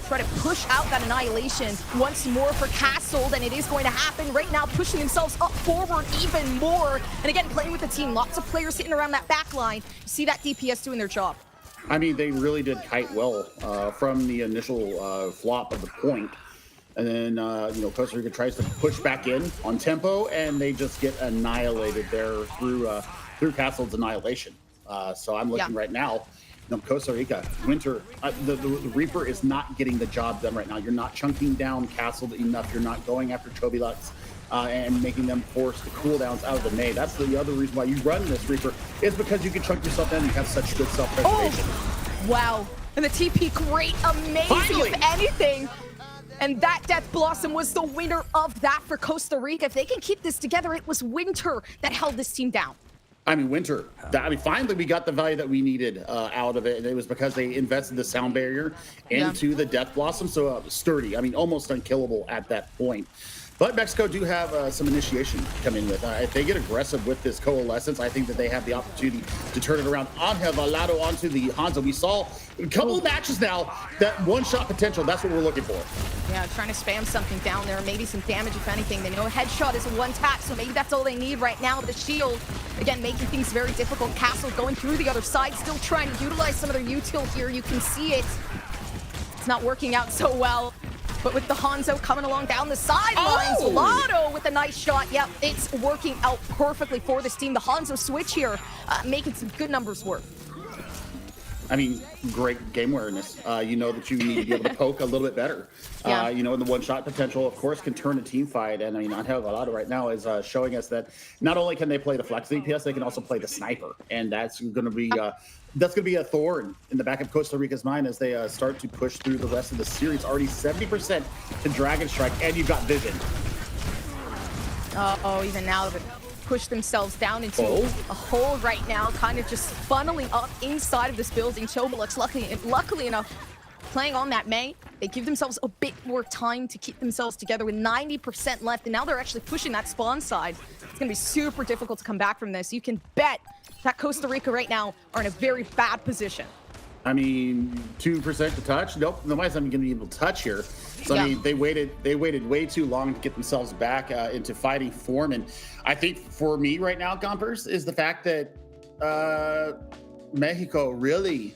Try to push out that Annihilation once more for Castle, and it is going to happen right now, pushing themselves up forward even more. And again, playing with the team. Lots of players sitting around that back line. You see that DPS doing their job. I mean, they really did kite well from the initial flop of the point. And then, you know, Costa Rica tries to push back in on tempo, and they just get annihilated there through Castle's Annihilation. So I'm looking right now No, Costa Rica, Winter, the Reaper is not getting the job done right now. You're not chunking down Castle enough. You're not going after Chobilux and making them force the cooldowns out of the May. That's the other reason why you run this Reaper, is because you can chunk yourself down and you have such good self-preservation. Oh, wow. And the TP, great, amazing, Finally! if anything. And that Death Blossom was the winner of that for Costa Rica. If they can keep this together, it was Winter that held this team down. I mean, Winter, finally we got the value that we needed out of it, and it was because they invested the sound barrier into the Death Blossom, so sturdy. I mean, almost unkillable at that point. But Mexico do have some initiation come in with. If they get aggressive with this coalescence, I think that they have the opportunity to turn it around. Angel Valado onto the Hanzo. We saw a couple of matches now, that one-shot potential, that's what we're looking for. Yeah, trying to spam something down there, maybe some damage if anything. They know a headshot is a one tap, so maybe that's all they need right now. The shield, again, making things very difficult. Castle going through the other side, still trying to utilize some of their util here. You can see it. It's not working out so well. But with the Hanzo coming along down the sidelines, Lotto with a nice shot. Yep, it's working out perfectly for this team. The Hanzo switch here, making some good numbers work. I mean, great game awareness. You know that you need to be able to poke a little bit better. Yeah. You know, and the one-shot potential, of course, can turn a team fight. And I mean, Angel Valado right now is showing us that not only can they play the flex DPS, they can also play the sniper. And that's going to be a thorn in the back of Costa Rica's mind as they start to push through the rest of the series. Already 70% to Dragon Strike, and you've got Vision. Even now they've pushed themselves down into a hole right now, kind of just funneling up inside of this building. Chobilux, luckily enough, playing on that May. They give themselves a bit more time to keep themselves together with 90% left, and now they're actually pushing that spawn side. It's going to be super difficult to come back from this. You can bet that Costa Rica right now are in a very bad position. I mean, 2% to touch. Nope, nobody's not going to be able to touch here. So I mean, they waited way too long to get themselves back into fighting form. And I think for me right now, Gompers, is the fact that Mexico really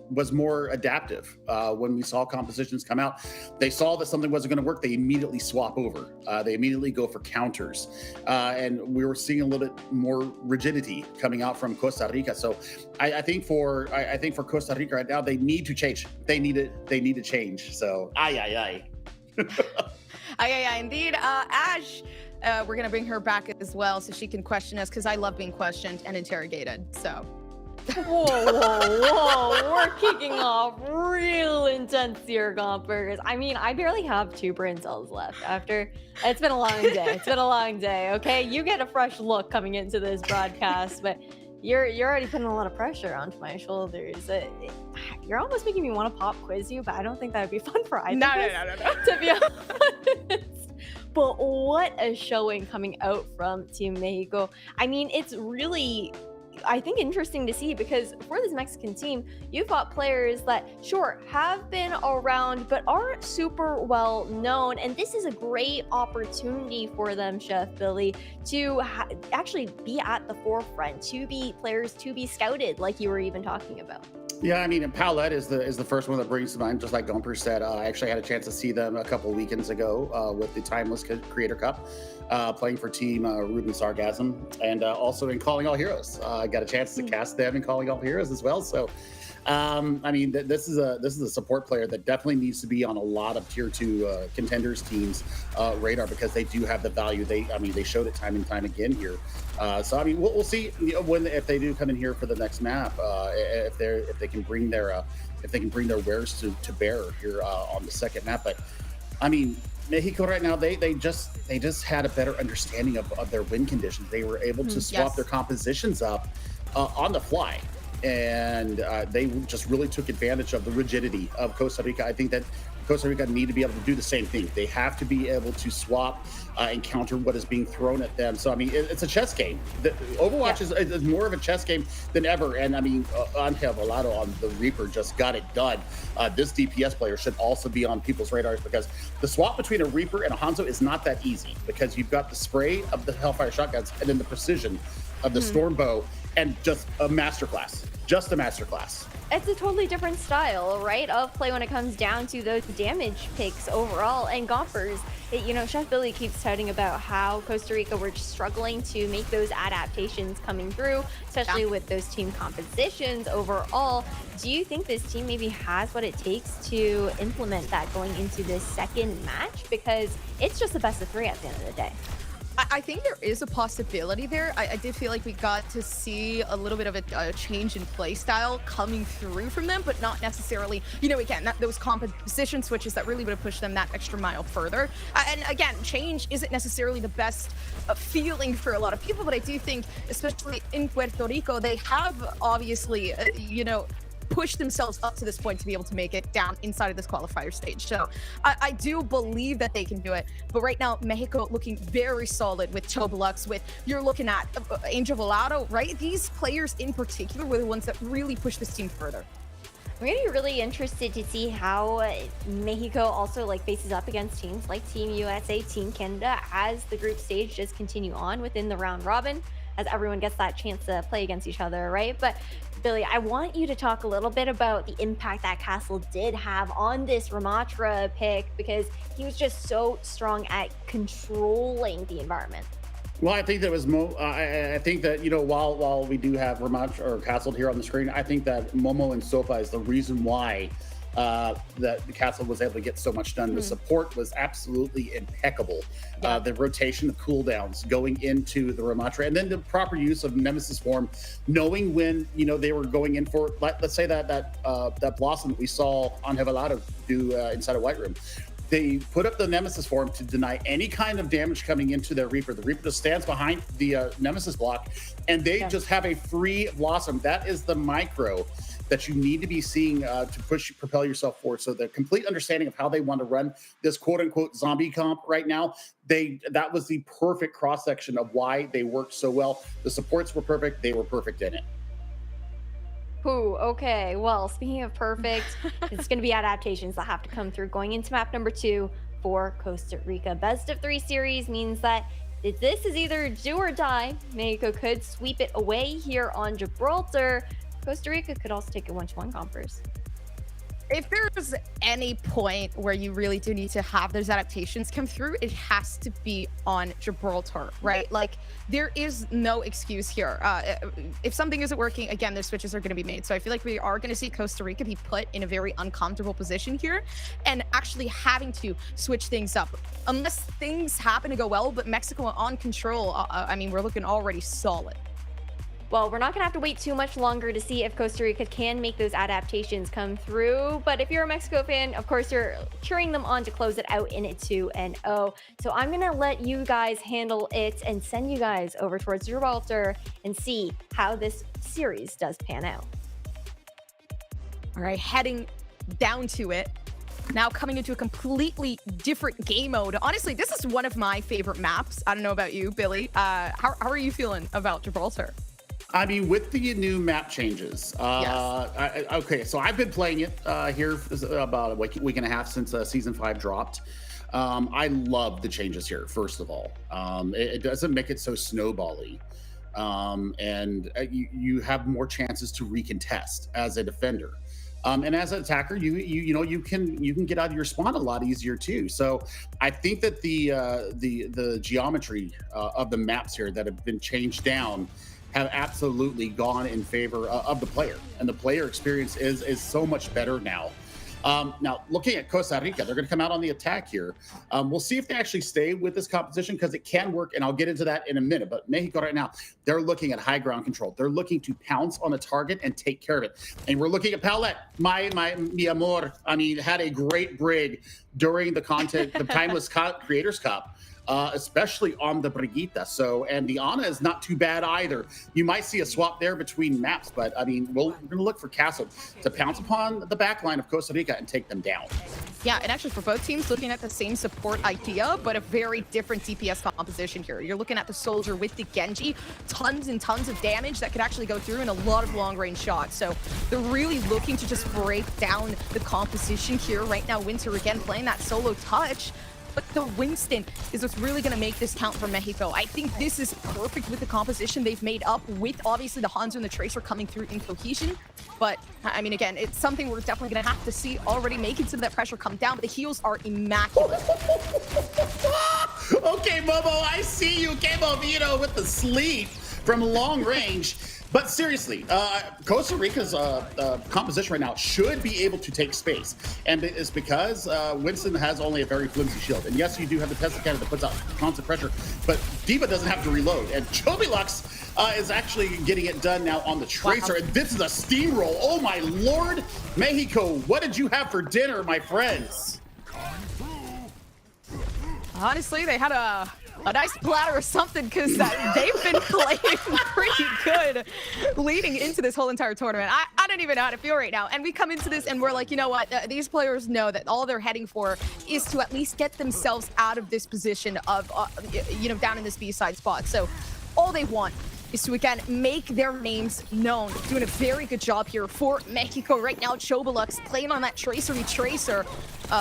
was more adaptive when we saw compositions come out. They saw that something wasn't going to work. They immediately swap over. They immediately go for counters, and we were seeing a little bit more rigidity coming out from Costa Rica. So I think for Costa Rica right now, they need to change. They need to change. So aye. Aye, indeed. Ash, we're gonna bring her back as well so she can question us, because I love being questioned and interrogated. So. Whoa, we're kicking off real intense here, Gompers. I mean, I barely have 2 brain cells left after. It's been a long day. Okay, you get a fresh look coming into this broadcast, but you're already putting a lot of pressure onto my shoulders. You're almost making me want to pop quiz you, but I don't think that would be fun for either. No. To be honest. But what a showing coming out from Team Mexico. I mean, it's really, I think, interesting to see, because for this Mexican team, you've got players that, sure, have been around, but aren't super well known. And this is a great opportunity for them, Chef Billy, to actually be at the forefront, to be players to be scouted, like you were even talking about. Yeah, I mean, and Paulette is the first one that brings to mind, just like Gumper said. I actually had a chance to see them a couple of weekends ago with the Timeless Creator Cup, playing for Team Ruben Sargasm, and also in Calling All Heroes. I got a chance to cast them in Calling All Heroes as well. So, I mean, this is a support player that definitely needs to be on a lot of tier 2 contenders teams' radar, because they do have the value. They showed it time and time again here. So I mean, we'll see, you know, if they do come in here for the next map, if they can bring their wares to bear here on the second map. But I mean, Mexico right now, they just had a better understanding of their win conditions. They were able to swap their compositions up on the fly, and they just really took advantage of the rigidity of Costa Rica. I think that Costa Rica need to be able to do the same thing. They have to be able to swap and counter what is being thrown at them. So, I mean, it's a chess game. Overwatch is more of a chess game than ever. And, I mean, Angel Valado on the Reaper just got it done. This DPS player should also be on people's radars, because the swap between a Reaper and a Hanzo is not that easy, because you've got the spray of the Hellfire shotguns and then the precision of the Storm Bow, and just a masterclass. just a masterclass. It's a totally different style, right, of play when it comes down to those damage picks overall. And golfers, you know, Chef Billy keeps touting about how Costa Rica were struggling to make those adaptations coming through, especially with those team compositions overall. Do you think this team maybe has what it takes to implement that going into this second match? Because it's just the best of 3 at the end of the day. I think there is a possibility there. I did feel like we got to see a little bit of a change in play style coming through from them, but not necessarily, you know, again, those composition switches that really would have pushed them that extra mile further. And again, change isn't necessarily the best feeling for a lot of people, but I do think, especially in Puerto Rico, they have obviously, you know, push themselves up to this point to be able to make it down inside of this qualifier stage. So I do believe that they can do it. But right now, Mexico looking very solid with Chobelux, with you're looking at Angel Volado, right? These players in particular were the ones that really pushed this team further. I'm gonna be really interested to see how Mexico also like faces up against teams like Team USA, Team Canada as the group stage does continue on within the round robin, as everyone gets that chance to play against each other, right? But Billy, I want you to talk a little bit about the impact that Castle did have on this Ramatra pick, because he was just so strong at controlling the environment. Well, I think that was I think that, you know, while we do have Ramatra or Castle here on the screen, I think that Momo and Sopa is the reason why that the Castle was able to get so much done. The support was absolutely impeccable. The rotation of cooldowns going into the Ramatra, and then the proper use of Nemesis form, knowing when, you know, they were going in for, let's say that Blossom that we saw on Hevelado do inside of White Room. They put up the Nemesis form to deny any kind of damage coming into their Reaper. The Reaper just stands behind the Nemesis block, and they just have a free Blossom. That is the micro that you need to be seeing to propel yourself forward. So the complete understanding of how they want to run this quote-unquote zombie comp right now, that was the perfect cross-section of why they worked so well. The supports were perfect. They were perfect in it. Ooh, okay. Well, speaking of perfect, it's going to be adaptations that have to come through going into map number 2 for Costa Rica. Best of 3 series means that if this is either do or die, Mexico could sweep it away here on Gibraltar. Costa Rica could also take a 1-1 conference. If there's any point where you really do need to have those adaptations come through, it has to be on Gibraltar, right? Like, there is no excuse here. If something isn't working, again, those switches are going to be made. So I feel like we are going to see Costa Rica be put in a very uncomfortable position here and actually having to switch things up. Unless things happen to go well, but Mexico on control, I mean, we're looking already solid. Well, we're not going to have to wait too much longer to see if Costa Rica can make those adaptations come through. But if you're a Mexico fan, of course, you're cheering them on to close it out in a 2-0. So I'm going to let you guys handle it and send you guys over towards Gibraltar and see how this series does pan out. All right, heading down to it. Now coming into a completely different game mode. Honestly, this is one of my favorite maps. I don't know about you, Billy. How are you feeling about Gibraltar? I mean, with the new map changes, yes. Okay, so I've been playing it here about a week and a half since Season 5 dropped. I love the changes here, first of all. It doesn't make it so snowbally. And you have more chances to recontest as a defender. And as an attacker, you can get out of your spawn a lot easier too. So I think that the geometry of the maps here that have been changed down have absolutely gone in favor of the player, and the player experience is so much better now. Now, looking at Costa Rica, they're going to come out on the attack here. We'll see if they actually stay with this composition, because it can work, and I'll get into that in a minute. But Mexico right now, they're looking at high ground control. They're looking to pounce on a target and take care of it. And we're looking at Paulette, mi amor. I mean, had a great brig during the Timeless Creators Cup. Especially on the Brigita. So, and the Ana is not too bad either. You might see a swap there between maps, but I mean, we're going to look for Castle to pounce upon the back line of Costa Rica and take them down. Yeah, and actually for both teams, looking at the same support idea, but a very different DPS composition here. You're looking at the Soldier with the Genji, tons and tons of damage that could actually go through and a lot of long-range shots. So they're really looking to just break down the composition here. Right now, Winter again playing that solo touch. But the Winston is what's really going to make this count for Mexico. I think this is perfect with the composition they've made up with obviously the Hanzo and the Tracer coming through in cohesion. But I mean, again, it's something we're definitely going to have to see already making some of that pressure come down. But the heals are immaculate. Okay, Momo, I see you came over, with the sleep from long range. But seriously, Costa Rica's composition right now should be able to take space. And it's because Winston has only a very flimsy shield. And yes, you do have the Tesla cannon that puts out constant pressure, but D.Va doesn't have to reload. And Chobilux is actually getting it done now on the Tracer. Wow. And this is a steamroll. Oh my lord. Mexico, what did you have for dinner, my friends? Honestly, they had a nice platter or something because they've been playing pretty good leading into this whole entire tournament. I don't even know how to feel right now. And we come into this and we're like, you know what? These players know that all they're heading for is to at least get themselves out of this position of, down in this B-side spot. So all they want is to, again, make their names known. Doing a very good job here for Mexico right now. Chobilux playing on that Tracer.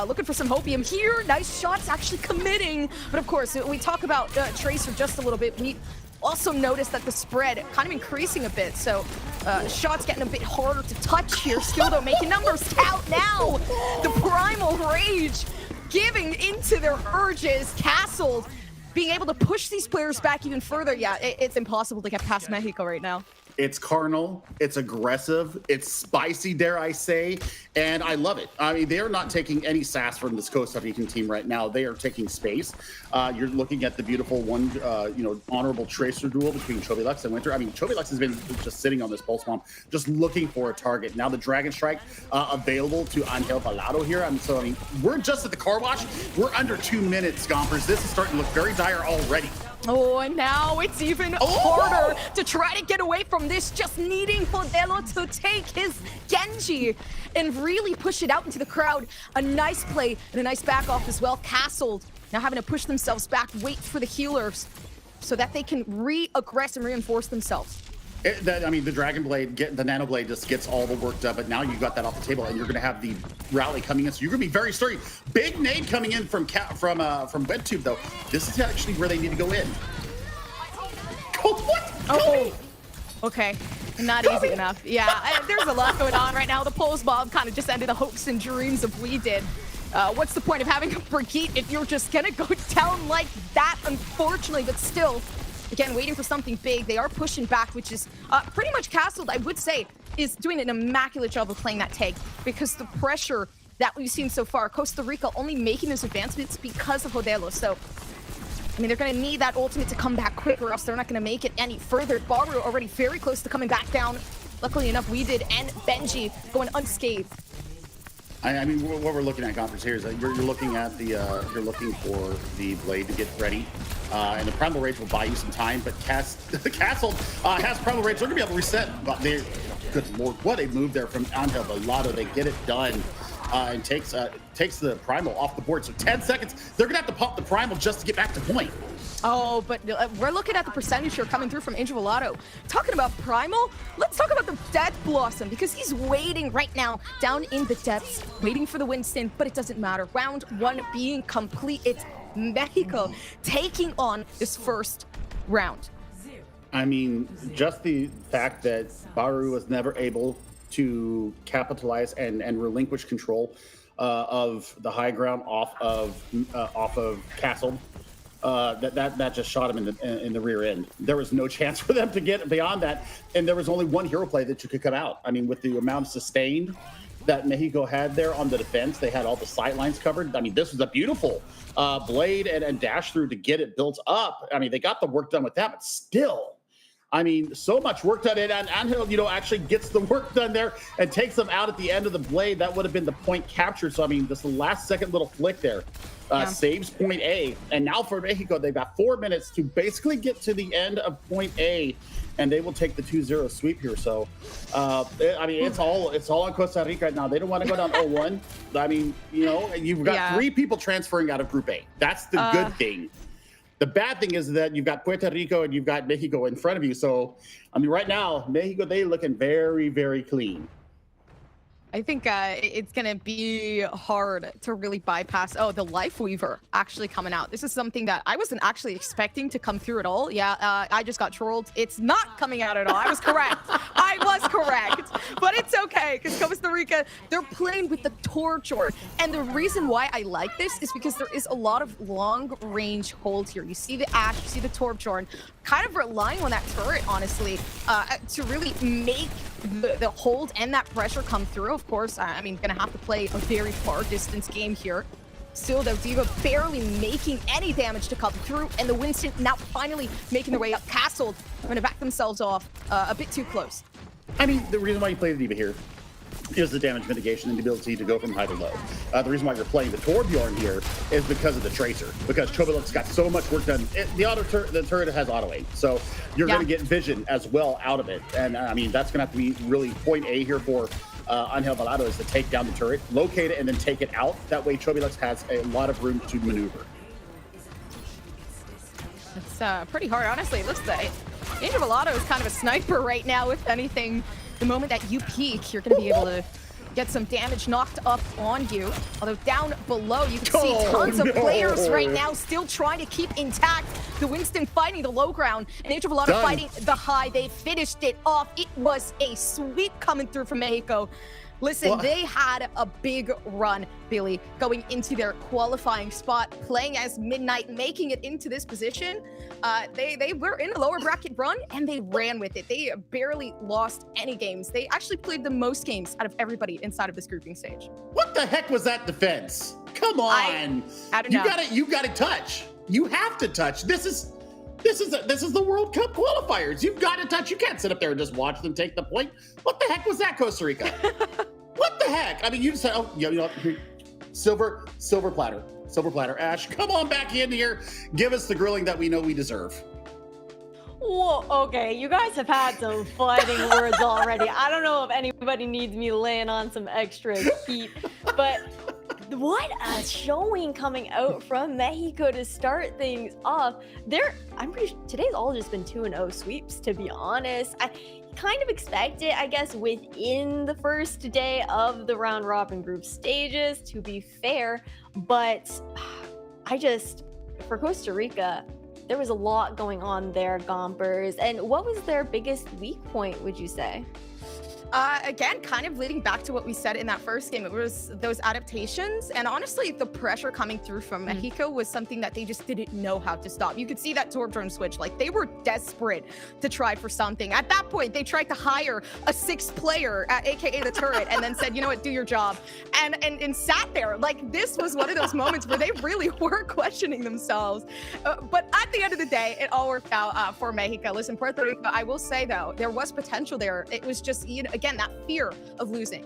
Looking for some hopium here. Nice shots actually committing. But of course, we talk about Tracer just a little bit. We also notice that the spread kind of increasing a bit. So shots getting a bit harder to touch here. Still though, making numbers count now. The Primal Rage giving into their urges. Castled being able to push these players back even further. Yeah, it's impossible to get past Mexico right now. It's carnal, it's aggressive, it's spicy, dare I say, and I love it. I mean, they're not taking any sass from this Costa Rican team right now. They are taking space. You're looking at the beautiful honorable Tracer duel between Chobilux and Winter. I mean, Chobilux has been just sitting on this pulse bomb, just looking for a target. Now the Dragon Strike available to Angel Balado here. We're just at the car wash. We're under 2 minutes, Gompers. This is starting to look very dire already. Oh, and now it's even harder to try to get away from this, just needing Modelo to take his Genji and really push it out into the crowd. A nice play and a nice back off as well. Castled now having to push themselves back, wait for the healers so that they can re-aggress and reinforce themselves. The Dragon Blade, the Nano Blade just gets all the work done, but now you've got that off the table, and you're going to have the rally coming in, so you're going to be very sturdy. Big nade coming in from WebTube, though. This is actually where they need to go in. What? Oh, okay. Not easy enough. Yeah, there's a lot going on right now. The pulse bomb kind of just ended the hopes and dreams of We Did. What's the point of having a Brigitte if you're just going to go down like that, unfortunately, but still. Again, waiting for something big. They are pushing back, which is pretty much Castled, I would say, is doing an immaculate job of playing that tag because the pressure that we've seen so far, Costa Rica only making those advancements because of Modelo. So, they're going to need that ultimate to come back quicker, or else they're not going to make it any further. Baru already very close to coming back down. Luckily enough, We Did and Benji going unscathed. What we're looking at, Conference, here is that you're looking at the you're looking for the blade to get ready, and the Primal Rage will buy you some time. But Castle has Primal Rage. They're gonna be able to reset. But good lord, what a move there from Angel Balado. They get it done, and takes the Primal off the board. So 10 seconds. They're gonna have to pop the Primal just to get back to point. Oh, but we're looking at the percentage here coming through from Angel Balado. Talking about Primal, let's talk about the Death Blossom, because he's waiting right now down in the depths, waiting for the Winston, but it doesn't matter. Round one being complete. It's Mexico taking on this first round. Just the fact that Baru was never able to capitalize and relinquish control of the high ground off of Castle. That just shot him in the rear end. There was no chance for them to get beyond that, and there was only one hero play that you could cut out. With the amount of sustained that Mexico had there on the defense, they had all the sight lines covered. This was a beautiful blade and dash through to get it built up. They got the work done with that, but still, so much work done, and Angel, actually gets the work done there and takes them out at the end of the blade. That would have been the point captured. So, this last second little flick there saves point A. And now for Mexico, they've got 4 minutes to basically get to the end of point A, and they will take the 2-0 sweep here. So, it's all on Costa Rica right now. They don't want to go down 0-1. You've got 3 people transferring out of Group A. That's the good thing. The bad thing is that you've got Puerto Rico and you've got Mexico in front of you. So, right now, Mexico, they're looking very, very clean. I think it's gonna be hard to really bypass. Oh, the Life Weaver actually coming out. This is something that I wasn't actually expecting to come through at all. Yeah, I just got trolled. It's not coming out at all. I was correct. I was correct. But it's okay, because Costa Rica, they're playing with the Torchor. And the reason why I like this is because there is a lot of long-range hold here. You see the Ashe, you see the Torchor, kind of relying on that turret, honestly, to really make the hold and that pressure come through. Of course, I mean, gonna have to play a very far distance game here. Still, though, D.Va barely making any damage to come through, and the Winston now finally making their way up. Castled are gonna back themselves off a bit too close. I mean, the reason why you play the D.Va here is the damage mitigation and the ability to go from high to low. The reason why you're playing the Torbjorn here is because of the Tracer, because Chobiluk's got so much work done. The turret has auto aim, so you're going to get vision as well out of it. And I mean, that's going to have to be really point A here for Angel Velado, is to take down the turret, locate it, and then take it out. That way Chobilux has a lot of room to maneuver. It's pretty hard, honestly. It looks like Angel Velado is kind of a sniper right now, if anything. The moment that you peek, you're going to be able to get some damage knocked up on you. Although down below, you can see tons of players right now still trying to keep intact. The Winston fighting the low ground, and Angel Velado fighting the high. They finished it off. It was a sweep coming through from Mexico. Listen, they had a big run, Billy, going into their qualifying spot, playing as Midnight, making it into this position. They were in a lower bracket run, and they ran with it. They barely lost any games. They actually played the most games out of everybody inside of this grouping stage. What the heck was that defense? Come on. I don't know. You got to touch. You have to touch. This is the World Cup qualifiers. You've got to touch. You can't sit up there and just watch them take the point. What the heck was that, Costa Rica? What the heck? I mean, you just said, oh, you know, silver platter. Ashe, come on back in here. Give us the grilling that we know we deserve. Whoa, okay, you guys have had some fighting words already. I don't know if anybody needs me laying on some extra heat, but what a showing coming out from Mexico to start things off. I'm pretty sure today's all just been 2-0 sweeps, to be honest. I kind of expect it, I guess, within the first day of the round robin group stages, to be fair, but for Costa Rica, there was a lot going on there, Gompers. And what was their biggest weak point, would you say? Again, kind of leading back to what we said in that first game, it was those adaptations. And honestly, the pressure coming through from Mexico was something that they just didn't know how to stop. You could see that Torbjorn switch. Like, they were desperate to try for something. At that point, they tried to hire a sixth player, aka the turret, and then said, you know what, do your job. And sat there. Like, this was one of those moments where they really were questioning themselves. But at the end of the day, it all worked out for Mexico. Listen, Puerto Rico, I will say, though, there was potential there. It was just, you know, again, that fear of losing.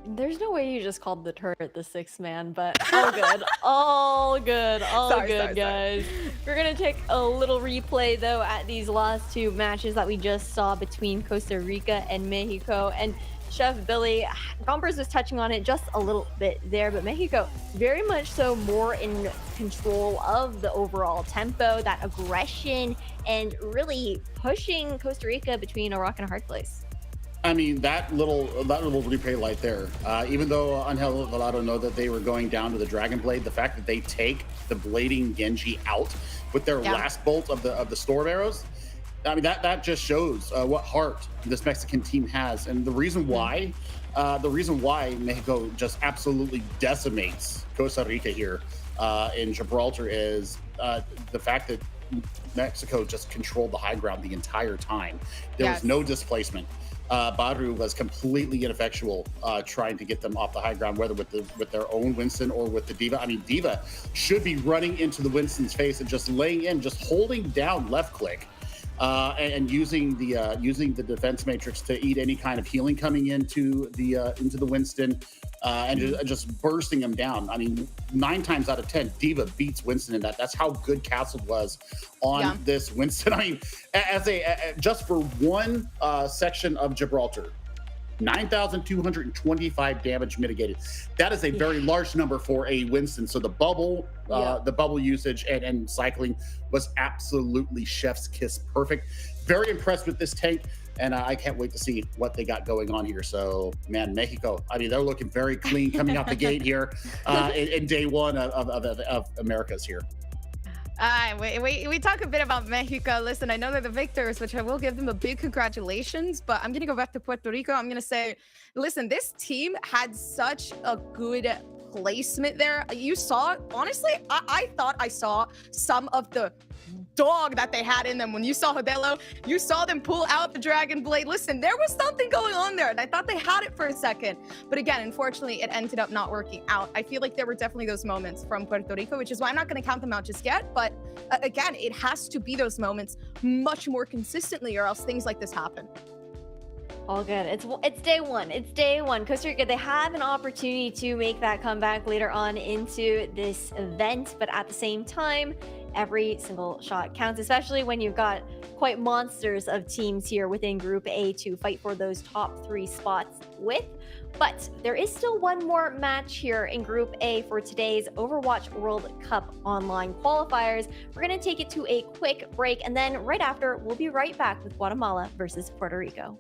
There's no way you just called the turret the sixth man, but all good. all good, guys. We're going to take a little replay, though, at these last two matches that we just saw between Costa Rica and Mexico. And Chef Billy, Gompers was touching on it just a little bit there, but Mexico very much so more in control of the overall tempo, that aggression, and really pushing Costa Rica between a rock and a hard place. I mean, that little replay light there, even though Angel Velado know that they were going down to the Dragon Blade, the fact that they take the blading Genji out with their last bolt of the storm arrows, I mean, that just shows what heart this Mexican team has. And the reason why Mexico just absolutely decimates Costa Rica here in Gibraltar is the fact that Mexico just controlled the high ground the entire time. There was no displacement. Badru was completely ineffectual trying to get them off the high ground, whether with their own Winston or with the D.Va. I mean, D.Va should be running into the Winston's face and just laying in, just holding down left click and using the defense matrix to eat any kind of healing coming into the Winston and just bursting them down. I mean, 9 times out of 10, D.Va beats Winston in that. That's how good Castle was on this Winston. I mean, just for one section of Gibraltar, 9,225 damage mitigated. That is a very large number for a Winston. So the bubble usage and cycling was absolutely chef's kiss perfect. Very impressed with this tank. And I can't wait to see what they got going on here. So, man, Mexico, I mean, they're looking very clean coming out the gate here in day one of Americas here. We talk a bit about Mexico. Listen, I know they're the victors, which I will give them a big congratulations, but I'm going to go back to Puerto Rico. I'm going to say, listen, this team had such a good placement there. You saw, honestly, I thought I saw some of the dog that they had in them. When you saw Hodelo, you saw them pull out the Dragon Blade. Listen, there was something going on there, and I thought they had it for a second. But again, unfortunately, it ended up not working out. I feel like there were definitely those moments from Puerto Rico, which is why I'm not going to count them out just yet. But again, it has to be those moments much more consistently, or else things like this happen. All good. It's day one. It's day one. Costa Rica, they have an opportunity to make that comeback later on into this event, but at the same time, every single shot counts, especially when you've got quite monsters of teams here within Group A to fight for those top 3 spots with. But there is still one more match here in Group A for today's Overwatch World Cup online qualifiers. We're going to take it to a quick break, and then right after, we'll be right back with Guatemala versus Puerto Rico.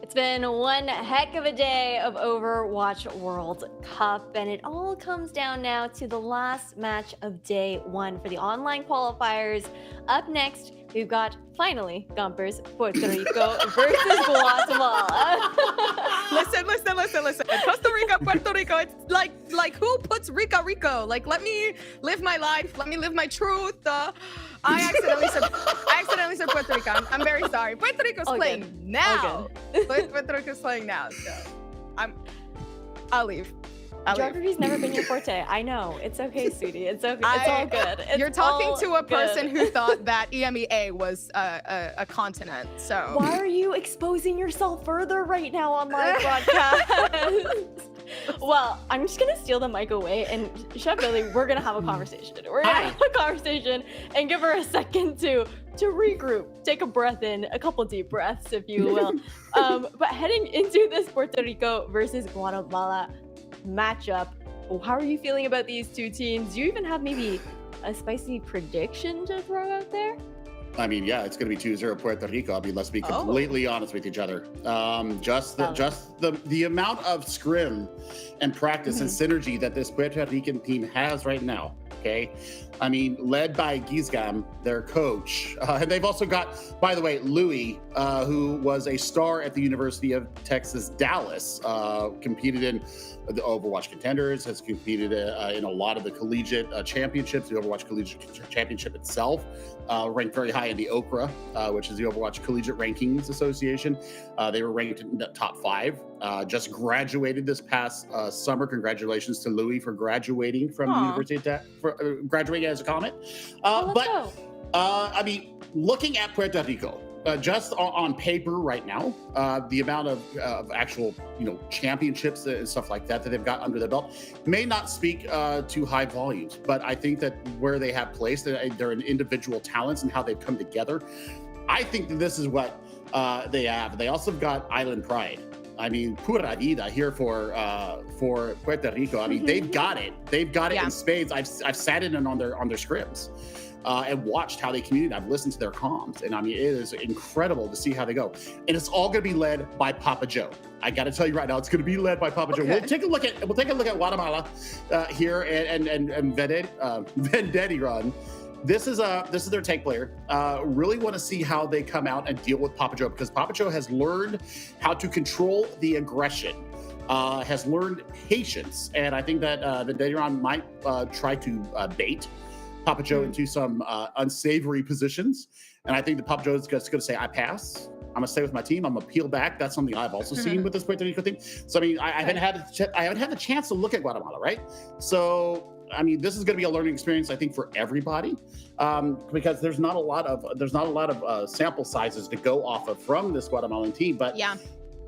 It's been one heck of a day of Overwatch World Cup, and it all comes down now to the last match of day one for the online qualifiers. Up next, we've got, finally, Gumpers, Puerto Rico versus Guatemala. Listen. Costa Rica, Puerto Rico. It's like who puts Rico? Like, let me live my life. Let me live my truth. I accidentally said Puerto Rico. I'm very sorry. Puerto Rico's playing now. Puerto Rico's playing now. So I'll leave. Geography's never been your forte. I know. It's okay, sweetie. It's okay. It's all good. You're talking to a person who thought that EMEA was a continent. So why are you exposing yourself further right now on live broadcast? Well, I'm just gonna steal the mic away, and Chef Billy, we're gonna have a conversation. We're gonna have a conversation and give her a second to regroup, take a breath in, a couple deep breaths, if you will. But heading into this Puerto Rico versus Guatemala matchup, how are you feeling about these two teams? Do you even have maybe a spicy prediction to throw out there? I mean, yeah, it's going to be 2-0 Puerto Rico. I mean, let's be completely honest with each other. Just the amount of scrim and practice and synergy that this Puerto Rican team has right now. Okay, I mean, led by Gizgam, their coach, and they've also got, by the way, Louis, who was a star at the University of Texas, Dallas, competed in the Overwatch Contenders, has competed in a lot of the collegiate championships, the Overwatch Collegiate Championship itself, ranked very high in the OCRA, which is the Overwatch Collegiate Rankings Association. They were ranked in the top 5. Just graduated this past summer. Congratulations to Louis for graduating from the University of graduating as a Comet. I mean, looking at Puerto Rico, just on paper right now, the amount of actual, championships and stuff like that they've got under their belt may not speak to high volumes, but I think that where they have placed, they're in individual talents and how they've come together. I think that this is what they have. They also got island pride. I mean, pura vida here for Puerto Rico. I mean, they've got it. They've got it in spades. I've sat in on their scrims. And watched how they communicate. I've listened to their comms, and I mean, it is incredible to see how they go. And it's all going to be led by Papa Joe. I got to tell you right now, it's going to be led by Papa Joe. We'll take a look at Guatemala here and Vendetti run. This is their tank player. Really want to see how they come out and deal with Papa Joe, because Papa Joe has learned how to control the aggression. Has learned patience, and I think that Vendetti might try to bait Papa Joe into some unsavory positions. And I think that Papa Joe is just going to say, I pass. I'm going to stay with my team. I'm going to peel back. That's something I've also seen with this Puerto Rico team. So, I mean, I haven't had the chance to look at Guatemala, right? So, I mean, this is going to be a learning experience, I think, for everybody, because there's not a lot of sample sizes to go off of from this Guatemalan team. But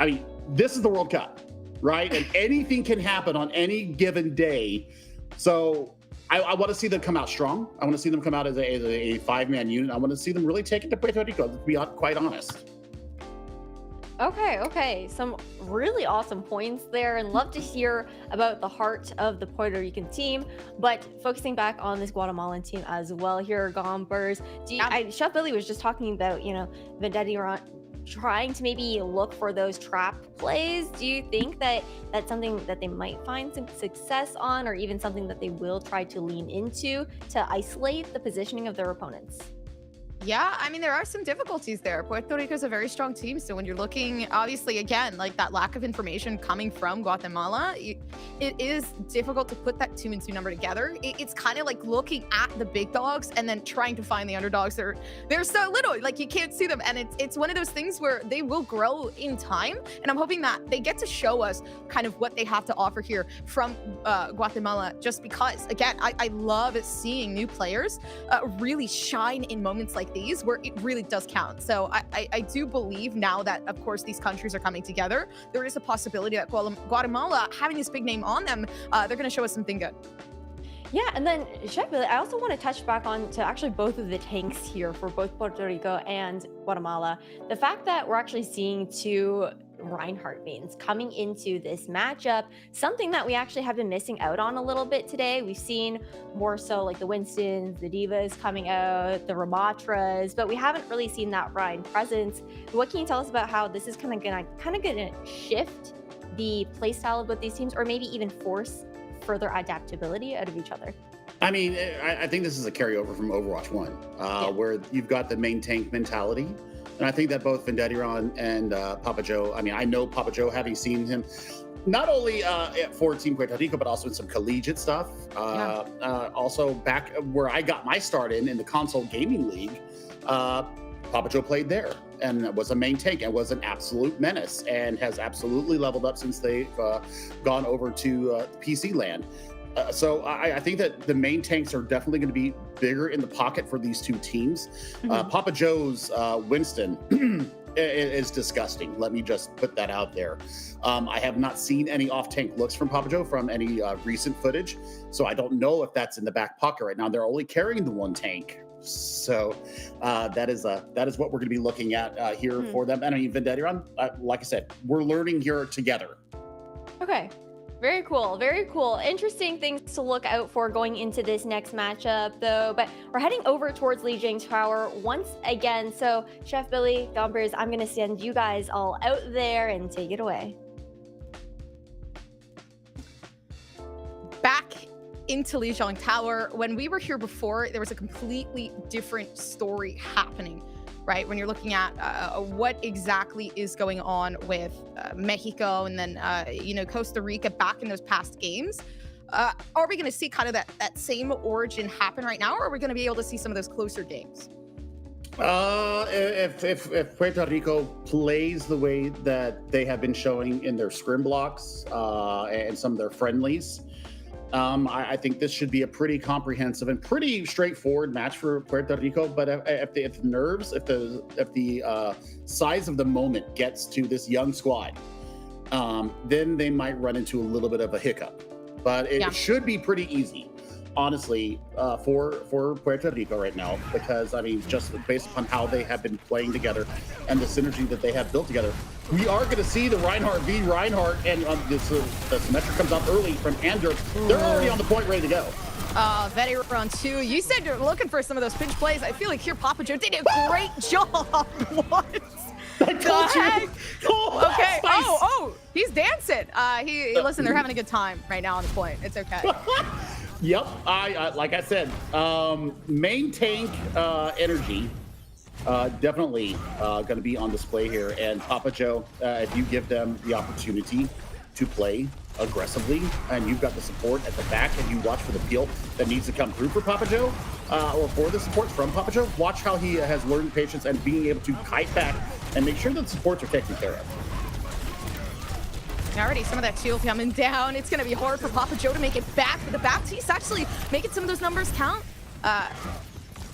I mean, this is the World Cup, right? And anything can happen on any given day. So I want to see them come out strong. I want to see them come out as a 5-man unit. I want to see them really take it to Puerto Rico, to be quite honest. Okay. Some really awesome points there, and love to hear about the heart of the Puerto Rican team. But focusing back on this Guatemalan team as well here, Gompers. Chef Billy was just talking about, Vendetti trying to maybe look for those trap plays. Do you think that that's something that they might find some success on, or even something that they will try to lean into to isolate the positioning of their opponents? Yeah, I mean, there are some difficulties there. Puerto Rico is a very strong team. So when you're looking, obviously, again, like that lack of information coming from Guatemala, it is difficult to put that 2 and 2 number together. It's kind of like looking at the big dogs and then trying to find the underdogs. They're so little, like you can't see them. And it's one of those things where they will grow in time. And I'm hoping that they get to show us kind of what they have to offer here from Guatemala, just because, again, I love seeing new players really shine in moments like these where it really does count. So I do believe now that, of course, these countries are coming together, there is a possibility that Guatemala, having this big name on them, they're going to show us something good. Yeah, and then Chef Billy, I also want to touch back on to actually both of the tanks here for both Puerto Rico and Guatemala. The fact that we're actually seeing two Reinhardt mains coming into this matchup, something that we actually have been missing out on a little bit today. We've seen more so like the Winstons, the Divas coming out, the Ramatras, but we haven't really seen that Rein presence. What can you tell us about how this is kind of gonna shift the playstyle of both these teams, or maybe even force further adaptability out of each other? I mean, I think this is a carryover from Overwatch 1, where you've got the main tank mentality. And I think that both Vendettiron and Papa Joe, I mean, I know Papa Joe, having seen him not only for Team Puerto Rico, but also in some collegiate stuff. Also back where I got my start in the console gaming league, Papa Joe played there and was a main tank and was an absolute menace and has absolutely leveled up since they've gone over to PC land. So I think that the main tanks are definitely going to be bigger in the pocket for these two teams. Papa Joe's Winston is disgusting. Let me just put that out there. I have not seen any off-tank looks from Papa Joe from any recent footage, so I don't know if that's in the back pocket right now. They're only carrying the one tank. So that is what we're going to be looking at here for them. And I mean, Vendettiron, like I said, we're learning here together. Okay. Very cool. Very cool. Interesting things to look out for going into this next matchup, though. But we're heading over towards Lijiang's Tower once again. So, Chef Billy, Gompers, I'm going to send you guys all out there and take it away. Back into Lijiang Tower. When we were here before, there was a completely different story happening. Right, when you're looking at what exactly is going on with Mexico and then, Costa Rica back in those past games, are we going to see kind of that same origin happen right now, or are we going to be able to see some of those closer games? If Puerto Rico plays the way that they have been showing in their scrim blocks and some of their friendlies, I think this should be a pretty comprehensive and pretty straightforward match for Puerto Rico. But if the size of the moment gets to this young squad, then they might run into a little bit of a hiccup. But it should be pretty easy, honestly, for Puerto Rico right now, because I mean, just based upon how they have been playing together and the synergy that they have built together. We are going to see the Reinhardt v. Reinhardt, and the Symmetra comes up early from Ander. They're already on the point, ready to go. Very round 2. You said you're looking for some of those pinch plays. I feel like here Papa Joe did a great job. What? I told you. Oh, okay. Oh, he's dancing. Listen, they're having a good time right now on the point. It's okay. Yep. I like I said, main tank energy. Definitely going to be on display here. And Papa Joe, if you give them the opportunity to play aggressively and you've got the support at the back and you watch for the peel that needs to come through for Papa Joe, or for the support from Papa Joe, watch how he has learned patience and being able to kite back and make sure that the supports are taken care of. Already some of that shield coming down. It's going to be hard for Papa Joe to make it back, but the Baptiste actually making some of those numbers count.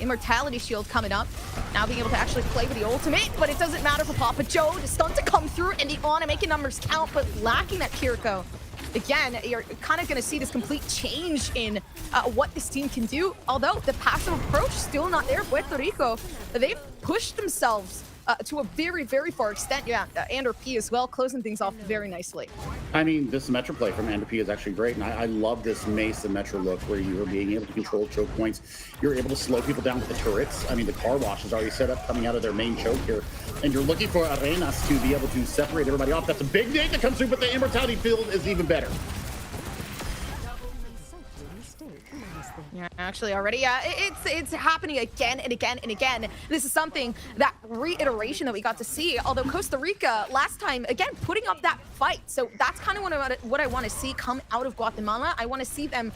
Immortality shield coming up. Now being able to actually play with the ultimate, but it doesn't matter for Papa Joe. The stun to come through and the Ana making numbers count, but lacking that Kiriko. Again, you're kind of going to see this complete change in what this team can do. Although the passive approach still not there. Puerto Rico, they've pushed themselves to a very, very far extent. Yeah, Ander P as well, closing things off very nicely. I mean, this Symmetra play from Ander P is actually great, and I love this May Symmetra look where you're being able to control choke points. You're able to slow people down with the turrets. I mean, the car wash is already set up coming out of their main choke here, and you're looking for Arenas to be able to separate everybody off. That's a big dig that comes through, but the Immortality field is even better. Yeah, actually already, it's happening again and again and again. This is something, that reiteration that we got to see, although Costa Rica last time, again, putting up that fight. So that's kind of what I want to see come out of Guatemala. I want to see them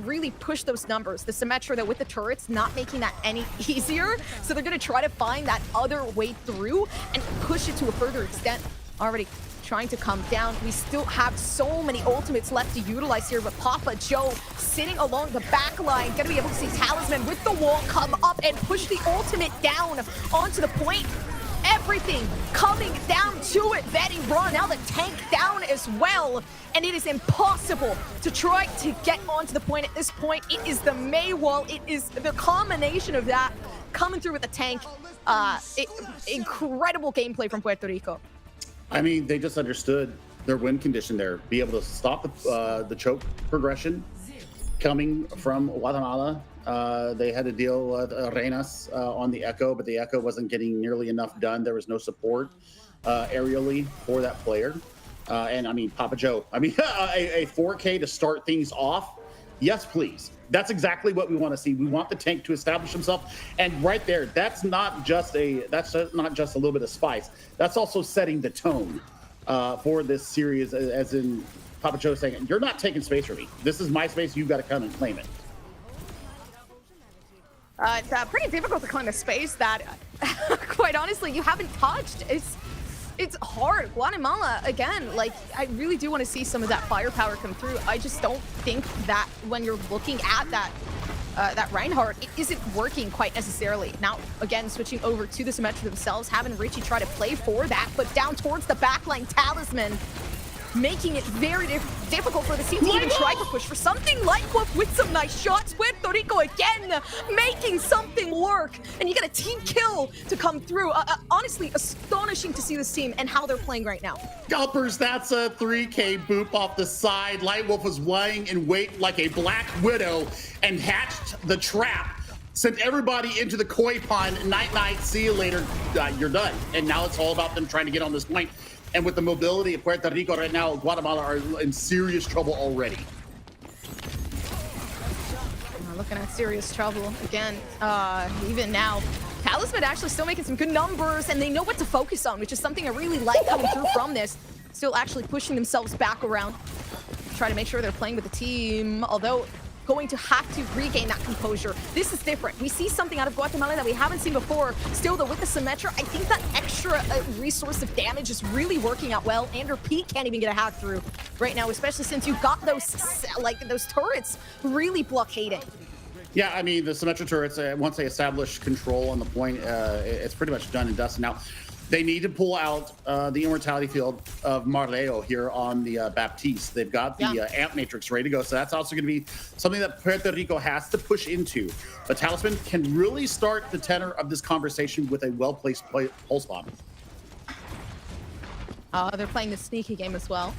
really push those numbers. The Symmetra, though, with the turrets, not making that any easier. So they're going to try to find that other way through and push it to a further extent. Already trying to come down. We still have so many ultimates left to utilize here, but Papa Joe sitting along the back line, gonna be able to see Talisman with the wall come up and push the ultimate down onto the point. Everything coming down to it. Betty Run, now the tank down as well, and it is impossible to try to get onto the point at this point. It is the May wall. It is the combination of that coming through with the tank. Incredible gameplay from Puerto Rico. I mean, they just understood their win condition there. Be able to stop the choke progression coming from Guatemala. They had to deal with Arenas on the Echo, but the Echo wasn't getting nearly enough done. There was no support aerially for that player. And I mean, Papa Joe, I mean, a 4K to start things off. Yes, please. That's exactly what we want to see. We want the tank to establish himself. And right there, that's not just a little bit of spice. That's also setting the tone for this series, as in Papa Joe saying, you're not taking space from me. This is my space. You've got to come and claim it. It's pretty difficult to claim a space that, quite honestly, you haven't touched. It's hard. Guatemala, again, like, I really do want to see some of that firepower come through. I just don't think that when you're looking at that Reinhardt, it isn't working quite necessarily. Now, again, switching over to the Symmetra themselves, having Richie try to play for that, but down towards the backline, Talisman, making it very difficult for the team to even try to push for something like what with some nice shots. Puerto Rico again making something work, and you get a team kill to come through. Honestly, astonishing to see this team and how they're playing right now. Gulpers, that's a 3K boop off the side. Lightwolf was lying in wait like a black widow and hatched the trap. Sent everybody into the koi pond. Night, see you later. You're done. And now it's all about them trying to get on this point. And with the mobility of Puerto Rico right now, Guatemala are in serious trouble already. Looking at serious trouble again. Even now, Talisman actually still making some good numbers, and they know what to focus on, which is something I really like coming through from this. Still actually pushing themselves back around, try to make sure they're playing with the team, although going to have to regain that composure. This is different. We see something out of Guatemala that we haven't seen before. Still, though, with the Symmetra, I think that extra resource of damage is really working out well. Andrew P can't even get a hack through right now, especially since you've got those turrets really blockading. Yeah, I mean, the Symmetra turrets, once they establish control on the point, it's pretty much done and dusted. Now, they need to pull out the immortality field of Marleo here on the Baptiste. They've got the amp matrix ready to go, so that's also going to be something that Puerto Rico has to push into. But Talisman can really start the tenor of this conversation with a well-placed pulse bomb. They're playing the sneaky game as well.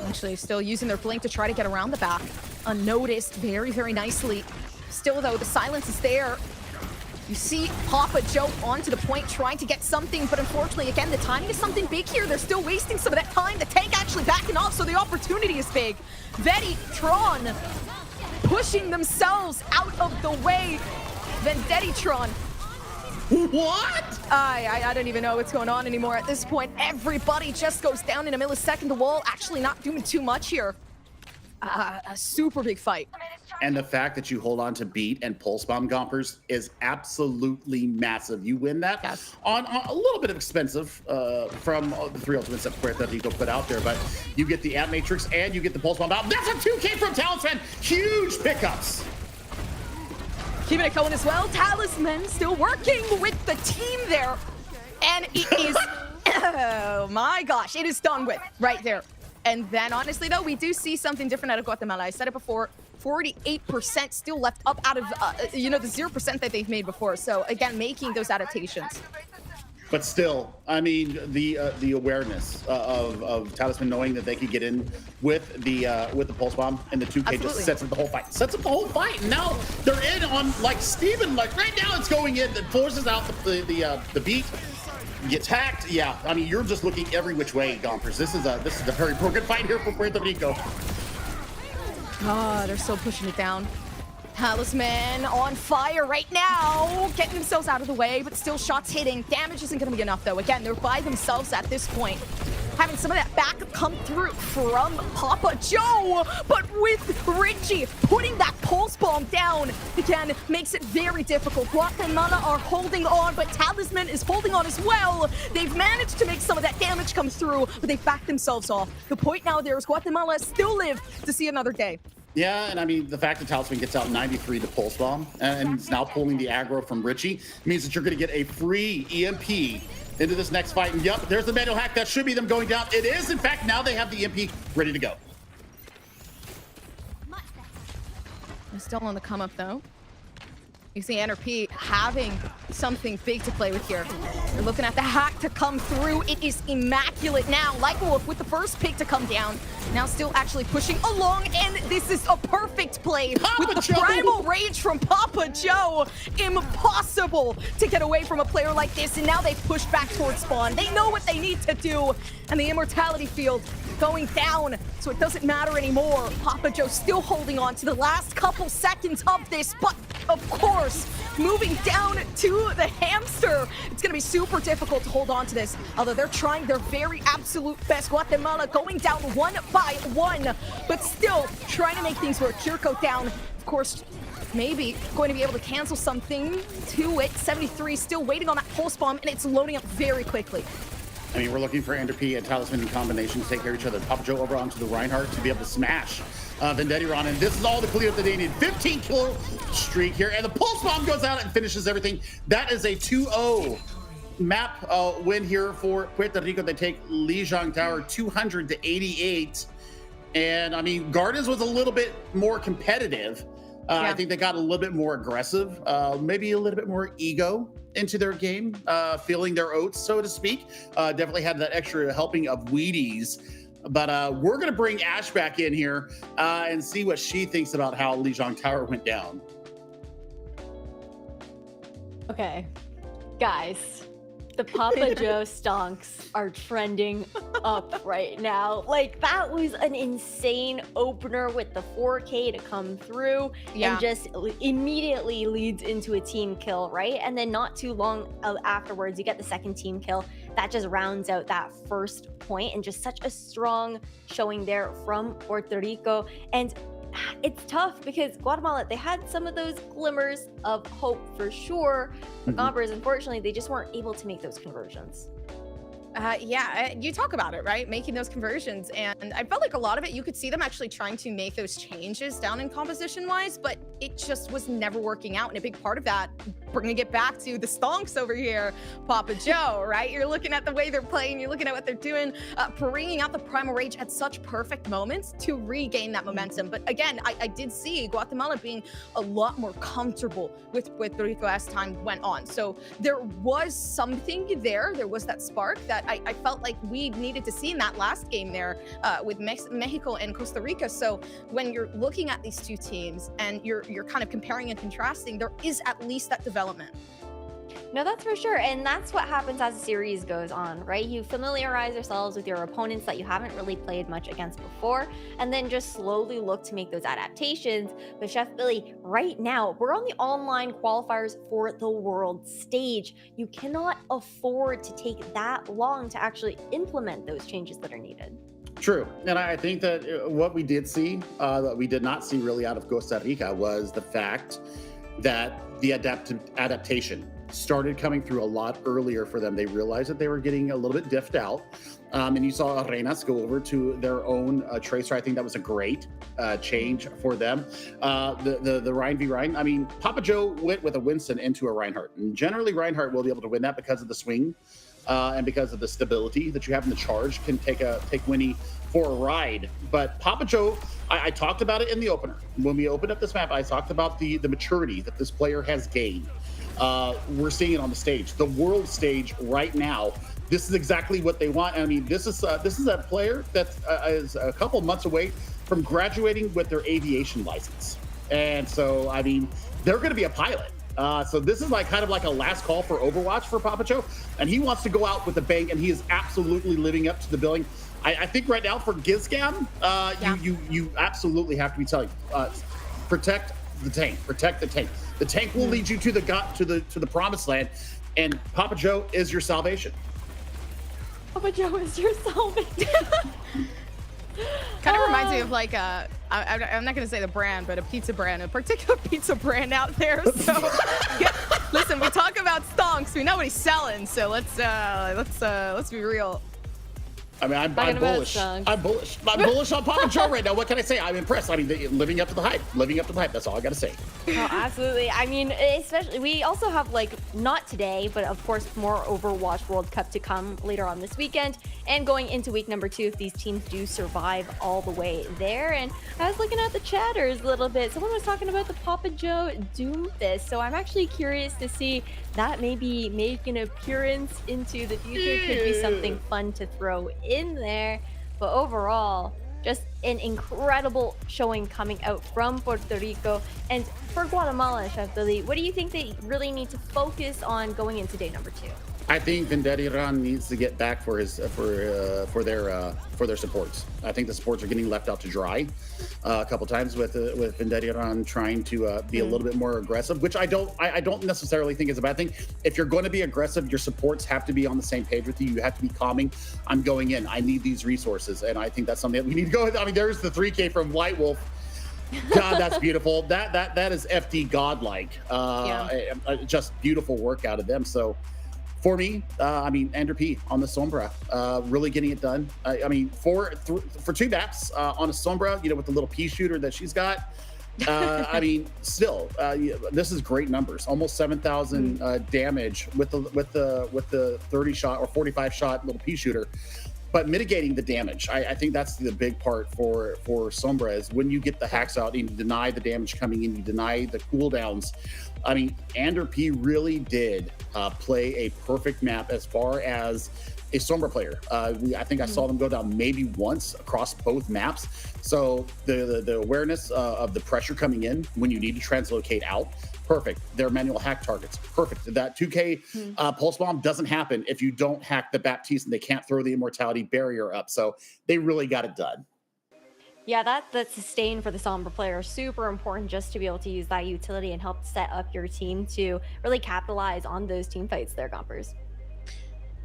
Actually, still using their blink to try to get around the back. Unnoticed very, very nicely. Still, though, the silence is there. You see Papa Joe onto the point trying to get something, but unfortunately, again, the timing is something big here. They're still wasting some of that time. The tank actually backing off, so the opportunity is big. Vetti, Tron, pushing themselves out of the way. Vendetitron. What? I don't even know what's going on anymore at this point. Everybody just goes down in a millisecond. The wall actually not doing too much here. A super big fight. And the fact that you hold on to beat and pulse bomb Gompers is absolutely massive. You win that on a little bit of expensive from the 3 ultimates that Puerto Rico put out there, but you get the amp matrix and you get the pulse bomb out. That's a 2K from Talisman. Huge pickups. Keeping it going as well. Talisman still working with the team there. And it is, oh my gosh, it is done with right there. And then honestly though, we do see something different out of Guatemala. I said it before, 48% still left up out of, the 0% that they've made before. So again, making those adaptations. But still, I mean, the awareness of Talisman knowing that they could get in with the pulse bomb and the 2K just sets up the whole fight. Sets up the whole fight. And now they're in on like Steven. Like right now, it's going in. It forces out the beat. Gets hacked. Yeah, I mean, you're just looking every which way, Gompers. This is a very broken fight here for Puerto Rico. They're still pushing it down. Talisman on fire right now, getting themselves out of the way, but still shots hitting. Damage isn't going to be enough, though. Again, they're by themselves at this point. Having some of that backup come through from Papa Joe, but with Richie putting that pulse bomb down, again, makes it very difficult. Guatemala are holding on, but Talisman is holding on as well. They've managed to make some of that damage come through, but they've backed themselves off. The point now there is Guatemala still live to see another day. Yeah, and I mean, the fact that Talisman gets out 93 to pulse bomb and is now pulling the aggro from Richie means that you're going to get a free EMP into this next fight. And yep, there's the manual hack. That should be them going down. It is, in fact, now they have the EMP ready to go. They're still on the come up, though. You see NRP having something big to play with here. You're looking at the hack to come through. It is immaculate now. Like Wolf with the first pick to come down. Now still actually pushing along, and this is a perfect play with the primal rage from Papa Joe. Impossible to get away from a player like this, and now they've pushed back towards spawn. They know what they need to do, and the immortality field going down, so it doesn't matter anymore. Papa Joe still holding on to the last couple seconds of this, but of course, moving down to the hamster. It's going to be super difficult to hold on to this, although they're trying their very absolute best. Guatemala going down 1 by 1, but still trying to make things work. Kirko down, of course, maybe going to be able to cancel something to it. 73 still waiting on that pulse bomb, and it's loading up very quickly. I mean, we're looking for Ender P and Talisman in combination to take care of each other. Papa Joe over onto the Reinhardt to be able to smash Vendettiron, and this is all the clear that they need. 15 kill streak here, and the pulse bomb goes out and finishes everything. That is a 2-0 map win here for Puerto Rico. They take Lijiang Tower 200-88, and I mean, Gardens was a little bit more competitive. I think they got a little bit more aggressive, maybe a little bit more ego into their game, feeling their oats, so to speak. Definitely had that extra helping of Wheaties. But we're going to bring Ash back in here and see what she thinks about how Lijiang Tower went down. Okay, guys, the Papa Joe stonks are trending up right now. Like, that was an insane opener with the 4K to come through and just immediately leads into a team kill, right? And then not too long afterwards, you get the second team kill. That just rounds out that first point, and just such a strong showing there from Puerto Rico. And it's tough because Guatemala, they had some of those glimmers of hope for sure. But Gompers, unfortunately, they just weren't able to make those conversions. You talk about it, right? Making those conversions. And I felt like a lot of it, you could see them actually trying to make those changes down in composition-wise, but it just was never working out. And a big part of that, bringing it back to the stonks over here, Papa Joe, right? You're looking at the way they're playing, you're looking at what they're doing, bringing out the Primal Rage at such perfect moments to regain that momentum. But again, I did see Guatemala being a lot more comfortable with Puerto Rico as time went on. So there was something there. There was that spark that I felt like we needed to see in that last game there with Mexico and Costa Rica. So when you're looking at these two teams and you're kind of comparing and contrasting, there is at least that development. No, that's for sure. And that's what happens as the series goes on, right? You familiarize yourselves with your opponents that you haven't really played much against before, and then just slowly look to make those adaptations. But Chef Billy, right now, we're on the online qualifiers for the world stage. You cannot afford to take that long to actually implement those changes that are needed. True. And I think that what we did see, that we did not see really out of Costa Rica, was the fact that the adaptation started coming through a lot earlier for them. They realized that they were getting a little bit diffed out. And you saw Arenas go over to their own tracer. I think that was a great change for them. The Ryan v. Ryan, I mean, Papa Joe went with a Winston into a Reinhardt. And generally, Reinhardt will be able to win that because of the swing and because of the stability that you have in the charge, can take Winnie for a ride. But Papa Joe, I talked about it in the opener. When we opened up this map, I talked about the maturity that this player has gained. We're seeing it on the stage, the world stage right now. This is exactly what they want. I mean, this is a player that is a couple months away from graduating with their aviation license. And so, I mean, they're going to be a pilot. So this is like kind of like a last call for Overwatch for Papa Joe, and he wants to go out with a bang, and he is absolutely living up to the billing. I think right now for Gizgam, you absolutely have to be telling, protect the tank, protect the tank. The tank will lead you to the promised land, and Papa Joe is your salvation. Papa Joe is your salvation. Kind of reminds me of like I'm not gonna say the brand, but a pizza brand, a particular pizza brand out there. So listen, we talk about stonks, we know what he's selling, so let's be real. I mean, I'm Talking about bullish. songs. I'm bullish. I'm bullish on Papa Joe right now. What can I say? I'm impressed. I mean, living up to the hype. Living up to the hype. That's all I got to say. Oh, absolutely. I mean, especially we also have like not today, but of course more Overwatch World Cup to come later on this weekend and going into week number 2 if these teams do survive all the way there. And I was looking at the chatters a little bit. Someone was talking about the Papa Joe Doomfist, so I'm actually curious to see that maybe make an appearance into the future. Could be something fun to throw in there. But overall, just an incredible showing coming out from Puerto Rico. And for Guatemala, Chef Billy, what do you think they really need to focus on going into day number 2? I think Vendetta needs to get back for his for their supports. I think the supports are getting left out to dry a couple times with Vendetta trying to be a little bit more aggressive, which I don't necessarily think is a bad thing. If you're going to be aggressive, your supports have to be on the same page with you. You have to be calming. I'm going in. I need these resources, and I think that's something that we need to go with. I mean, there's the 3K from White Wolf. God, that's beautiful. That is FD godlike. Just beautiful work out of them. So. For me, I mean, Andrew P on the Sombra, really getting it done. I mean, for 2 maps on a Sombra, with the little pea shooter that she's got. I mean, still, this is great numbers. Almost 7,000 damage with the 30 shot or 45 shot little pea shooter. But mitigating the damage, I think that's the big part for Sombra is when you get the hacks out and you deny the damage coming in, you deny the cooldowns. I mean, Andrew P really did play a perfect map as far as a Sombra player. I think I saw them go down maybe once across both maps. So the awareness of the pressure coming in when you need to translocate out, perfect. Their manual hack targets, perfect. That 2K pulse bomb doesn't happen if you don't hack the Baptiste and they can't throw the immortality barrier up. So they really got it done. Yeah, that sustain for the Sombra player is super important just to be able to use that utility and help set up your team to really capitalize on those team fights there, Gompers.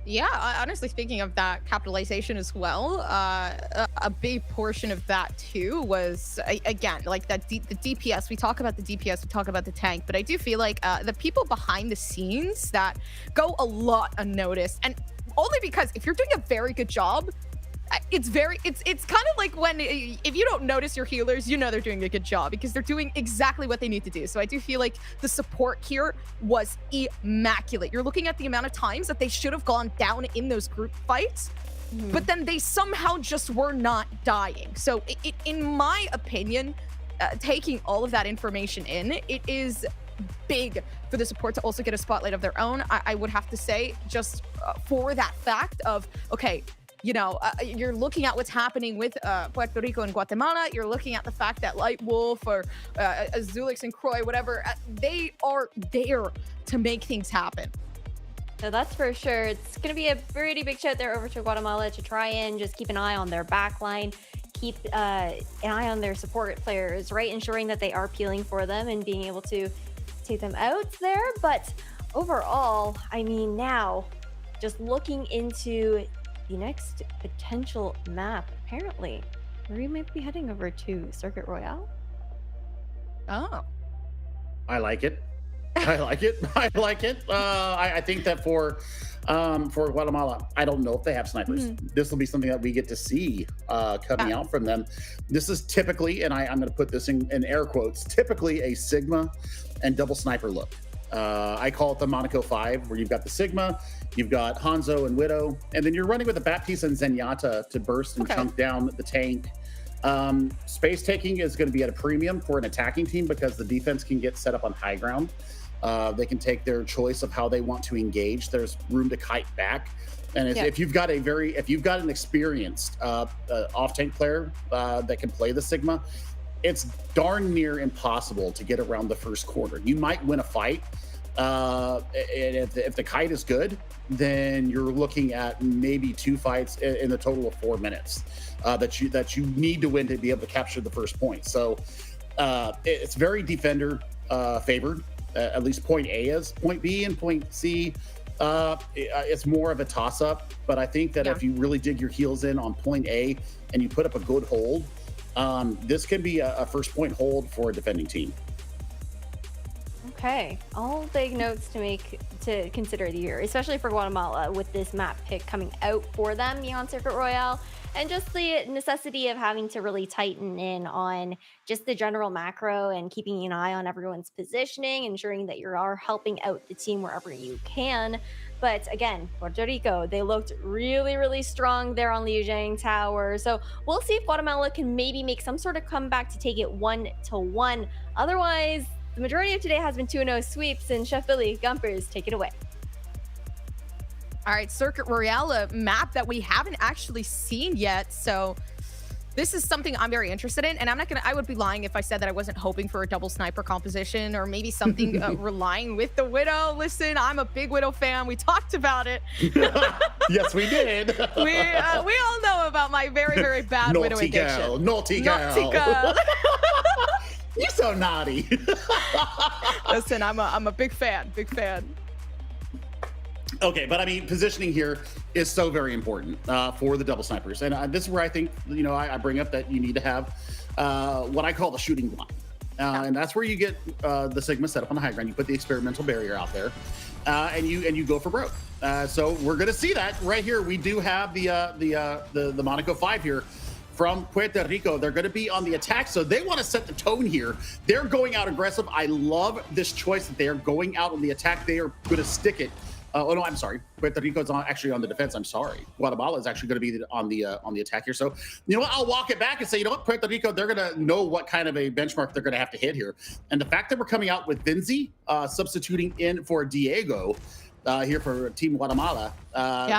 Yeah, honestly, speaking of that capitalization as well, a big portion of that too was, again, like the DPS. We talk about the DPS, we talk about the tank, but I do feel like the people behind the scenes that go a lot unnoticed, and only because if you're doing a very good job, it's kind of like when if you don't notice your healers, they're doing a good job because they're doing exactly what they need to do. So I do feel like the support here was immaculate. You're looking at the amount of times that they should have gone down in those group fights, but then they somehow just were not dying. So in my opinion, taking all of that information in, it is big for the support to also get a spotlight of their own. I would have to say, just for that fact of, okay, you're looking at what's happening with Puerto Rico and Guatemala. You're looking at the fact that Light Wolf or Azulix and Croy, whatever, they are there to make things happen. So that's for sure. It's going to be a pretty big shout there over to Guatemala to try and just keep an eye on their backline, keep an eye on their support players, right? Ensuring that they are peeling for them and being able to take them out there. But overall, I mean, now just looking into the next potential map, apparently, we might be heading over to Circuit Royale. Oh. I like it. I like it. I think that for Guatemala, I don't know if they have snipers. This will be something that we get to see coming out from them. This is typically, and I'm going to put this in air quotes, typically a Sigma and double sniper look. I call it the Monaco 5, where you've got the Sigma, you've got Hanzo and Widow, and then you're running with the Baptiste and Zenyatta to burst and chunk down the tank. Space taking is going to be at a premium for an attacking team because the defense can get set up on high ground. They can take their choice of how they want to engage. There's room to kite back. And if you've got an experienced off-tank player that can play the Sigma, it's darn near impossible to get around the first quarter. You might win a fight. And if the kite is good, then you're looking at maybe 2 fights in a total of 4 minutes that you need to win to be able to capture the first point. So it's very defender favored. At least point A is. Point B and point C, it's more of a toss-up. But I think that if you really dig your heels in on point A and you put up a good hold, this can be a first point hold for a defending team. Okay, all big notes to consider here, especially for Guatemala with this map pick coming out for them beyond Circuit Royale, and just the necessity of having to really tighten in on just the general macro and keeping an eye on everyone's positioning, ensuring that you are helping out the team wherever you can. But again, Puerto Rico, they looked really, really strong there on Lijiang Tower. So we'll see if Guatemala can maybe make some sort of comeback to take it 1-1. Otherwise, the majority of today has been 2-0 sweeps, and Chef Billy, Gumpers, take it away. All right, Circuit Royale, a map that we haven't actually seen yet. So this is something I'm very interested in. And I would be lying if I said that I wasn't hoping for a double sniper composition or maybe something relying with the Widow. Listen, I'm a big Widow fan. We talked about it. Yes, we did. we all know about my very, very bad Widow addiction. Naughty girl. You're so naughty. Listen, I'm a big fan. Okay, but I mean, positioning here is so very important for the double snipers. And this is where I think, I bring up that you need to have what I call the shooting blind. And that's where you get the Sigma set up on the high ground. You put the experimental barrier out there and you go for broke. So we're going to see that right here. We do have the Monaco 5 here from Puerto Rico. They're going to be on the attack, so they want to set the tone here. They're going out aggressive. I love this choice that they are going out on the attack. They are going to stick it. Oh no, I'm sorry. Puerto Rico's actually on the defense. I'm sorry. Guatemala is actually going to be on the attack here. So you know what? I'll walk it back and say, Puerto Rico, they're going to know what kind of a benchmark they're going to have to hit here. And the fact that we're coming out with Vinzi substituting in for Diego here for Team Guatemala,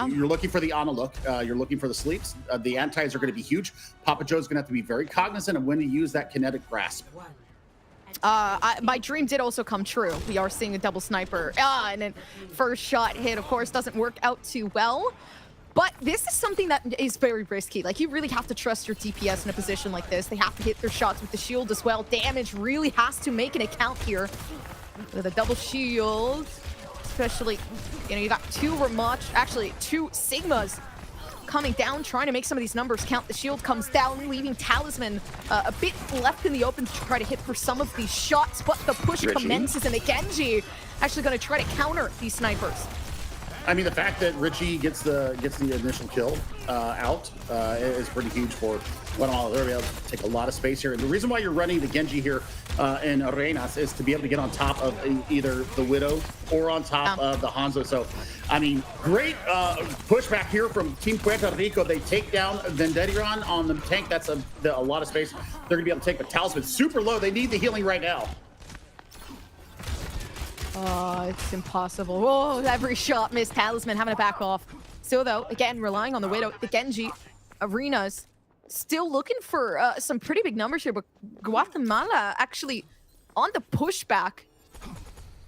you're looking for the Ana look. You're looking for the sleeps. The antis are going to be huge. Papa Joe's going to have to be very cognizant of when to use that kinetic grasp. My dream did also come true. We are seeing a double sniper. And then first shot hit, of course, doesn't work out too well. But this is something that is very risky. Like, you really have to trust your DPS in a position like this. They have to hit their shots with the shield as well. Damage really has to make an account here. With a double shield. Especially, you got two Sigmas coming down, trying to make some of these numbers count. The shield comes down, leaving Talisman a bit left in the open to try to hit for some of these shots, but the push commences, and the Genji actually going to try to counter these snipers. I mean, the fact that Richie gets the initial kill out is pretty huge for Guatemala. They're able to take a lot of space here. And the reason why you're running the Genji here in Arenas is to be able to get on top of either the Widow or on top of the Hanzo. So, I mean, great pushback here from Team Puerto Rico. They take down Vendettiron on the tank. That's a lot of space they're going to be able to take. But Talisman super low. They need the healing right now. Oh, it's impossible. Oh, every shot missed. Talisman having to back off. Still, though, again, relying on the Widow. The Genji Arenas still looking for some pretty big numbers here, but Guatemala actually on the pushback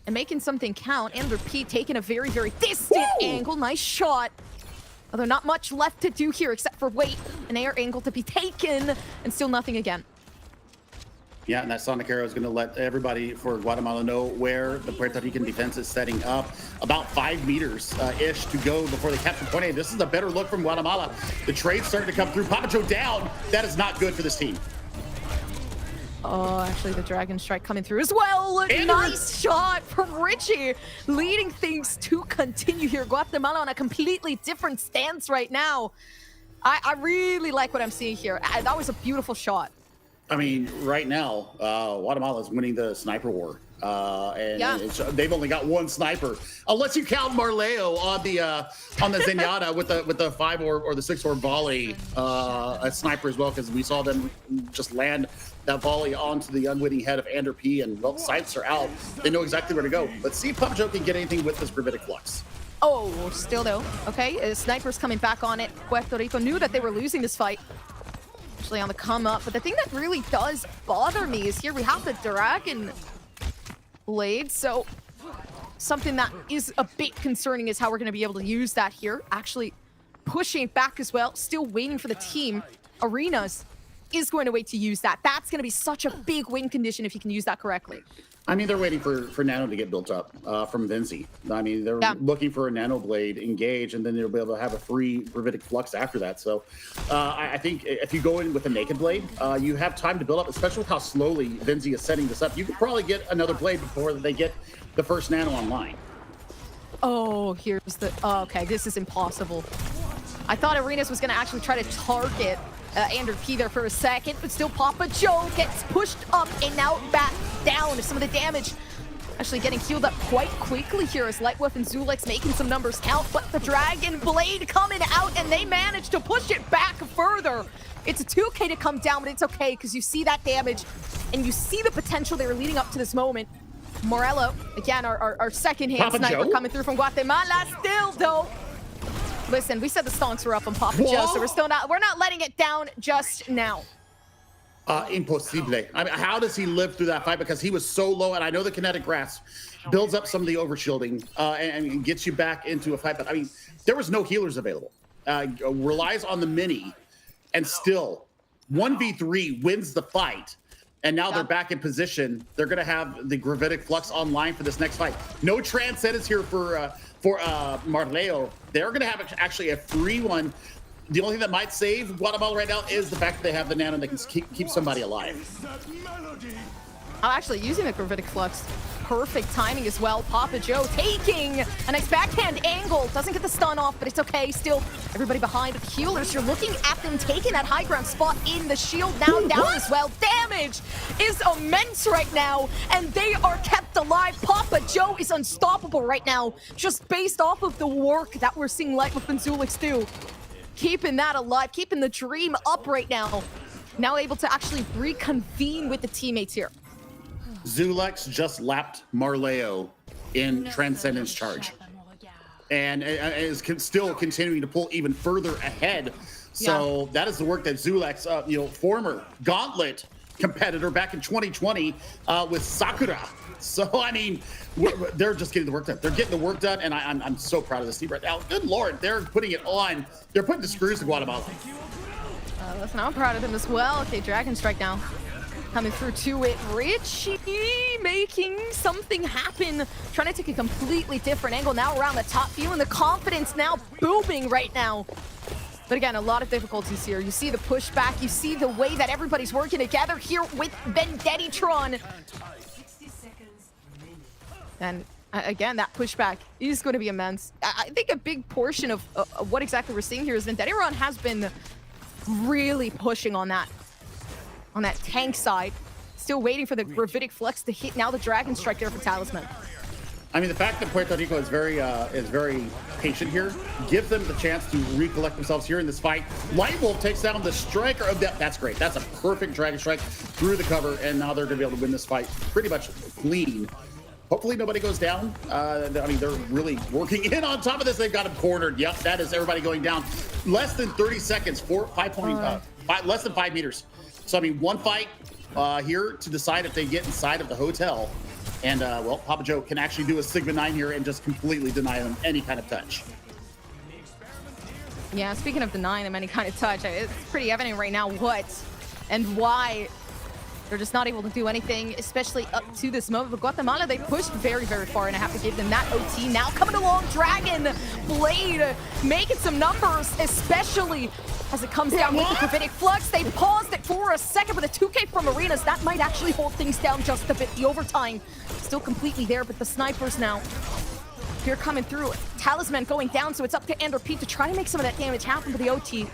and making something count. And repeat, taking a very, very distant angle. Nice shot. Although not much left to do here except for wait. An air angle to be taken, and still nothing again. Yeah, and that Sonic Arrow is going to let everybody for Guatemala know where the Puerto Rican defense is setting up. About 5 meters-ish to go before they capture point A. This is a better look from Guatemala. The trade's starting to come through. Papa Joe down. That is not good for this team. Oh, actually, the Dragon Strike coming through as well. And nice shot from Richie, leading things to continue here. Guatemala on a completely different stance right now. I really like what I'm seeing here. That was a beautiful shot. I mean, right now, Guatemala is winning the sniper war. They've only got one sniper, unless you count Marleo on the Zenyatta with the 5 or the 6 orb volley, a sniper as well, because we saw them just land that volley onto the unwitting head of Ander P, and well, sights are out. They know exactly where to go. Let's see if Papa Joe can get anything with this gravitic flux. Oh, still though. Okay, snipers coming back on it. Puerto Rico knew that they were losing this fight. Actually on the come up, but the thing that really does bother me is here we have the Dragon Blade, so something that is a bit concerning is how we're going to be able to use that here. Actually pushing back as well, still waiting for the team. Arenas is going to wait to use that. That's going to be such a big win condition if you can use that correctly. I mean, they're waiting for Nano to get built up from Vinci. I mean, they're looking for a Nano Blade engage, and then they'll be able to have a free Gravitic Flux after that. So I think if you go in with a Naked Blade, you have time to build up, especially with how slowly Vinci is setting this up. You could probably get another Blade before they get the first Nano online. Oh, here's the... Oh, okay, this is impossible. I thought Arenas was going to actually try to target Andrew P there for a second, but still Papa Joe gets pushed up and now back down. Some of the damage actually getting healed up quite quickly here as Lightwolf and Zulex making some numbers count, but the Dragon Blade coming out and they manage to push it back further. It's a 2K to come down, but it's okay because you see that damage and you see the potential they were leading up to this moment. Morello, again, our second-hand sniper coming through from Guatemala. Still, though, listen, we said the stonks were up on Papa Joe, so we're not letting it down just now. Impossible. I mean, how does he live through that fight? Because he was so low, and I know the kinetic grasp builds up some of the overshielding and gets you back into a fight. But I mean, there was no healers available. Relies on the mini, and still 1v3 wins the fight. And now they're back in position. They're going to have the Gravitic Flux online for this next fight. No Transcendence here for Marleo. They're going to have actually a free one. The only thing that might save Guatemala right now is the fact that they have the Nano and they can keep somebody alive. I'm actually using the Gravitic Flux. Perfect timing as well. Papa Joe taking a nice backhand angle. Doesn't get the stun off, but it's okay. Still, everybody behind with the healers. You're looking at them taking that high ground spot in the shield now down as well. Damage is immense right now, and they are kept alive. Papa Joe is unstoppable right now, just based off of the work that we're seeing Lightwolf and Zulix do. Keeping that alive, keeping the dream up right now. Now able to actually reconvene with the teammates here. Zulex just lapped Marleo in Transcendence charge. And is still continuing to pull even further ahead. So that is the work that Zulex, former Gauntlet competitor back in 2020 with Sakura. So, I mean, they're just getting the work done. They're getting the work done, and I'm so proud of this team right now. Good Lord, they're putting it on. They're putting the screws to Guatemala. Listen, I'm proud of them as well. Okay, Dragon Strike now. Coming through to it. Richie making something happen. Trying to take a completely different angle now around the top view, and the confidence now booming right now. But again, a lot of difficulties here. You see the pushback. You see the way that everybody's working together here with Vendetitron. And again, that pushback is going to be immense. I think a big portion of what exactly we're seeing here is Vendetitron has been really pushing on that tank side. Still waiting for the Gravitic Flux to hit now the Dragon Strike there for Talisman. I mean, the fact that Puerto Rico is very patient here gives them the chance to recollect themselves here in this fight. Lightwolf takes down the striker of that. That's great. That's a perfect Dragon Strike through the cover, and now they're going to be able to win this fight pretty much clean. Hopefully nobody goes down. I mean, they're really working in on top of this. They've got him cornered. Yep, that is everybody going down. Less than 30 seconds, less than 5 meters. So, I mean, one fight here to decide if they get inside of the hotel. And, well, Papa Joe can actually do a Sigma 9 here and just completely deny them any kind of touch. Yeah, speaking of denying them any kind of touch, it's pretty evident right now what and why they're just not able to do anything, especially up to this moment. But Guatemala, they pushed very, very far, and I have to give them that OT. Now coming along, Dragon Blade making some numbers, especially as it comes down with the Gravitic Flux. They paused it for a second with a 2K from Arenas. That might actually hold things down just a bit. The overtime still completely there, but the snipers now here coming through. Talisman going down, so it's up to Andrew Pete to try to make some of that damage happen to the OT.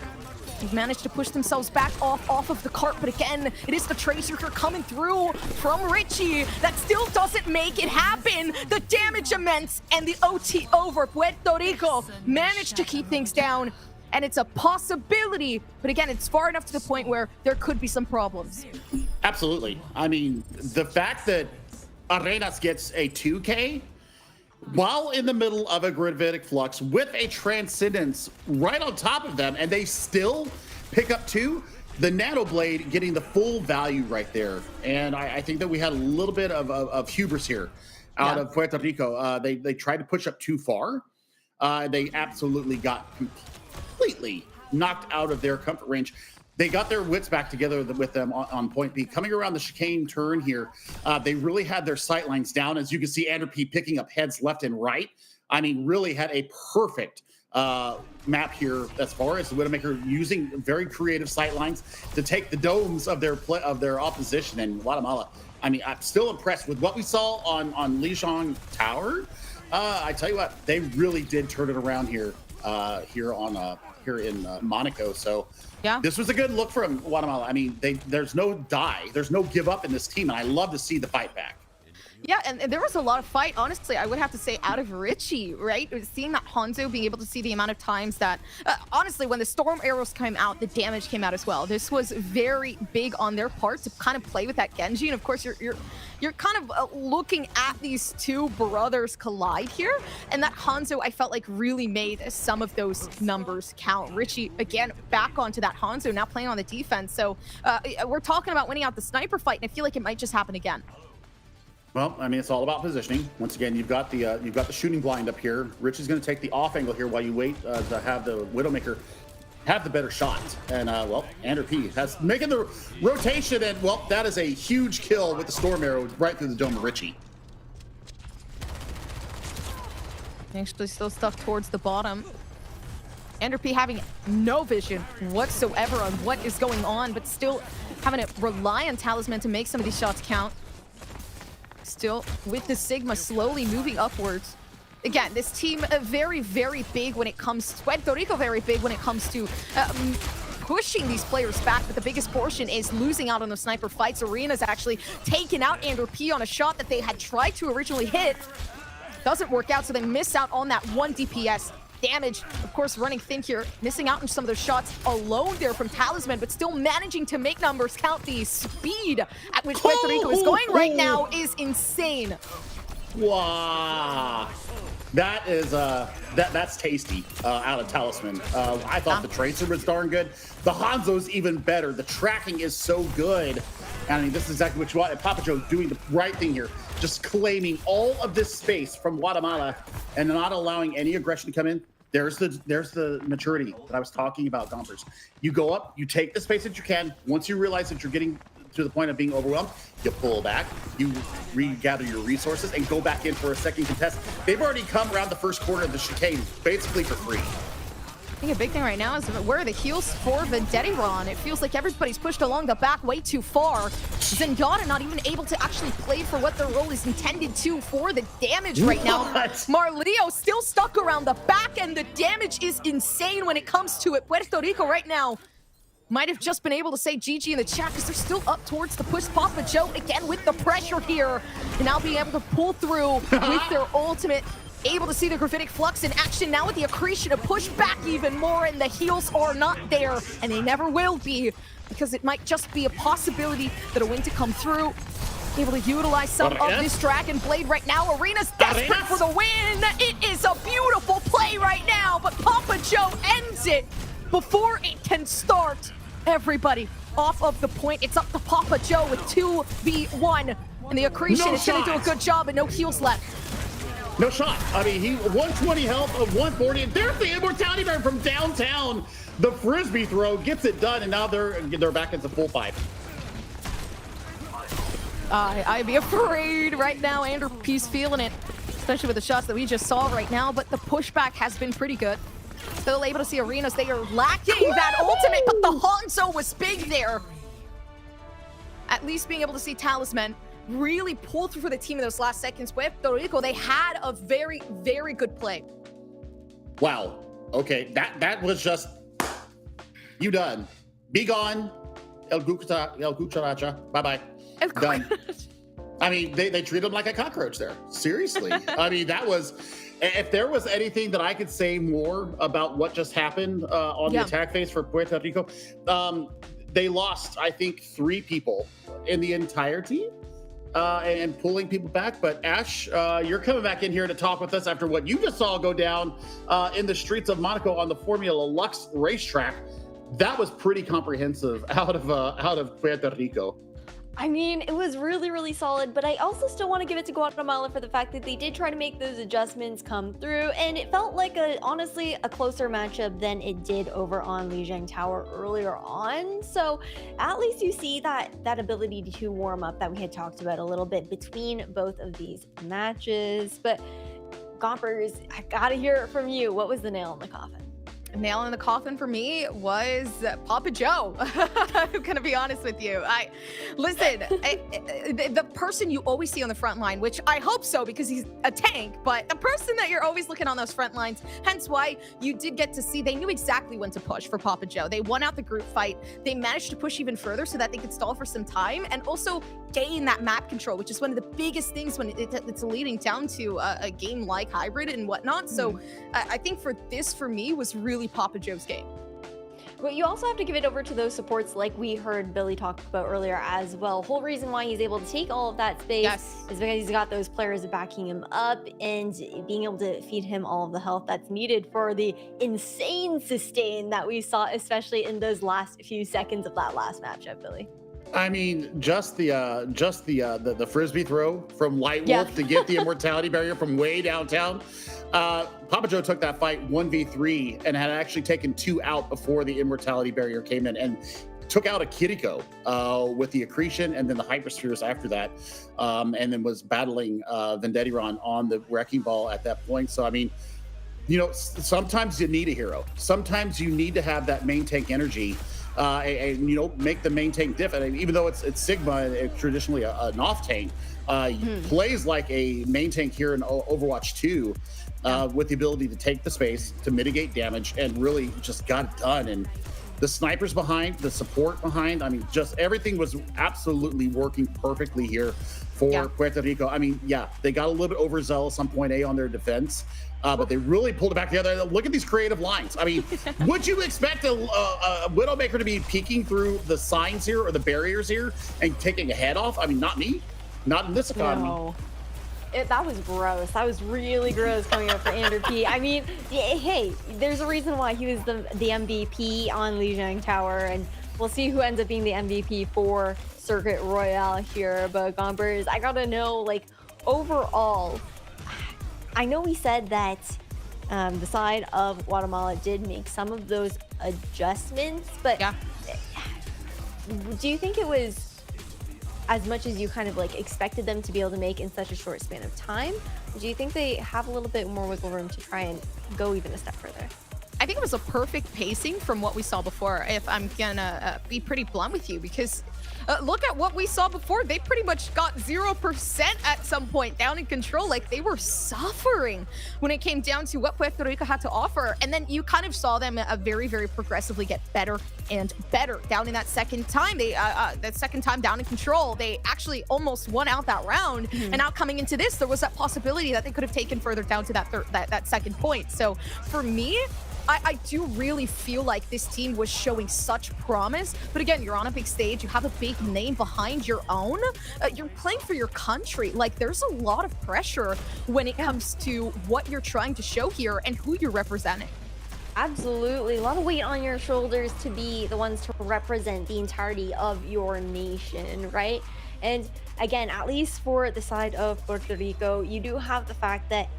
They've managed to push themselves back off of the cart, but again, it is the Tracer here coming through from Richie. That still doesn't make it happen. The damage immense, and the OT over. Puerto Rico managed to keep things down, and it's a possibility, but again, it's far enough to the point where there could be some problems. Absolutely. I mean, the fact that Arenas gets a 2K while in the middle of a Gravitic Flux with a Transcendence right on top of them, and they still pick up 2, the Nano Blade getting the full value right there. And I think that we had a little bit of hubris here out of Puerto Rico. They tried to push up too far. They absolutely got completely knocked out of their comfort range. they got their wits back together with them on point B. Coming around the chicane turn here, they really had their sight lines down. As you can see, Andrew P picking up heads left and right. I mean, really had a perfect map here as far as the Widowmaker using very creative sight lines to take the domes of their opposition. And Guatemala, I mean, I'm still impressed with what we saw on Lijiang Tower. I tell you what, they really did turn it around here in Monaco. So yeah, this was a good look from Guatemala. I mean, there's no die, there's no give up in this team, and I love to see the fight back. Yeah, and there was a lot of fight, honestly, I would have to say, out of Richie, right? Seeing that Hanzo, being able to see the amount of times that, honestly, when the storm arrows came out, the damage came out as well. This was very big on their part to kind of play with that Genji, and of course, you're kind of looking at these two brothers collide here, and that Hanzo, I felt like, really made some of those numbers count. Richie, again, back onto that Hanzo, now playing on the defense, so we're talking about winning out the sniper fight, and I feel like it might just happen again. Well, I mean, it's all about positioning. Once again, you've got the shooting blind up here. Rich is going to take the off angle here while you wait to have the Widowmaker have the better shot. And well, Andrew P has making the rotation, and well, that is a huge kill with the storm arrow right through the dome of Richie. Actually, still stuck towards the bottom. Andrew P having no vision whatsoever on what is going on, but still having to rely on Talisman to make some of these shots count. Still with the Sigma slowly moving upwards. Again, this team very, very big when it comes to Puerto Rico, very big when it comes to pushing these players back, but the biggest portion is losing out on the sniper fights. Arena's actually taken out Andrew P on a shot that they had tried to originally hit. Doesn't work out, so they miss out on that 1 DPS. Damage, of course, running thin here, missing out on some of those shots alone there from Talisman, but still managing to make numbers count. The speed at which Puerto Rico is going right now is insane. Wow, that is that's tasty out of Talisman. I thought the Tracer was darn good. The Hanzo's even better. The tracking is so good. I mean, this is exactly what you want. And Papa Joe doing the right thing here, just claiming all of this space from Guatemala and not allowing any aggression to come in. There's the maturity that I was talking about, Gompers. You go up, you take the space that you can. Once you realize that you're getting to the point of being overwhelmed, you pull back, you regather your resources, and go back in for a second contest. They've already come around the first quarter of the chicane, basically for free. I think a big thing right now is where are the heals for Vendettiron? It feels like everybody's pushed along the back way too far. Zenyatta not even able to actually play for what their role is intended to for the damage right now. Marleo still stuck around the back, and the damage is insane when it comes to it. Puerto Rico right now might have just been able to say GG in the chat because they're still up towards the push. Papa Joe again with the pressure here, and now being able to pull through with their ultimate. Able to see the Graphitic Flux in action now with the accretion to push back even more, and the heals are not there, and they never will be, because it might just be a possibility that a win to come through. Able to utilize some of this Dragon Blade right now. Arena's desperate for the win. It is a beautiful play right now, but Papa Joe ends it before it can start. Everybody off of the point. It's up to Papa Joe with 2v1, and the accretion is going to do a good job, and no heals left. No shot. I mean, he 120 health of 140, and there's the Immortality Bear from downtown. The Frisbee throw gets it done, and now they're back into full fight. I'd be afraid right now. Andrew P's feeling it, especially with the shots that we just saw right now, but the pushback has been pretty good. Still able to see Arenas. They are lacking that ultimate, but the Hanzo was big there. At least being able to see Talisman really pull through for the team in those last seconds. Puerto Rico, they had a very, very good play. Wow. Okay, that was just you done. Be gone. El Cucaracha. Bye-bye. Done. I mean, they treat him like a cockroach there. Seriously. I mean, that was, if there was anything that I could say more about what just happened on the attack phase for Puerto Rico, they lost, I think, 3 people in the entire team. And pulling people back. But Ash, you're coming back in here to talk with us after what you just saw go down in the streets of Monaco on the Formula Lux racetrack. That was pretty comprehensive out of Puerto Rico. I mean, it was really, really solid, but I also still want to give it to Guatemala for the fact that they did try to make those adjustments come through, and it felt like honestly a closer matchup than it did over on Lijiang Tower earlier on. So at least you see that ability to warm up that we had talked about a little bit between both of these matches. But Gompers, I gotta hear it from you. What was the nail in the coffin? Nail in the coffin for me was Papa Joe. I'm gonna be honest with you. The person you always see on the front line, which I hope so because he's a tank, but the person that you're always looking on those front lines, hence why you did get to see, they knew exactly when to push for Papa Joe. They won out the group fight. They managed to push even further so that they could stall for some time and also gain that map control, which is one of the biggest things when it's leading down to a game like hybrid and whatnot. So I think for me was really Papa Joe's game. But you also have to give it over to those supports like we heard Billy talk about earlier as well. Whole reason why he's able to take all of that space is because he's got those players backing him up and being able to feed him all of the health that's needed for the insane sustain that we saw, especially in those last few seconds of that last matchup, Billy. I mean, just the frisbee throw from Light Wolf to get the immortality barrier from way downtown. Papa Joe took that fight 1v3 and had actually taken 2 out before the immortality barrier came in and took out a Kiriko with the accretion and then the hyperspheres after that, and then was battling Vendettiron on the wrecking ball at that point. So I mean, you know, sometimes you need a hero. Sometimes you need to have that main tank energy. And you know, make the main tank diff. And even though it's Sigma, it's traditionally an off tank, plays like a main tank here in Overwatch 2, with the ability to take the space, to mitigate damage, and really just got it done. And the snipers behind, the support behind, I mean, just everything was absolutely working perfectly here for Puerto Rico. I mean, they got a little bit overzealous on point A on their defense. But they really pulled it back together. Look at these creative lines. I mean, would you expect a Widowmaker to be peeking through the signs here or the barriers here and taking a head off? I mean, not me. Not in this economy. No. That was gross. That was really gross coming up for Ander P. I mean, hey, there's a reason why he was the MVP on Lijiang Tower, and we'll see who ends up being the MVP for Circuit Royale here. But Gompers, I gotta know, like, overall, I know we said that the side of Guatemala did make some of those adjustments, but do you think it was as much as you kind of like expected them to be able to make in such a short span of time? Do you think they have a little bit more wiggle room to try and go even a step further? I think it was a perfect pacing from what we saw before, if I'm gonna be pretty blunt with you, because look at what we saw before. They pretty much got 0% at some point down in control. Like, they were suffering when it came down to what Puerto Rico had to offer. And then you kind of saw them very, very progressively get better and better down in that second time. That second time down in control, they actually almost won out that round. And now coming into this, there was that possibility that they could have taken further down to that second point. So for me, I do really feel like this team was showing such promise. But again, you're on a big stage. You have a big name behind your own. You're playing for your country. Like, there's a lot of pressure when it comes to what you're trying to show here and who you're representing. Absolutely. A lot of weight on your shoulders to be the ones to represent the entirety of your nation, right? And again, at least for the side of Puerto Rico, you do have the fact that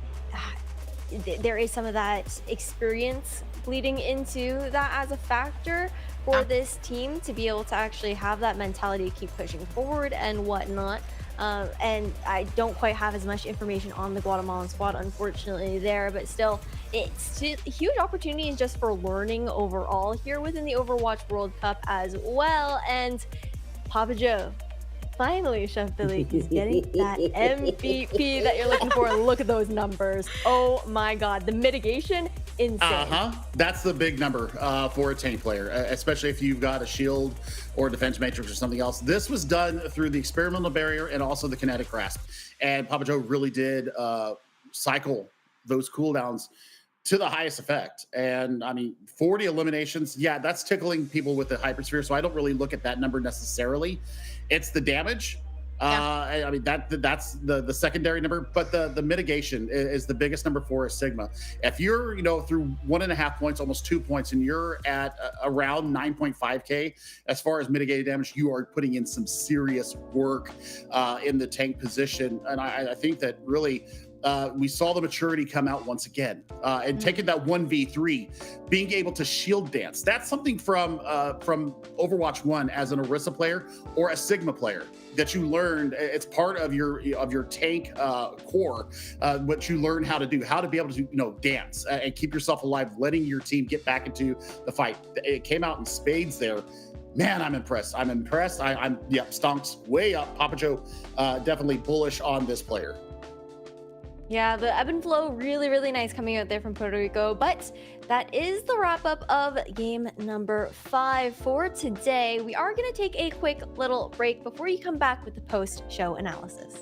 there is some of that experience bleeding into that as a factor for this team to be able to actually have that mentality to keep pushing forward and whatnot. And I don't quite have as much information on the Guatemalan squad, unfortunately, there, but still, it's huge opportunities just for learning overall here within the Overwatch World Cup as well. And Papa Joe, finally, Chef Billy is getting that MVP that you're looking for. And look at those numbers. Oh my God, the mitigation, insane. That's the big number for a tank player, especially if you've got a shield or defense matrix or something else. This was done through the experimental barrier and also the kinetic grasp. And Papa Joe really did cycle those cooldowns to the highest effect. And I mean, 40 eliminations, that's tickling people with the hypersphere. So I don't really look at that number necessarily. It's the damage I mean that's the secondary number, but the mitigation is the biggest number for a Sigma. If you're through 1.5 points, almost 2 points, and you're at around 9.5k as far as mitigated damage, you are putting in some serious work in the tank position, and I think that really. We saw the maturity come out once again, and taking that 1v3, being able to shield dance. That's something from Overwatch 1 as an Orisa player or a Sigma player that you learned. It's part of your tank core, what you learn how to do, how to be able to dance and keep yourself alive, letting your team get back into the fight. It came out in spades there. Man, I'm impressed. I'm Stonks way up. Papa Joe definitely bullish on this player. Yeah, the ebb and flow, really nice coming out there from Puerto Rico. But that is the wrap up of game number 5 for today. We are going to take a quick little break before you come back with the post-show analysis.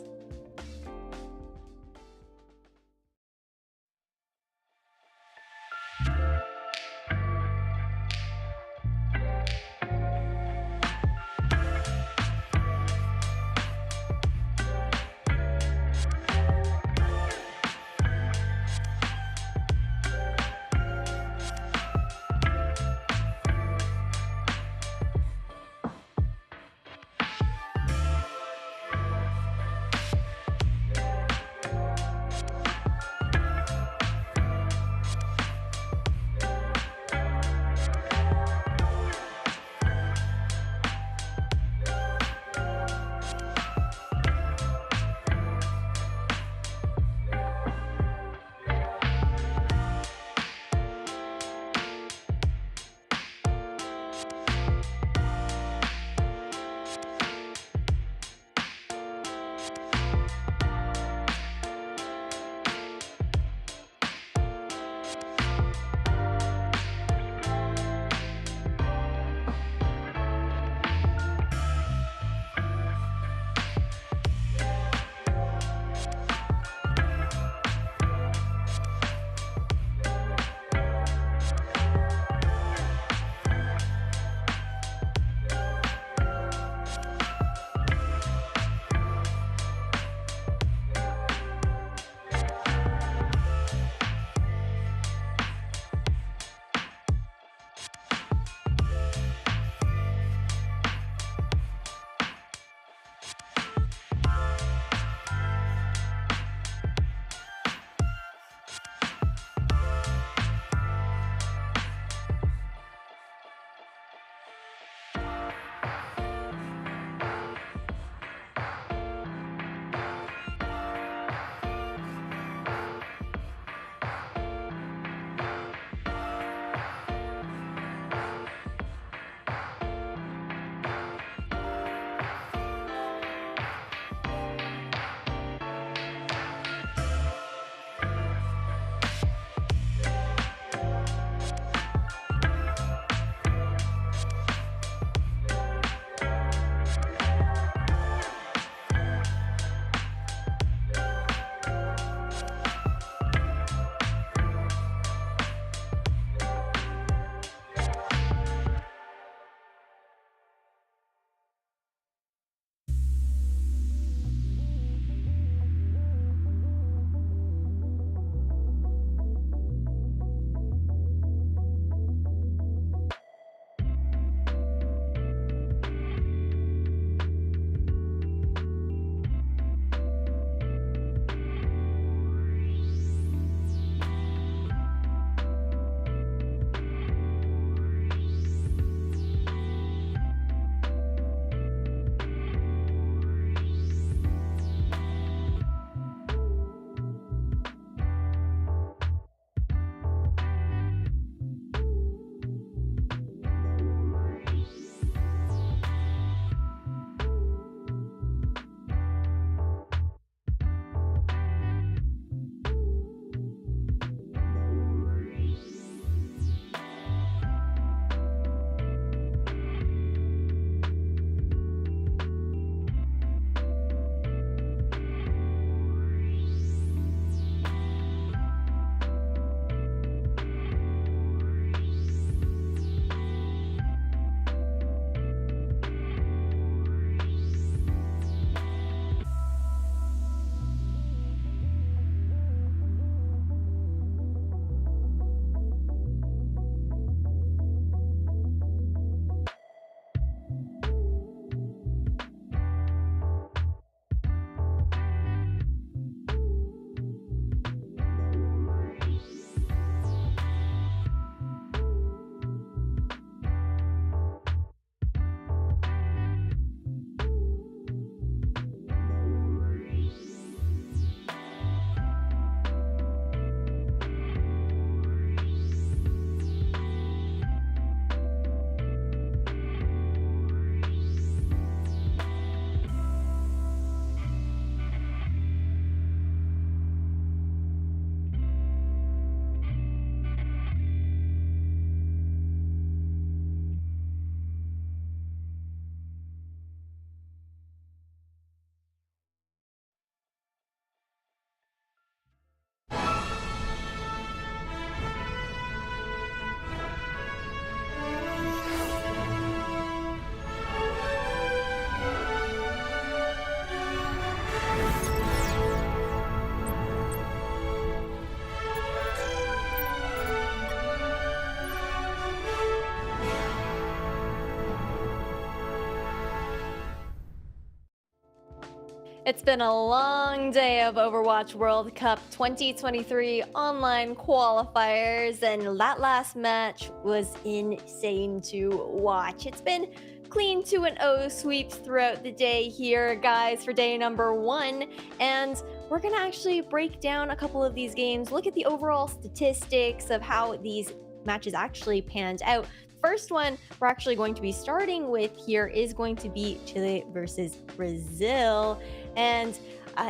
It's been a long day of Overwatch World Cup 2023 online qualifiers, and that last match was insane to watch. It's been clean 2-0 sweeps throughout the day here, guys, for day number 1, and we're gonna actually break down a couple of these games, look at the overall statistics of how these matches actually panned out. First one we're actually going to be starting with here is going to be Chile versus Brazil. And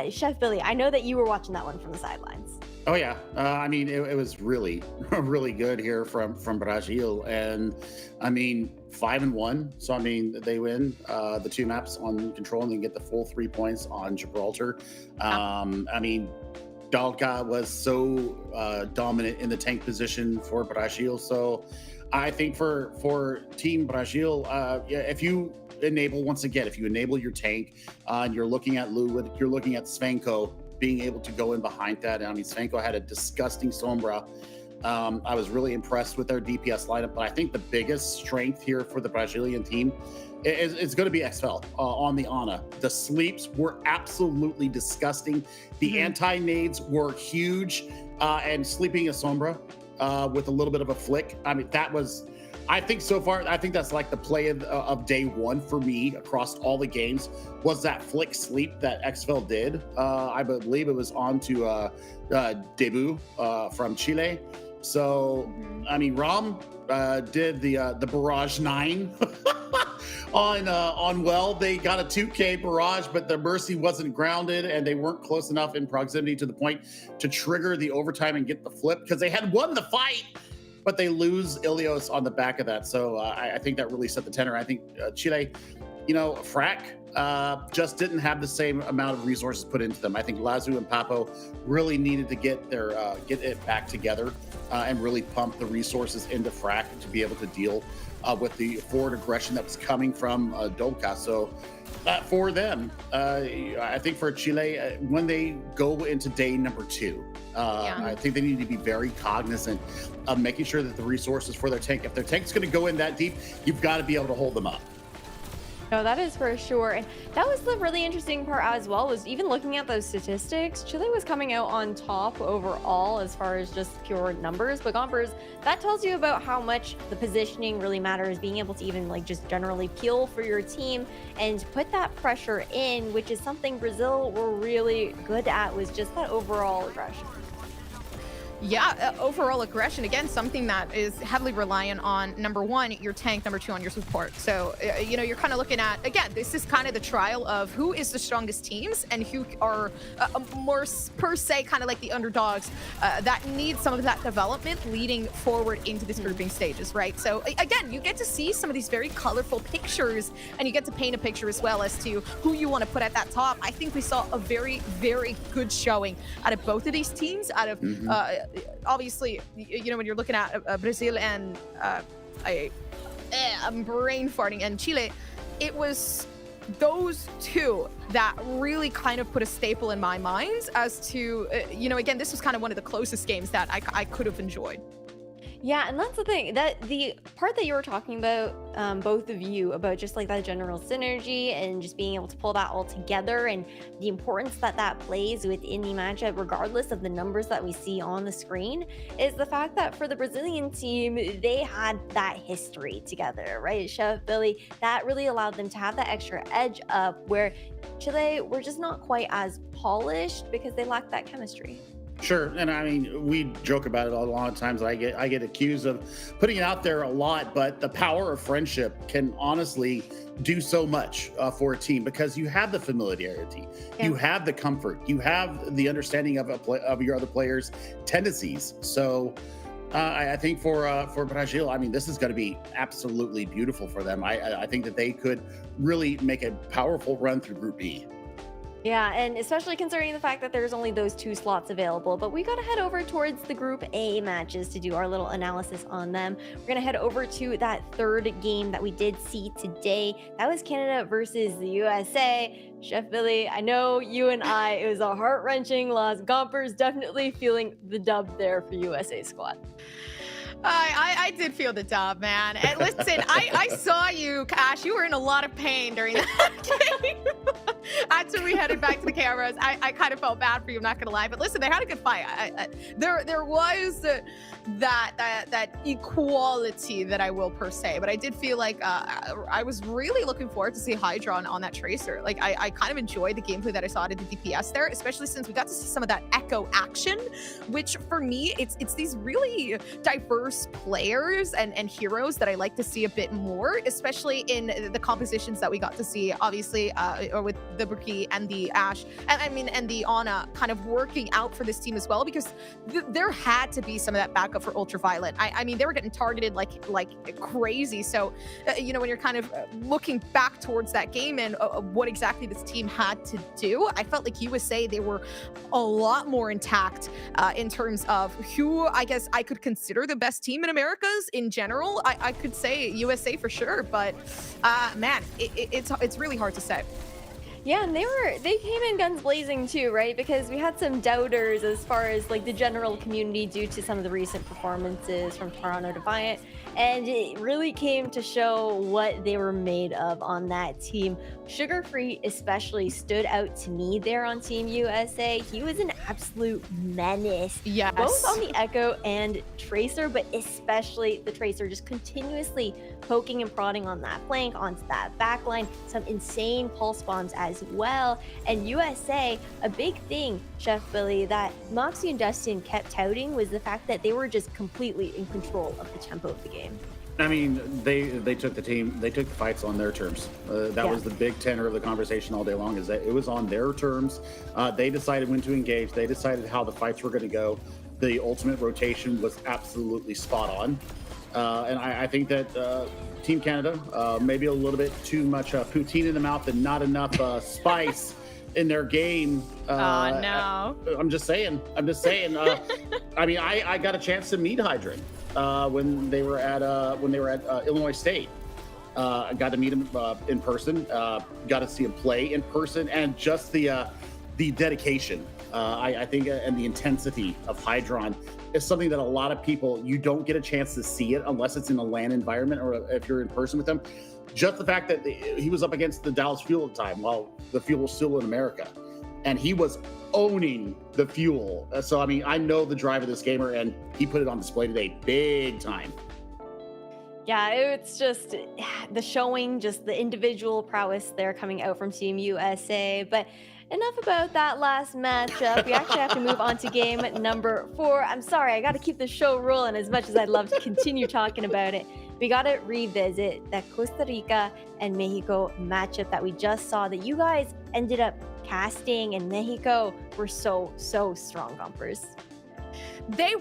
Chef Billy, I know that you were watching that one from the sidelines. Oh yeah, I mean it was really, really good here from Brazil, and I mean 5-1. So I mean they win the 2 maps on control and then get the full 3 points on Gibraltar. I mean Dalga was so dominant in the tank position for Brazil. So I think for Team Brazil, if you enable your tank and you're looking at Luwid, you're looking at Svenko being able to go in behind that. I mean, Svenko had a disgusting Sombra. I was really impressed with their DPS lineup, but I think the biggest strength here for the Brazilian team is going to be XFL on the Ana. The sleeps were absolutely disgusting. The anti-nades were huge, and sleeping a Sombra with a little bit of a flick. I mean, I think so far, I think that's like the play of day 1 for me across all the games was that flick sleep that XFL did. I believe it was on to Debut from Chile. So, I mean, Ram did the Barrage 9 on Well. They got a 2K Barrage, but the Mercy wasn't grounded and they weren't close enough in proximity to the point to trigger the overtime and get the flip because they had won the fight, but they lose Ilios on the back of that. So I think that really set the tenor. I think Chile, Frack just didn't have the same amount of resources put into them. I think Lazu and Papo really needed to get it back together and really pump the resources into Frack to be able to deal with the forward aggression that was coming from Dolka. So for them, I think for Chile, when they go into day number 2, I think they need to be very cognizant of making sure that the resources for their tank, if their tank's going to go in that deep, you've got to be able to hold them up. No, that is for sure. And that was the really interesting part as well, was even looking at those statistics, Chile was coming out on top overall as far as just pure numbers. But Gompers, that tells you about how much the positioning really matters, being able to even like just generally peel for your team and put that pressure in, which is something Brazil were really good at, was just that overall aggression. Yeah, overall aggression, again, something that is heavily reliant on, number 1, your tank, number 2, on your support. So, you're kind of looking at, again, this is kind of the trial of who is the strongest teams and who are more per se kind of like the underdogs that need some of that development leading forward into these grouping stages, right? So, again, you get to see some of these very colorful pictures and you get to paint a picture as well as to who you want to put at that top. I think we saw a very, very good showing out of both of these teams, out of obviously, when you're looking at Brazil and I'm brain farting, and Chile, it was those 2 that really kind of put a staple in my mind as to, again, this was kind of one of the closest games that I could have enjoyed. Yeah, and that's the thing, that the part that you were talking about, both of you, about just like that general synergy and just being able to pull that all together and the importance that plays within the matchup, regardless of the numbers that we see on the screen, is the fact that for the Brazilian team, they had that history together, right? Chef Billy, that really allowed them to have that extra edge up where Chile were just not quite as polished because they lacked that chemistry. Sure, and I mean, we joke about it a lot of times. I get accused of putting it out there a lot, but the power of friendship can honestly do so much for a team because you have the familiarity, you have the comfort, you have the understanding of your other players' tendencies. So I think for Brazil, I mean, this is going to be absolutely beautiful for them. I think that they could really make a powerful run through Group B. Yeah, and especially considering the fact that there's only those 2 slots available, but we gotta head over towards the Group A matches to do our little analysis on them. We're gonna head over to that 3rd game that we did see today. That was Canada versus the USA. Chef Billy, I know you and I, it was a heart-wrenching loss. Gompers definitely feeling the dub there for USA squad. I did feel the dub, man. And listen, I saw you, Cash. You were in a lot of pain during that game. After we headed back to the cameras, I kind of felt bad for you, I'm not gonna lie. But listen, they had a good fight. There was that equality that I will per se, but I did feel like I was really looking forward to see Hydra on that Tracer. Like I kind of enjoyed the gameplay that I saw at the DPS there, especially since we got to see some of that echo action, which for me, it's these really diverse players and heroes that I like to see a bit more, especially in the compositions that we got to see, obviously, with the Rookie and the Ashe, and the Ana kind of working out for this team as well, because there had to be some of that backup for Ultraviolet. I mean, they were getting targeted like crazy. So, you know, when you're kind of looking back towards that game and what exactly this team had to do, I felt like USA, they were a lot more intact in terms of who I guess I could consider the best team in Americas in general. I could say USA for sure, but man, it's really hard to say. Yeah, and they came in guns blazing too, right? Because we had some doubters as far as like the general community due to some of the recent performances from Toronto Defiant, and it really came to show what they were made of on that team. Sugar Free especially stood out to me there on Team USA. He was an absolute menace. Yes. Both on the Echo and Tracer, but especially the Tracer, just continuously poking and prodding on that flank, onto that backline, some insane pulse bombs as well. And USA, a big thing, Chef Billy, that Moxie and Dustin kept touting was the fact that they were just completely in control of the tempo of the game. I mean, they took the fights on their terms. That was the big tenor of the conversation all day long, is that it was on their terms. They decided when to engage. They decided how the fights were going to go. The ultimate rotation was absolutely spot on. And I think that Team Canada, maybe a little bit too much poutine in the mouth and not enough spice in their game. Oh, no. I'm just saying. I mean, I got a chance to meet Hydrant when they were at Illinois State. I got to meet him in person. Got to see him play in person, and just the dedication. I think, and the intensity of Hydron is something that a lot of people, you don't get a chance to see it unless it's in a LAN environment or if you're in person with them. Just the fact that he was up against the Dallas Fuel at the time while the Fuel was still in America, and he was owning the Fuel. So, I mean, I know the drive of this gamer, and he put it on display today big time. Yeah, it's just the showing, just the individual prowess there coming out from Team USA. But enough about that last matchup. We actually have to move on to game number 4. I'm sorry, I got to keep the show rolling as much as I'd love to continue talking about it. We got to revisit that Costa Rica and Mexico matchup that we just saw that you guys ended up casting, and Mexico were so strong, Gompers. They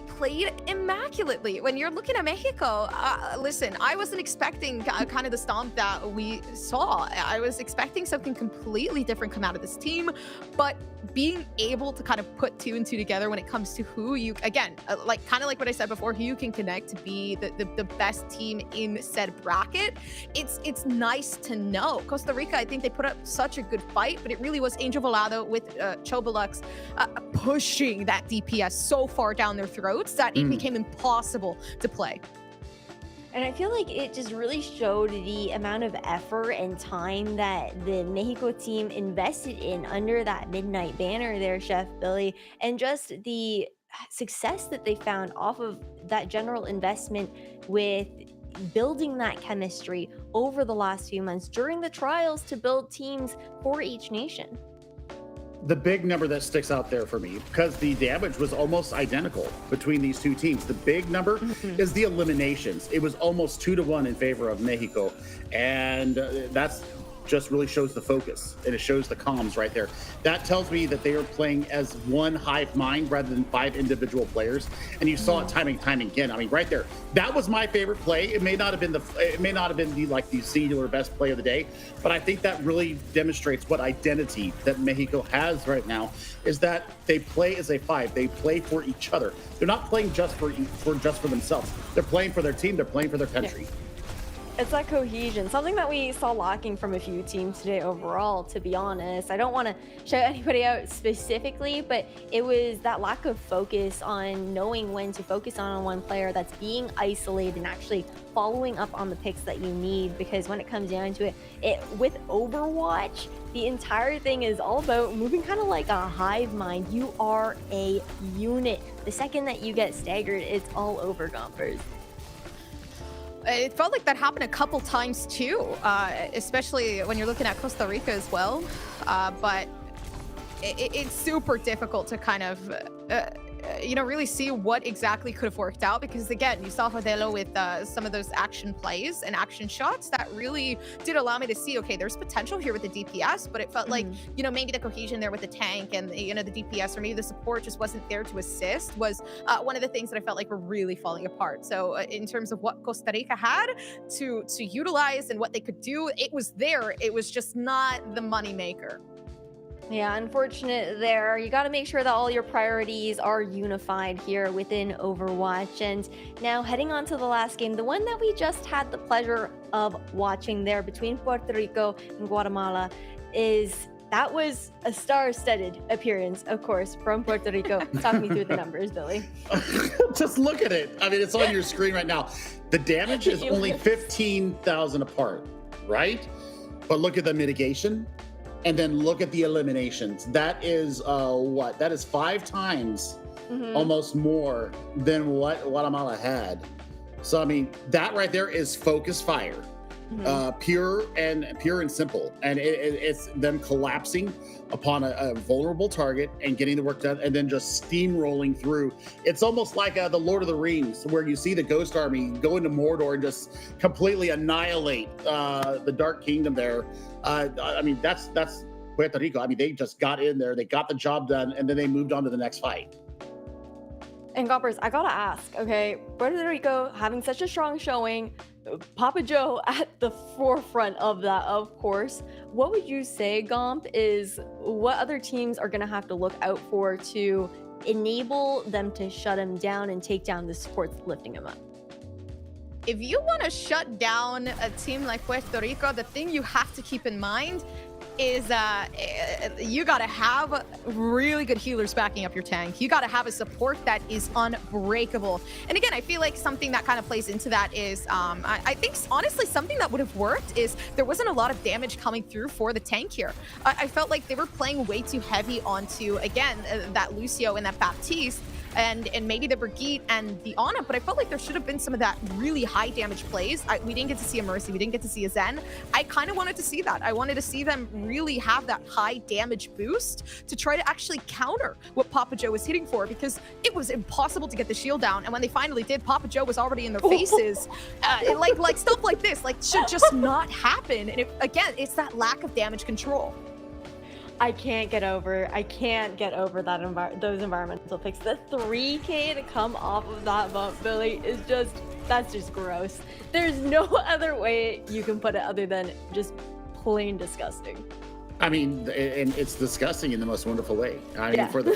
played immaculately. When you're looking at Mexico, listen, I wasn't expecting kind of the stomp that we saw. I was expecting something completely different come out of this team, but being able to kind of put 2 and 2 together when it comes to who you, again, kind of like what I said before, who you can connect to be the best team in said bracket, it's nice to know. Costa Rica, I think they put up such a good fight, but it really was Angel Volado with Chobalux pushing that DPS so far down their throats that it became impossible to play. And I feel like it just really showed the amount of effort and time that the Mexico team invested in under that midnight banner there, Chef Billy, and just the success that they found off of that general investment with building that chemistry over the last few months during the trials to build teams for each nation. The big number that sticks out there for me, because the damage was almost identical between these two teams. The big number is the eliminations. It was almost 2-1 in favor of Mexico. And that's just really shows the focus, and it shows the comms right there. That tells me that they are playing as one hive mind rather than 5 individual players. And you saw it time and time again. I mean, right there, that was my favorite play. It may not have been the singular best play of the day, but I think that really demonstrates what identity that Mexico has right now, is that they play as a 5. They play for each other. They're not playing just for themselves. They're playing for their team. They're playing for their country. It's that cohesion, something that we saw lacking from a few teams today overall, to be honest. I don't want to shout anybody out specifically, but it was that lack of focus on knowing when to focus on one player that's being isolated and actually following up on the picks that you need. Because when it comes down to it with Overwatch, the entire thing is all about moving kind of like a hive mind. You are a unit. The second that you get staggered, it's all over, Gompers. It felt like that happened a couple times too, especially when you're looking at Costa Rica as well. But it's super difficult to kind of, really see what exactly could have worked out, because again, you saw Hodelo with some of those action plays and action shots that really did allow me to see, okay, there's potential here with the DPS, but it felt like, maybe the cohesion there with the tank and, the DPS, or maybe the support just wasn't there to assist, was one of the things that I felt like were really falling apart. So in terms of what Costa Rica had to utilize and what they could do, it was there. It was just not the money maker. Yeah, unfortunate there. You got to make sure that all your priorities are unified here within Overwatch. And now heading on to the last game, the one that we just had the pleasure of watching there between Puerto Rico and Guatemala, that was a star-studded appearance, of course, from Puerto Rico. Talk me through the numbers, Billy. Just look at it. I mean, it's on your screen right now. The damage is only 15,000 apart, right? But look at the mitigation. And then look at the eliminations. That is what? That is 5 times almost more than what Guatemala had. So I mean, that right there is focus fire, pure and simple. And it's them collapsing upon a vulnerable target and getting the work done, and then just steamrolling through. It's almost like the Lord of the Rings, where you see the Ghost Army go into Mordor and just completely annihilate the Dark Kingdom there. I mean, that's Puerto Rico. I mean, they just got in there, they got the job done, and then they moved on to the next fight. And Gompers, I gotta ask, okay, Puerto Rico having such a strong showing, Papa Joe at the forefront of that, of course. What would you say, Gomp, is what other teams are gonna have to look out for to enable them to shut him down and take down the support that's lifting him up? If you want to shut down a team like Puerto Rico, the thing you have to keep in mind is you got to have really good healers backing up your tank. You got to have a support that is unbreakable. And again, I feel like something that kind of plays into that is, I think honestly, something that would have worked is there wasn't a lot of damage coming through for the tank here. I felt like they were playing way too heavy onto, again, that Lucio and that Baptiste, and maybe the Brigitte and the Ana, but I felt like there should have been some of that really high damage plays. We didn't get to see a Mercy, we didn't get to see a Zen. I kind of wanted to see that. I wanted to see them really have that high damage boost to try to actually counter what Papa Joe was hitting for, because it was impossible to get the shield down. And when they finally did, Papa Joe was already in their faces. Like stuff like this, should just not happen. And again, it's that lack of damage control. I can't get over that those environmental picks. The 3K to come off of that bump, Billy, that's just gross. There's no other way you can put it other than just plain disgusting. I mean, and it's disgusting in the most wonderful way. I mean, for the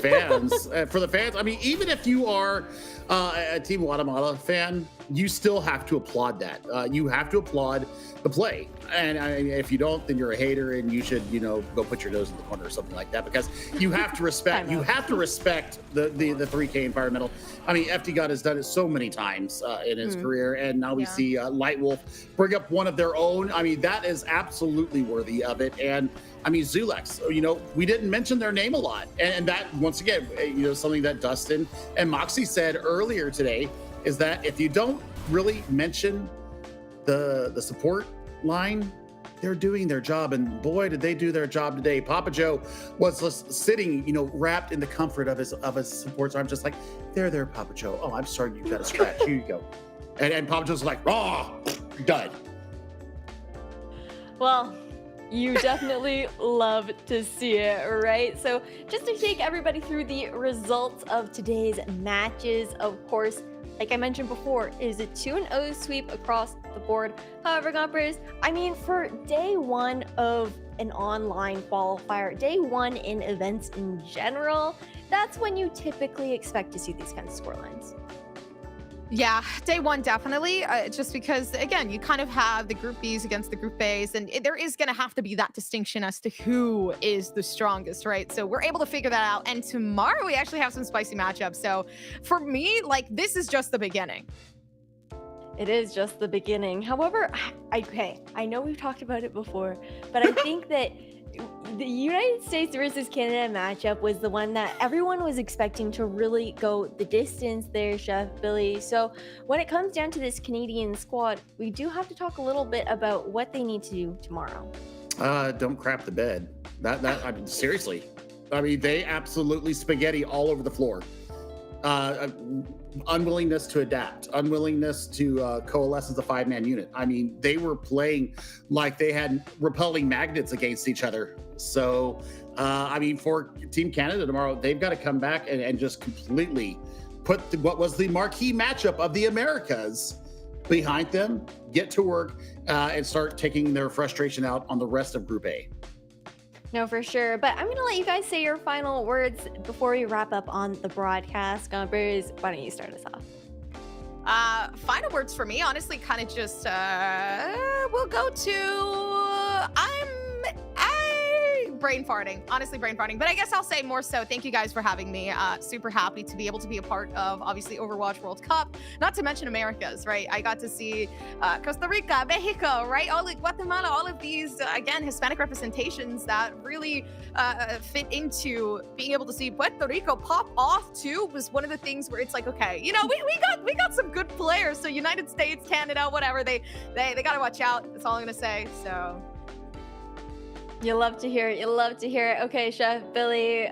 fans, I mean, even if you are a Team Guatemala fan, you still have to applaud that. You have to applaud the play. And I mean, if you don't, then you're a hater, and you should, go put your nose in the corner or something like that, because you have to respect. You have to respect the 3K environmental. I mean, FT God has done it so many times in his career, and now we see Lightwolf bring up one of their own. I mean, that is absolutely worthy of it. And I mean, Zulex, we didn't mention their name a lot, and that once again, something that Dustin and Moxie said earlier today is that if you don't really mention the support line, they're doing their job, and boy, did they do their job today. Papa Joe was just sitting, wrapped in the comfort of his support. So I'm just like, there, Papa Joe. Oh, I'm sorry, you got a scratch. Here you go. And Papa Joe's like, done. Well, you definitely love to see it, right? So just to take everybody through the results of today's matches, of course, like I mentioned before, is a 2-0 sweep across the board. However, Gompers, I mean, for day one of an online qualifier, day one in events in general, that's when you typically expect to see these kinds of scorelines. Yeah, day one, definitely. Just because, again, you kind of have the Group Bs against the Group As, and there is going to have to be that distinction as to who is the strongest, right? So we're able to figure that out. And tomorrow we actually have some spicy matchups. So for me, like, this is just the beginning. It is just the beginning. However, I know we've talked about it before, but I think that the United States versus Canada matchup was the one that everyone was expecting to really go the distance there, Chef Billy. So when it comes down to this Canadian squad, we do have to talk a little bit about what they need to do tomorrow. Don't crap the bed. I mean, seriously. I mean, they absolutely spaghetti all over the floor. Unwillingness to adapt, unwillingness to coalesce as a 5-man unit. I mean, they were playing like they had repelling magnets against each other. So, I mean, for Team Canada tomorrow, they've got to come back and just completely put what was the marquee matchup of the Americas behind them, get to work, and start taking their frustration out on the rest of Group A. No, for sure. But I'm going to let you guys say your final words before we wrap up on the broadcast. Gumbers, why don't you start us off? Final words for me, honestly, kind of just, we'll go to, I'm brain farting, honestly brain farting. But I guess I'll say more so, thank you guys for having me. Super happy to be able to be a part of, obviously, Overwatch World Cup, not to mention Americas, right? I got to see Costa Rica, Mexico, right? All of Guatemala, all of these, again, Hispanic representations that really fit into being able to see Puerto Rico pop off too was one of the things where it's like, okay, you know, we got some good players. So United States, Canada, whatever, they got to watch out. That's all I'm gonna say. So. You love to hear it. You love to hear it. Okay, Chef Billy,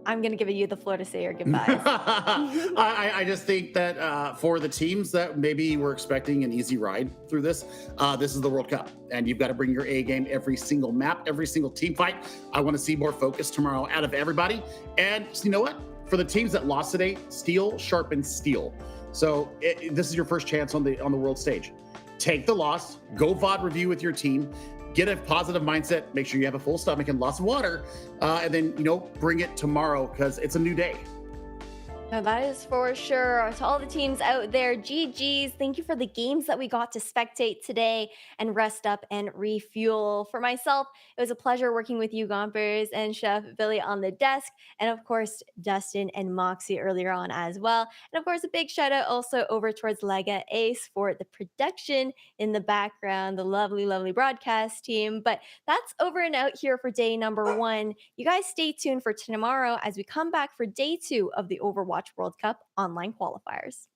I'm going to give you the floor to say your goodbyes. I just think that for the teams that maybe were expecting an easy ride through this is the World Cup. And you've got to bring your A game every single map, every single team fight. I want to see more focus tomorrow out of everybody. And you know what? For the teams that lost today, steel sharpens steel. So this is your first chance on the world stage. Take the loss, go VOD review with your team, get a positive mindset, make sure you have a full stomach and lots of water, and then, you know, bring it tomorrow because it's a new day. No, that is for sure. To all the teams out there, GG's. Thank you for the games that we got to spectate today and rest up and refuel. For myself, it was a pleasure working with you, Gompers, and Chef Billy on the desk. And of course, Dustin and Moxie earlier on as well. And of course, a big shout out also over towards Lega Ace for the production in the background, the lovely, lovely broadcast team. But that's over and out here for day number 1. You guys stay tuned for tomorrow as we come back for day 2 of the Overwatch World Cup online qualifiers.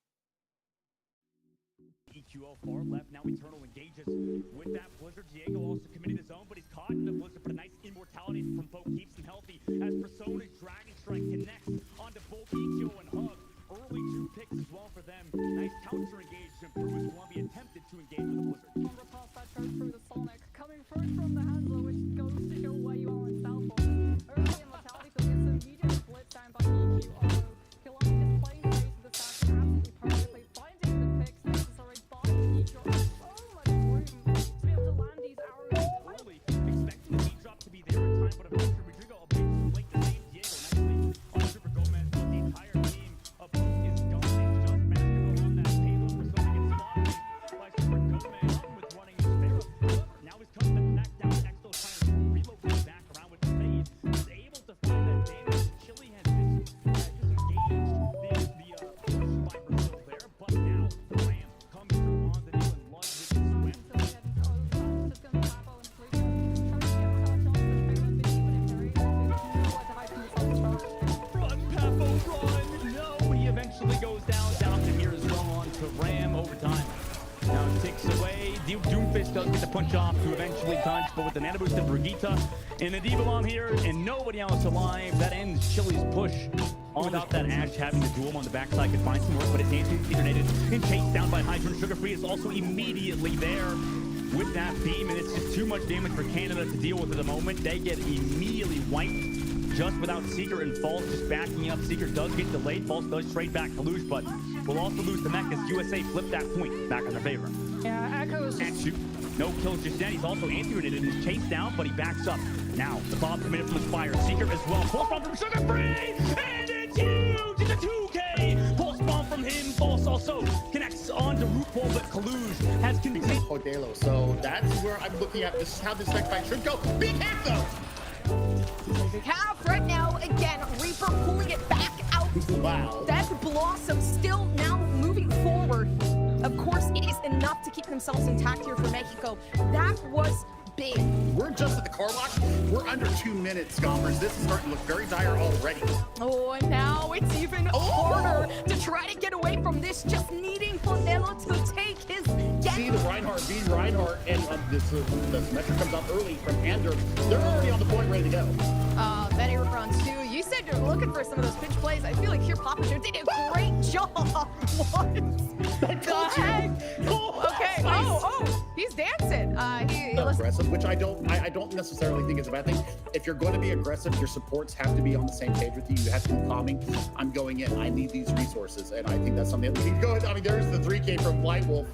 EQO far left, now Eternal engages with that Blizzard. Diego also committed his own, but he's caught in the Blizzard, but a nice immortality from Poke keeps him healthy as Persona's Dragon Strike connects onto both EQO and Hug. Early 2 picks as well for them. Nice counter engage from Peru as Colombia attempted to engage with the Blizzard. Number pass that goes through the Sonic, coming first from the handler, which goes to show where you are on Southport. Early immortality, so it's an immediate split down by EQO. Is playing the base of the stats absolutely perfectly, finding the picks necessary, buying each other so much room to be able to land these arrows. Early, expecting the drop to be there in time, but eventually Rodrigo a bit late to save Diego nicely on Super Gomez, but the entire team of Poke is going. Just Mastermind on that payload. Persona gets spotted by Super Gomez with running his Sparrow. Now he's coming back down. Exto trying to relocate back around with the fade. He's able to find that damage. Chile has Doomfist does get the punch off to eventually touch, but with the nano boost of Brigitte and the Diva Bomb here and nobody else alive, that ends Chile's push. Without that Ashe having the duel on the backside could find some work, but it's anti-detonated and chased down by Hydra. Sugar Free is also immediately there with that beam, and it's just too much damage for Canada to deal with at the moment. They get immediately wiped just without Seeker and False just backing up. Seeker does get delayed, False goes straight back to lose, but will also lose the mech as USA flip that point back in their favor. Yeah, Echoes. And shoot. No kills just yet. He's also anti-grenaded and is chased down, but he backs up. Now, the bomb committed from his fire. Seeker as well. Pulse bomb from Sugar Free! And it's huge! It's a 2K! Pulse bomb from him. False also connects onto RuPaul, but Kaluge has continued. Odelo. So that's where I'm looking at. This is how this next fight should go. Big half though. Big half right now. Again, Reaper pulling it back out. Wow. Dead Blossom still now moving forward. Of course, it is enough to keep themselves intact here for Mexico. That was big. We're just at the car wash. We're under 2 minutes, Scoffers. This is starting to look very dire already. Oh, and now it's even harder to try to get away from this, just needing Modelo to take his See the Reinhardt being Reinhardt, and this metric comes out early from Ander. They're already on the point, ready to go. Betty runs too. You said you're looking for some of those pitch plays. I feel like here Papa Joe did a great job. What the heck? Okay. Oh, he's dancing. He Aggressive, which I don't necessarily think is a bad thing. If you're going to be aggressive, your supports have to be on the same page with you. You have to be calming. I'm going in. I need these resources, and I think that's something that we need to go ahead. I mean, there's the 3K from White Wolf.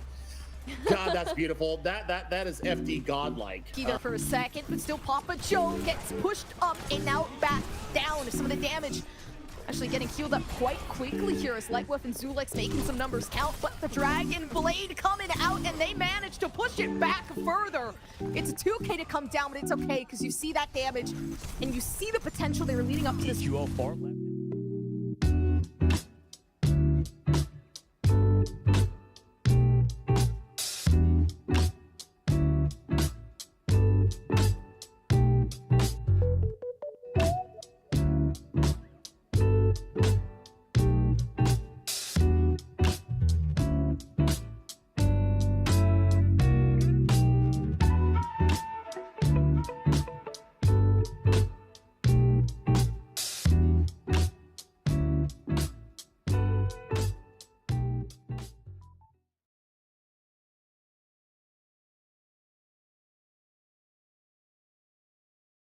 God, that's beautiful. That is FD godlike. Key there for a second, but still Papa Joe gets pushed up and now back down. Some of the damage actually getting healed up quite quickly here as Lightwolf and Zulex making some numbers count, but the Dragon Blade coming out and they manage to push it back further. It's a 2K to come down, but it's okay because you see that damage and you see the potential they were leading up to this. EQO far left.